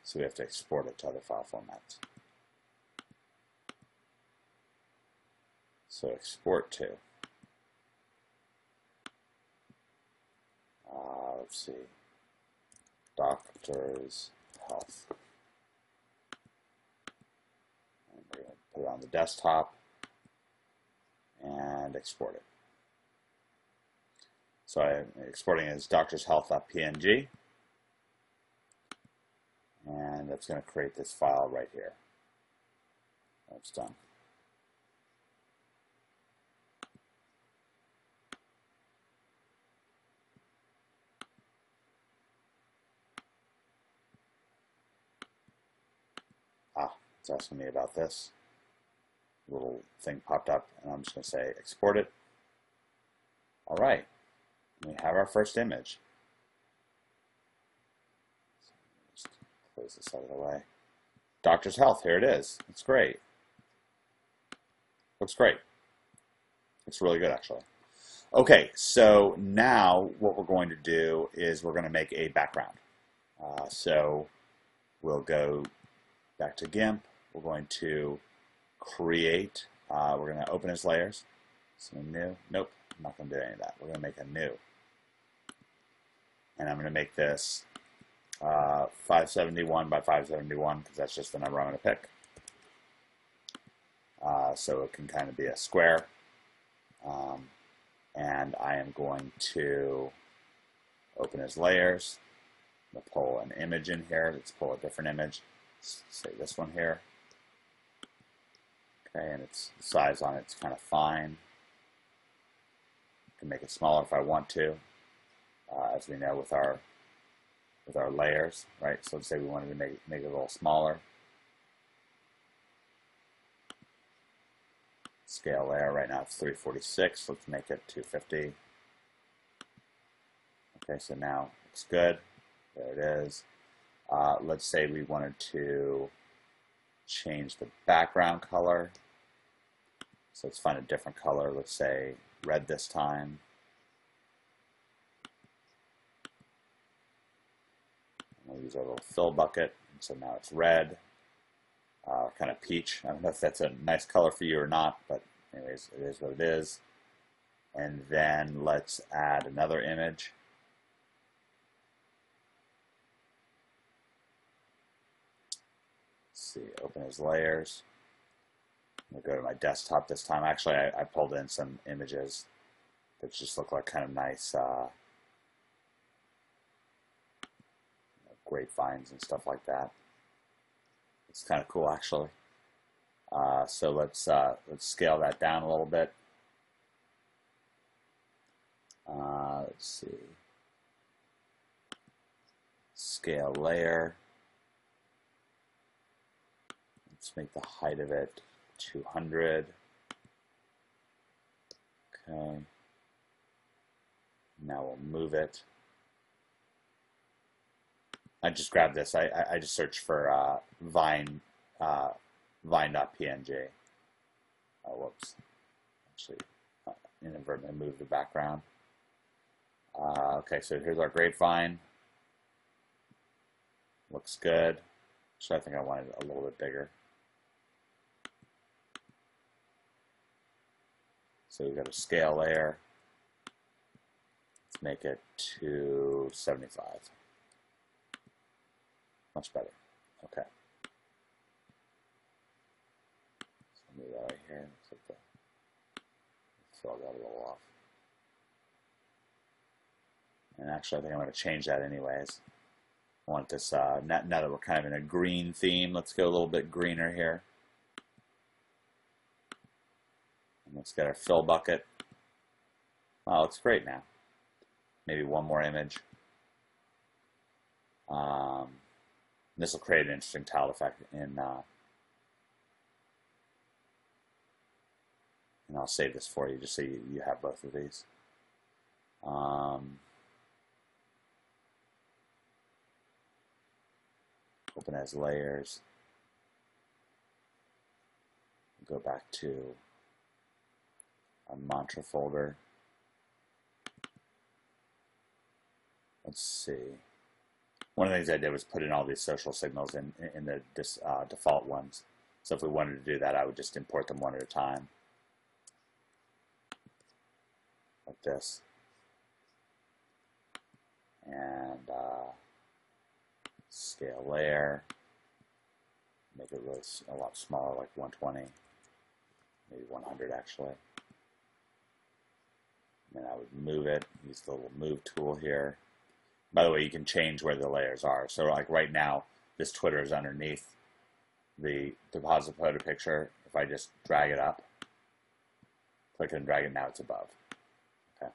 So we have to export it to other file formats. So export to. Let's see. Doctor's health. And we're going to put it on the desktop and export it. So I'm exporting it as doctor's health.png. And that's going to create this file right here. That's done. It's asking me about this. Little thing popped up, and I'm just going to say export it. All right, we have our first image. Just close this out of the way. Doctor's health, here it is. It's great. Looks great. Looks really good, actually. Okay, so now what we're going to do is we're going to make a background. So we'll go back to GIMP. We're going to create, we're going to open as layers. Something new. Nope, I'm not going to do any of that. We're going to make a new. And I'm going to make this 571 by 571 because that's just the number I'm going to pick. So it can kind of be a square. And I am going to open as layers. I'm going to pull an image in here. Let's pull a different image. Let's say this one here. Okay, and its the size on it's kind of fine. I can make it smaller if I want to, as we know with our layers, right? So let's say we wanted to make it a little smaller. Scale layer right now it's 346. Let's make it 250. Okay, so now it's good. There it is. Let's say we wanted to change the background color. So let's find a different color. Let's say red this time. We'll use our little fill bucket. So now it's red, kind of peach. I don't know if that's a nice color for you or not, but anyways, it is what it is. And then let's add another image. See, open as layers. I'm going to go to my desktop this time. Actually, I pulled in some images that just look like kind of nice grapevines and stuff like that. It's kind of cool, actually. So let's scale that down a little bit. Let's see. Scale layer. Let's make the height of it 200. Okay. Now we'll move it. I just grabbed this. I just searched for vine vine.png. Oh, whoops. Actually, inadvertently moved the background. Okay, so here's our grapevine. Looks good. So I think I wanted it a little bit bigger. So we've got a scale layer. Let's make it 275. Much better. Okay. So move that right here. Fill that a little off. And actually, I think I'm going to change that anyways. I want this, now that we're kind of in a green theme, let's go a little bit greener here. And let's get our fill bucket. Oh, it's great now. Maybe one more image. This will create an interesting tile effect and I'll save this for you just so you have both of these. Open as layers. Go back to our mantra folder. Let's see. One of the things I did was put in all these social signals in the default ones. So if we wanted to do that, I would just import them one at a time. Like this. And scale layer. Make it really a lot smaller, like 120. Maybe 100 actually. And then I would move it. Use the little move tool here. By the way, you can change where the layers are. So like right now, this Twitter is underneath the deposit photo picture. If I just drag it up, click and drag it, now it's above. Okay.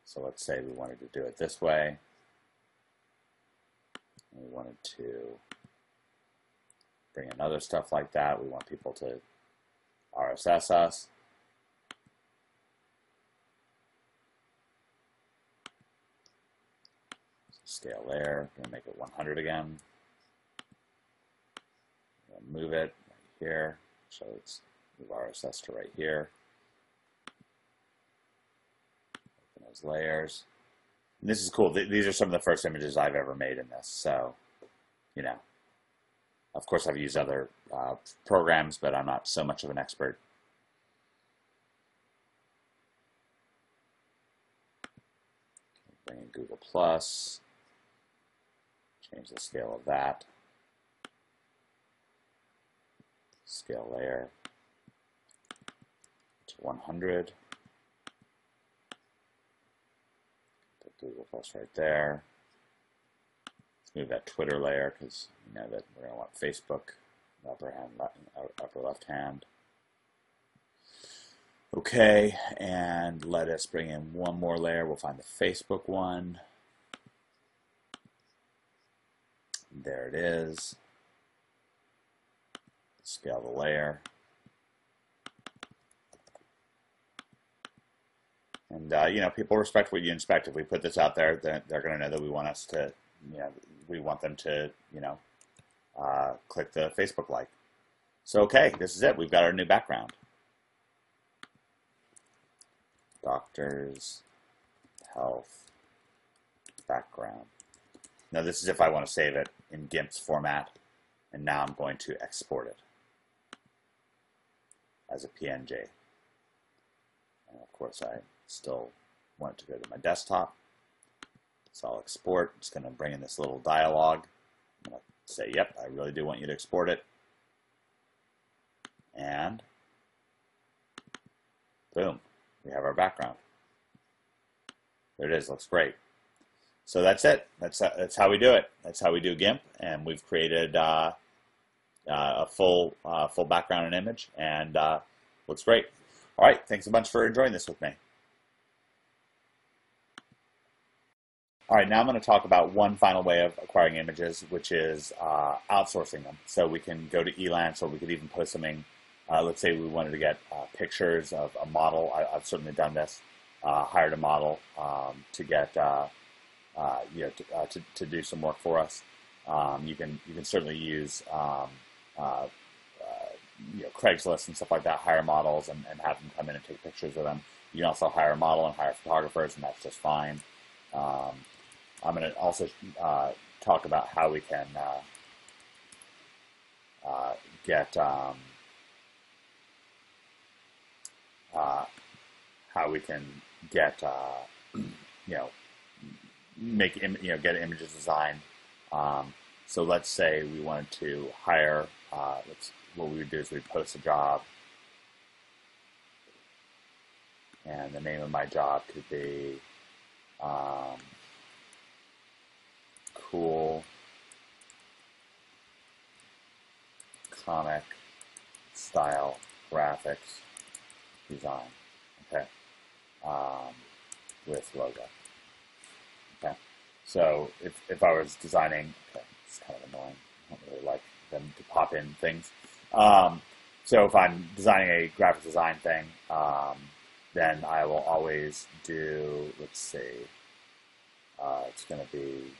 So let's say we wanted to do it this way. And we wanted to bring in other stuff like that. We want people to RSS us. Scale layer, I'm going to make it 100 again. Move it right here, so let's move RSS to right here. Open those layers. And this is cool. These are some of the first images I've ever made in this, so, you know. Of course, I've used other programs, but I'm not so much of an expert. Bring in Google+. Change the scale of that. Scale layer to 100. Put Google Plus right there. Let's move that Twitter layer because you know that we're going to want Facebook, upper left hand. Okay, and let us bring in one more layer. We'll find the Facebook one. There it is. Scale the layer. And, you know, people respect what you inspect. If we put this out there, they're going to know that we want us to, you know, we want them to, you know, click the Facebook like. So, okay, this is it. We've got our new background. Doctors, health, background. Now, this is if I want to save it in GIMP's format. And now I'm going to export it as a PNG. And of course, I still want it to go to my desktop. So I'll export. It's going to bring in this little dialog. I'm going to say, yep, I really do want you to export it. And boom, we have our background. There it is. Looks great. So that's it. That's how we do it. That's how we do GIMP. And we've created a full background and image, and looks great. All right, thanks a bunch for enjoying this with me. All right, now I'm going to talk about one final way of acquiring images, which is outsourcing them. So we can go to Elance, or we could even post something. Let's say we wanted to get pictures of a model. I've certainly done this. Hired a model to get you know, to do some work for us. You can certainly use you know, Craigslist and stuff like that, hire models and have them come in and take pictures of them. You can also hire a model and hire photographers, and that's just fine. I'm going to also talk about how we can get how we can get you know get images designed. So let's say we wanted to hire. What we would do is we'd post a job, and the name of my job could be cool comic style graphics design. Okay, with logo. Okay, so if I was designing, okay, it's kind of annoying. I don't really like them to pop in things. So if I'm designing a graphic design thing, then I will always do, let's see, it's going to be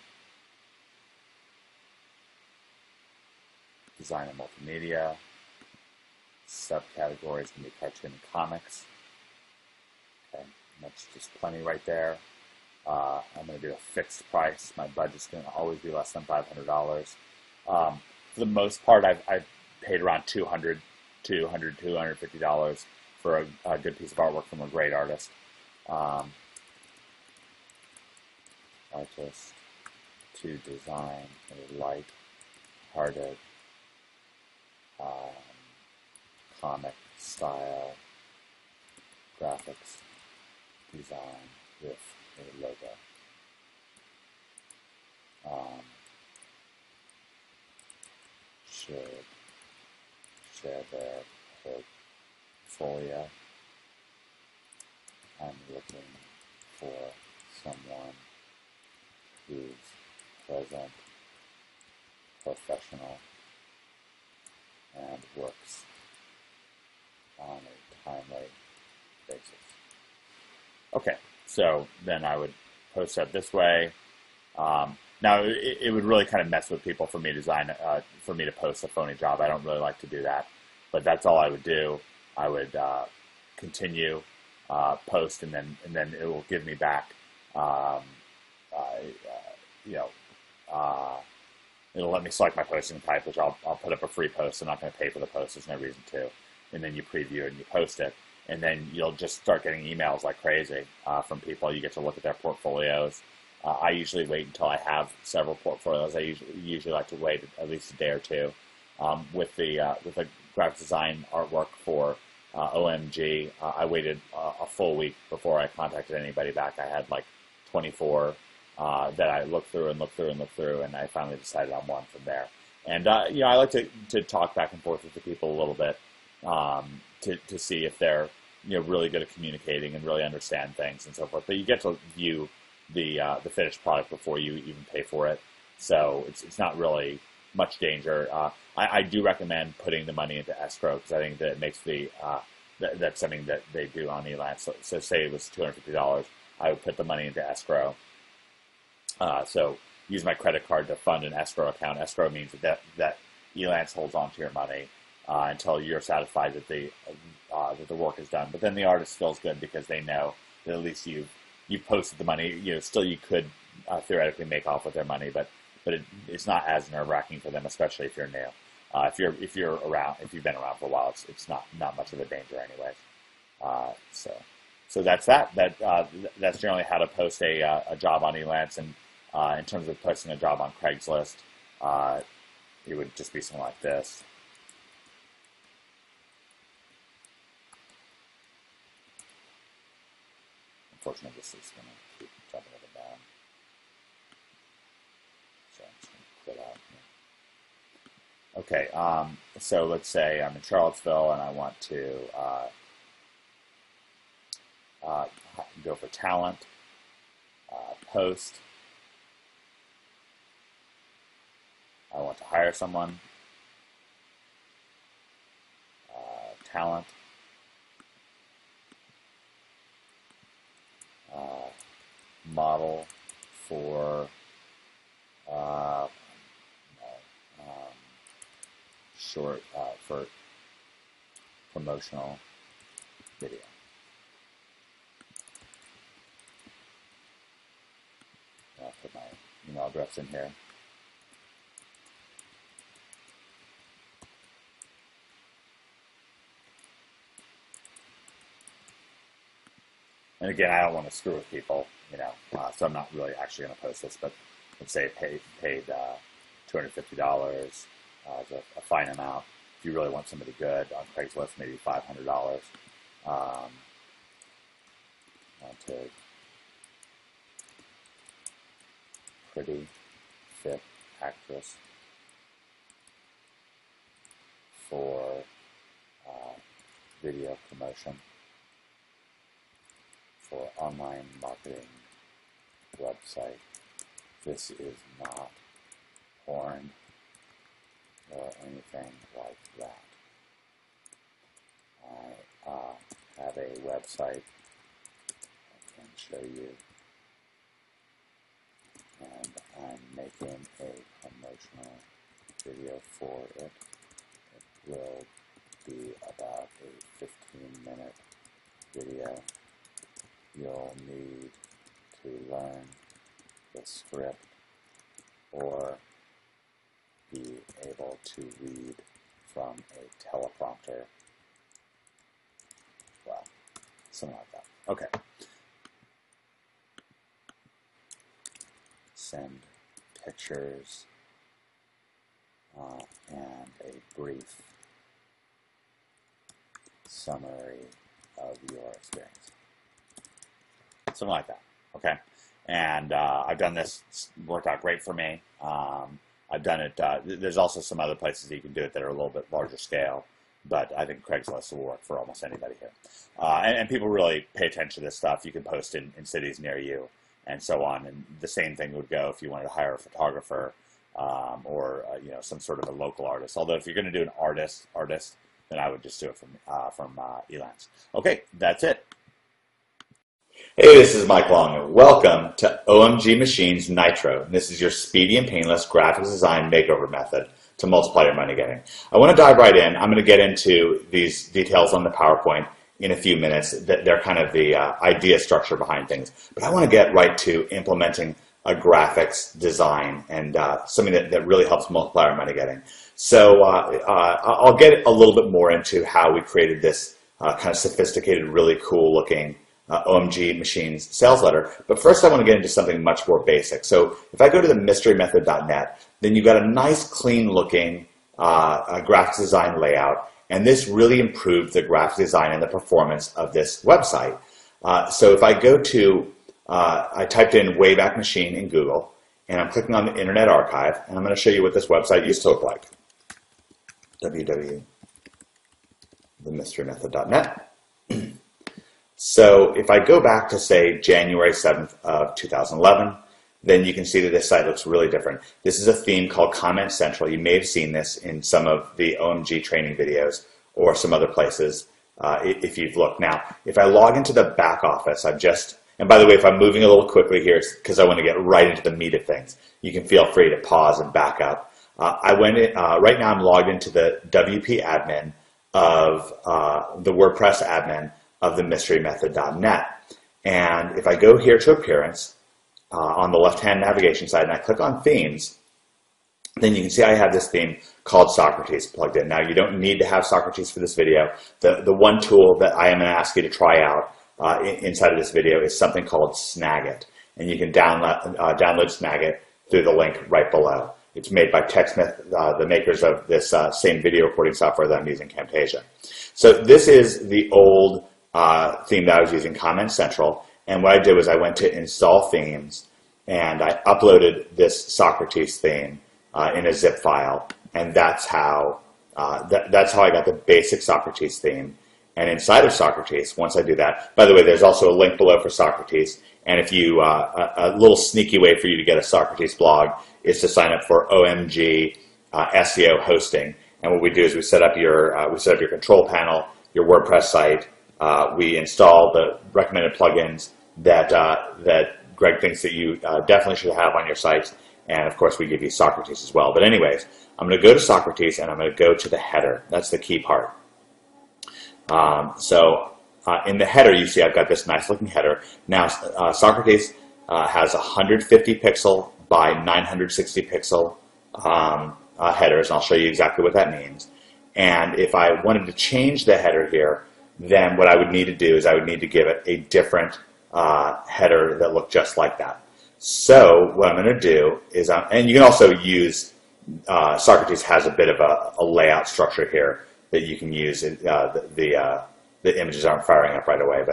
design and multimedia. Subcategory is going to be cartoon and comics. Okay, that's just plenty right there. I'm going to do a fixed price. My budget's going to always be less than $500. For the most part, I've paid around $200, $250 for a good piece of artwork from a great artist. Artist to design a light-hearted comic style graphics design with a logo. Should share their portfolio. I'm looking for someone who's present, professional, and works on a timely basis. Okay, so then I would post that this way. Now it would really kind of mess with people for me to post a phony job. I don't really like to do that, but that's all I would do. I would continue post, and then it will give me back. It'll let me select my posting type, which I'll put up a free post. I'm not going to pay for the post. There's no reason to. And then you preview it and you post it. And then you'll just start getting emails like crazy from people. You get to look at their portfolios. I usually wait until I have several portfolios. I usually like to wait at least a day or two. With the graphic design artwork for OMG, I waited a full week before I contacted anybody back. I had like 24 that I looked through, and I finally decided on one from there. And I like to talk back and forth with the people a little bit to see if they're really good at communicating and really understand things and so forth. But you get to view the finished product before you even pay for it, so it's not really much danger. I do recommend putting the money into escrow, because I think that it makes that's something that they do on Elance. So say it was $250, I would put the money into escrow. So use my credit card to fund an escrow account. Escrow means that Elance holds on to your money until you're satisfied that the work is done. But then the artist feels good because they know that at least you've posted the money. Still you could theoretically make off with their money, but it's not as nerve-wracking for them, especially if you're new. If you're around, if you've been around for a while, it's not much of a danger, anyways. So that's that. That's generally how to post a job on Elance. And in terms of posting a job on Craigslist, it would just be something like this. Unfortunately, this is going to keep jumping up and down. So I'm just going to quit out here. Okay, so let's say I'm in Charlottesville and I want to go for talent, post. I want to hire someone, talent, model for short for promotional video. I'll put my email address in here. And again, I don't want to screw with people, so I'm not really actually going to post this, but let's say paid $250 as a fine amount. If you really want somebody good on Craigslist, maybe $500. Wanted pretty fit actress for video promotion for online marketing website. This is not porn or anything like that. I have a website I can show you, and I'm making a promotional video for it. It will be about a 15-minute video. You'll need to learn the script or be able to read from a teleprompter. Well, something like that. Okay. Send pictures and a brief summary of your experience. Something like that. Okay. And I've done this. It's worked out great for me. I've done it. There's also some other places that you can do it that are a little bit larger scale, but I think Craigslist will work for almost anybody here. And people really pay attention to this stuff. You can post in cities near you and so on. And the same thing would go if you wanted to hire a photographer or some sort of a local artist. Although if you're going to do an artist, then I would just do it from Elance. Okay, that's it. Hey, this is Mike Long. Welcome to OMG Machines Nitro. This is your speedy and painless graphics design makeover method to multiply your money getting. I want to dive right in. I'm going to get into these details on the PowerPoint in a few minutes. They're kind of the idea structure behind things. But I want to get right to implementing a graphics design and something that really helps multiply our money getting. So I'll get a little bit more into how we created this kind of sophisticated, really cool looking OMG Machines sales letter. But first I want to get into something much more basic. So if I go to the mysterymethod.net, then you've got a nice clean looking graphics design layout, and this really improved the graphics design and the performance of this website. So if I go to, I typed in Wayback Machine in Google, and I'm clicking on the Internet Archive, and I'm going to show you what this website used to look like. www.themysterymethod.net. So if I go back to, say, January 7th of 2011, then you can see that this site looks really different. This is a theme called Comment Central. You may have seen this in some of the OMG training videos or some other places if you've looked. Now, if I log into the back office, and by the way, if I'm moving a little quickly here, it's because I want to get right into the meat of things. You can feel free to pause and back up. Right now I'm logged into the WP admin of the WordPress admin of the mysterymethod.net. And if I go here to Appearance on the left-hand navigation side and I click on Themes, then you can see I have this theme called Socrates plugged in. Now, you don't need to have Socrates for this video. The one tool that I am going to ask you to try out inside of this video is something called Snagit. And you can download Snagit through the link right below. It's made by TechSmith, the makers of this same video recording software that I'm using, Camtasia. So this is the old theme that I was using, Comment Central, and what I did was I went to Install Themes and I uploaded this Socrates theme in a zip file, and that's how I got the basic Socrates theme. And inside of Socrates, once I do that, by the way, there's also a link below for Socrates, and if you a little sneaky way for you to get a Socrates blog is to sign up for OMG SEO hosting. And what we do is we set up your control panel, your WordPress site. We install the recommended plugins that Greg thinks that you definitely should have on your site, and of course we give you Socrates as well. But anyways, I'm going to go to Socrates and I'm going to go to the header. That's the key part. In the header, you see I've got this nice looking header. Now Socrates has 150 pixel by 960 pixel headers, and I'll show you exactly what that means. And if I wanted to change the header here, then what I would need to do is I would need to give it a different header that looked just like that. So what I'm going to do is, and you can also use, Socrates has a bit of a layout structure here that you can use. The images aren't firing up right away,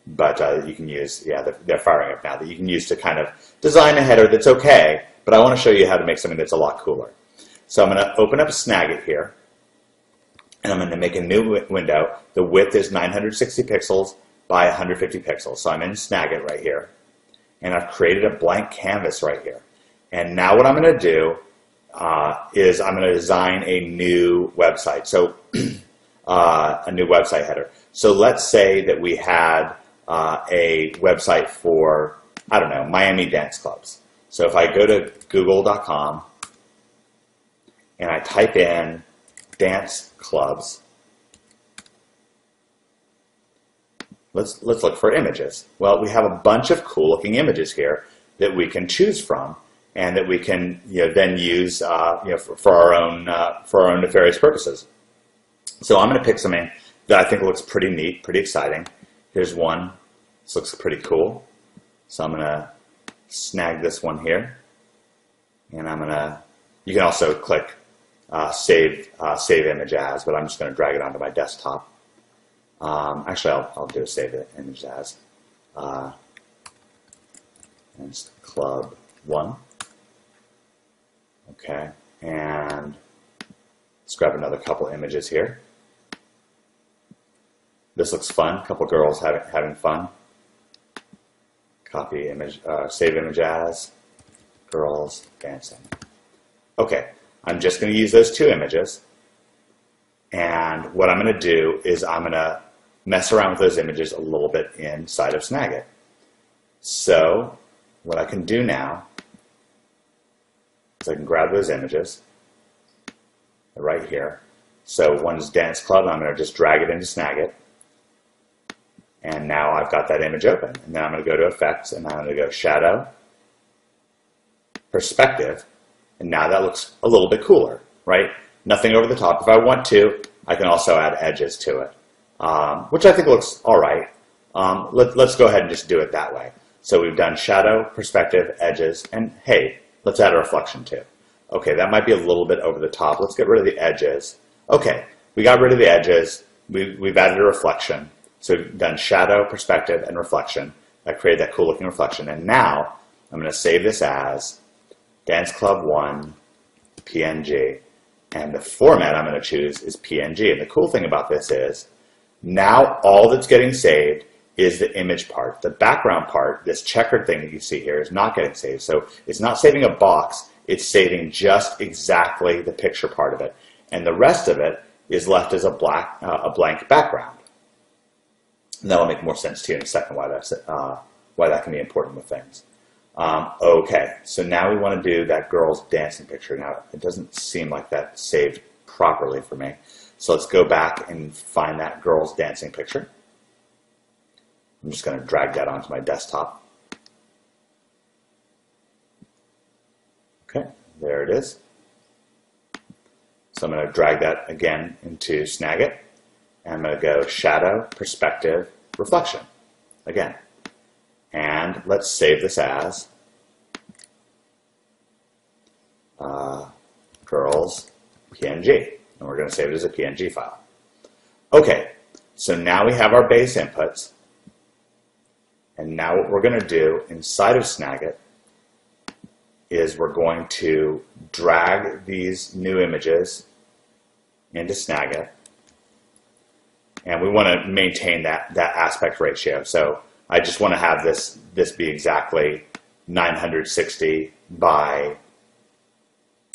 but you can use, yeah, they're firing up now, that you can use to kind of design a header that's okay, but I want to show you how to make something that's a lot cooler. So I'm going to open up Snagit here, and I'm going to make a new window. The width is 960 pixels by 150 pixels. So I'm in Snagit right here, and I've created a blank canvas right here. And now what I'm going to do is I'm going to design a new website. So a new website header. So let's say that we had a website for, I don't know, Miami dance clubs. So if I go to google.com and I type in dance clubs, let's look for images. Well, we have a bunch of cool looking images here that we can choose from, and that we can then use for our own nefarious purposes. So I'm going to pick something that I think looks pretty neat, pretty exciting. Here's one. This looks pretty cool. So I'm going to snag this one here, and you can also click save image as, but I'm just going to drag it onto my desktop. Actually, I'll do a save image as. And it's Club 1. Okay, and let's grab another couple images here. This looks fun. A couple girls having fun. Copy image, save image as, girls dancing. Okay, I'm just going to use those two images, and what I'm going to do is I'm going to mess around with those images a little bit inside of Snagit. So what I can do now is I can grab those images right here. So one's dance club, I'm going to just drag it into Snagit, and now I've got that image open. And then I'm going to go to Effects, and I'm going to go Shadow, Perspective, and now that looks a little bit cooler, right? Nothing over the top. If I want to, I can also add edges to it, which I think looks all right. Let's go ahead and just do it that way. So we've done Shadow, Perspective, Edges, and hey, let's add a reflection too. Okay, that might be a little bit over the top. Let's get rid of the edges. Okay, we got rid of the edges. We've added a reflection. So we've done Shadow, Perspective, and Reflection. That created that cool looking reflection. And now I'm going to save this as Dance Club 1 PNG. And the format I'm going to choose is PNG. And the cool thing about this is now all that's getting saved is the image part. The background part, this checkered thing that you see here, is not getting saved. So it's not saving a box. It's saving just exactly the picture part of it. And the rest of it is left as a blank background. And that'll make more sense to you in a second why that can be important with things. Okay, so now we want to do that girl's dancing picture. Now, it doesn't seem like that saved properly for me. So let's go back and find that girl's dancing picture. I'm just going to drag that onto my desktop. Okay, there it is. So I'm going to drag that again into Snagit. And I'm going to go Shadow, Perspective, Reflection again. And let's save this as girls PNG. And we're going to save it as a PNG file. Okay, so now we have our base inputs. And now what we're going to do inside of Snagit is we're going to drag these new images into Snagit. And we want to maintain that aspect ratio. So I just want to have this be exactly 960 by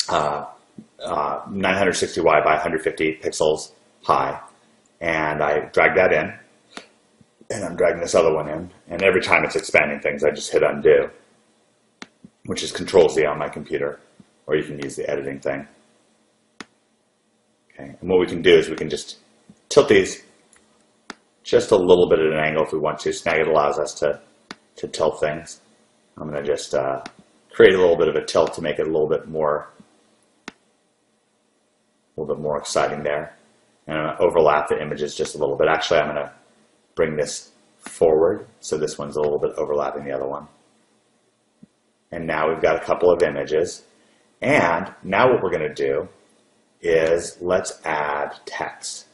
960 wide by 150 pixels high. And I drag that in. And I'm dragging this other one in. And every time it's expanding things, I just hit undo, which is Control-Z on my computer. Or you can use the editing thing. Okay. And what we can do is we can just tilt these just a little bit at an angle if we want to. Snagit allows us to tilt things. I'm going to just create a little bit of a tilt to make it a little bit more exciting there. And I'm going to overlap the images just a little bit. Actually, I'm going to bring this forward. So this one's a little bit overlapping the other one. And now we've got a couple of images. And now what we're going to do is let's add text.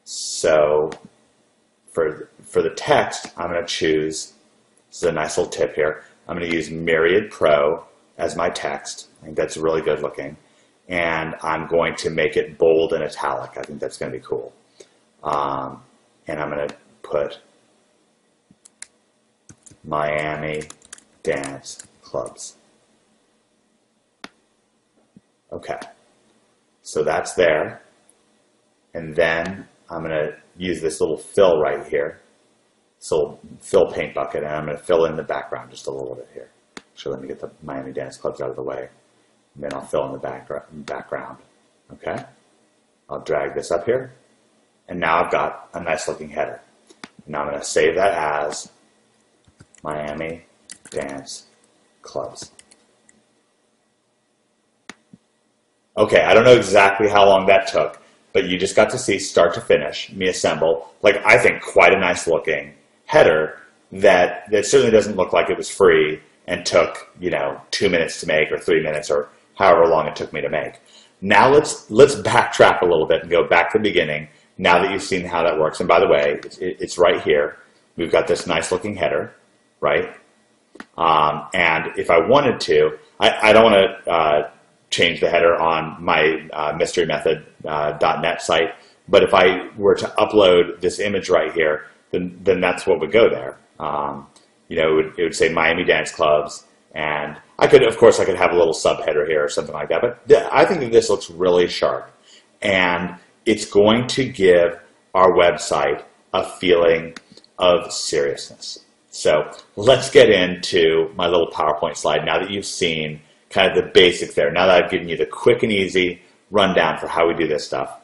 So for the text, I'm going to choose, this is a nice little tip here, I'm going to use Myriad Pro as my text. I think that's really good looking. And I'm going to make it bold and italic. I think that's going to be cool. And I'm going to put Miami Dance Clubs. Okay, so that's there. And then I'm going to use this little fill right here, this little fill paint bucket, and I'm going to fill in the background just a little bit here. So let me get the Miami Dance Clubs out of the way, and then I'll fill in the background. Okay, I'll drag this up here, and now I've got a nice looking header. Now I'm going to save that as Miami Dance Clubs. Okay, I don't know exactly how long that took, but you just got to see start to finish me assemble, like I think quite a nice looking header that certainly doesn't look like it was free and took, 2 minutes to make or 3 minutes or however long it took me to make. Now let's backtrack a little bit and go back to the beginning now that you've seen how that works. And by the way, it's right here. We've got this nice looking header, right? And if I wanted to, I don't want to change the header on my mysterymethod.net site, but if I were to upload this image right here, then that's what would go there. It would say Miami Dance Clubs, and of course I could have a little subheader here or something like that, but I think that this looks really sharp, and it's going to give our website a feeling of seriousness. So let's get into my little PowerPoint slide now that you've seen kind of the basics there. Now that I've given you the quick and easy rundown for how we do this stuff,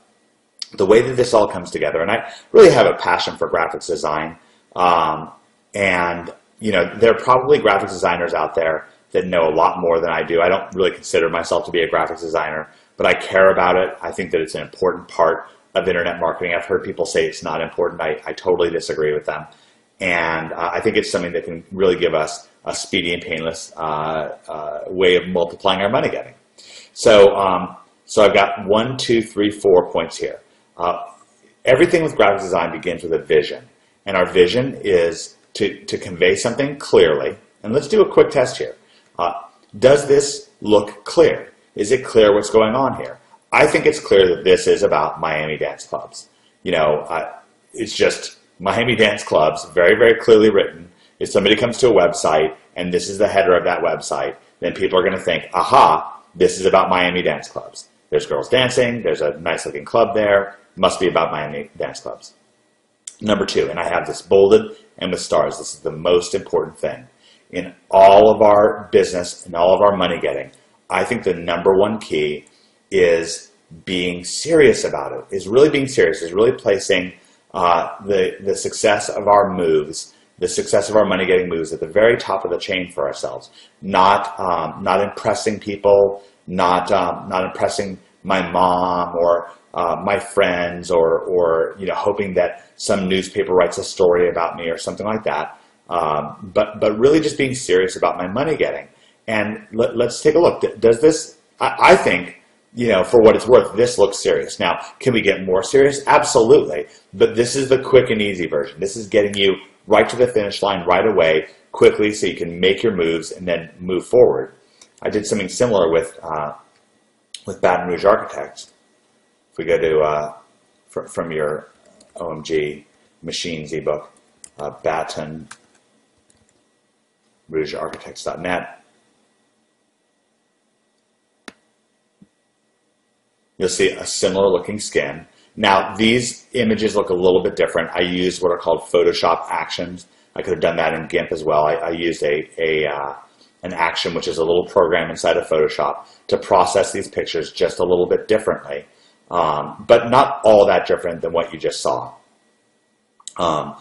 the way that this all comes together, and I really have a passion for graphics design, and there are probably graphics designers out there that know a lot more than I do. I don't really consider myself to be a graphics designer, but I care about it. I think that it's an important part of internet marketing. I've heard people say it's not important. I totally disagree with them. And I think it's something that can really give us a speedy and painless way of multiplying our money getting. So I've got 1, 2, 3, 4 points here. Everything with graphics design begins with a vision. And our vision is to convey something clearly. And let's do a quick test here. Does this look clear? Is it clear what's going on here? I think it's clear that this is about Miami Dance Clubs. It's just Miami Dance Clubs, very, very clearly written. If somebody comes to a website and this is the header of that website, then people are going to think, aha, this is about Miami Dance Clubs. There's girls dancing, there's a nice looking club there, must be about Miami Dance Clubs. Number 2, and I have this bolded and with stars, this is the most important thing. In all of our business and all of our money getting, I think the number 1 key is being serious about it, is really being serious, is really placing the success of our moves, the success of our money getting moves at the very top of the chain for ourselves, not impressing people, not impressing my mom or my friends or hoping that some newspaper writes a story about me or something like that, but really just being serious about my money getting. And let's take a look. Does this, I think, for what it's worth, this looks serious. Now, can we get more serious? Absolutely. But this is the quick and easy version. This is getting you right to the finish line right away, quickly, so you can make your moves and then move forward. I did something similar with Baton Rouge Architects. If we go to, from your OMG Machines ebook, Baton Rouge Architects.net, you'll see a similar looking skin. Now, these images look a little bit different. I used what are called Photoshop actions. I could have done that in GIMP as well. I used an action, which is a little program inside of Photoshop, to process these pictures just a little bit differently, but not all that different than what you just saw. But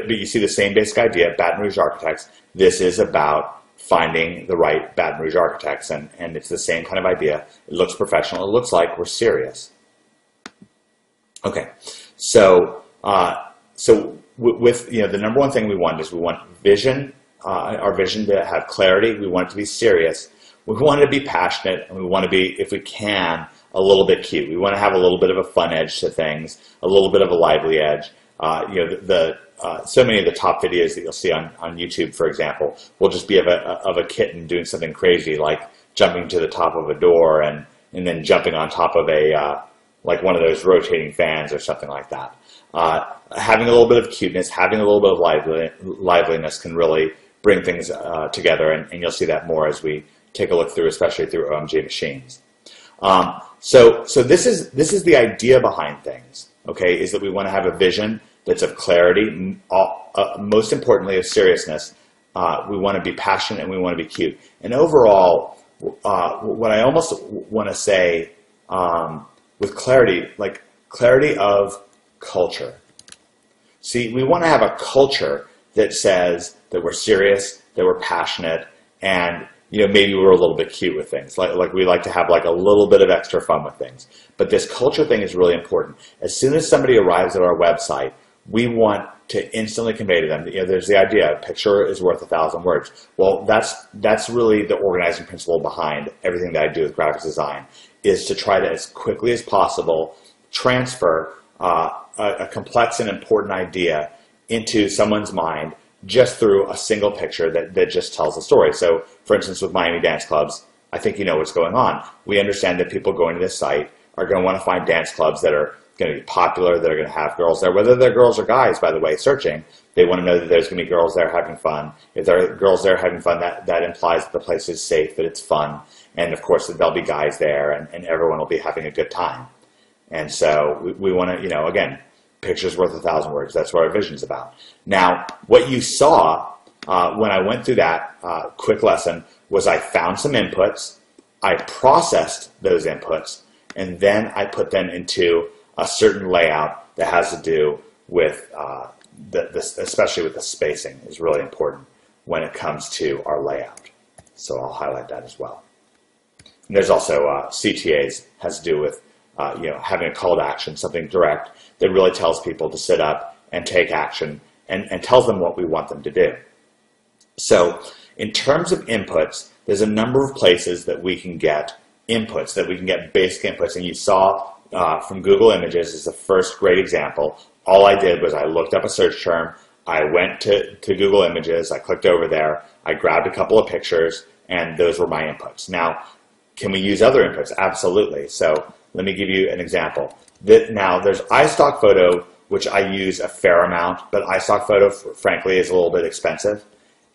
you see the same basic idea, Baton Rouge Architects. This is about finding the right Baton Rouge architects, and it's the same kind of idea. It looks professional. It looks like we're serious. Okay, so with the number one thing we want is we want vision, our vision to have clarity. We want it to be serious. We want it to be passionate, and we want to be, if we can, a little bit cute. We want to have a little bit of a fun edge to things, a little bit of a lively edge. So many of the top videos that you'll see on YouTube, for example, will just be of a kitten doing something crazy, like jumping to the top of a door and then jumping on top of like one of those rotating fans or something like that. Having a little bit of cuteness, having a little bit of liveliness can really bring things together, and you'll see that more as we take a look through, especially through OMG machines. So this is the idea behind things. Okay, is that we want to have a vision that's of clarity, most importantly of seriousness. We want to be passionate and we want to be cute. And overall, what I almost want to say with clarity, like clarity of culture. See, we want to have a culture that says that we're serious, that we're passionate, and maybe we're a little bit cute with things. Like we like to have like a little bit of extra fun with things. But this culture thing is really important. As soon as somebody arrives at our website, we want to instantly convey to them, there's the idea, a picture is worth 1,000 words. Well, that's really the organizing principle behind everything that I do with graphics design, is to try to, as quickly as possible, transfer a complex and important idea into someone's mind just through a single picture that just tells a story. So, for instance, with Miami dance clubs, I think you know what's going on. We understand that people going to this site are going to want to find dance clubs that are going to be popular, that are going to have girls there, whether they're girls or guys, by the way, searching. They want to know that there's going to be girls there having fun. If there are girls there having fun, that implies that the place is safe, that it's fun, and of course that there'll be guys there, and everyone will be having a good time. And so we want to, again, picture's worth 1,000 words. That's what our vision's about. Now, what you saw when I went through that quick lesson was I found some inputs, I processed those inputs, and then I put them into a certain layout that has to do with, especially with the spacing, is really important when it comes to our layout. So I'll highlight that as well. And there's also CTAs, has to do with having a call to action, something direct that really tells people to sit up and take action and tells them what we want them to do. So in terms of inputs, there's a number of places that we can get inputs, that we can get basic inputs. And you saw from Google Images is the first great example. All I did was I looked up a search term, I went to Google Images, I clicked over there, I grabbed a couple of pictures, and those were my inputs. Now, can we use other inputs? Absolutely. So let me give you an example. Now, there's iStock Photo, which I use a fair amount, but iStock Photo, frankly, is a little bit expensive.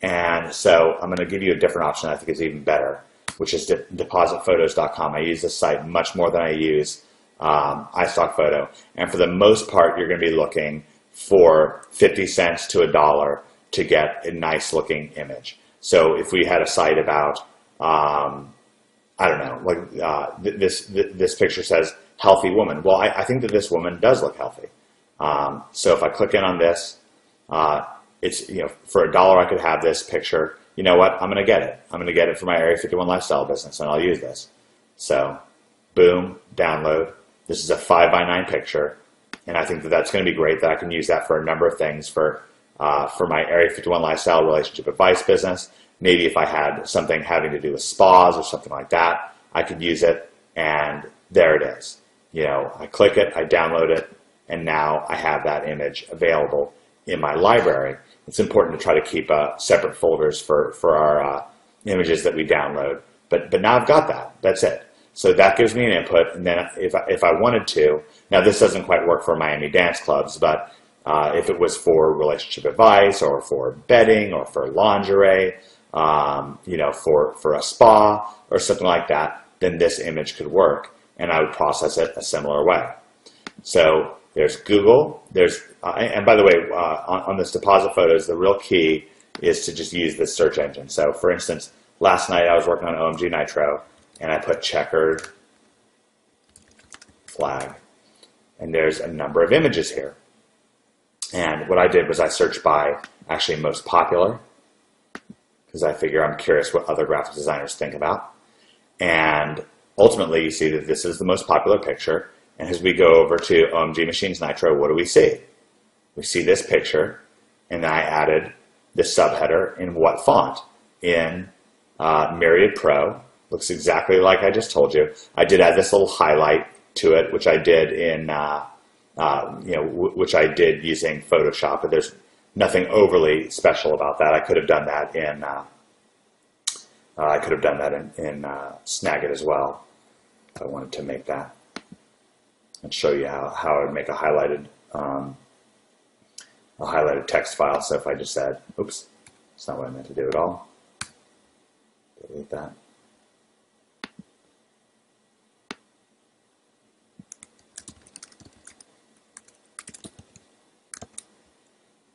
And so I'm going to give you a different option I think is even better, which is depositphotos.com. I use this site much more than I use iStock Photo. And for the most part, you're going to be looking for 50 cents to $1 to get a nice looking image. So if we had a site about, I don't know, like this picture says healthy woman. Well, I think that this woman does look healthy. So if I click in on this, it's, for $1 I could have this picture. You know what? I'm going to get it. I'm going to get it for my Area 51 lifestyle business, and I'll use this. So, boom, download. This is a 5:9 picture, and I think that that's going to be great. That I can use that for a number of things for my Area 51 lifestyle relationship advice business. Maybe if I had something having to do with spas or something like that, I could use it, and there it is. I click it, I download it, and now I have that image available in my library. It's important to try to keep separate folders for our images that we download. But now I've got that. That's it. So that gives me an input, and then if I wanted to, now this doesn't quite work for Miami dance clubs, but if it was for relationship advice or for bedding or for lingerie, for a spa or something like that, then this image could work, and I would process it a similar way. So there's Google, and by the way, on this deposit photos, the real key is to just use this search engine. So for instance, last night I was working on OMG Nitro, and I put checkered flag, and there's a number of images here. And what I did was I searched by actually most popular, because I figure I'm curious what other graphic designers think about. And ultimately, you see that this is the most popular picture. And as we go over to OMG Machines Nitro, what do we see? we see this picture, and then I added the subheader in what font? In Myriad Pro. Looks exactly like I just told you. I did add this little highlight to it, which I did in, which I did using Photoshop, but there's nothing overly special about that. I could have done that in, Snagit as well if I wanted to make that and show you how I would make a highlighted text file. So if I just said, oops, that's not what I meant to do at all. Delete that.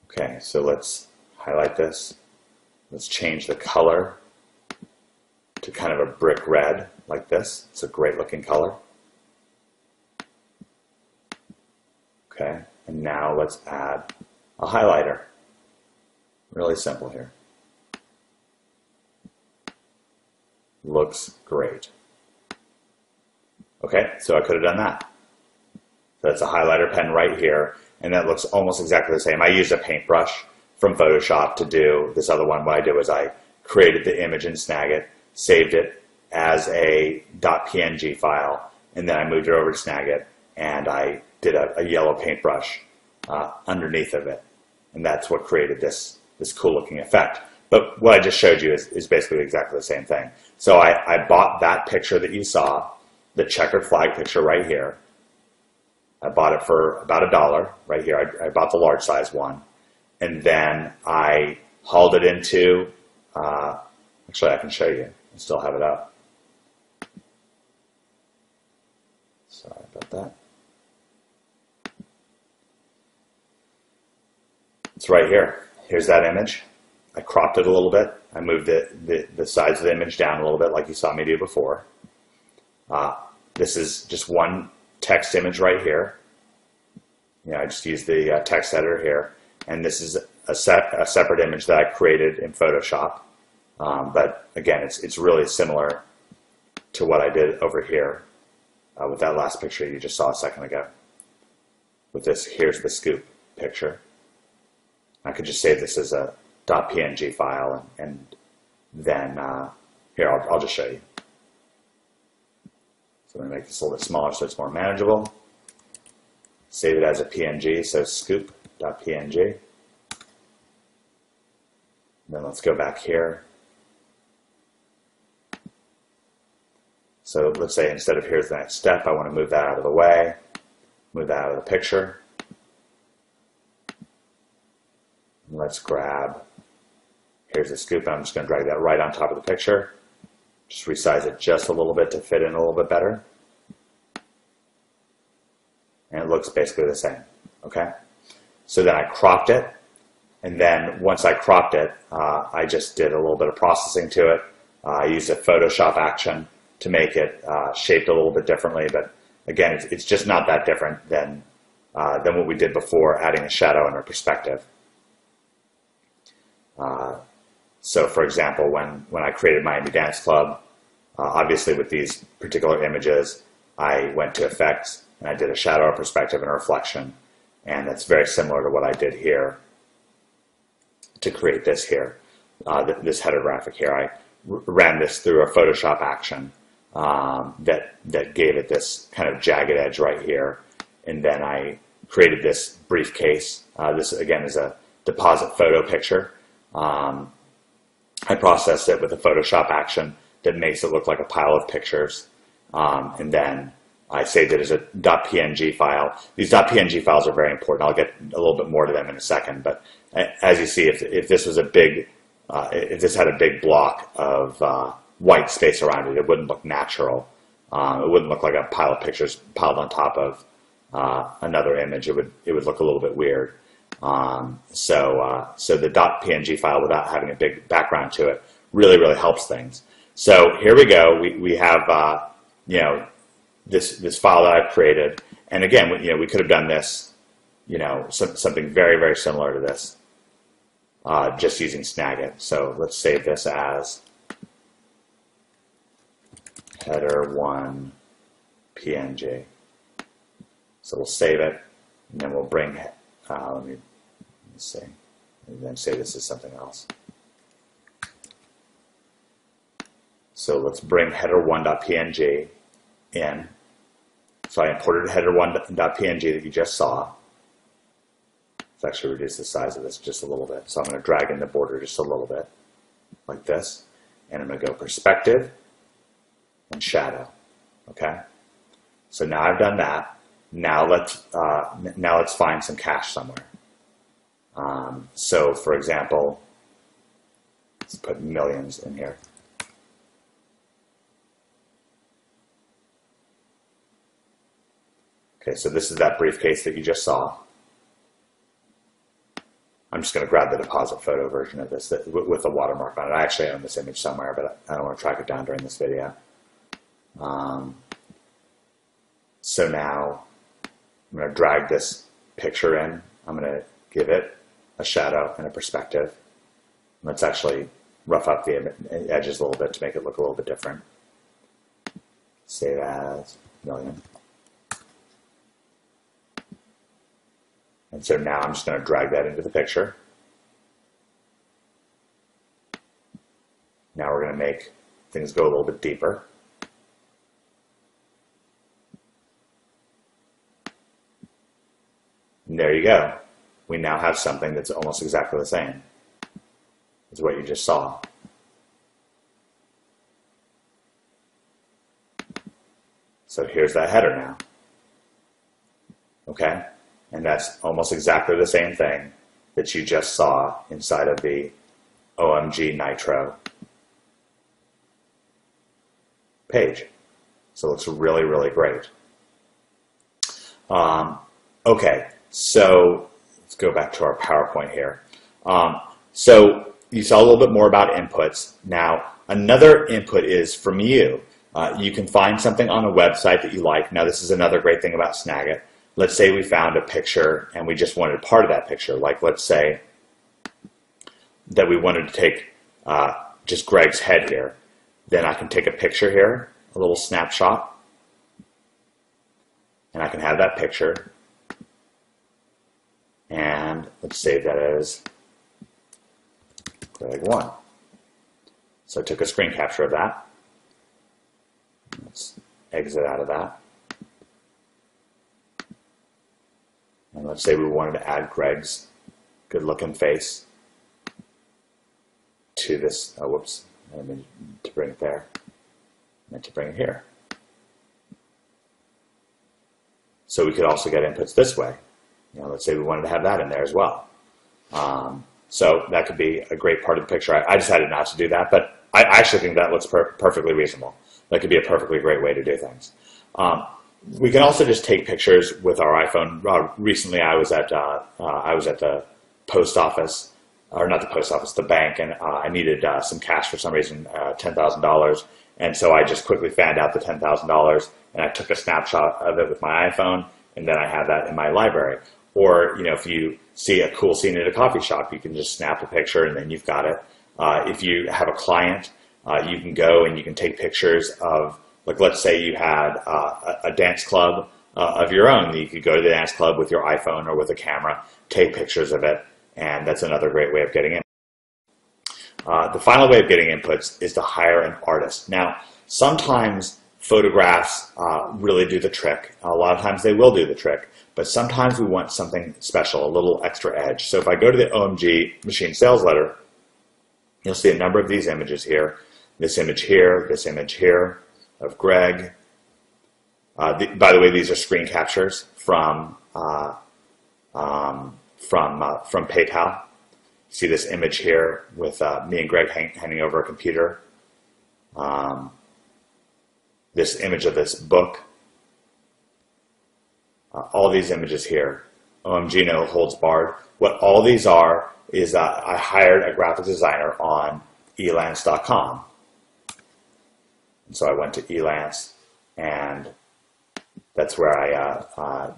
Okay, so let's highlight this. Let's change the color to kind of a brick red like this. It's a great looking color. Okay, and now let's add a highlighter. Really simple here. Looks great. Okay, so I could have done that. So that's a highlighter pen right here, and that looks almost exactly the same. I used a paintbrush from Photoshop to do this other one. What I did was I created the image in Snagit, saved it as a .png file, and then I moved it over to Snagit, and I did a yellow paintbrush underneath of it, and that's what created this cool looking effect. But what I just showed you is basically exactly the same thing. So I bought that picture that you saw, the checkered flag picture right here. I bought it for about $1 right here. I bought the large size one. And then I hauled it into, actually I can show you. I still have it up. Sorry about that. It's right here. Here's that image. I cropped it a little bit. I moved the sides of the image down a little bit like you saw me do before. This is just one text image right here. I just used the text editor here. And this is a separate image that I created in Photoshop. But again, it's really similar to what I did over here with that last picture you just saw a second ago. With this, here's the scoop picture. I could just save this as a .png file, and then here I'll just show you. So I'm going to make this a little bit smaller so it's more manageable. Save it as a PNG, so scoop.png. Then let's go back here. So let's say instead of here's the next step, I want to move that out of the way, move that out of the picture. And let's grab, here's the scoop, and I'm just going to drag that right on top of the picture. Just resize it just a little bit to fit in a little bit better. And it looks basically the same, okay? So then I cropped it, and then once I cropped it, I just did a little bit of processing to it. I used a Photoshop action to make it shaped a little bit differently, but again, it's just not that different than what we did before, adding a shadow and a perspective. So for example, when I created Miami Dance Club, obviously with these particular images, I went to effects and I did a shadow, a perspective, and a reflection. And that's very similar to what I did here to create this here, this header graphic here. I ran this through a Photoshop action that gave it this kind of jagged edge right here. And then I created this briefcase. This again is a deposit photo picture. I processed it with a Photoshop action that makes it look like a pile of pictures. And then I saved it as a .png file. These .png files are very important. I'll get a little bit more to them in a second. But as you see, if this was a big, if this had a big block of white space around it, it wouldn't look natural. It wouldn't look like a pile of pictures piled on top of another image. It would look a little bit weird. So the .png file, without having a big background to it, really helps things. So here we go. We have this file that I've created, and again, we could have done this, something very similar to this, just using Snagit. So let's save this as header1 PNG. So we'll save it, and then we'll bring let me see, and then say this is something else. So let's bring header1.png in. So I imported header1.png that you just saw. Let's actually reduce the size of this just a little bit. So I'm going to drag in the border just a little bit, like this. And I'm going to go perspective and shadow. Okay? So now I've done that. Now let's find some cache somewhere. So for example, let's put millions in here. Okay, so this is that briefcase that you just saw. I'm just going to grab the deposit photo version of this with a watermark on it. I actually own this image somewhere, but I don't want to track it down during this video. So now I'm going to drag this picture in. I'm going to give it a shadow and a perspective. Let's actually rough up the edges a little bit to make it look a little bit different. Save as million. And so now I'm just going to drag that into the picture. Now we're going to make things go a little bit deeper. And there you go. We now have something that's almost exactly the same as what you just saw. So here's that header now. Okay? And that's almost exactly the same thing that you just saw inside of the OMG Nitro page. So it looks really, really great. Okay, so let's go back to our PowerPoint here. So you saw a little bit more about inputs. Now, another input is from you. You can find something on a website that you like. Now, this is another great thing about Snagit. Let's say we found a picture and we just wanted part of that picture. Like, let's say that we wanted to take just Greg's head here. Then I can take a picture here, a little snapshot, and I can have that picture. And let's save that as Greg1. So I took a screen capture of that. Let's exit out of that. And let's say we wanted to add Greg's good-looking face to this. Oh, whoops. I meant to bring it there. I meant to bring it here. So we could also get inputs this way. You know, let's say we wanted to have that in there as well. So that could be a great part of the picture. I decided not to do that, but I actually think that looks perfectly reasonable. That could be a perfectly great way to do things. We can also just take pictures with our iPhone. Recently, I was at the post office, or not the post office, the bank, and I needed some cash for some reason, $10,000. And so I just quickly fanned out the $10,000, and I took a snapshot of it with my iPhone, and then I have that in my library. Or, you know, if you see a cool scene at a coffee shop, you can just snap a picture, and then you've got it. If you have a client, you can go and you can take pictures of, like, let's say you had a dance club of your own. You could go to the dance club with your iPhone or with a camera, take pictures of it, and that's another great way of getting in. The final way of getting inputs is to hire an artist. Now, sometimes photographs really do the trick. A lot of times they will do the trick, but sometimes we want something special, a little extra edge. So if I go to the OMG machine sales letter, you'll see a number of these images here. This image here of Greg. By the way, these are screen captures from PayPal. See this image here with me and Greg handing over a computer. This image of this book. All these images here. OMG no holds barred. What all these are is I hired a graphic designer on elance.com. And so I went to Elance, and that's where I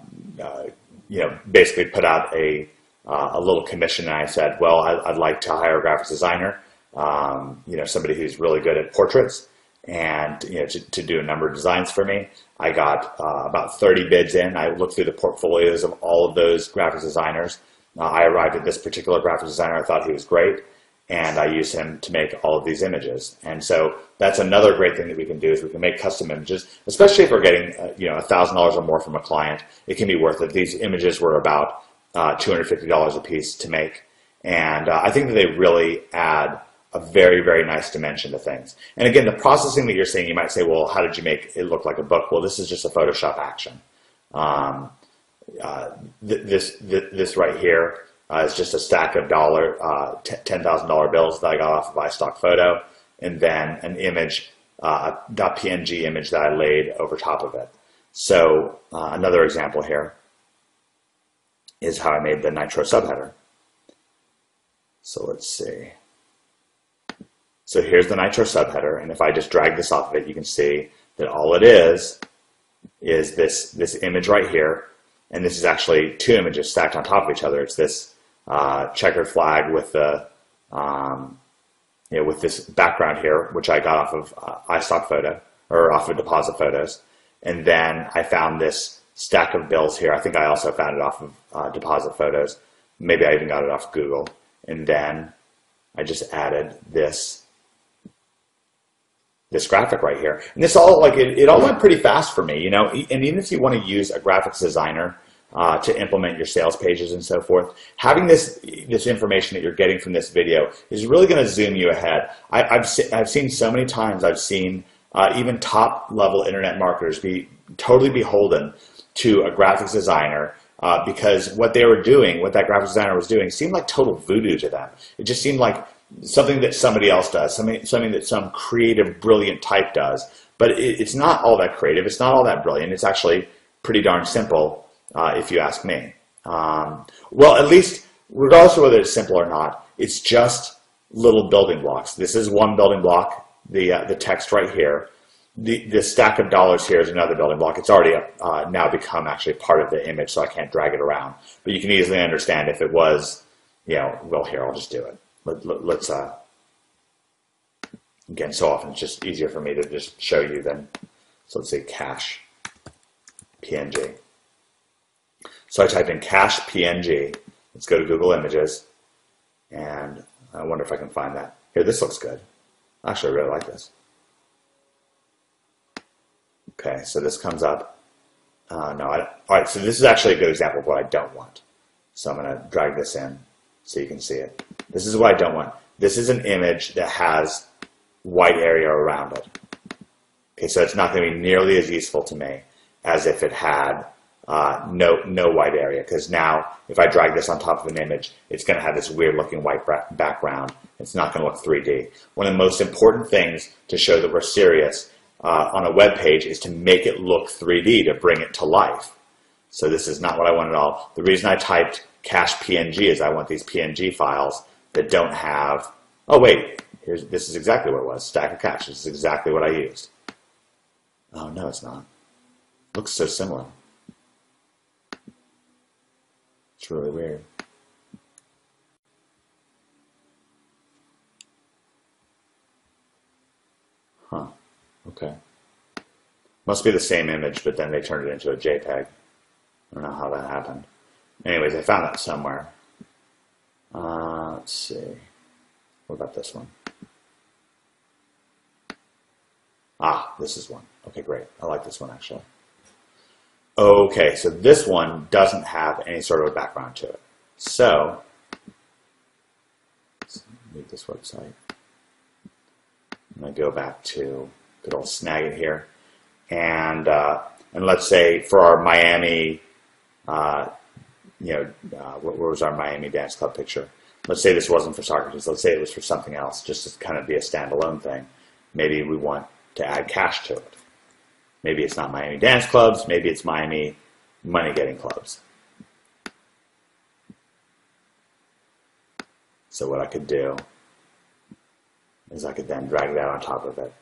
basically put out a little commission, and I said, well, I'd like to hire a graphic designer, somebody who's really good at portraits, and to do a number of designs for me. I got about 30 bids in. I looked through the portfolios of all of those graphics designers. I arrived at this particular graphics designer. I thought he was great, and I used him to make all of these images. And so that's another great thing that we can do, is we can make custom images, especially if we're getting $1,000 or more from a client. It can be worth it. These images were about $250 a piece to make, and I think that they really add a very, very nice dimension to things. And again, the processing that you're seeing, you might say, well, how did you make it look like a book? Well, this is just a Photoshop action. This right here is just a stack of $10,000 bills that I got off of iStock Photo, and then an image, a .png image that I laid over top of it. So another example here is how I made the Nitro subheader. So let's see. So here's the Nitro subheader, and if I just drag this off of it, you can see that all it is this image right here, and this is actually two images stacked on top of each other. It's this checkered flag with the with this background here, which I got off of iStock Photo, or off of Deposit Photos, and then I found this stack of bills here. I think I also found it off of Deposit Photos. Maybe I even got it off Google, and then I just added this graphic right here. And this all, like, it all went pretty fast for me, and even if you want to use a graphics designer to implement your sales pages and so forth, having this information that you're getting from this video is really going to zoom you ahead. I've seen so many times, I've seen even top level internet marketers be totally beholden to a graphics designer because what they were doing, what that graphics designer was doing, seemed like total voodoo to them. It just seemed like something that somebody else does, something that some creative, brilliant type does. But it's not all that creative. It's not all that brilliant. It's actually pretty darn simple, if you ask me. Well, at least, regardless of whether it's simple or not, it's just little building blocks. This is one building block, the text right here. The stack of dollars here is another building block. It's already now become actually part of the image, so I can't drag it around. But you can easily understand if it was, well, here, I'll just do it. Let's again, so often it's just easier for me to just show you than, so let's say cash PNG. So I type in cash PNG. Let's go to Google Images, and I wonder if I can find that. Here, this looks good. Actually, I really like this. Okay, so this comes up. All right, so this is actually a good example of what I don't want. So I'm going to drag this in so you can see it. This is what I don't want. This is an image that has white area around it. Okay, so it's not going to be nearly as useful to me as if it had no white area, because now if I drag this on top of an image, it's going to have this weird looking white background. It's not going to look 3D. One of the most important things to show that we're serious on a web page is to make it look 3D, to bring it to life. So this is not what I want at all. The reason I typed cache PNG is I want these PNG files that don't have, oh wait, this is exactly what it was, stack of cache. This is exactly what I used. Oh no, it's not. Looks so similar. It's really weird. Huh, okay. Must be the same image, but then they turned it into a JPEG. I don't know how that happened. Anyways, I found that somewhere. Let's see. What about this one? Ah, this is one. Okay, great. I like this one, actually. Okay, so this one doesn't have any sort of a background to it. So, let's leave this website. I'm going to go back to good old Snagit here. And let's say for our Miami, what was our Miami Dance Club picture? Let's say this wasn't for Socrates. Let's say it was for something else, just to kind of be a standalone thing. Maybe we want to add cash to it. Maybe it's not Miami Dance Clubs. Maybe it's Miami Money Getting Clubs. So what I could do is I could then drag that on top of it.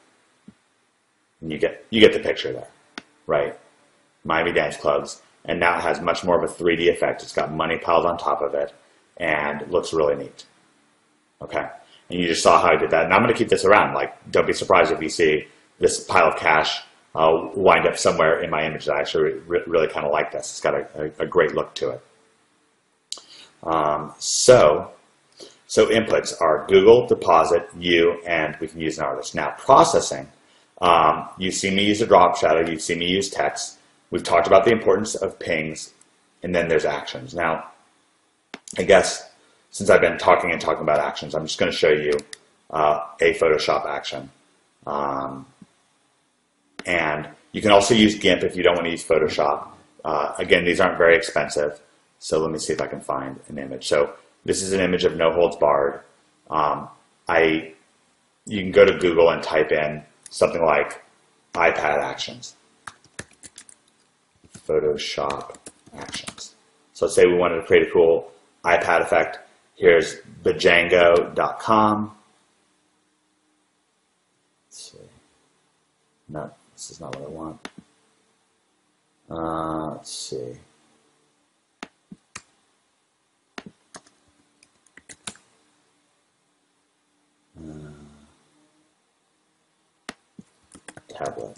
And you get the picture there, right? Miami Dance Clubs. And now it has much more of a 3D effect. It's got money piled on top of it, and it looks really neat. Okay, and you just saw how I did that. And I'm going to keep this around. Like, don't be surprised if you see this pile of cash wind up somewhere in my image. I actually really kind of like this. It's got a great look to it. So inputs are Google, deposit, you, and we can use an artist. Now processing, you've seen me use a drop shadow, you've seen me use text. We've talked about the importance of pings, and then there's actions. Now, I guess since I've been talking about actions, I'm just going to show you a Photoshop action. And you can also use GIMP if you don't want to use Photoshop. Again, these aren't very expensive. So let me see if I can find an image. So this is an image of No Holds Barred. You can go to Google and type in something like iPad actions, Photoshop actions. So let's say we wanted to create a cool iPad effect. Here's bajango.com. Let's see. No, this is not what I want. Let's see. Tablet.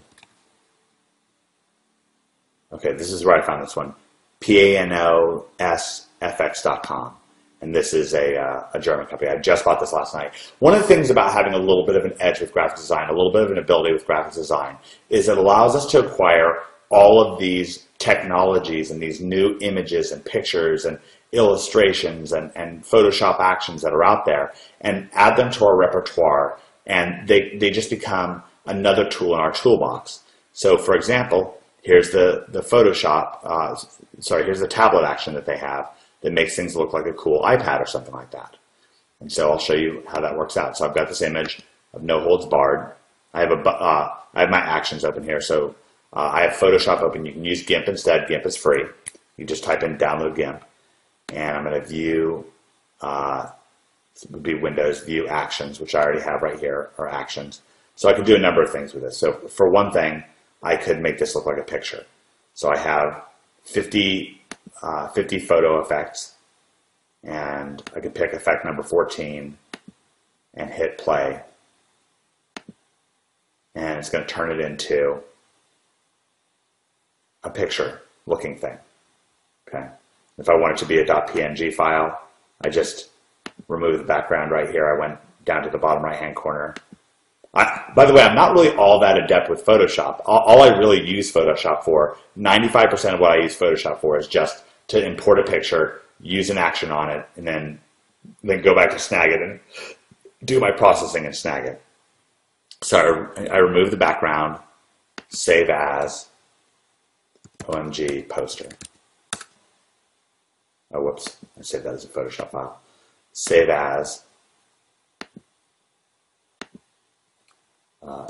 Okay, this is where I found this one. panosfx.com. And this is a German company. I just bought this last night. One of the things about having a little bit of an edge with graphic design, a little bit of an ability with graphic design, is it allows us to acquire all of these technologies and these new images and pictures and illustrations and Photoshop actions that are out there and add them to our repertoire, and they just become another tool in our toolbox. So for example, here's the Photoshop, here's the tablet action that they have that makes things look like a cool iPad or something like that. And so I'll show you how that works out. So I've got this image of No Holds Barred. I have my actions open here. So I have Photoshop open. You can use GIMP instead. GIMP is free. You just type in download GIMP. And I'm going to view, it would be Windows, view actions, which I already have right here, or actions. So I could do a number of things with this. So for one thing, I could make this look like a picture. So I have 50 photo effects, and I could pick effect number 14 and hit play, and it's going to turn it into a picture looking thing. Okay. If I want it to be a .png file, I just remove the background right here. I went down to the bottom right hand corner. By the way, I'm not really all that adept with Photoshop. All I really use Photoshop for, 95% of what I use Photoshop for, is just to import a picture, use an action on it, and then go back to snag it and do my processing and snag it. So I remove the background, save as, OMG poster. Oh, whoops, I saved that as a Photoshop file. Save as,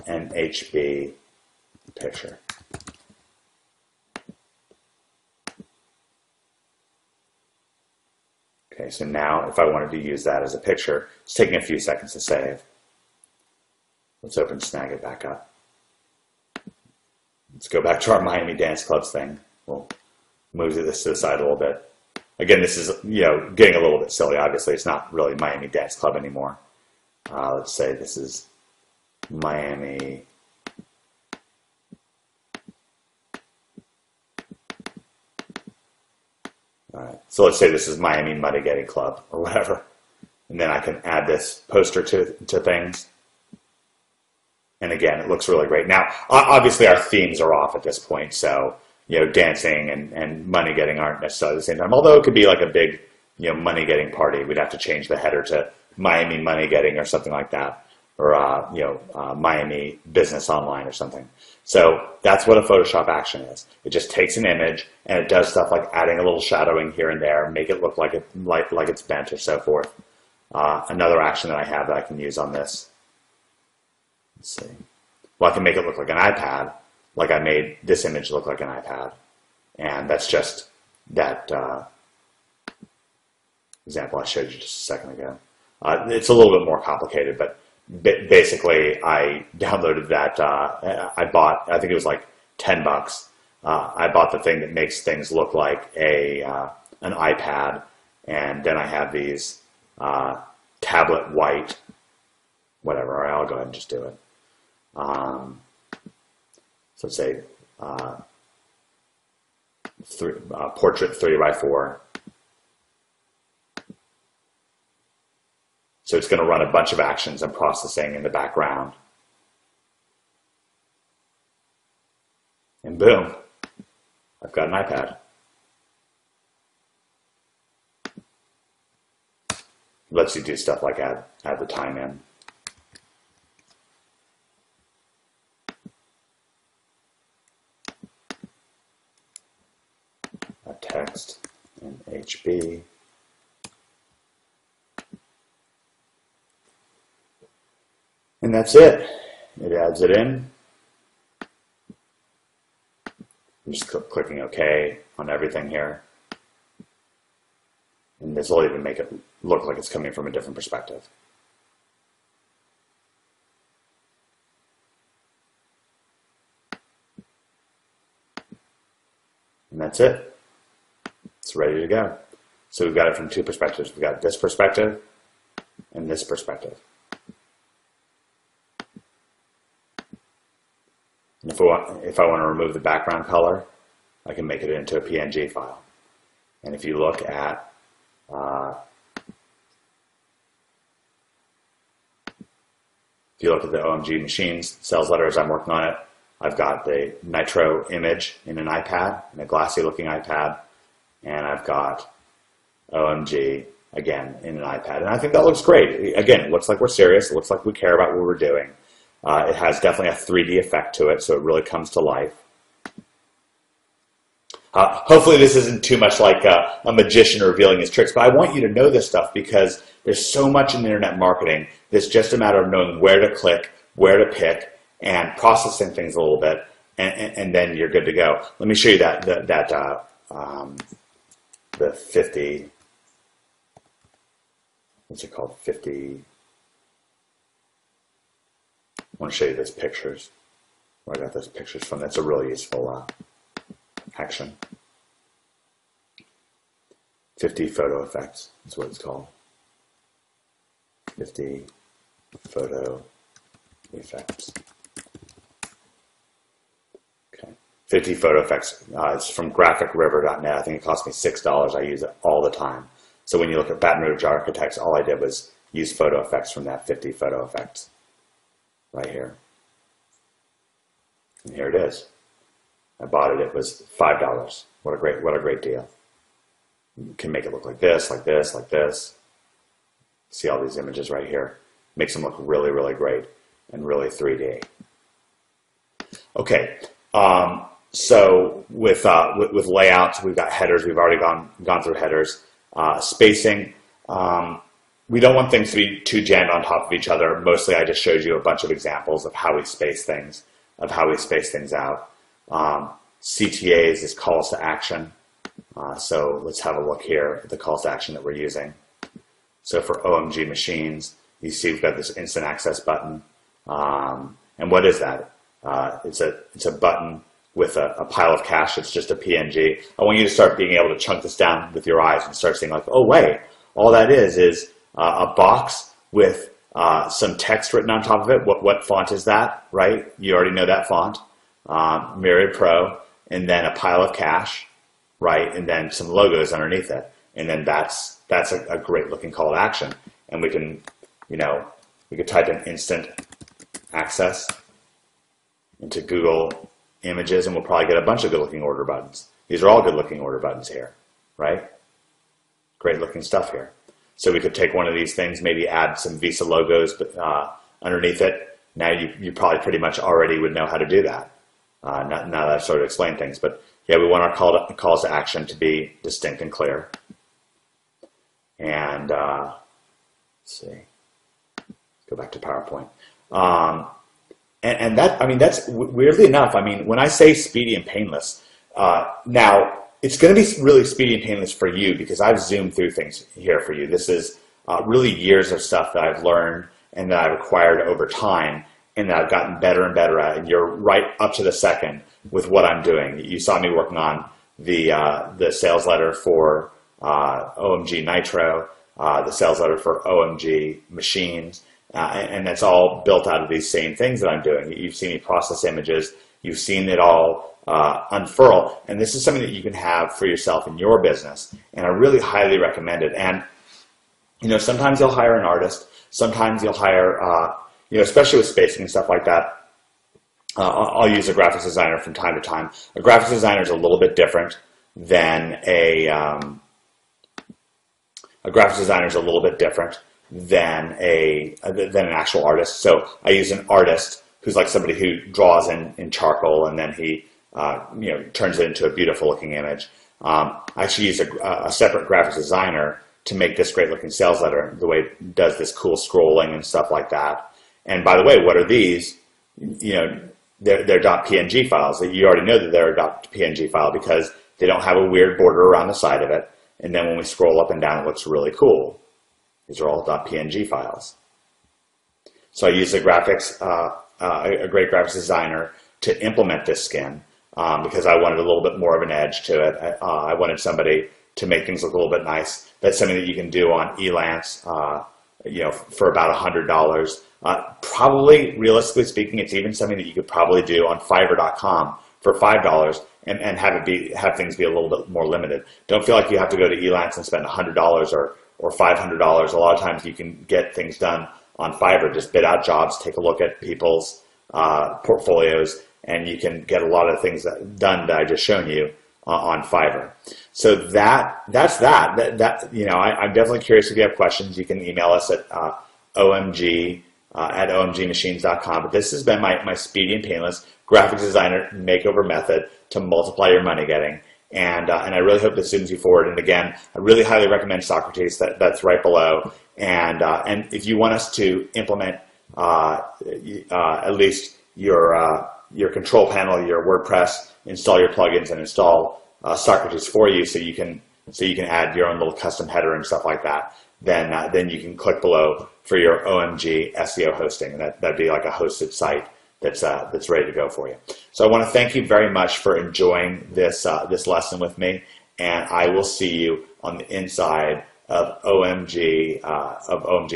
NHB picture. Okay, so now if I wanted to use that as a picture, it's taking a few seconds to save. Let's open Snagit back up. Let's go back to our Miami Dance Clubs thing. We'll move this to the side a little bit. Again, this is, getting a little bit silly. Obviously, it's not really Miami Dance Club anymore. Let's say this is Miami Alright, so let's say this is Miami Money Getting Club or whatever. And then I can add this poster to things. And again, it looks really great. Now, obviously our themes are off at this point, so dancing and money getting aren't necessarily at the same time. Although it could be like a big, money getting party. We'd have to change the header to Miami Money Getting or something like that. Or, Miami Business Online or something. So that's what a Photoshop action is. It just takes an image and it does stuff like adding a little shadowing here and there, make it look like it's bent or so forth. Another action that I have that I can use on this. Let's see. Well, I can make it look like an iPad, like I made this image look like an iPad. And that's just that example I showed you just a second ago. It's a little bit more complicated, but basically, I downloaded that. I think it was like $10. I bought the thing that makes things look like an iPad, and then I have these tablet white, whatever. I'll go ahead and just do it. So let's say portrait 3x4. So it's going to run a bunch of actions and processing in the background. And boom, I've got an iPad. Lets you do stuff like add the time in. Add text and HB. And that's it. It adds it in. I'm just clicking OK on everything here. And this will even make it look like it's coming from a different perspective. And that's it. It's ready to go. So we've got it from two perspectives. We've got this perspective and this perspective. And if I want to remove the background color, I can make it into a PNG file. And if you look at the OMG machines sales letter as I'm working on it, I've got the Nitro image in an iPad, in a glassy looking iPad, and I've got OMG again in an iPad. And I think that looks great. Again, it looks like we're serious. It looks like we care about what we're doing. It has definitely a 3D effect to it, so it really comes to life. Hopefully this isn't too much like a magician revealing his tricks, but I want you to know this stuff because there's so much in internet marketing that's just a matter of knowing where to click, where to pick, and processing things a little bit, and then you're good to go. Let me show you the 50, what's it called, 50, I want to show you those pictures, where I got those pictures from. That's a really useful action. 50 photo effects is what it's called. 50 photo effects. Okay. 50 photo effects. It's from graphicriver.net. I think it cost me $6. I use it all the time. So when you look at Baton Rouge Architects, all I did was use photo effects from that 50 photo effects right here. And here it is. I bought it. It was $5. What a great deal. You can make it look like this, like this, like this. See all these images right here. Makes them look really, really great and really 3D. Okay. So with layouts, we've got headers. We've already gone through headers. Spacing. We don't want things to be too jammed on top of each other. Mostly, I just showed you a bunch of examples of how we space things, out. CTAs is calls to action. So let's have a look here at the calls to action that we're using. So for OMG machines, you see we've got this instant access button. And what is that? It's a button with a pile of cash. It's just a PNG. I want you to start being able to chunk this down with your eyes and start saying like, oh wait, all that is a box with some text written on top of it. What font is that, right? You already know that font. Myriad Pro, and then a pile of cash, right? And then some logos underneath it. And then that's a great looking call to action. And we can, we could type in instant access into Google Images, and we'll probably get a bunch of good looking order buttons. These are all good looking order buttons here, right? Great looking stuff here. So we could take one of these things, maybe add some Visa logos underneath it. Now you probably pretty much already would know how to do that. Now that I've sort of explained things, but yeah, we want our calls to action to be distinct and clear. And let's see, let's go back to PowerPoint. And that, that's weirdly enough, when I say speedy and painless, now it's going to be really speedy and painless for you because I've zoomed through things here for you. This is really years of stuff that I've learned and that I've acquired over time and that I've gotten better and better at. And you're right up to the second with what I'm doing. You saw me working on the sales letter for OMG Nitro, the sales letter for OMG machines, and that's all built out of these same things that I'm doing. You've seen me process images You've seen it all unfurl, and this is something that you can have for yourself in your business, and I really highly recommend it. And sometimes you'll hire an artist, sometimes you'll hire, especially with spacing and stuff like that. I'll use a graphics designer from time to time. A graphics designer is a little bit different than an actual artist. So I use an artist who's like somebody who draws in charcoal, and then he turns it into a beautiful looking image. I actually use a separate graphics designer to make this great looking sales letter, the way it does this cool scrolling and stuff like that. And by the way, what are these? They're .png files. You already know that they're a .png file because they don't have a weird border around the side of it. And then when we scroll up and down, it looks really cool. These are all .png files. So I use a great graphics designer to implement this skin because I wanted a little bit more of an edge to it. I wanted somebody to make things look a little bit nice. That's something that you can do on Elance, for about $100. Probably, realistically speaking, it's even something that you could probably do on Fiverr.com for $5 and have things be a little bit more limited. Don't feel like you have to go to Elance and spend $100 or $500. A lot of times you can get things done on Fiverr. Just bid out jobs, take a look at people's portfolios, and you can get a lot of things done that I just shown you on Fiverr. So that's that. I'm definitely curious if you have questions. You can email us at omg@omgmachines.com. But this has been my speedy and painless graphics designer makeover method to multiply your money getting. And I really hope this zooms you forward. And again, I really highly recommend Socrates. That's right below. And if you want us to implement at least your control panel, your WordPress, install your plugins, and install Socrates for you, so you can add your own little custom header and stuff like that. Then you can click below for your OMG SEO hosting, and that'd be like a hosted site that's ready to go for you. So I want to thank you very much for enjoying this lesson with me, and I will see you on the inside of OMG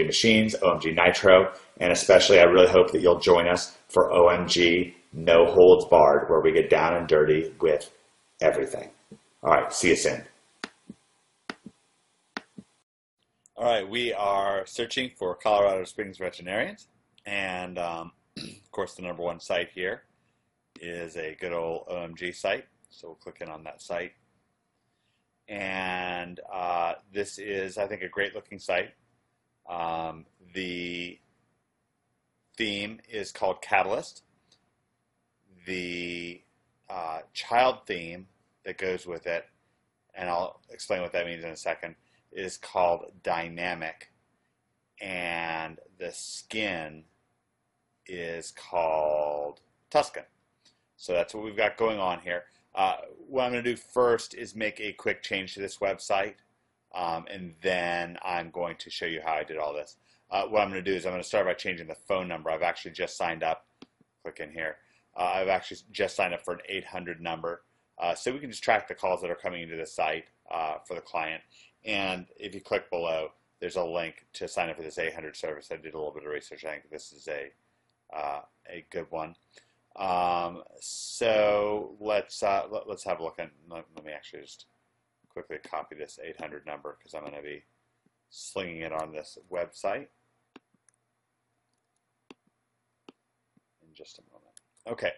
Machines, OMG Nitro, and especially I really hope that you'll join us for OMG No Holds Barred, where we get down and dirty with everything. All right, see you soon. All right, we are searching for Colorado Springs veterinarians, and of course the #1 site here is a good old OMG site, so we'll click in on that site. And this is, I think, a great looking site. The theme is called Catalyst. The child theme that goes with it, and I'll explain what that means in a second, is called Dynamic, and the skin is called Tuscan. So that's what we've got going on here. What I'm going to do first is make a quick change to this website, and then I'm going to show you how I did all this. What I'm going to do is I'm going to start by changing the phone number. I've actually just signed up. Click in here. I've actually just signed up for an 800 number, so we can just track the calls that are coming into the site for the client. And if you click below, there's a link to sign up for this 800 service. I did a little bit of research. I think this is a good one. So let's have a look. Let me actually just quickly copy this 800 number because I'm going to be slinging it on this website in just a moment. Okay.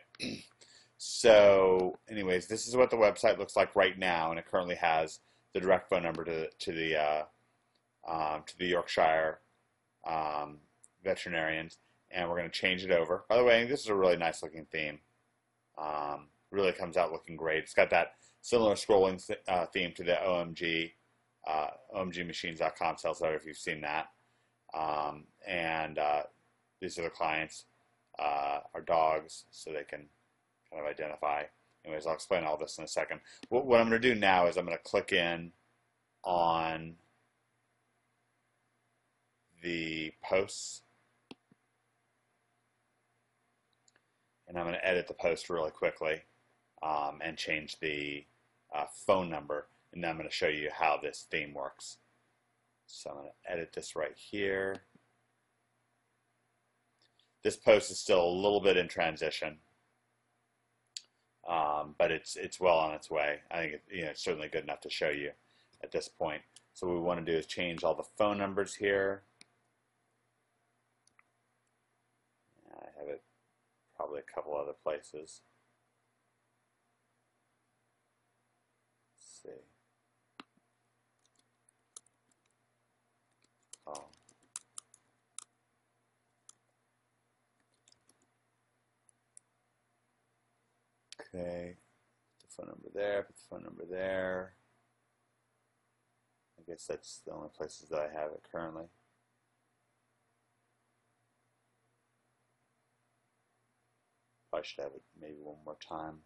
So anyways, this is what the website looks like right now, and it currently has the direct phone number to the Yorkshire veterinarians, and we're going to change it over. By the way, this is a really nice looking theme. Really comes out looking great. It's got that similar scrolling theme to the OMGmachines.com sales letter, if you've seen that. And these are the clients, our dogs, so they can kind of identify. Anyways, I'll explain all this in a second. What I'm going to do now is I'm going to click in on the posts, and I'm going to edit the post really quickly and change the phone number, and then I'm going to show you how this theme works. So I'm going to edit this right here. This post is still a little bit in transition. but it's well on its way. I think it's certainly good enough to show you at this point. So what we want to do is change all the phone numbers here. I have it probably a couple other places. Let's see. Oh. Okay, put the phone number there, put the phone number there. I guess that's the only places that I have it currently. Probably should have it maybe one more time.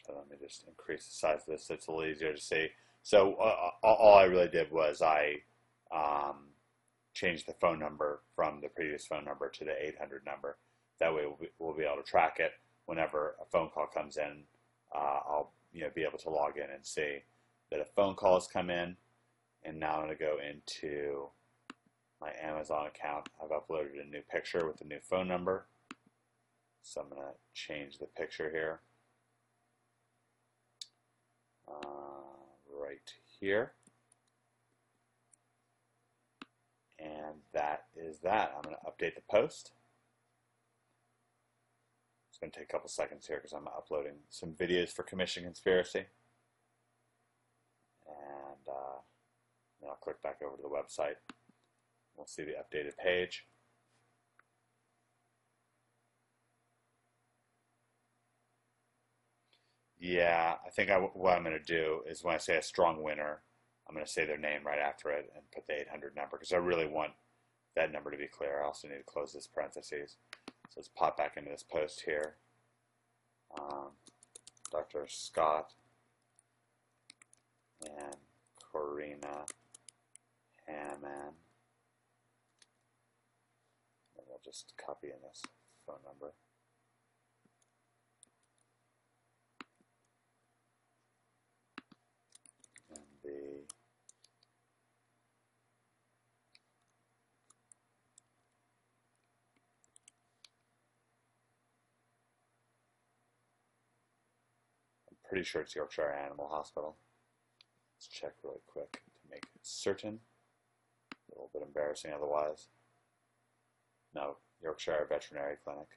So let me just increase the size of this so it's a little easier to see. So all I really did was I changed the phone number from the previous phone number to the 800 number. That way we'll be able to track it whenever a phone call comes in. I'll be able to log in and see that a phone call has come in. And now I'm going to go into my Amazon account. I've uploaded a new picture with a new phone number. So I'm going to change the picture here. Right here. And that is that. I'm going to update the post. It's going to take a couple seconds here because I'm uploading some videos for Commission Conspiracy. And then I'll click back over to the website. We'll see the updated page. Yeah, I think what I'm going to do is when I say a strong winner, I'm going to say their name right after it and put the 800 number because I really want that number to be clear. I also need to close this parentheses. So let's pop back into this post here. Dr. Scott and Corina Hammond. And we'll just copy in this phone number. Pretty sure it's Yorkshire Animal Hospital. Let's check really quick to make certain. A little bit embarrassing otherwise. No, Yorkshire Veterinary Clinic.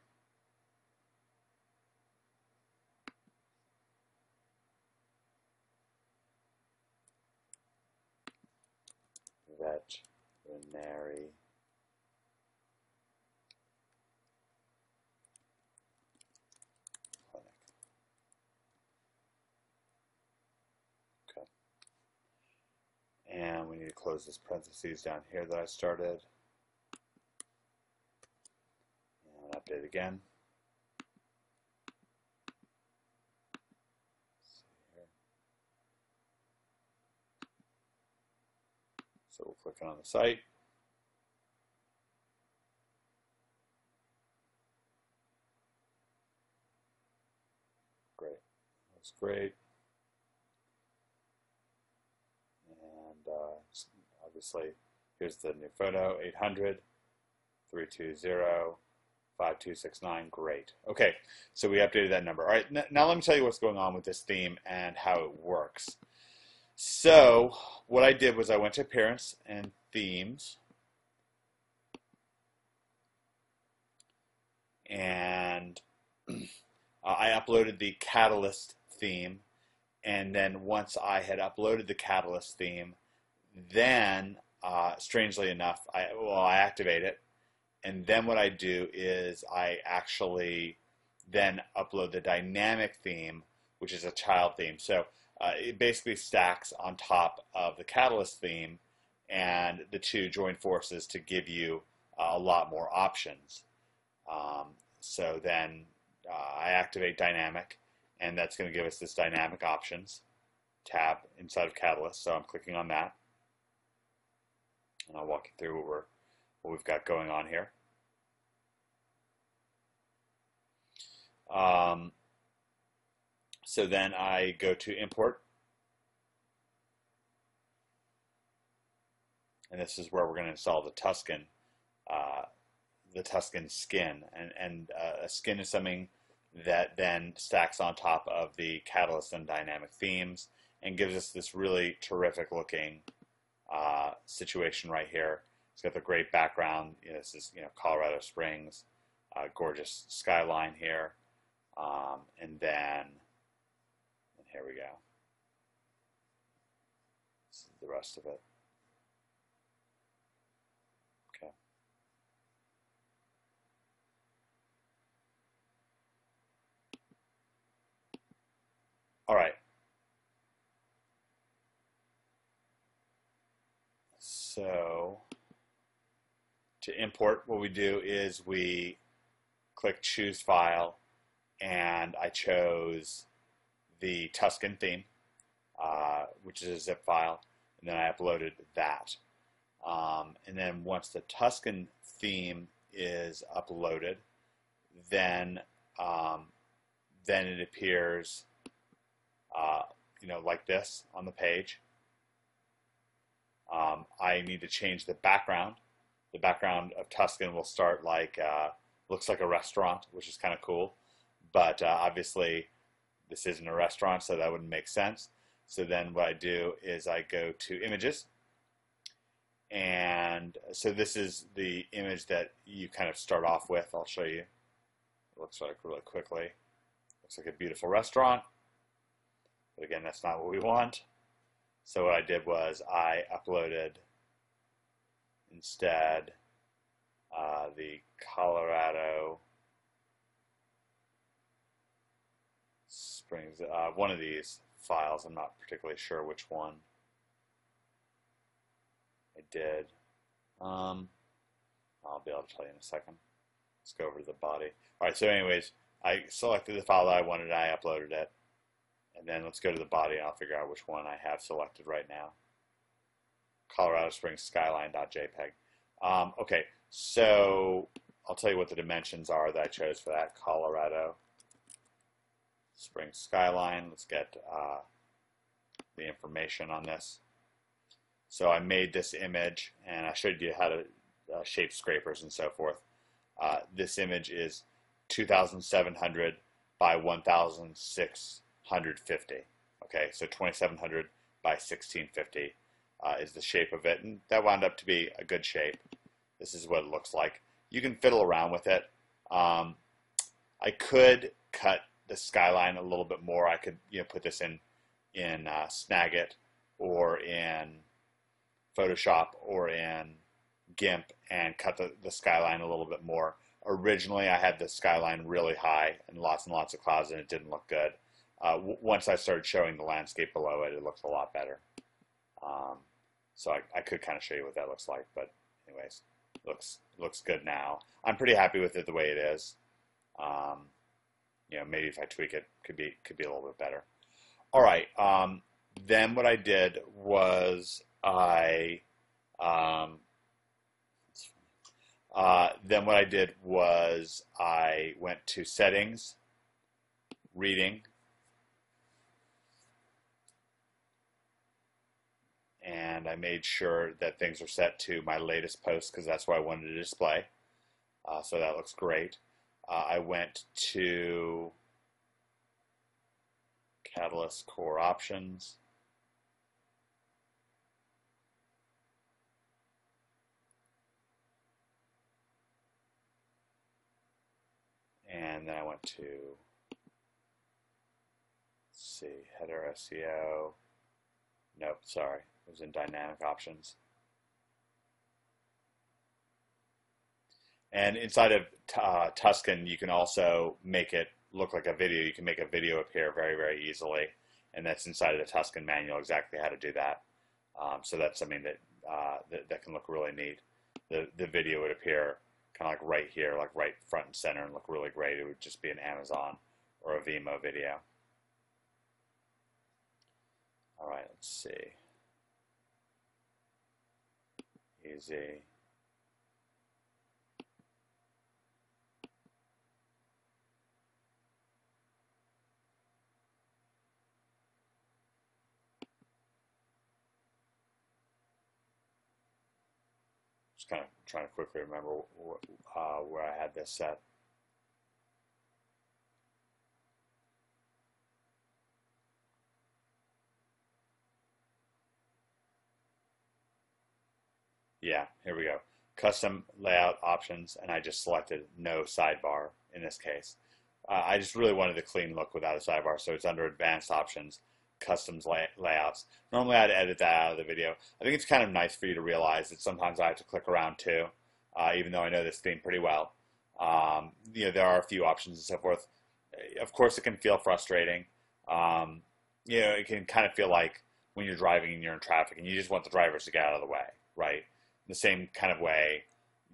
Veterinary Clinic. Okay. And we need to close this parentheses down here that I started. And update again. So we'll click on the site. Great. Looks great. And obviously, here's the new photo, 800-320-5269. Great. Okay, so we updated that number. All right, now let me tell you what's going on with this theme and how it works. So what I did was I went to Appearance and Themes, and I uploaded the Catalyst theme, and then once I had uploaded the Catalyst theme, then strangely enough, I activate it, and then what I do is I actually then upload the dynamic theme, which is a child theme. So it basically stacks on top of the Catalyst theme, and the two join forces to give you a lot more options. So then I activate dynamic, and that's going to give us this dynamic options tab inside of Catalyst. So I'm clicking on that, and I'll walk you through what we've got going on here. So then I go to import, and this is where we're going to install the Tuscan skin, and a skin is something that then stacks on top of the catalyst and dynamic themes and gives us this really terrific looking situation right here. It's got the great background. This is Colorado Springs, gorgeous skyline here, and here we go. This is the rest of it. Okay. All right. So to import, what we do is we click Choose File, and I chose the Tuscan theme, which is a zip file, and then I uploaded that. And then once the Tuscan theme is uploaded, then it appears like this on the page. I need to change the background. The background of Tuscan will start like looks like a restaurant, which is kind of cool, but obviously this isn't a restaurant, so that wouldn't make sense. So then what I do is I go to images, and so this is the image that you kind of start off with. I'll show you. It looks like really quickly. Looks like a beautiful restaurant, but again, that's not what we want. So what I did was I uploaded instead the Colorado Springs, one of these files. I'm not particularly sure which one I did. I'll be able to tell you in a second. Let's go over to the body. All right, so anyways, I selected the file that I wanted, and I uploaded it. And then let's go to the body, and I'll figure out which one I have selected right now. Colorado Springs Skyline.jpg. Okay, so I'll tell you what the dimensions are that I chose for that. Colorado Springs Skyline. Let's get the information on this. So I made this image, and I showed you how to shape scrapers and so forth. This image is 2,700 by 1,650. Okay, so 2,700 by 1,650 is the shape of it, and that wound up to be a good shape. This is what it looks like. You can fiddle around with it. I could cut the skyline a little bit more. I could put this in Snagit or in Photoshop or in GIMP and cut the skyline a little bit more. Originally, I had the skyline really high and lots of clouds, and it didn't look good. Once I started showing the landscape below it, it looks a lot better. So I could kind of show you what that looks like, but anyways, looks good now. I'm pretty happy with it the way it is. Maybe if I tweak it, could be a little bit better. All right. Then what I did was I went to Settings, Reading, and I made sure that things are set to my latest post because that's what I wanted to display. So that looks great. I went to Catalyst Core Options. And then I went to, let's see, Header SEO. Nope, sorry. It was in Dynamic Options. And inside of Tuscan, you can also make it look like a video. You can make a video appear very, very easily. And that's inside of the Tuscan manual, exactly how to do that. So that's something that, that can look really neat. The video would appear kind of like right here, like right front and center, and look really great. It would just be an Amazon or a Vimeo video. All right, let's see. Easy. Just kind of trying to quickly remember where I had this set. Yeah, here we go. Custom layout options, and I just selected no sidebar in this case. I just really wanted a clean look without a sidebar, so it's under advanced options, customs layouts. Normally I'd edit that out of the video. I think it's kind of nice for you to realize that sometimes I have to click around too, even though I know this theme pretty well. There are a few options and so forth. Of course, it can feel frustrating. It can kind of feel like when you're driving and you're in traffic and you just want the drivers to get out of the way, right? The same kind of way,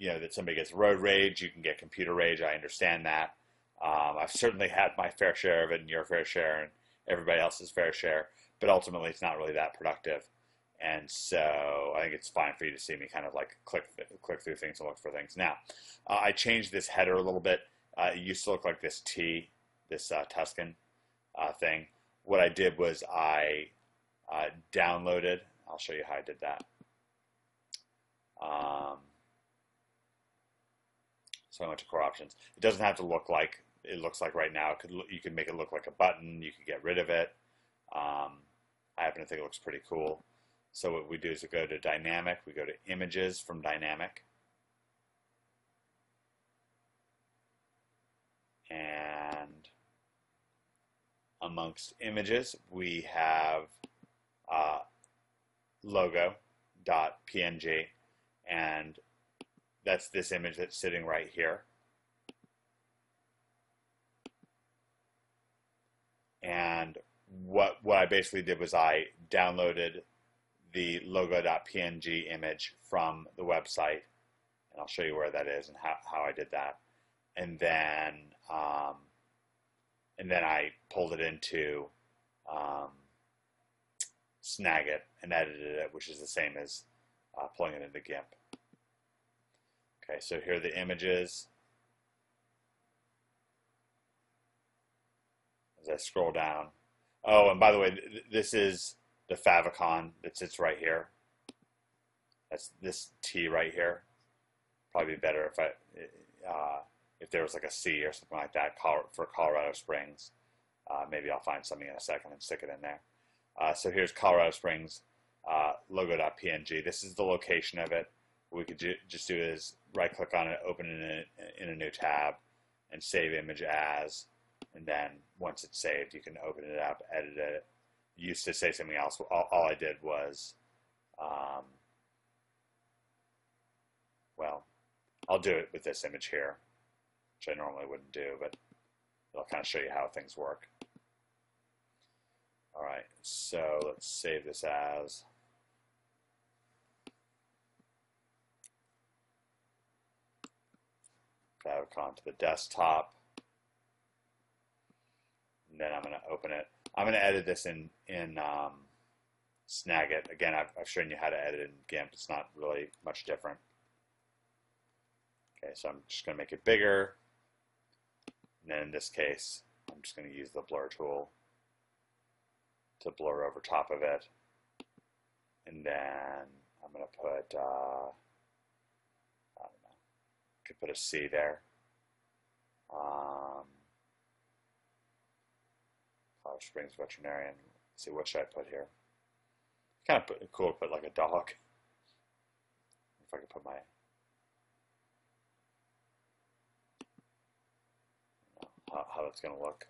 that somebody gets road rage, you can get computer rage. I understand that. I've certainly had my fair share of it, and your fair share, and everybody else's fair share. But ultimately, it's not really that productive. And so I think it's fine for you to see me kind of like click through things and look for things. Now, I changed this header a little bit. It used to look like this T, this Tuscan thing. What I did was I downloaded. I'll show you how I did that. So I went to core options. It doesn't have to look like it looks like right now. You could make it look like a button. You could get rid of it. I happen to think it looks pretty cool. So what we do is we go to dynamic. We go to images from dynamic. And amongst images, we have logo.png. And that's this image that's sitting right here. And what I basically did was I downloaded the logo.png image from the website, and I'll show you where that is and how I did that. And then I pulled it into Snagit and edited it, which is the same as pulling it into GIMP. Okay, so here are the images. As I scroll down. Oh, and by the way, this is the favicon that sits right here. That's this T right here. Probably be better if there was like a C or something like that for Colorado Springs. Maybe I'll find something in a second and stick it in there. So here's Colorado Springs logo.png. This is the location of it. What we could just do is right-click on it, open it in a new tab, and save image as. And then once it's saved, you can open it up, edit it. It used to say something else. All I did was, well, I'll do it with this image here, which I normally wouldn't do, but I'll kind of show you how things work. All right, so let's save this as. Favicon to the desktop. And then I'm going to open it. I'm going to edit this in Snagit. Again, I've shown you how to edit in GIMP. It's not really much different. Okay, so I'm just going to make it bigger. And then in this case, I'm just going to use the blur tool to blur over top of it. And then I'm going to put, I don't know, could put a C there. Colorado Springs Veterinarian. Let's see, what should I put here? Kind of cool to put like a dog. If I could put my, how that's going to look.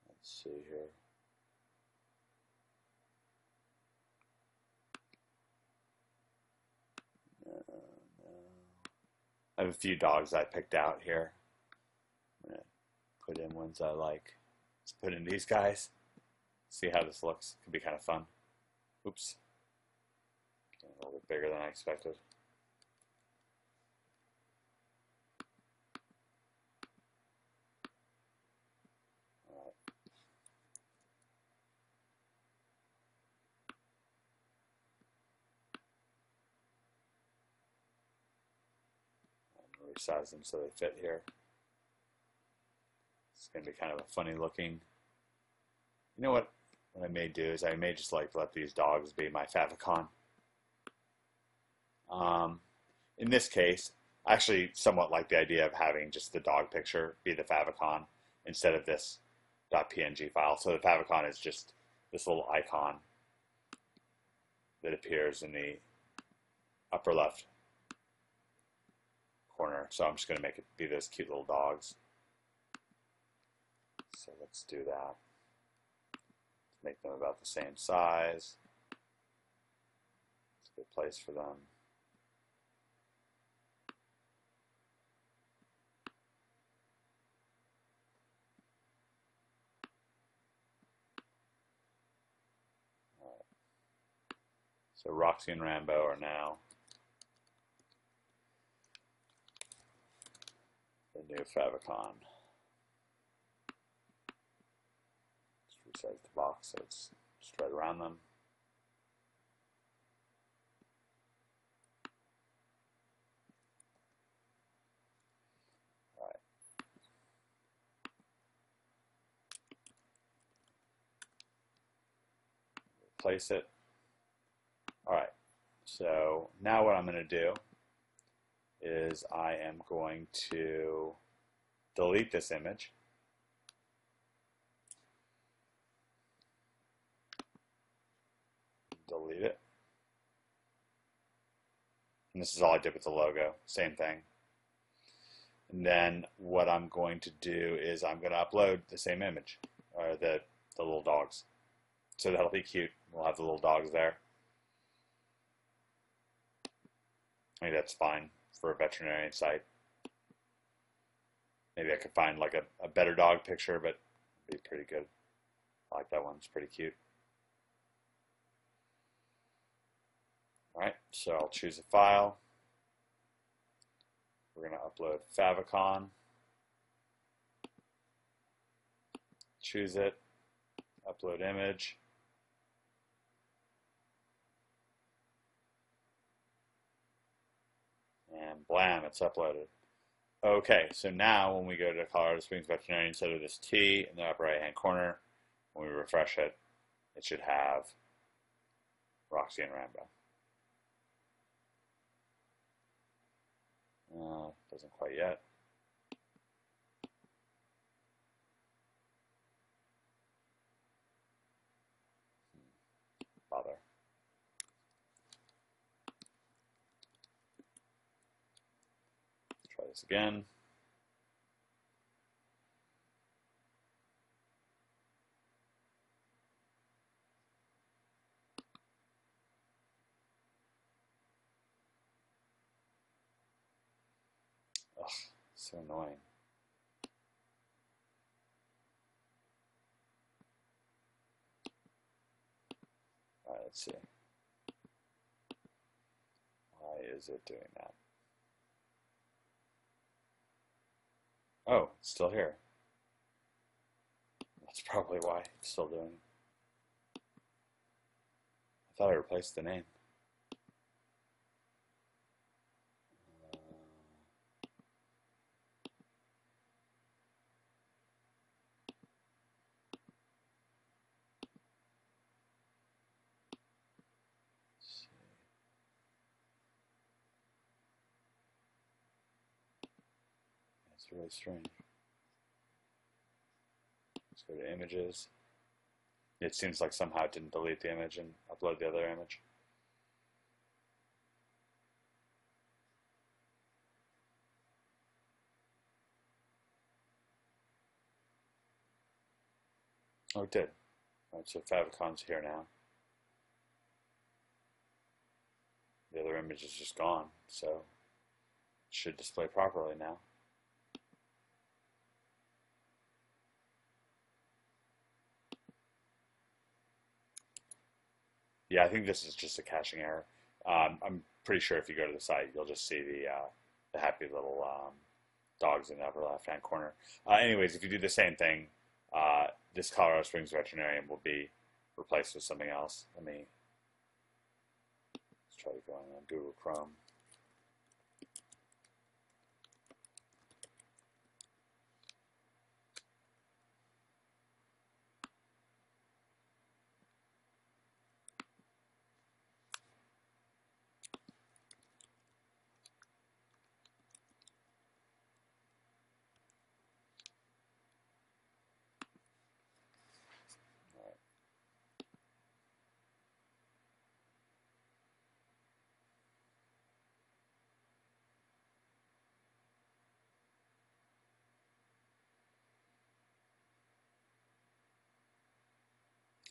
Let's see here. I have a few dogs I picked out here. I'm going to put in ones I like. Let's put in these guys. See how this looks. Could be kind of fun. Oops. Getting a little bit bigger than I expected. resize them so they fit here. It's going to be kind of a funny looking. You know what I may do is I may just like let these dogs be my favicon. In this case, I actually somewhat like the idea of having just the dog picture be the favicon instead of this .png file. So the favicon is just this little icon that appears in the upper left corner. So I'm just going to make it be those cute little dogs. So let's do that. Make them about the same size. It's a good place for them. All right. So Roxy and Rambo are now the new favicon. Resize the box so it's just right around them. All right. Replace it. All right. So now what I'm going to do is I am going to delete this image. Delete it. And this is all I did with the logo. Same thing. And then what I'm going to do is I'm going to upload the same image, or the little dogs. So that'll be cute. We'll have the little dogs there. I think that's fine for a veterinarian site. Maybe I could find like a better dog picture, but it'd be pretty good. I like that one. It's pretty cute. Alright, so I'll choose a file. We're going to upload favicon. Choose it. Upload image. And blam, it's uploaded. Okay, so now when we go to Colorado Springs Veterinarian, instead of this T in the upper right hand corner, when we refresh it, it should have Roxy and Rambo. Doesn't quite yet. Bother. Let's try this again. Ugh, so annoying. Alright, let's see. Why is it doing that? Oh, it's still here. That's probably why it's still doing it. I thought I replaced the name. It's really strange. Let's go to images. It seems like somehow it didn't delete the image and upload the other image. Oh, it did. Alright, so favicons here now. The other image is just gone, so it should display properly now. Yeah, I think this is just a caching error. I'm pretty sure if you go to the site, you'll just see the happy little dogs in the upper left-hand corner. Anyways, if you do the same thing, this Colorado Springs Veterinarian will be replaced with something else. Let's try to go on Google Chrome.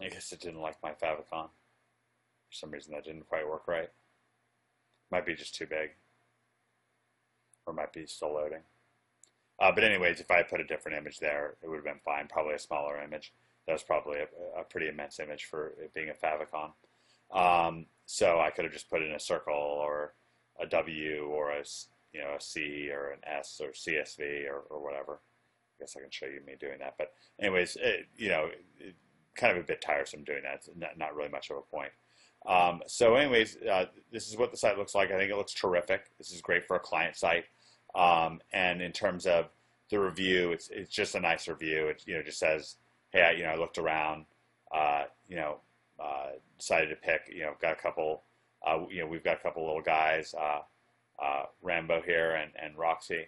I guess it didn't like my favicon. For some reason that didn't quite work right. Might be just too big. Or might be still loading. But anyways, if I put a different image there, it would have been fine. Probably a smaller image. That was probably a pretty immense image for it being a favicon. So I could have just put in a circle or a W or a C or an S or CSV or whatever. I guess I can show you me doing that. But anyways, kind of a bit tiresome doing that. It's not really much of a point. So anyways, this is what the site looks like. I think it looks terrific. This is great for a client site. And in terms of the review, it's just a nice review. It just says, hey, I looked around, decided to pick, got a couple, we've got a couple little guys, Rambo here and Roxy,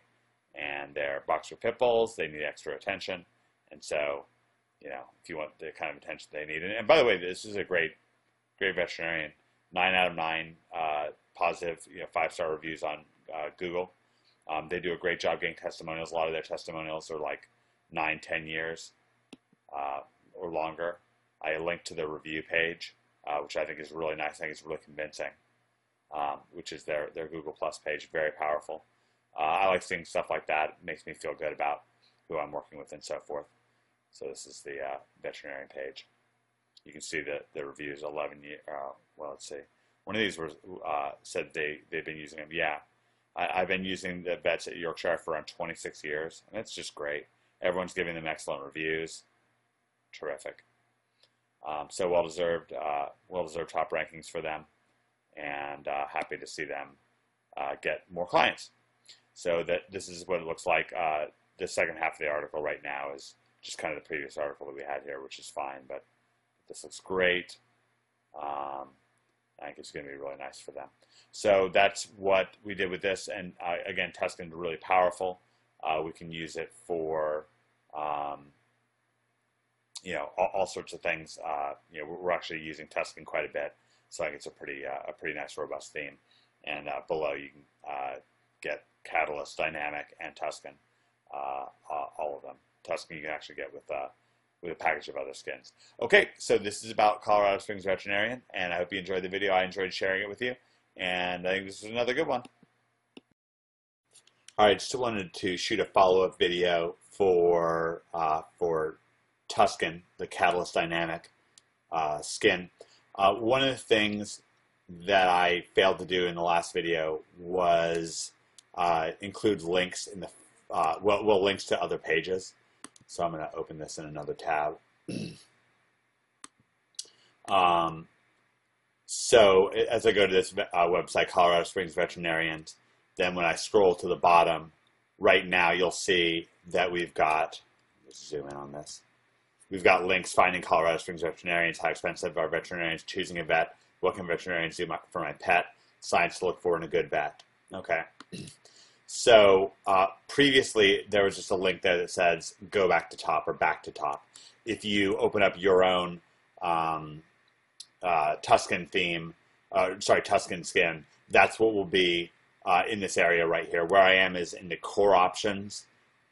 and they're boxer pit bulls. They need extra attention. And so, if you want the kind of attention they need. And by the way, this is a great veterinarian. 9 out of 9 positive, 5-star reviews on Google. They do a great job getting testimonials. A lot of their testimonials are like 9-10 years or longer. I linked to the review page, which I think is really nice. I think it's really convincing, which is their Google Plus page. Very powerful. I like seeing stuff like that. It makes me feel good about who I'm working with and so forth. So this is the veterinarian page. You can see the reviews. 11 years. Well, let's see. One of these was said they've been using them. Yeah, I've been using the vets at Yorkshire for around 26 years, and it's just great. Everyone's giving them excellent reviews. Terrific. So well-deserved top rankings for them, and happy to see them get more clients. So this is what it looks like. The second half of the article right now is just kind of the previous article that we had here, which is fine, but this looks great. I think it's going to be really nice for them. So that's what we did with this, and again, Tuscan's really powerful. We can use it for all sorts of things. We're actually using Tuscan quite a bit, so I think it's a pretty nice, robust theme. And below you can get Catalyst, Dynamic, and Tuscan, all of them. Tuscan you can actually get with a package of other skins. Okay, so this is about Colorado Springs Veterinarian, and I hope you enjoyed the video. I enjoyed sharing it with you, and I think this is another good one. All right, just wanted to shoot a follow-up video for Tuscan, the Catalyst Dynamic skin. One of the things that I failed to do in the last video was include links in the links to other pages. So I'm going to open this in another tab. So as I go to this website, Colorado Springs Veterinarians, then when I scroll to the bottom, right now you'll see that we've got, let's zoom in on this. We've got links: finding Colorado Springs veterinarians, how expensive are veterinarians, choosing a vet, what can veterinarians do for my pet, signs to look for in a good vet. Okay. So previously there was just a link there that says go back to top or back to top. If you open up your own Tuscan theme, Tuscan skin, that's what will be in this area right here. Where I am is in the core options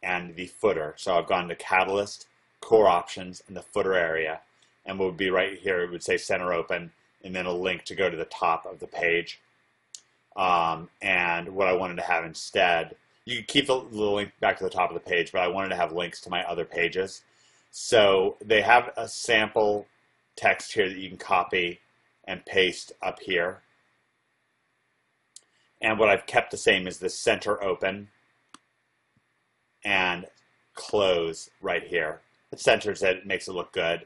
and the footer. So I've gone to Catalyst, core options, and the footer area, and what would be right here, it would say center open, and then a link to go to the top of the page. And what I wanted to have instead, you can keep the link back to the top of the page, but I wanted to have links to my other pages. So they have a sample text here that you can copy and paste up here. And what I've kept the same is the center open and close right here. It centers it, it makes it look good.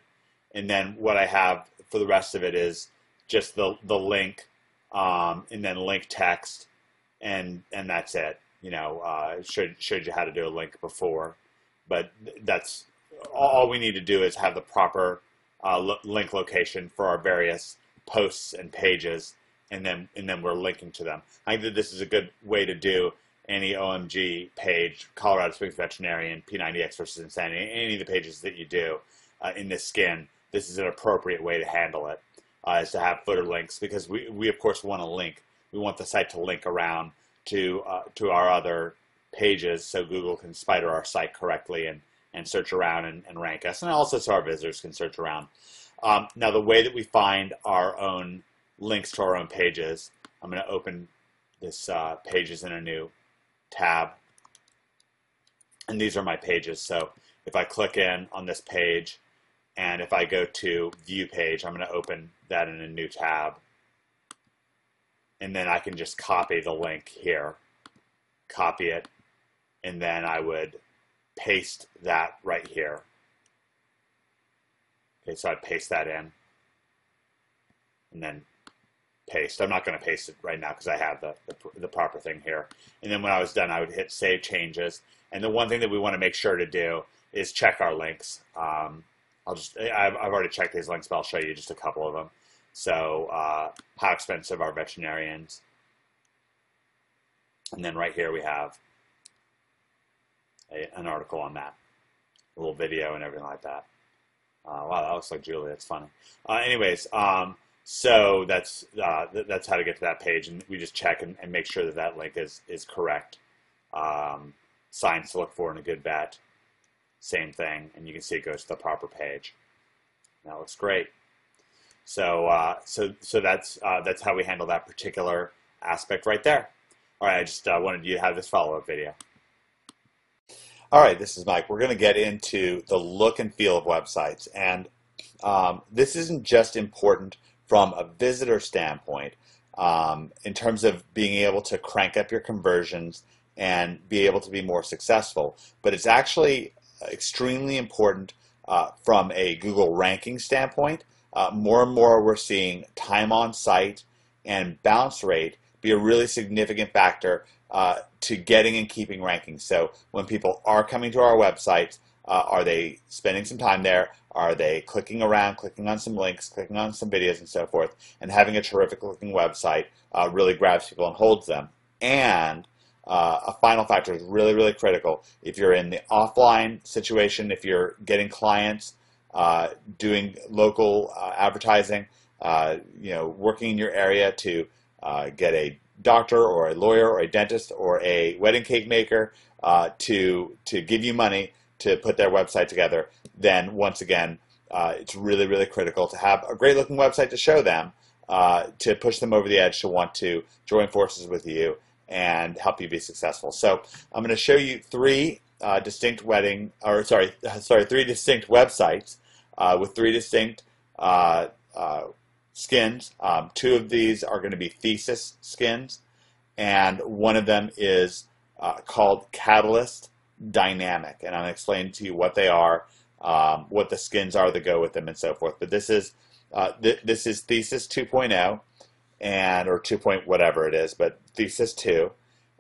And then what I have for the rest of it is just the link, and then link text, and that's it. Showed you how to do a link before, but that's all we need to do is have the proper link location for our various posts and pages, and then we're linking to them. I think that this is a good way to do any OMG page, Colorado Springs Veterinarian, P90X versus Insanity, any of the pages that you do in this skin. This is an appropriate way to handle it. Is to have footer links, because we of course want to link. We want the site to link around to our other pages, so Google can spider our site correctly and search around and rank us, and also so our visitors can search around. Now, the way that we find our own links to our own pages, I'm going to open this pages in a new tab. And these are my pages. So if I click in on this page, and if I go to view page, I'm going to open that in a new tab. And then I can just copy the link here, copy it, and then I would paste that right here. Okay, so I'd paste that in, and then paste. I'm not going to paste it right now because I have the proper thing here. And then when I was done, I would hit Save Changes. And the one thing that we want to make sure to do is check our links. I've already checked these links, but I'll show you just a couple of them. So, how expensive are veterinarians? And then right here we have an article on that, a little video and everything like that. Wow, that looks like Julie. That's funny. So that's how to get to that page, and we just check and make sure that that link is correct. Signs to look for in a good vet, same thing, and you can see it goes to the proper page. That looks great. So that's how we handle that particular aspect right there. All right, I just wanted you to have this follow-up video. All right, this is Mike. We're going to get into the look and feel of websites, and this isn't just important from a visitor standpoint in terms of being able to crank up your conversions and be able to be more successful, but it's actually extremely important from a Google ranking standpoint. More and more we're seeing time on site and bounce rate be a really significant factor to getting and keeping rankings. So when people are coming to our websites, are they spending some time there? Are they clicking around, clicking on some links, clicking on some videos and so forth? And having a terrific looking website really grabs people and holds them. And a final factor is really, really critical. If you're in the offline situation, if you're getting clients, doing local advertising, working in your area to get a doctor or a lawyer or a dentist or a wedding cake maker to give you money to put their website together, then once again, it's really, really critical to have a great looking website to show them, to push them over the edge to want to join forces with you and help you be successful. So I'm going to show you three distinct websites with three distinct skins. Two of these are going to be thesis skins, and one of them is called Catalyst Dynamic, and I'm going to explain to you what they are, what the skins are that go with them, and so forth. But this is Thesis 2.0, or 2 point whatever it is, but Thesis 2,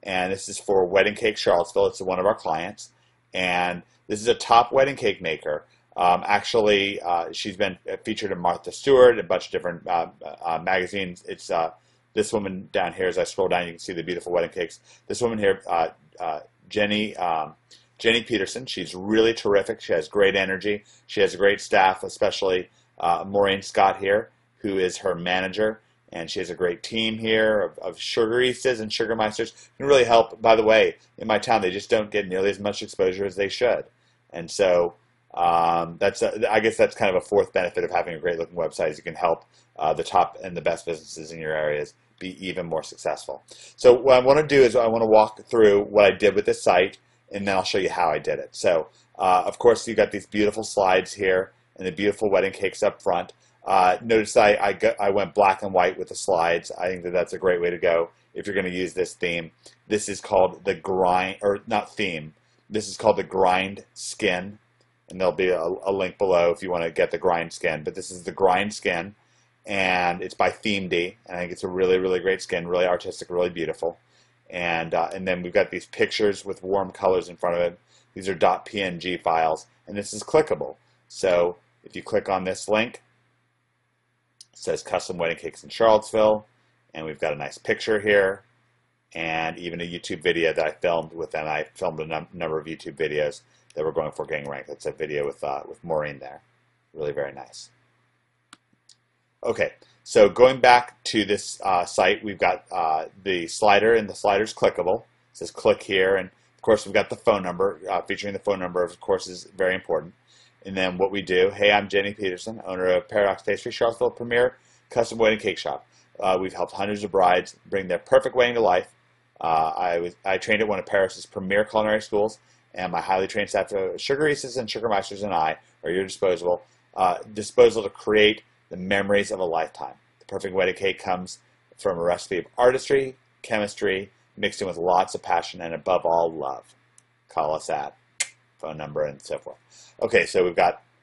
and this is for Wedding Cake Charlottesville. It's one of our clients, and this is a top wedding cake maker. Actually, she's been featured in Martha Stewart, a bunch of different magazines. It's this woman down here. As I scroll down, you can see the beautiful wedding cakes. This woman here, Jenny Peterson. She's really terrific. She has great energy. She has a great staff, especially Maureen Scott here, who is her manager. And she has a great team here of sugaristas and sugarmeisters who can really help. By the way, in my town, they just don't get nearly as much exposure as they should. And so I guess that's kind of a fourth benefit of having a great looking website is you can help the top and the best businesses in your areas be even more successful. So what I want to do is I want to walk through what I did with this site, and then I'll show you how I did it. So of course you got these beautiful slides here and the beautiful wedding cakes up front. Notice I went black and white with the slides. I think that that's a great way to go if you're going to use this theme. This is called the grind, or not theme. This is called the grind skin, and there'll be a link below if you want to get the grind skin. But this is the grind skin, and it's by ThemeD, and I think it's a really, really great skin, really artistic, really beautiful. And then we've got these pictures with warm colors in front of it. These are .png files, and this is clickable. So if you click on this link, it says Custom Wedding Cakes in Charlottesville, and we've got a nice picture here, and even a YouTube video that I filmed with them. I filmed a number of YouTube videos that we're going for getting ranked. That's a video with Maureen there. Really very nice. Okay, so going back to this site, we've got the slider, and the slider's clickable. It says click here, and of course we've got the phone number. Featuring the phone number, of course, is very important. And then what we do, hey, I'm Jenny Peterson, owner of Paradox Pastry, Charlottesville premier custom wedding cake shop. We've helped hundreds of brides bring their perfect wedding to life. I trained at one of Paris's premier culinary schools, and my highly trained staff of sugaristas and sugarmeisters and I are your disposal to create the memories of a lifetime. The perfect wedding cake comes from a recipe of artistry, chemistry, mixed in with lots of passion, and above all, love. Call us at phone number and so forth. Okay, so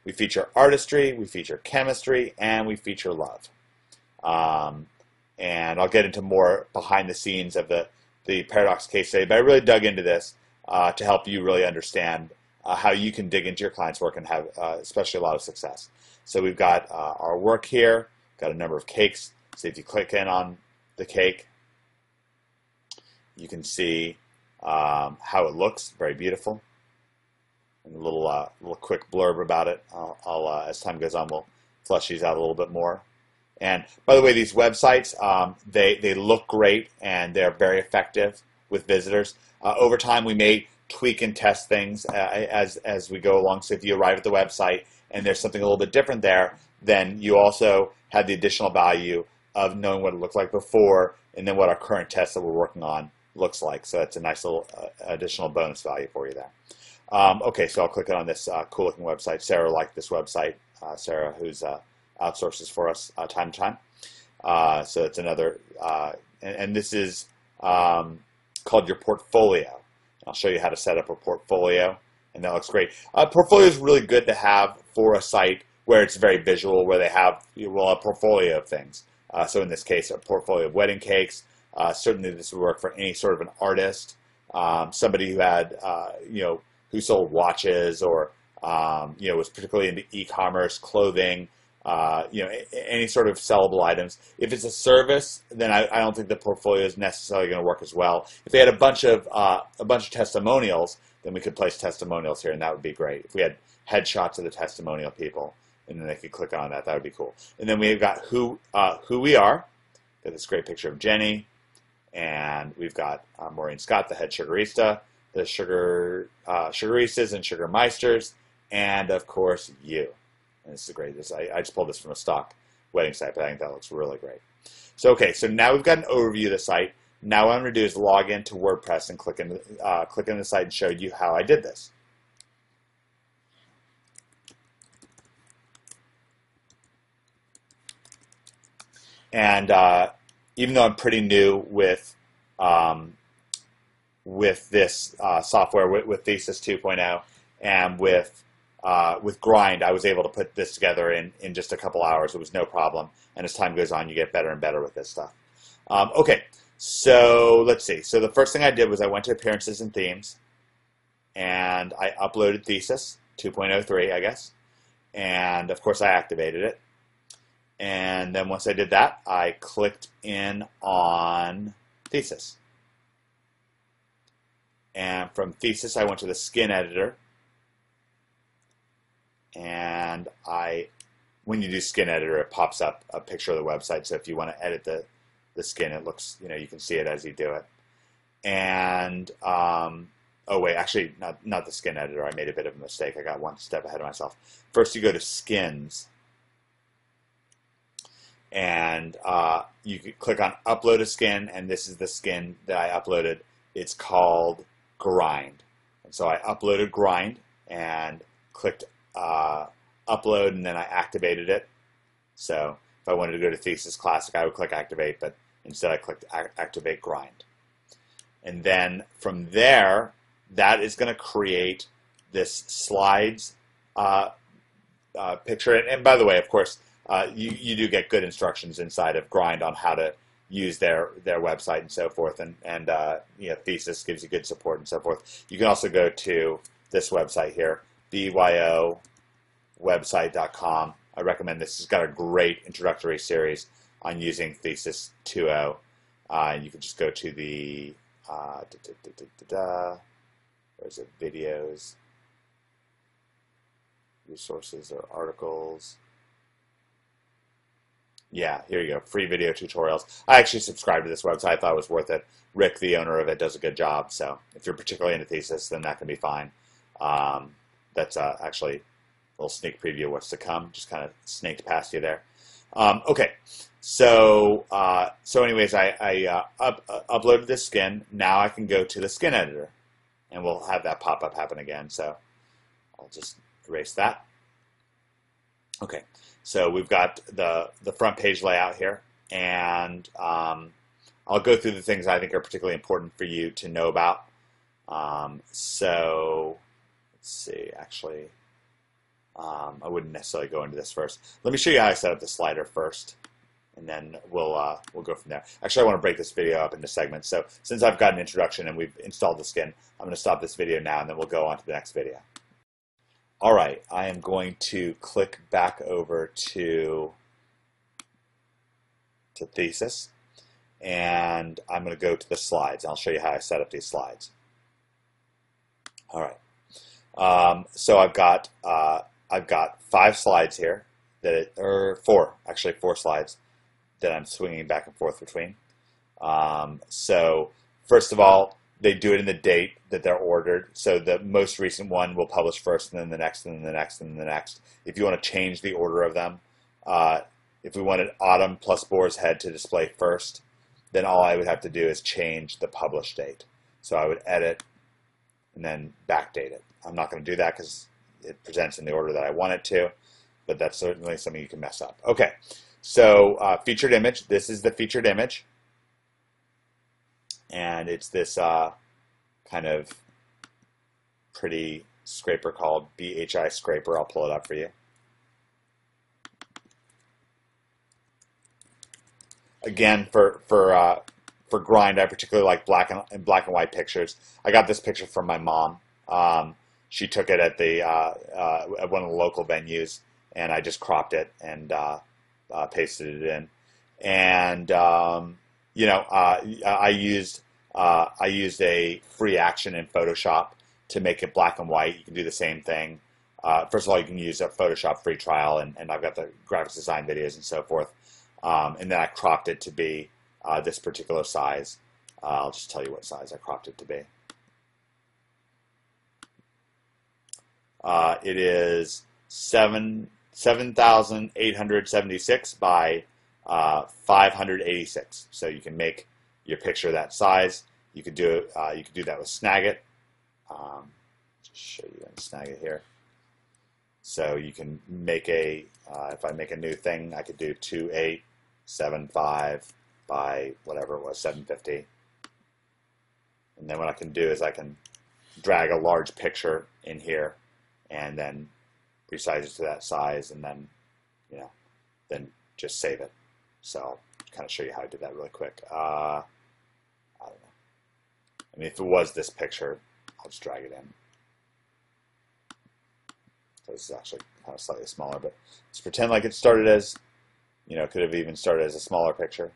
we feature artistry, we feature chemistry, and we feature love. And I'll get into more behind the scenes of the Paradox case study, but I really dug into this to help you really understand how you can dig into your client's work and have especially a lot of success. So we've got our work here, got a number of cakes. So if you click in on the cake, you can see how it looks, very beautiful. And a little quick blurb about it. As time goes on, we'll flesh these out a little bit more. And by the way, these websites, they look great and they're very effective with visitors. Over time, we may tweak and test things as we go along. So if you arrive at the website and there's something a little bit different there, then you also have the additional value of knowing what it looked like before and then what our current test that we're working on looks like. So it's a nice little additional bonus value for you there. Okay, so I'll click on this cool looking website. Sarah liked this website. Sarah, who's outsources for us time to time. So it's another, and this is called your portfolio. I'll show you how to set up a portfolio, and that looks great. Portfolio is really good to have for a site where it's very visual, where they have a portfolio of things. So in this case, a portfolio of wedding cakes. Certainly, this would work for any sort of an artist, somebody who had, who sold watches or, was particularly into e-commerce, clothing. Any sort of sellable items. If it's a service, then I don't think the portfolio is necessarily going to work as well. If they had a bunch of testimonials, then we could place testimonials here, and that would be great. If we had headshots of the testimonial people, and then they could click on that, that would be cool. And then we've got who we are. Got this great picture of Jenny, and we've got Maureen Scott, the head sugarista, the sugaristas and sugarmeisters, and of course you. And this is great. I just pulled this from a stock wedding site, but I think that looks really great. So okay, so now we've got an overview of the site. Now what I'm going to do is log into WordPress and click in the site and show you how I did this. And even though I'm pretty new with this software, with Thesis 2.0 and with Grind, I was able to put this together in just a couple hours. It was no problem. And as time goes on, you get better and better with this stuff. Okay, so let's see. So the first thing I did was I went to Appearances and Themes, and I uploaded Thesis 2.03, I guess. And of course, I activated it. And then once I did that, I clicked in on Thesis. And from Thesis, I went to the skin editor. And when you do skin editor, it pops up a picture of the website. So if you want to edit the skin, it looks, you can see it as you do it. And, oh wait, actually, not the skin editor. I made a bit of a mistake. I got one step ahead of myself. First, you go to skins. And you can click on upload a skin. And this is the skin that I uploaded. It's called Grind. And so I uploaded Grind and clicked upload, and then I activated it. So if I wanted to go to Thesis Classic, I would click activate, but instead I clicked activate Grind. And then from there, that is going to create this slides picture. And by the way, of course, you do get good instructions inside of Grind on how to use their website and so forth. And Thesis gives you good support and so forth. You can also go to this website here, BYOWebsite.com. I recommend this. It's got a great introductory series on using Thesis 2.0. And you can just go to the where's it? Videos, resources, or articles. Yeah, here you go. Free video tutorials. I actually subscribed to this website. I thought it was worth it. Rick, the owner of it, does a good job. So if you're particularly into Thesis, then that can be fine. That's actually little sneak preview of what's to come. Just kind of snaked past you there. Okay, so anyways, I uploaded this skin. Now I can go to the skin editor, and we'll have that pop up happen again. So I'll just erase that. Okay, so we've got the front page layout here, and I'll go through the things I think are particularly important for you to know about. So let's see, actually, I wouldn't necessarily go into this first. Let me show you how I set up the slider first, and then we'll go from there. Actually, I want to break this video up into segments. So since I've got an introduction and we've installed the skin, I'm going to stop this video now, and then we'll go on to the next video. All right, I am going to click back over to Thesis, and I'm going to go to the slides. I'll show you how I set up these slides. All right, so I've got 5 slides here or 4 slides that I'm swinging back and forth between. So first of all, they do it in the date that they're ordered. So the most recent one will publish first, and then the next, and then the next, and then the next. If you want to change the order of them, if we wanted Autumn plus Boar's Head to display first, then all I would have to do is change the publish date. So I would edit and then backdate it. I'm not going to do that because it presents in the order that I want it to, but that's certainly something you can mess up. Okay, so featured image. This is the featured image. And it's this kind of pretty scraper called BHI scraper. I'll pull it up for you. Again, for grind, I particularly like black and white pictures. I got this picture from my mom. She took it at at one of the local venues, and I just cropped it and pasted it in. And you know, I used a free action in Photoshop to make it black and white. You can do the same thing. First of all, you can use a Photoshop free trial, and I've got the graphics design videos and so forth. And then I cropped it to be this particular size. I'll just tell you what size I cropped it to be. It is 7,876 by 586. So you can make your picture that size. You could do that with Snagit. Just show you in Snagit here. So you can make if I make a new thing, I could do 2875 by whatever it was, 750. And then what I can do is I can drag a large picture in here and then resize it to that size, and then, you know, then just save it. So I'll kind of show you how I did that really quick. I don't know. I mean, if it was this picture, I'll just drag it in. So this is actually kind of slightly smaller, but let's pretend like it started as, you know, could have even started as a smaller picture.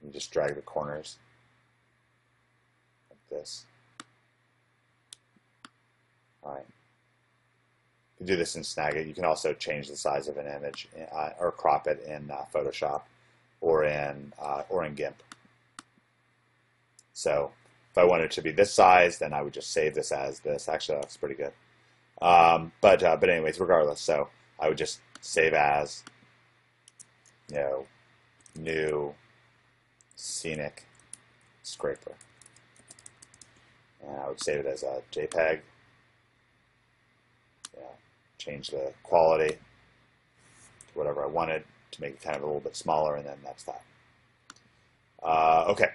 You just drag the corners like this. All right. You can do this in Snagit. You can also change the size of an image or crop it in Photoshop or in GIMP. So if I wanted it to be this size, then I would just save this as this. Actually, that looks pretty good. But anyways, regardless, so I would just save as, you know, new scenic scraper, and I would save it as a JPEG. Yeah, change the quality to whatever I wanted to make it kind of a little bit smaller, and then that's that. Okay,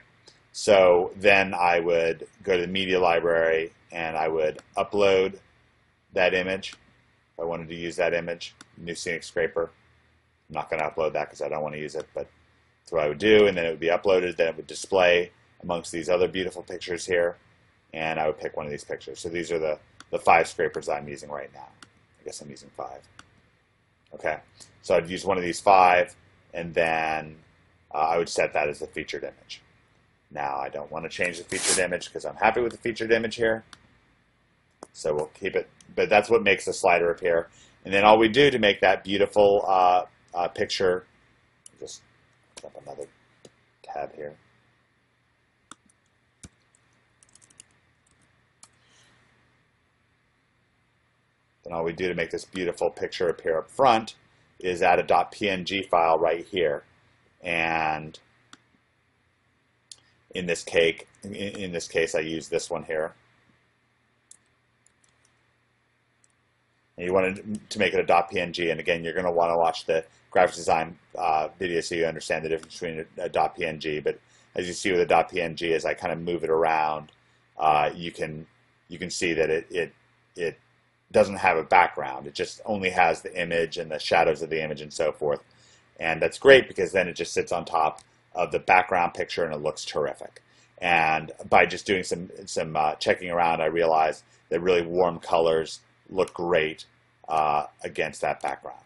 so then I would go to the media library and I would upload that image. If I wanted to use that image, new scenic scraper. I'm not going to upload that because I don't want to use it, but that's what I would do, and then it would be uploaded. Then it would display amongst these other beautiful pictures here, and I would pick one of these pictures. So these are the 5 scrapers I'm using right now. I guess I'm using 5. Okay, so I'd use one of these 5, and then I would set that as the featured image. Now I don't want to change the featured image because I'm happy with the featured image here. So we'll keep it, but that's what makes the slider appear. And then all we do to make that beautiful picture, just put up another tab here. then all we do to make this beautiful picture appear up front is add a .png file right here. And in this case, I use this one here. And you want to make it a .png, and again, you're going to want to watch the graphics design video so you understand the difference between a .png. But as you see with a .png, as I kind of move it around, you can see that it doesn't have a background. It just only has the image and the shadows of the image and so forth. And that's great because then it just sits on top of the background picture and it looks terrific. And by just doing some checking around, I realized that really warm colors look great against that background.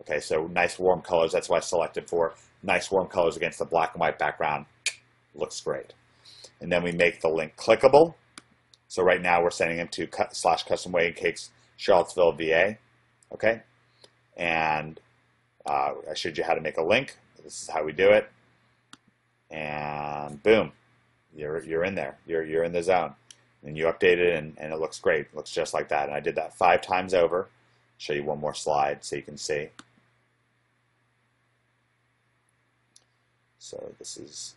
Okay, so nice warm colors, that's why I selected for nice warm colors against the black and white background. Looks great. And then we make the link clickable. So right now we're sending them to /custom wedding cakes Charlottesville, VA. Okay, and I showed you how to make a link. This is how we do it. And boom, you're in there. You're in the zone. And you update it, and it looks great. It looks just like that. And I did that 5 times over. I'll show you one more slide so you can see. So this is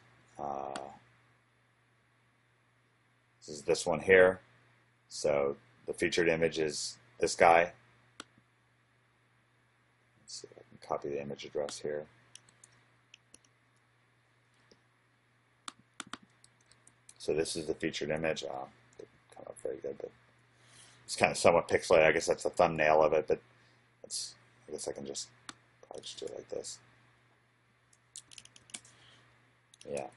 this one here. So the featured image is this guy. Let's see if I can copy the image address here. So this is the featured image. Come up very good, but it's kind of somewhat pixelated. I guess that's the thumbnail of it, but I guess I can probably just do it like this. Yeah.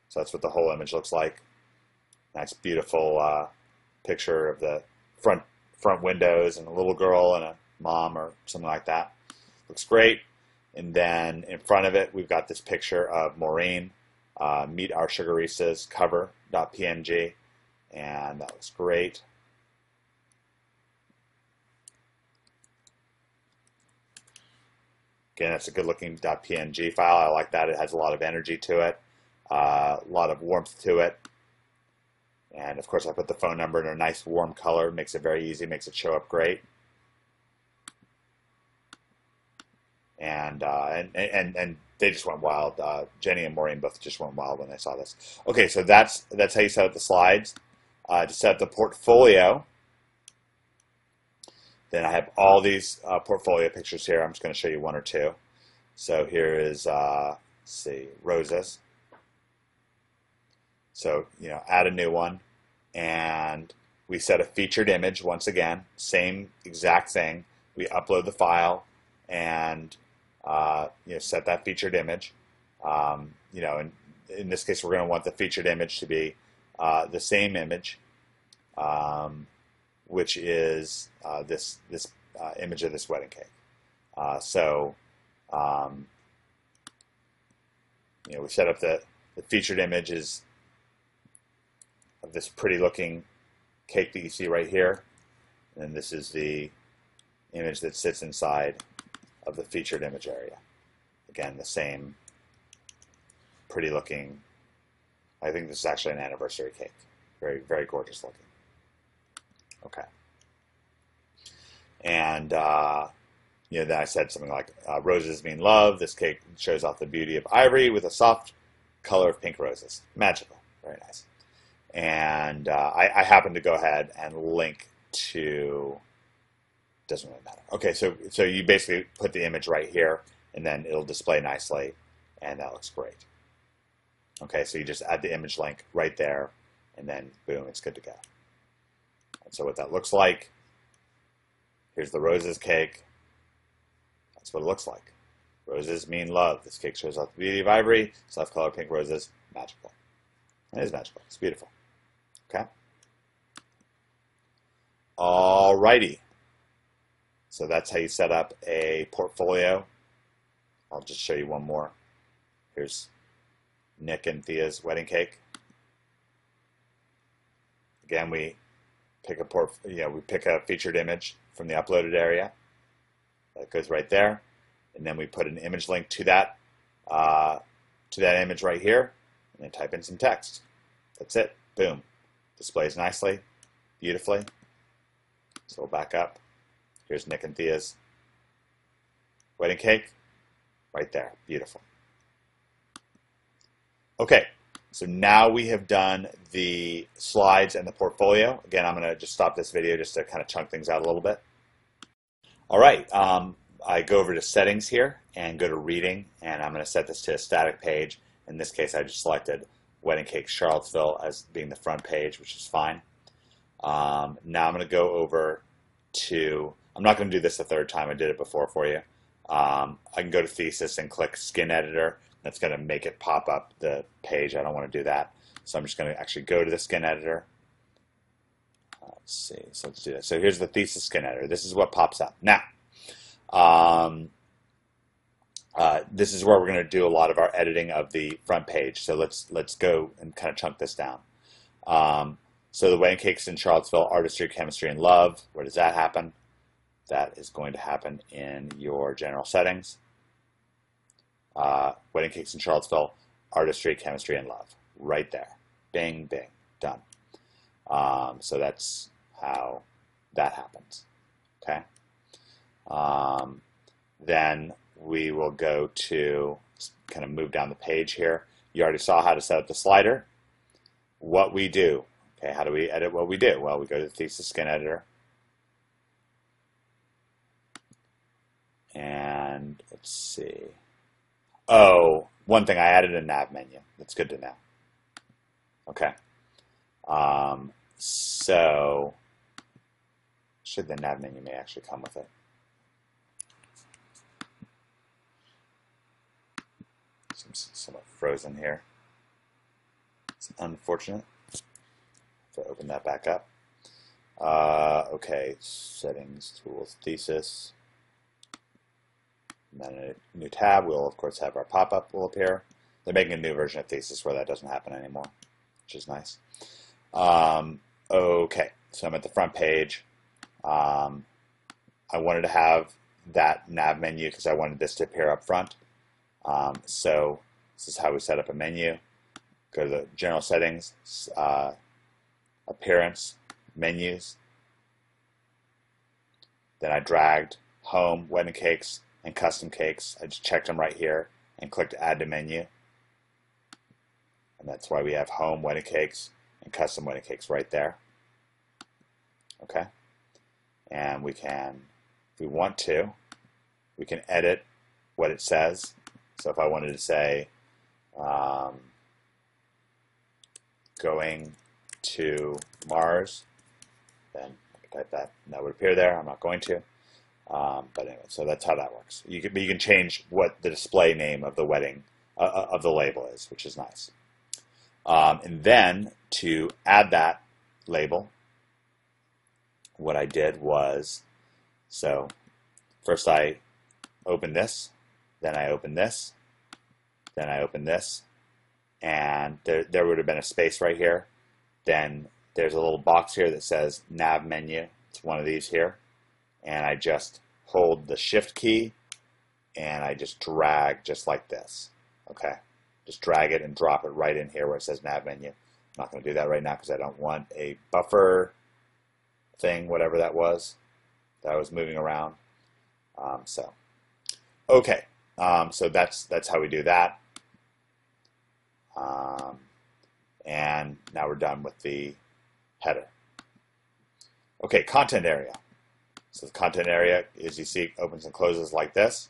So that's what the whole image looks like. Nice, beautiful picture of the front windows and a little girl and a mom or something like that. Looks great. And then in front of it, we've got this picture of Maureen. Meet Our Sugaristas cover.png, and that looks great. Again, it's a good looking .png file. I like that. It has a lot of energy to it, a lot of warmth to it. And of course I put the phone number in a nice warm color, makes it very easy, makes it show up great. And they just went wild. Jenny and Maureen both just went wild when they saw this. Okay, so that's how you set up the slides. To set up the portfolio, then I have all these portfolio pictures here. I'm just going to show you one or two. So here is, let's see, roses. So, add a new one, and we set a featured image once again. Same exact thing. We upload the file and set that featured image. And in this case, we're going to want the featured image to be the same image, which is this image of this wedding cake. We set up the featured images of this pretty looking cake that you see right here, and this is the image that sits inside of the featured image area. Again, the same pretty looking, I think this is actually an anniversary cake. Very, very gorgeous looking. Okay. And, then I said something like, roses mean love. This cake shows off the beauty of ivory with a soft color of pink roses. Magical. Very nice. And I happen to go ahead and link to, doesn't really matter. Okay, so you basically put the image right here, and then it'll display nicely, and that looks great. Okay, so you just add the image link right there, and then boom, it's good to go. And so what that looks like, here's the roses cake. That's what it looks like. Roses mean love. This cake shows off the beauty of ivory, soft color pink roses, magical. It is magical. It's beautiful. Okay. Alrighty. So that's how you set up a portfolio. I'll just show you one more. Here's Nick and Thea's wedding cake. Again, we pick a featured image from the uploaded area. That goes right there, and then we put an image link to that image right here, and then type in some text. That's it. Boom. Displays nicely, beautifully. So we'll back up. Here's Nick and Thea's wedding cake right there. Beautiful. Okay, so now we have done the slides and the portfolio. Again, I'm going to just stop this video just to kind of chunk things out a little bit. All right, I go over to settings here and go to reading, and I'm going to set this to a static page. In this case, I just selected Wedding Cake Charlottesville as being the front page, which is fine. Now I'm going to go over to, I'm not going to do this a third time, I did it before for you. I can go to Thesis and click Skin Editor. That's going to make it pop up the page. I don't want to do that. So I'm just going to actually go to the Skin Editor. Let's see. So let's do that. So here's the Thesis Skin Editor. This is what pops up. Now, this is where we're going to do a lot of our editing of the front page. So let's go and kind of chunk this down. So the wedding cakes in Charlottesville, artistry, chemistry, and love. Where does that happen? That is going to happen in your general settings. Wedding cakes in Charlottesville, artistry, chemistry, and love. Right there. Bing, bing. Done. So that's how that happens. Okay. Then we will go to kind of move down the page here. You already saw how to set up the slider. What we do. Okay, how do we edit what we do? Well, we go to the Thesis Skin Editor. And let's see. Oh, one thing, I added a nav menu. That's good to know. Okay. So, should the nav menu may actually come with it. Seems somewhat frozen here. It's unfortunate. So open that back up. Okay, settings, tools, thesis. And then a new tab. We'll of course have our pop-up will appear. They're making a new version of Thesis where that doesn't happen anymore, which is nice. Okay, so I'm at the front page. I wanted to have that nav menu because I wanted this to appear up front. So this is how we set up a menu. Go to the general settings, appearance, menus. Then I dragged home, wedding cakes, and custom cakes. I just checked them right here and clicked add to menu. And that's why we have home, wedding cakes, and custom wedding cakes right there. Okay. And we can, if we want to, we can edit what it says. So if I wanted to say, going to Mars, then I could type that and that would appear there. I'm not going to. But anyway, so that's how that works. You can change what the display name of the wedding, of the label is, which is nice. And then to add that label, what I did was, so first I opened this, then I opened this, then I opened this, and there would have been a space right here. Then there's a little box here that says nav menu. It's one of these here. And I just hold the shift key and I just drag just like this. Okay, just drag it and drop it right in here where it says nav menu. I'm not going to do that right now because I don't want a buffer thing, whatever that was that I was moving around. Okay, so that's how we do that. And now we're done with the header. Okay, content area. So the content area, as you see, opens and closes like this.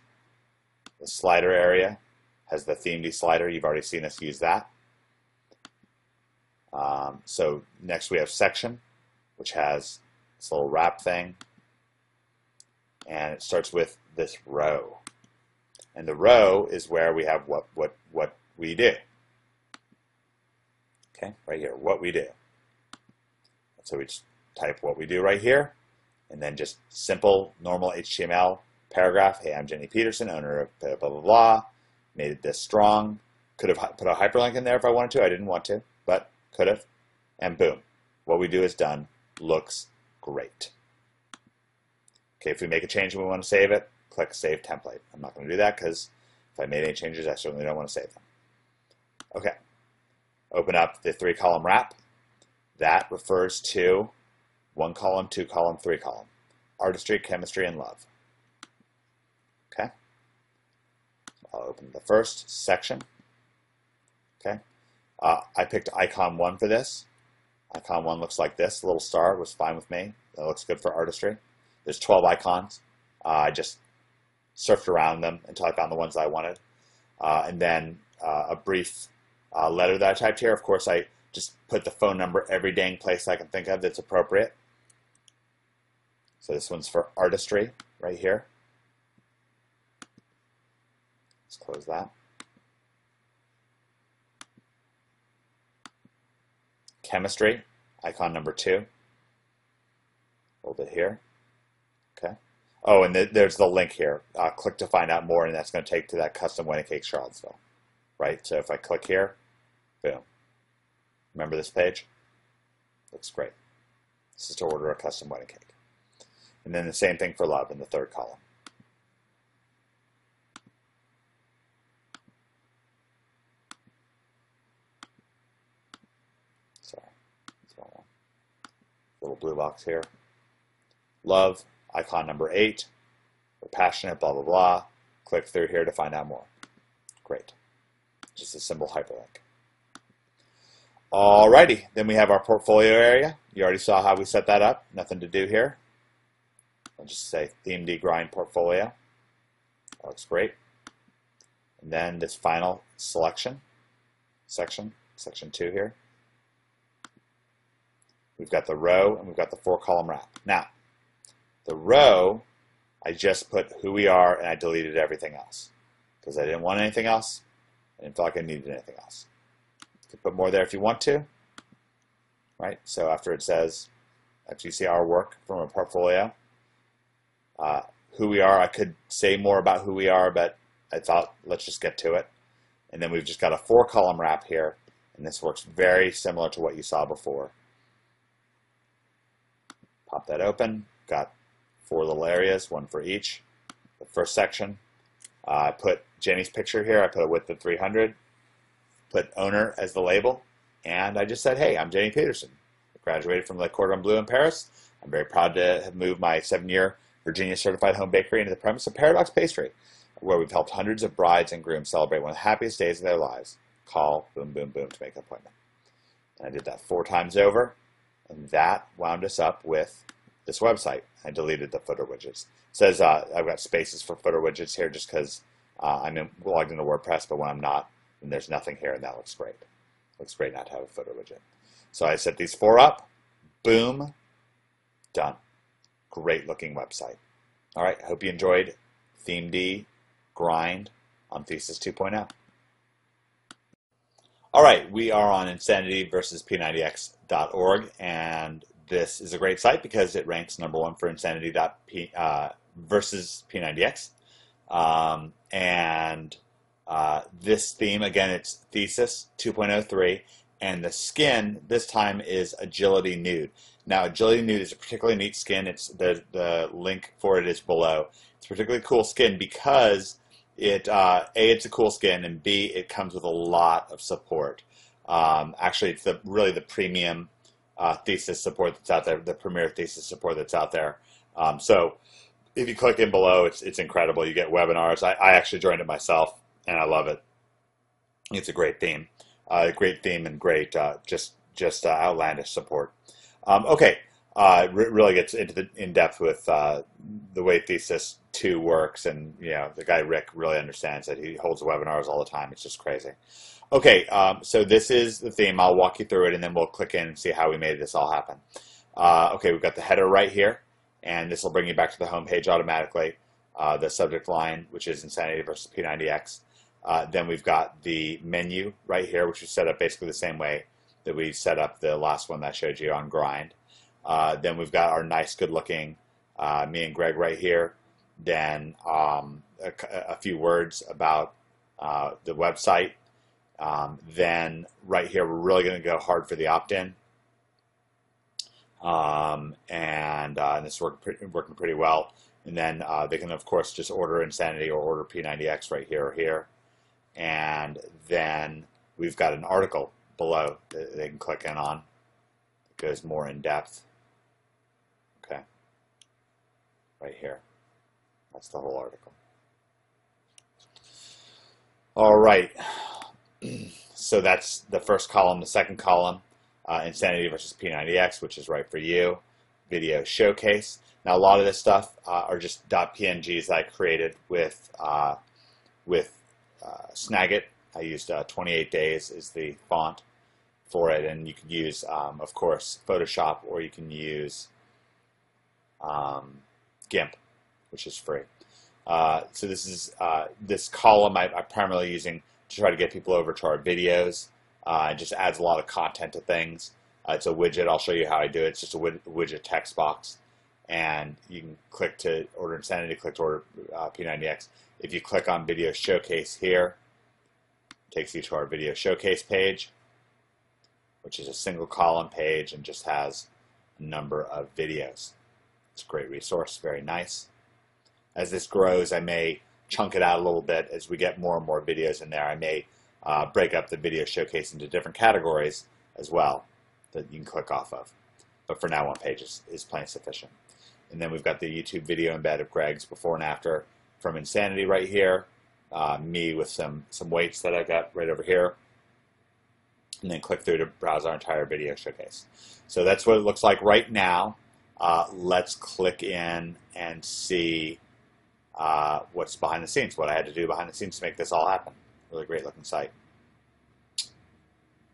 The slider area has the themed slider. You've already seen us use that. So next we have section, which has this little wrap thing. And it starts with this row. And the row is where we have what we do. Okay, right here, what we do. So we just type what we do right here. And then just simple, normal HTML paragraph. Hey, I'm Jenny Peterson, owner of blah, blah, blah, blah. Made it this strong. Could have put a hyperlink in there if I wanted to. I didn't want to, but could have. And boom. What we do is done. Looks great. Okay, if we make a change and we want to save it, click Save Template. I'm not going to do that because if I made any changes, I certainly don't want to save them. Okay. Open up the 3-column wrap. That refers to 1 column, 2 column, 3 column. Artistry, chemistry, and love. Okay. I'll open the first section. Okay. I picked icon 1 for this. Icon 1 looks like this. A little star was fine with me. That looks good for artistry. There's 12 icons. I just surfed around them until I found the ones I wanted. And then a brief letter that I typed here. Of course, I just put the phone number every dang place I can think of that's appropriate. So this one's for artistry right here. Let's close that. Chemistry, icon number 2. Hold it here. Okay. Oh, and there's the link here. Click to find out more, and that's going to take to that custom wedding cake Charlottesville. Right? So if I click here, boom. Remember this page? Looks great. This is to order a custom wedding cake. And then the same thing for love in the 3rd column. Sorry. Little blue box here. Love, icon number 8. We're passionate, blah, blah, blah. Click through here to find out more. Great. Just a simple hyperlink. Alrighty, then we have our portfolio area. You already saw how we set that up. Nothing to do here. I'll just say ThemeD Grind Portfolio. That looks great. And then this final section 2 here. We've got the row and we've got the 4-column wrap. Now, the row, I just put who we are and I deleted everything else because I didn't want anything else. I didn't feel like I needed anything else. You can put more there if you want to, right? So after it says, after you see our work from a portfolio, who we are, I could say more about who we are, but I thought let's just get to it. And then we've just got a 4-column wrap here, and this works very similar to what you saw before. Pop that open. Got 4 little areas, 1 for each. The first section, I put Jenny's picture here. I put a width of 300. Put owner as the label, and I just said, hey, I'm Jenny Peterson. I graduated from Le Cordon Bleu in Paris. I'm very proud to have moved my 7-year Virginia Certified Home Bakery into the premise of Paradox Pastry, where we've helped hundreds of brides and grooms celebrate one of the happiest days of their lives. Call, boom, boom, boom to make an appointment. And I did that 4 times over, and that wound us up with this website. I deleted the footer widgets. It says I've got spaces for footer widgets here just because I'm logged into WordPress, but when I'm not, then there's nothing here, and that looks great. Looks great not to have a footer widget. So I set these 4 up. Boom. Done. Great looking website. All right, I hope you enjoyed ThemeD Grind on Thesis 2.0. All right, we are on insanityversusp90x.org, and this is a great site because it ranks #1 for insanity versus P90X. This theme, again, it's Thesis 2.03, and the skin this time is Agility Nude. Now, Agility Nude is a particularly neat skin. It's the link for it is below. It's a particularly cool skin because it A, it's a cool skin, and B, it comes with a lot of support. Actually, it's really the premium thesis support that's out there, the premier thesis support that's out there. So if you click in below, it's incredible. You get webinars. I actually joined it myself, and I love it. It's a great theme and great just outlandish support. Okay, really gets in depth with the way Thesis 2 works, and the guy Rick really understands it. He holds webinars all the time. It's just crazy. Okay, so this is the theme. I'll walk you through it, and then we'll click in and see how we made this all happen. Okay, we've got the header right here, and this will bring you back to the home page automatically. The subject line, which is Insanity versus P90X. Then we've got the menu right here, which is set up basically the same way that we set up the last one that I showed you on Grind. Then we've got our nice, good-looking me and Greg right here. Then a few words about the website. Then right here, we're really going to go hard for the opt-in. And this is working pretty well. And then they can, of course, just order Insanity or order P90X right here or here. And then we've got an article below that they can click in on. It goes more in depth. right here. That's the whole article. All right. So that's the first column. The second column, Insanity versus P90X, which is right for you. Video showcase. Now a lot of this stuff are just .pngs that I created with Snagit. I used 28 Days is the font for it, and you can use, of course, Photoshop, or you can use GIMP, which is free. So this is this column I'm primarily using to try to get people over to our videos. It just adds a lot of content to things. It's a widget. I'll show you how I do it. It's just a widget text box, and you can click to order Insanity, click to order P90X. If you click on Video Showcase here, it takes you to our Video Showcase page, which is a single column page and just has a number of videos. It's a great resource, very nice. As this grows, I may chunk it out a little bit as we get more and more videos in there. I may break up the Video Showcase into different categories as well that you can click off of. But for now, one page is plenty sufficient. And then we've got the YouTube video embed of Greg's before and after from Insanity right here. Me with some weights that I got right over here. And then click through to browse our entire Video Showcase. So that's what it looks like right now. Let's click in and see what's behind the scenes, what I had to do behind the scenes to make this all happen. Really great looking site.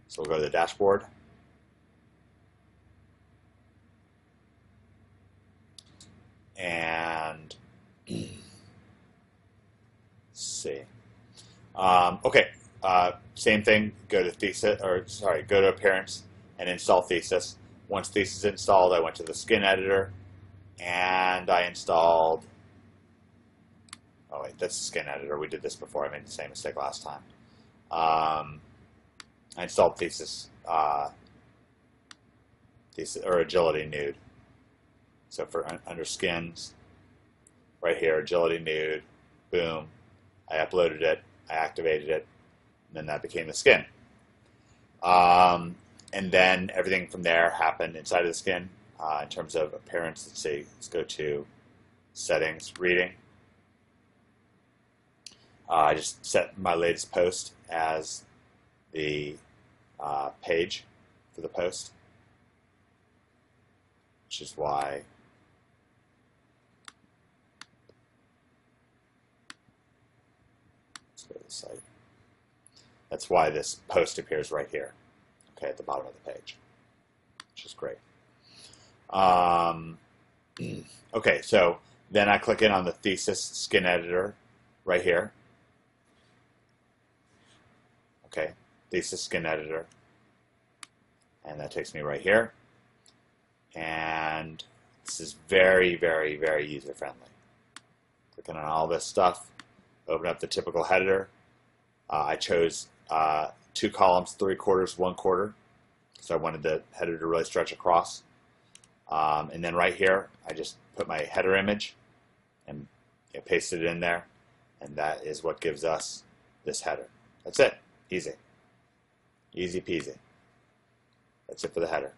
So we'll go to the dashboard. And let's see. Okay, same thing. Go to Thesis, go to Appearance and install Thesis. Once Thesis is installed, I went to the skin editor and I installed. Oh wait, that's the skin editor. We did this before. I made the same mistake last time. I installed Thesis, or Agility Nude. So for under skins, right here, Agility Nude, boom. I uploaded it, I activated it, and then that became the skin. And then everything from there happened inside of the skin in terms of appearance. Let's see, let's go to settings, reading. I just set my latest post as the page for the post, which is why let's go to the site. That's why this post appears right here, okay, at the bottom of the page, which is great. Okay, so then I click in on the Thesis skin editor right here. Okay, Thesis skin editor, and that takes me right here. And this is very, very, very user friendly. Clicking on all this stuff, open up the typical header. I chose 2 columns, 3/4, 1/4, because I wanted the header to really stretch across. And then right here, I just put my header image and pasted it in there, and that is what gives us this header. That's it. Easy. Easy peasy. That's it for the header.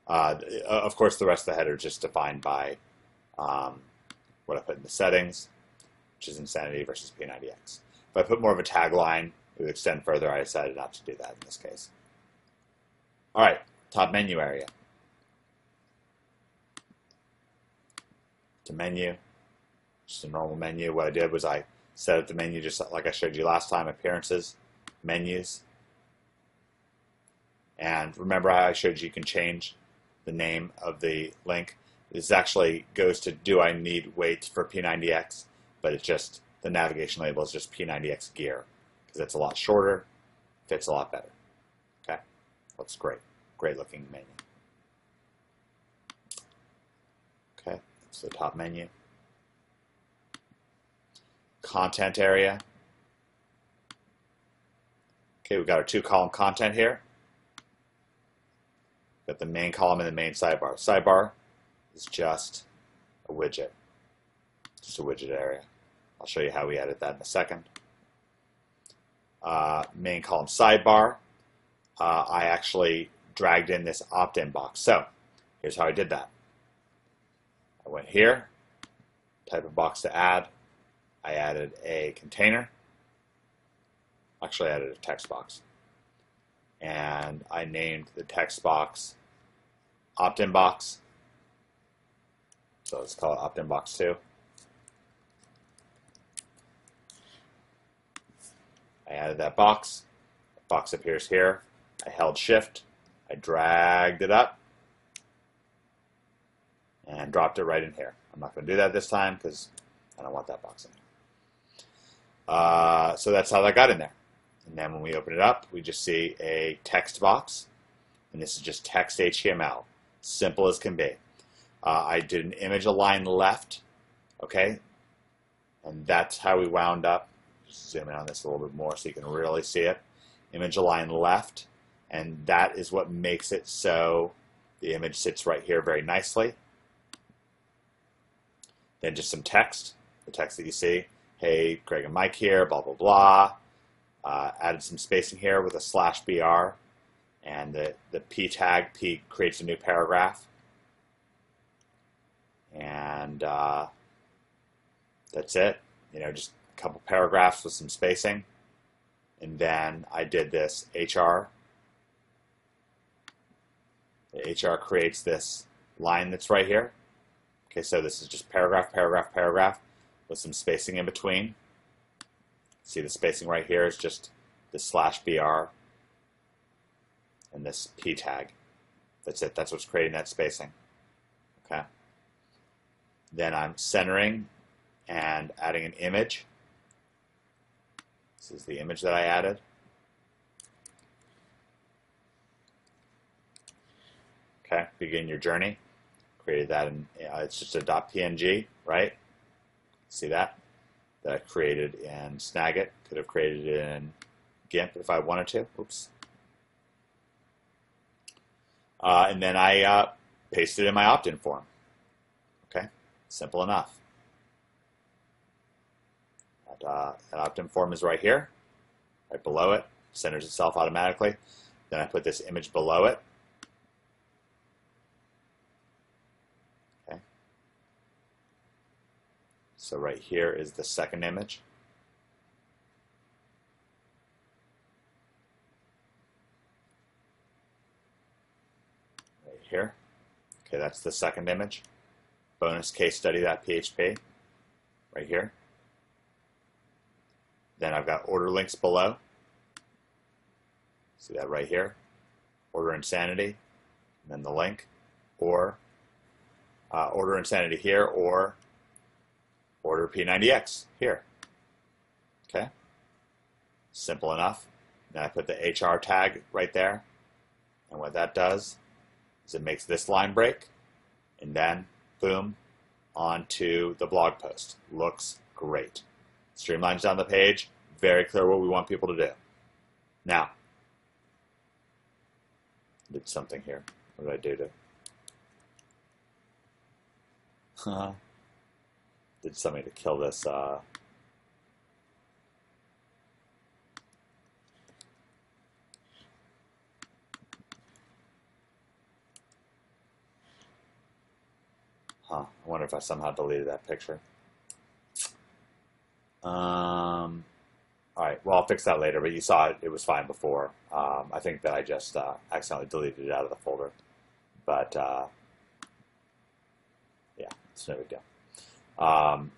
Of course, the rest of the header is just defined by what I put in the settings, which is Insanity versus P90X. If I put more of a tagline, it would extend further. I decided not to do that in this case. All right, top menu area. To menu, just a normal menu. What I did was I set up the menu just like I showed you last time, appearances, menus. And remember how I showed you can change the name of the link? This actually goes to do I need weights for P90X, but it's just, the navigation label is just P90X gear, because it's a lot shorter, fits a lot better. Okay, looks great. Great looking menu. Okay, that's the top menu. Content area. Okay, we've got our 2-column content here. Got the main column and the main sidebar. Sidebar is just a widget. Just a widget area. I'll show you how we edit that in a second. Main column sidebar. I actually dragged in this opt-in box. So here's how I did that. I went here, type of box to add. I added a container. Actually, I added a text box. And I named the text box opt-in box. So let's call it opt-in box 2. I added that box. The box appears here. I held shift. I dragged it up and dropped it right in here. I'm not going to do that this time because I don't want that box in there. So that's how that got in there. And then when we open it up, we just see a text box. And this is just text HTML. Simple as can be. I did an image align left. Okay. And that's how we wound up. Just zoom in on this a little bit more so you can really see it. Image align left. And that is what makes it so the image sits right here very nicely. Then just some text. The text that you see. Hey, Greg and Mike here, blah, blah, blah. Added some spacing here with a /BR, and the P tag, P creates a new paragraph, and that's it. You know, just a couple paragraphs with some spacing, and then I did this HR. The HR creates this line that's right here. Okay, so this is just paragraph, paragraph, paragraph with some spacing in between. See the spacing right here is just this /BR and this P tag. That's it. That's what's creating that spacing. Okay. Then I'm centering and adding an image. This is the image that I added. Okay. Begin your journey. Created that in, it's just a .png, right? See that? That I created in Snagit. Could have created it in GIMP if I wanted to. Oops. And then I pasted it in my opt-in form. Okay, simple enough. That opt-in form is right here, right below it. Centers itself automatically. Then I put this image below it. Okay. So right here is the second image. Right here. Okay, that's the second image. Bonus case study.php right here. Then I've got order links below. See that right here? Order Insanity, and then the link, or Order Insanity here, or Order P90X here. Okay, simple enough. Then I put the HR tag right there, and what that does is it makes this line break, and then boom, onto the blog post. Looks great. Streamlines down the page, very clear what we want people to do. Now, did something here. What did I do to? Did something to kill this. I wonder if I somehow deleted that picture. All right, well, I'll fix that later, but you saw it was fine before. I think that I just accidentally deleted it out of the folder. But, yeah, it's no big deal.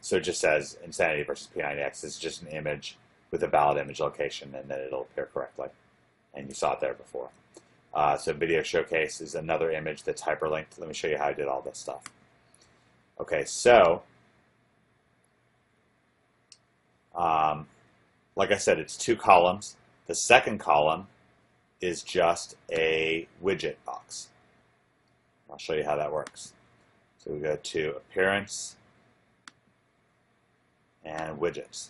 So it just says Insanity versus P90X is just an image with a valid image location, and then it'll appear correctly. And you saw it there before. So Video Showcase is another image that's hyperlinked. Let me show you how I did all this stuff. Okay, so like I said, it's 2 columns. The second column is just a widget box. I'll show you how that works. So we go to Appearance and Widgets.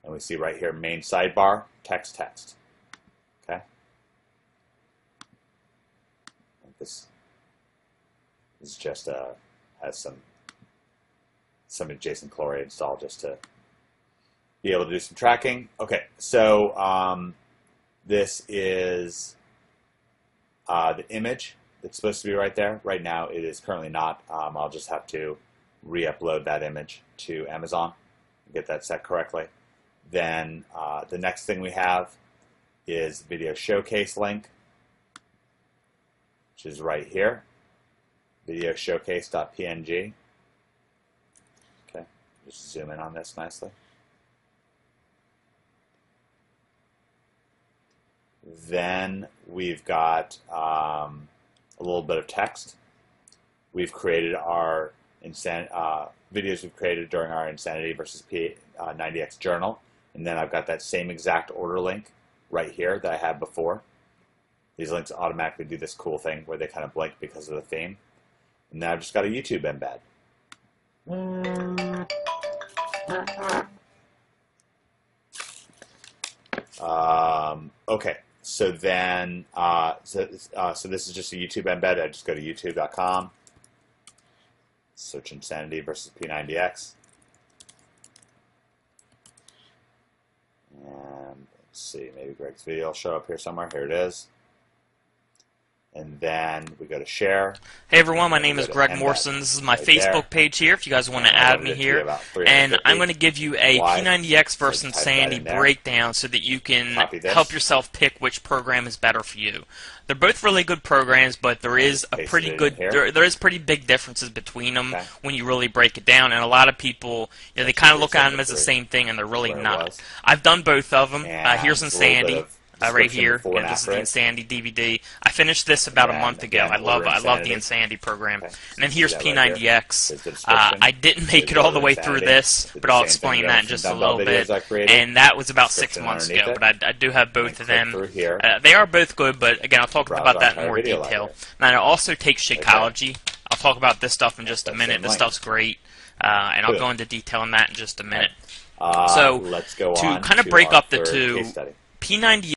And we see right here, main sidebar, text, text. Okay? This is just has some adjacent chloride installed just to be able to do some tracking. Okay, so this is the image that's supposed to be right there. Right now it is currently not. I'll just have to re-upload that image to Amazon, get that set correctly. Then the next thing we have is video showcase link, which is right here, videoshowcase.png. Okay, just zoom in on this nicely. Then we've got a little bit of text. We've created our videos we've created during our Insanity versus P90X journal. And then I've got that same exact order link right here that I had before. These links automatically do this cool thing where they kind of blink because of the theme. And now I've just got a YouTube embed. Okay, so then, so this is just a YouTube embed. I just go to youtube.com, search Insanity versus P90X. And let's see, maybe Greg's video will show up here somewhere. Here it is. And then we go to share. Hey everyone, my name is Greg Morrison. This is my Facebook page here if you guys want to add me here. And I'm going to give you a P90X versus Insanity breakdown so that you can help yourself pick which program is better for you. They're both really good programs, but there is a pretty good there is pretty big differences between them when you really break it down. And a lot of people, you know, they kind of look at them as the same thing, and they're really not. I've done both of them. Here's Insanity. Right here, and this is the Insanity DVD. I finished this about a month ago. I love the Insanity program. And then here's P90X. I didn't make it all the way through this, but I'll explain that in just a little bit. And that was about 6 months ago, but I do have both of them. They are both good, but again, I'll talk about that in more detail. And I also take Shakeology. I'll talk about this stuff in just a minute. This stuff's great, and I'll go into detail on that in just a minute. So, to kind of break up the two, P90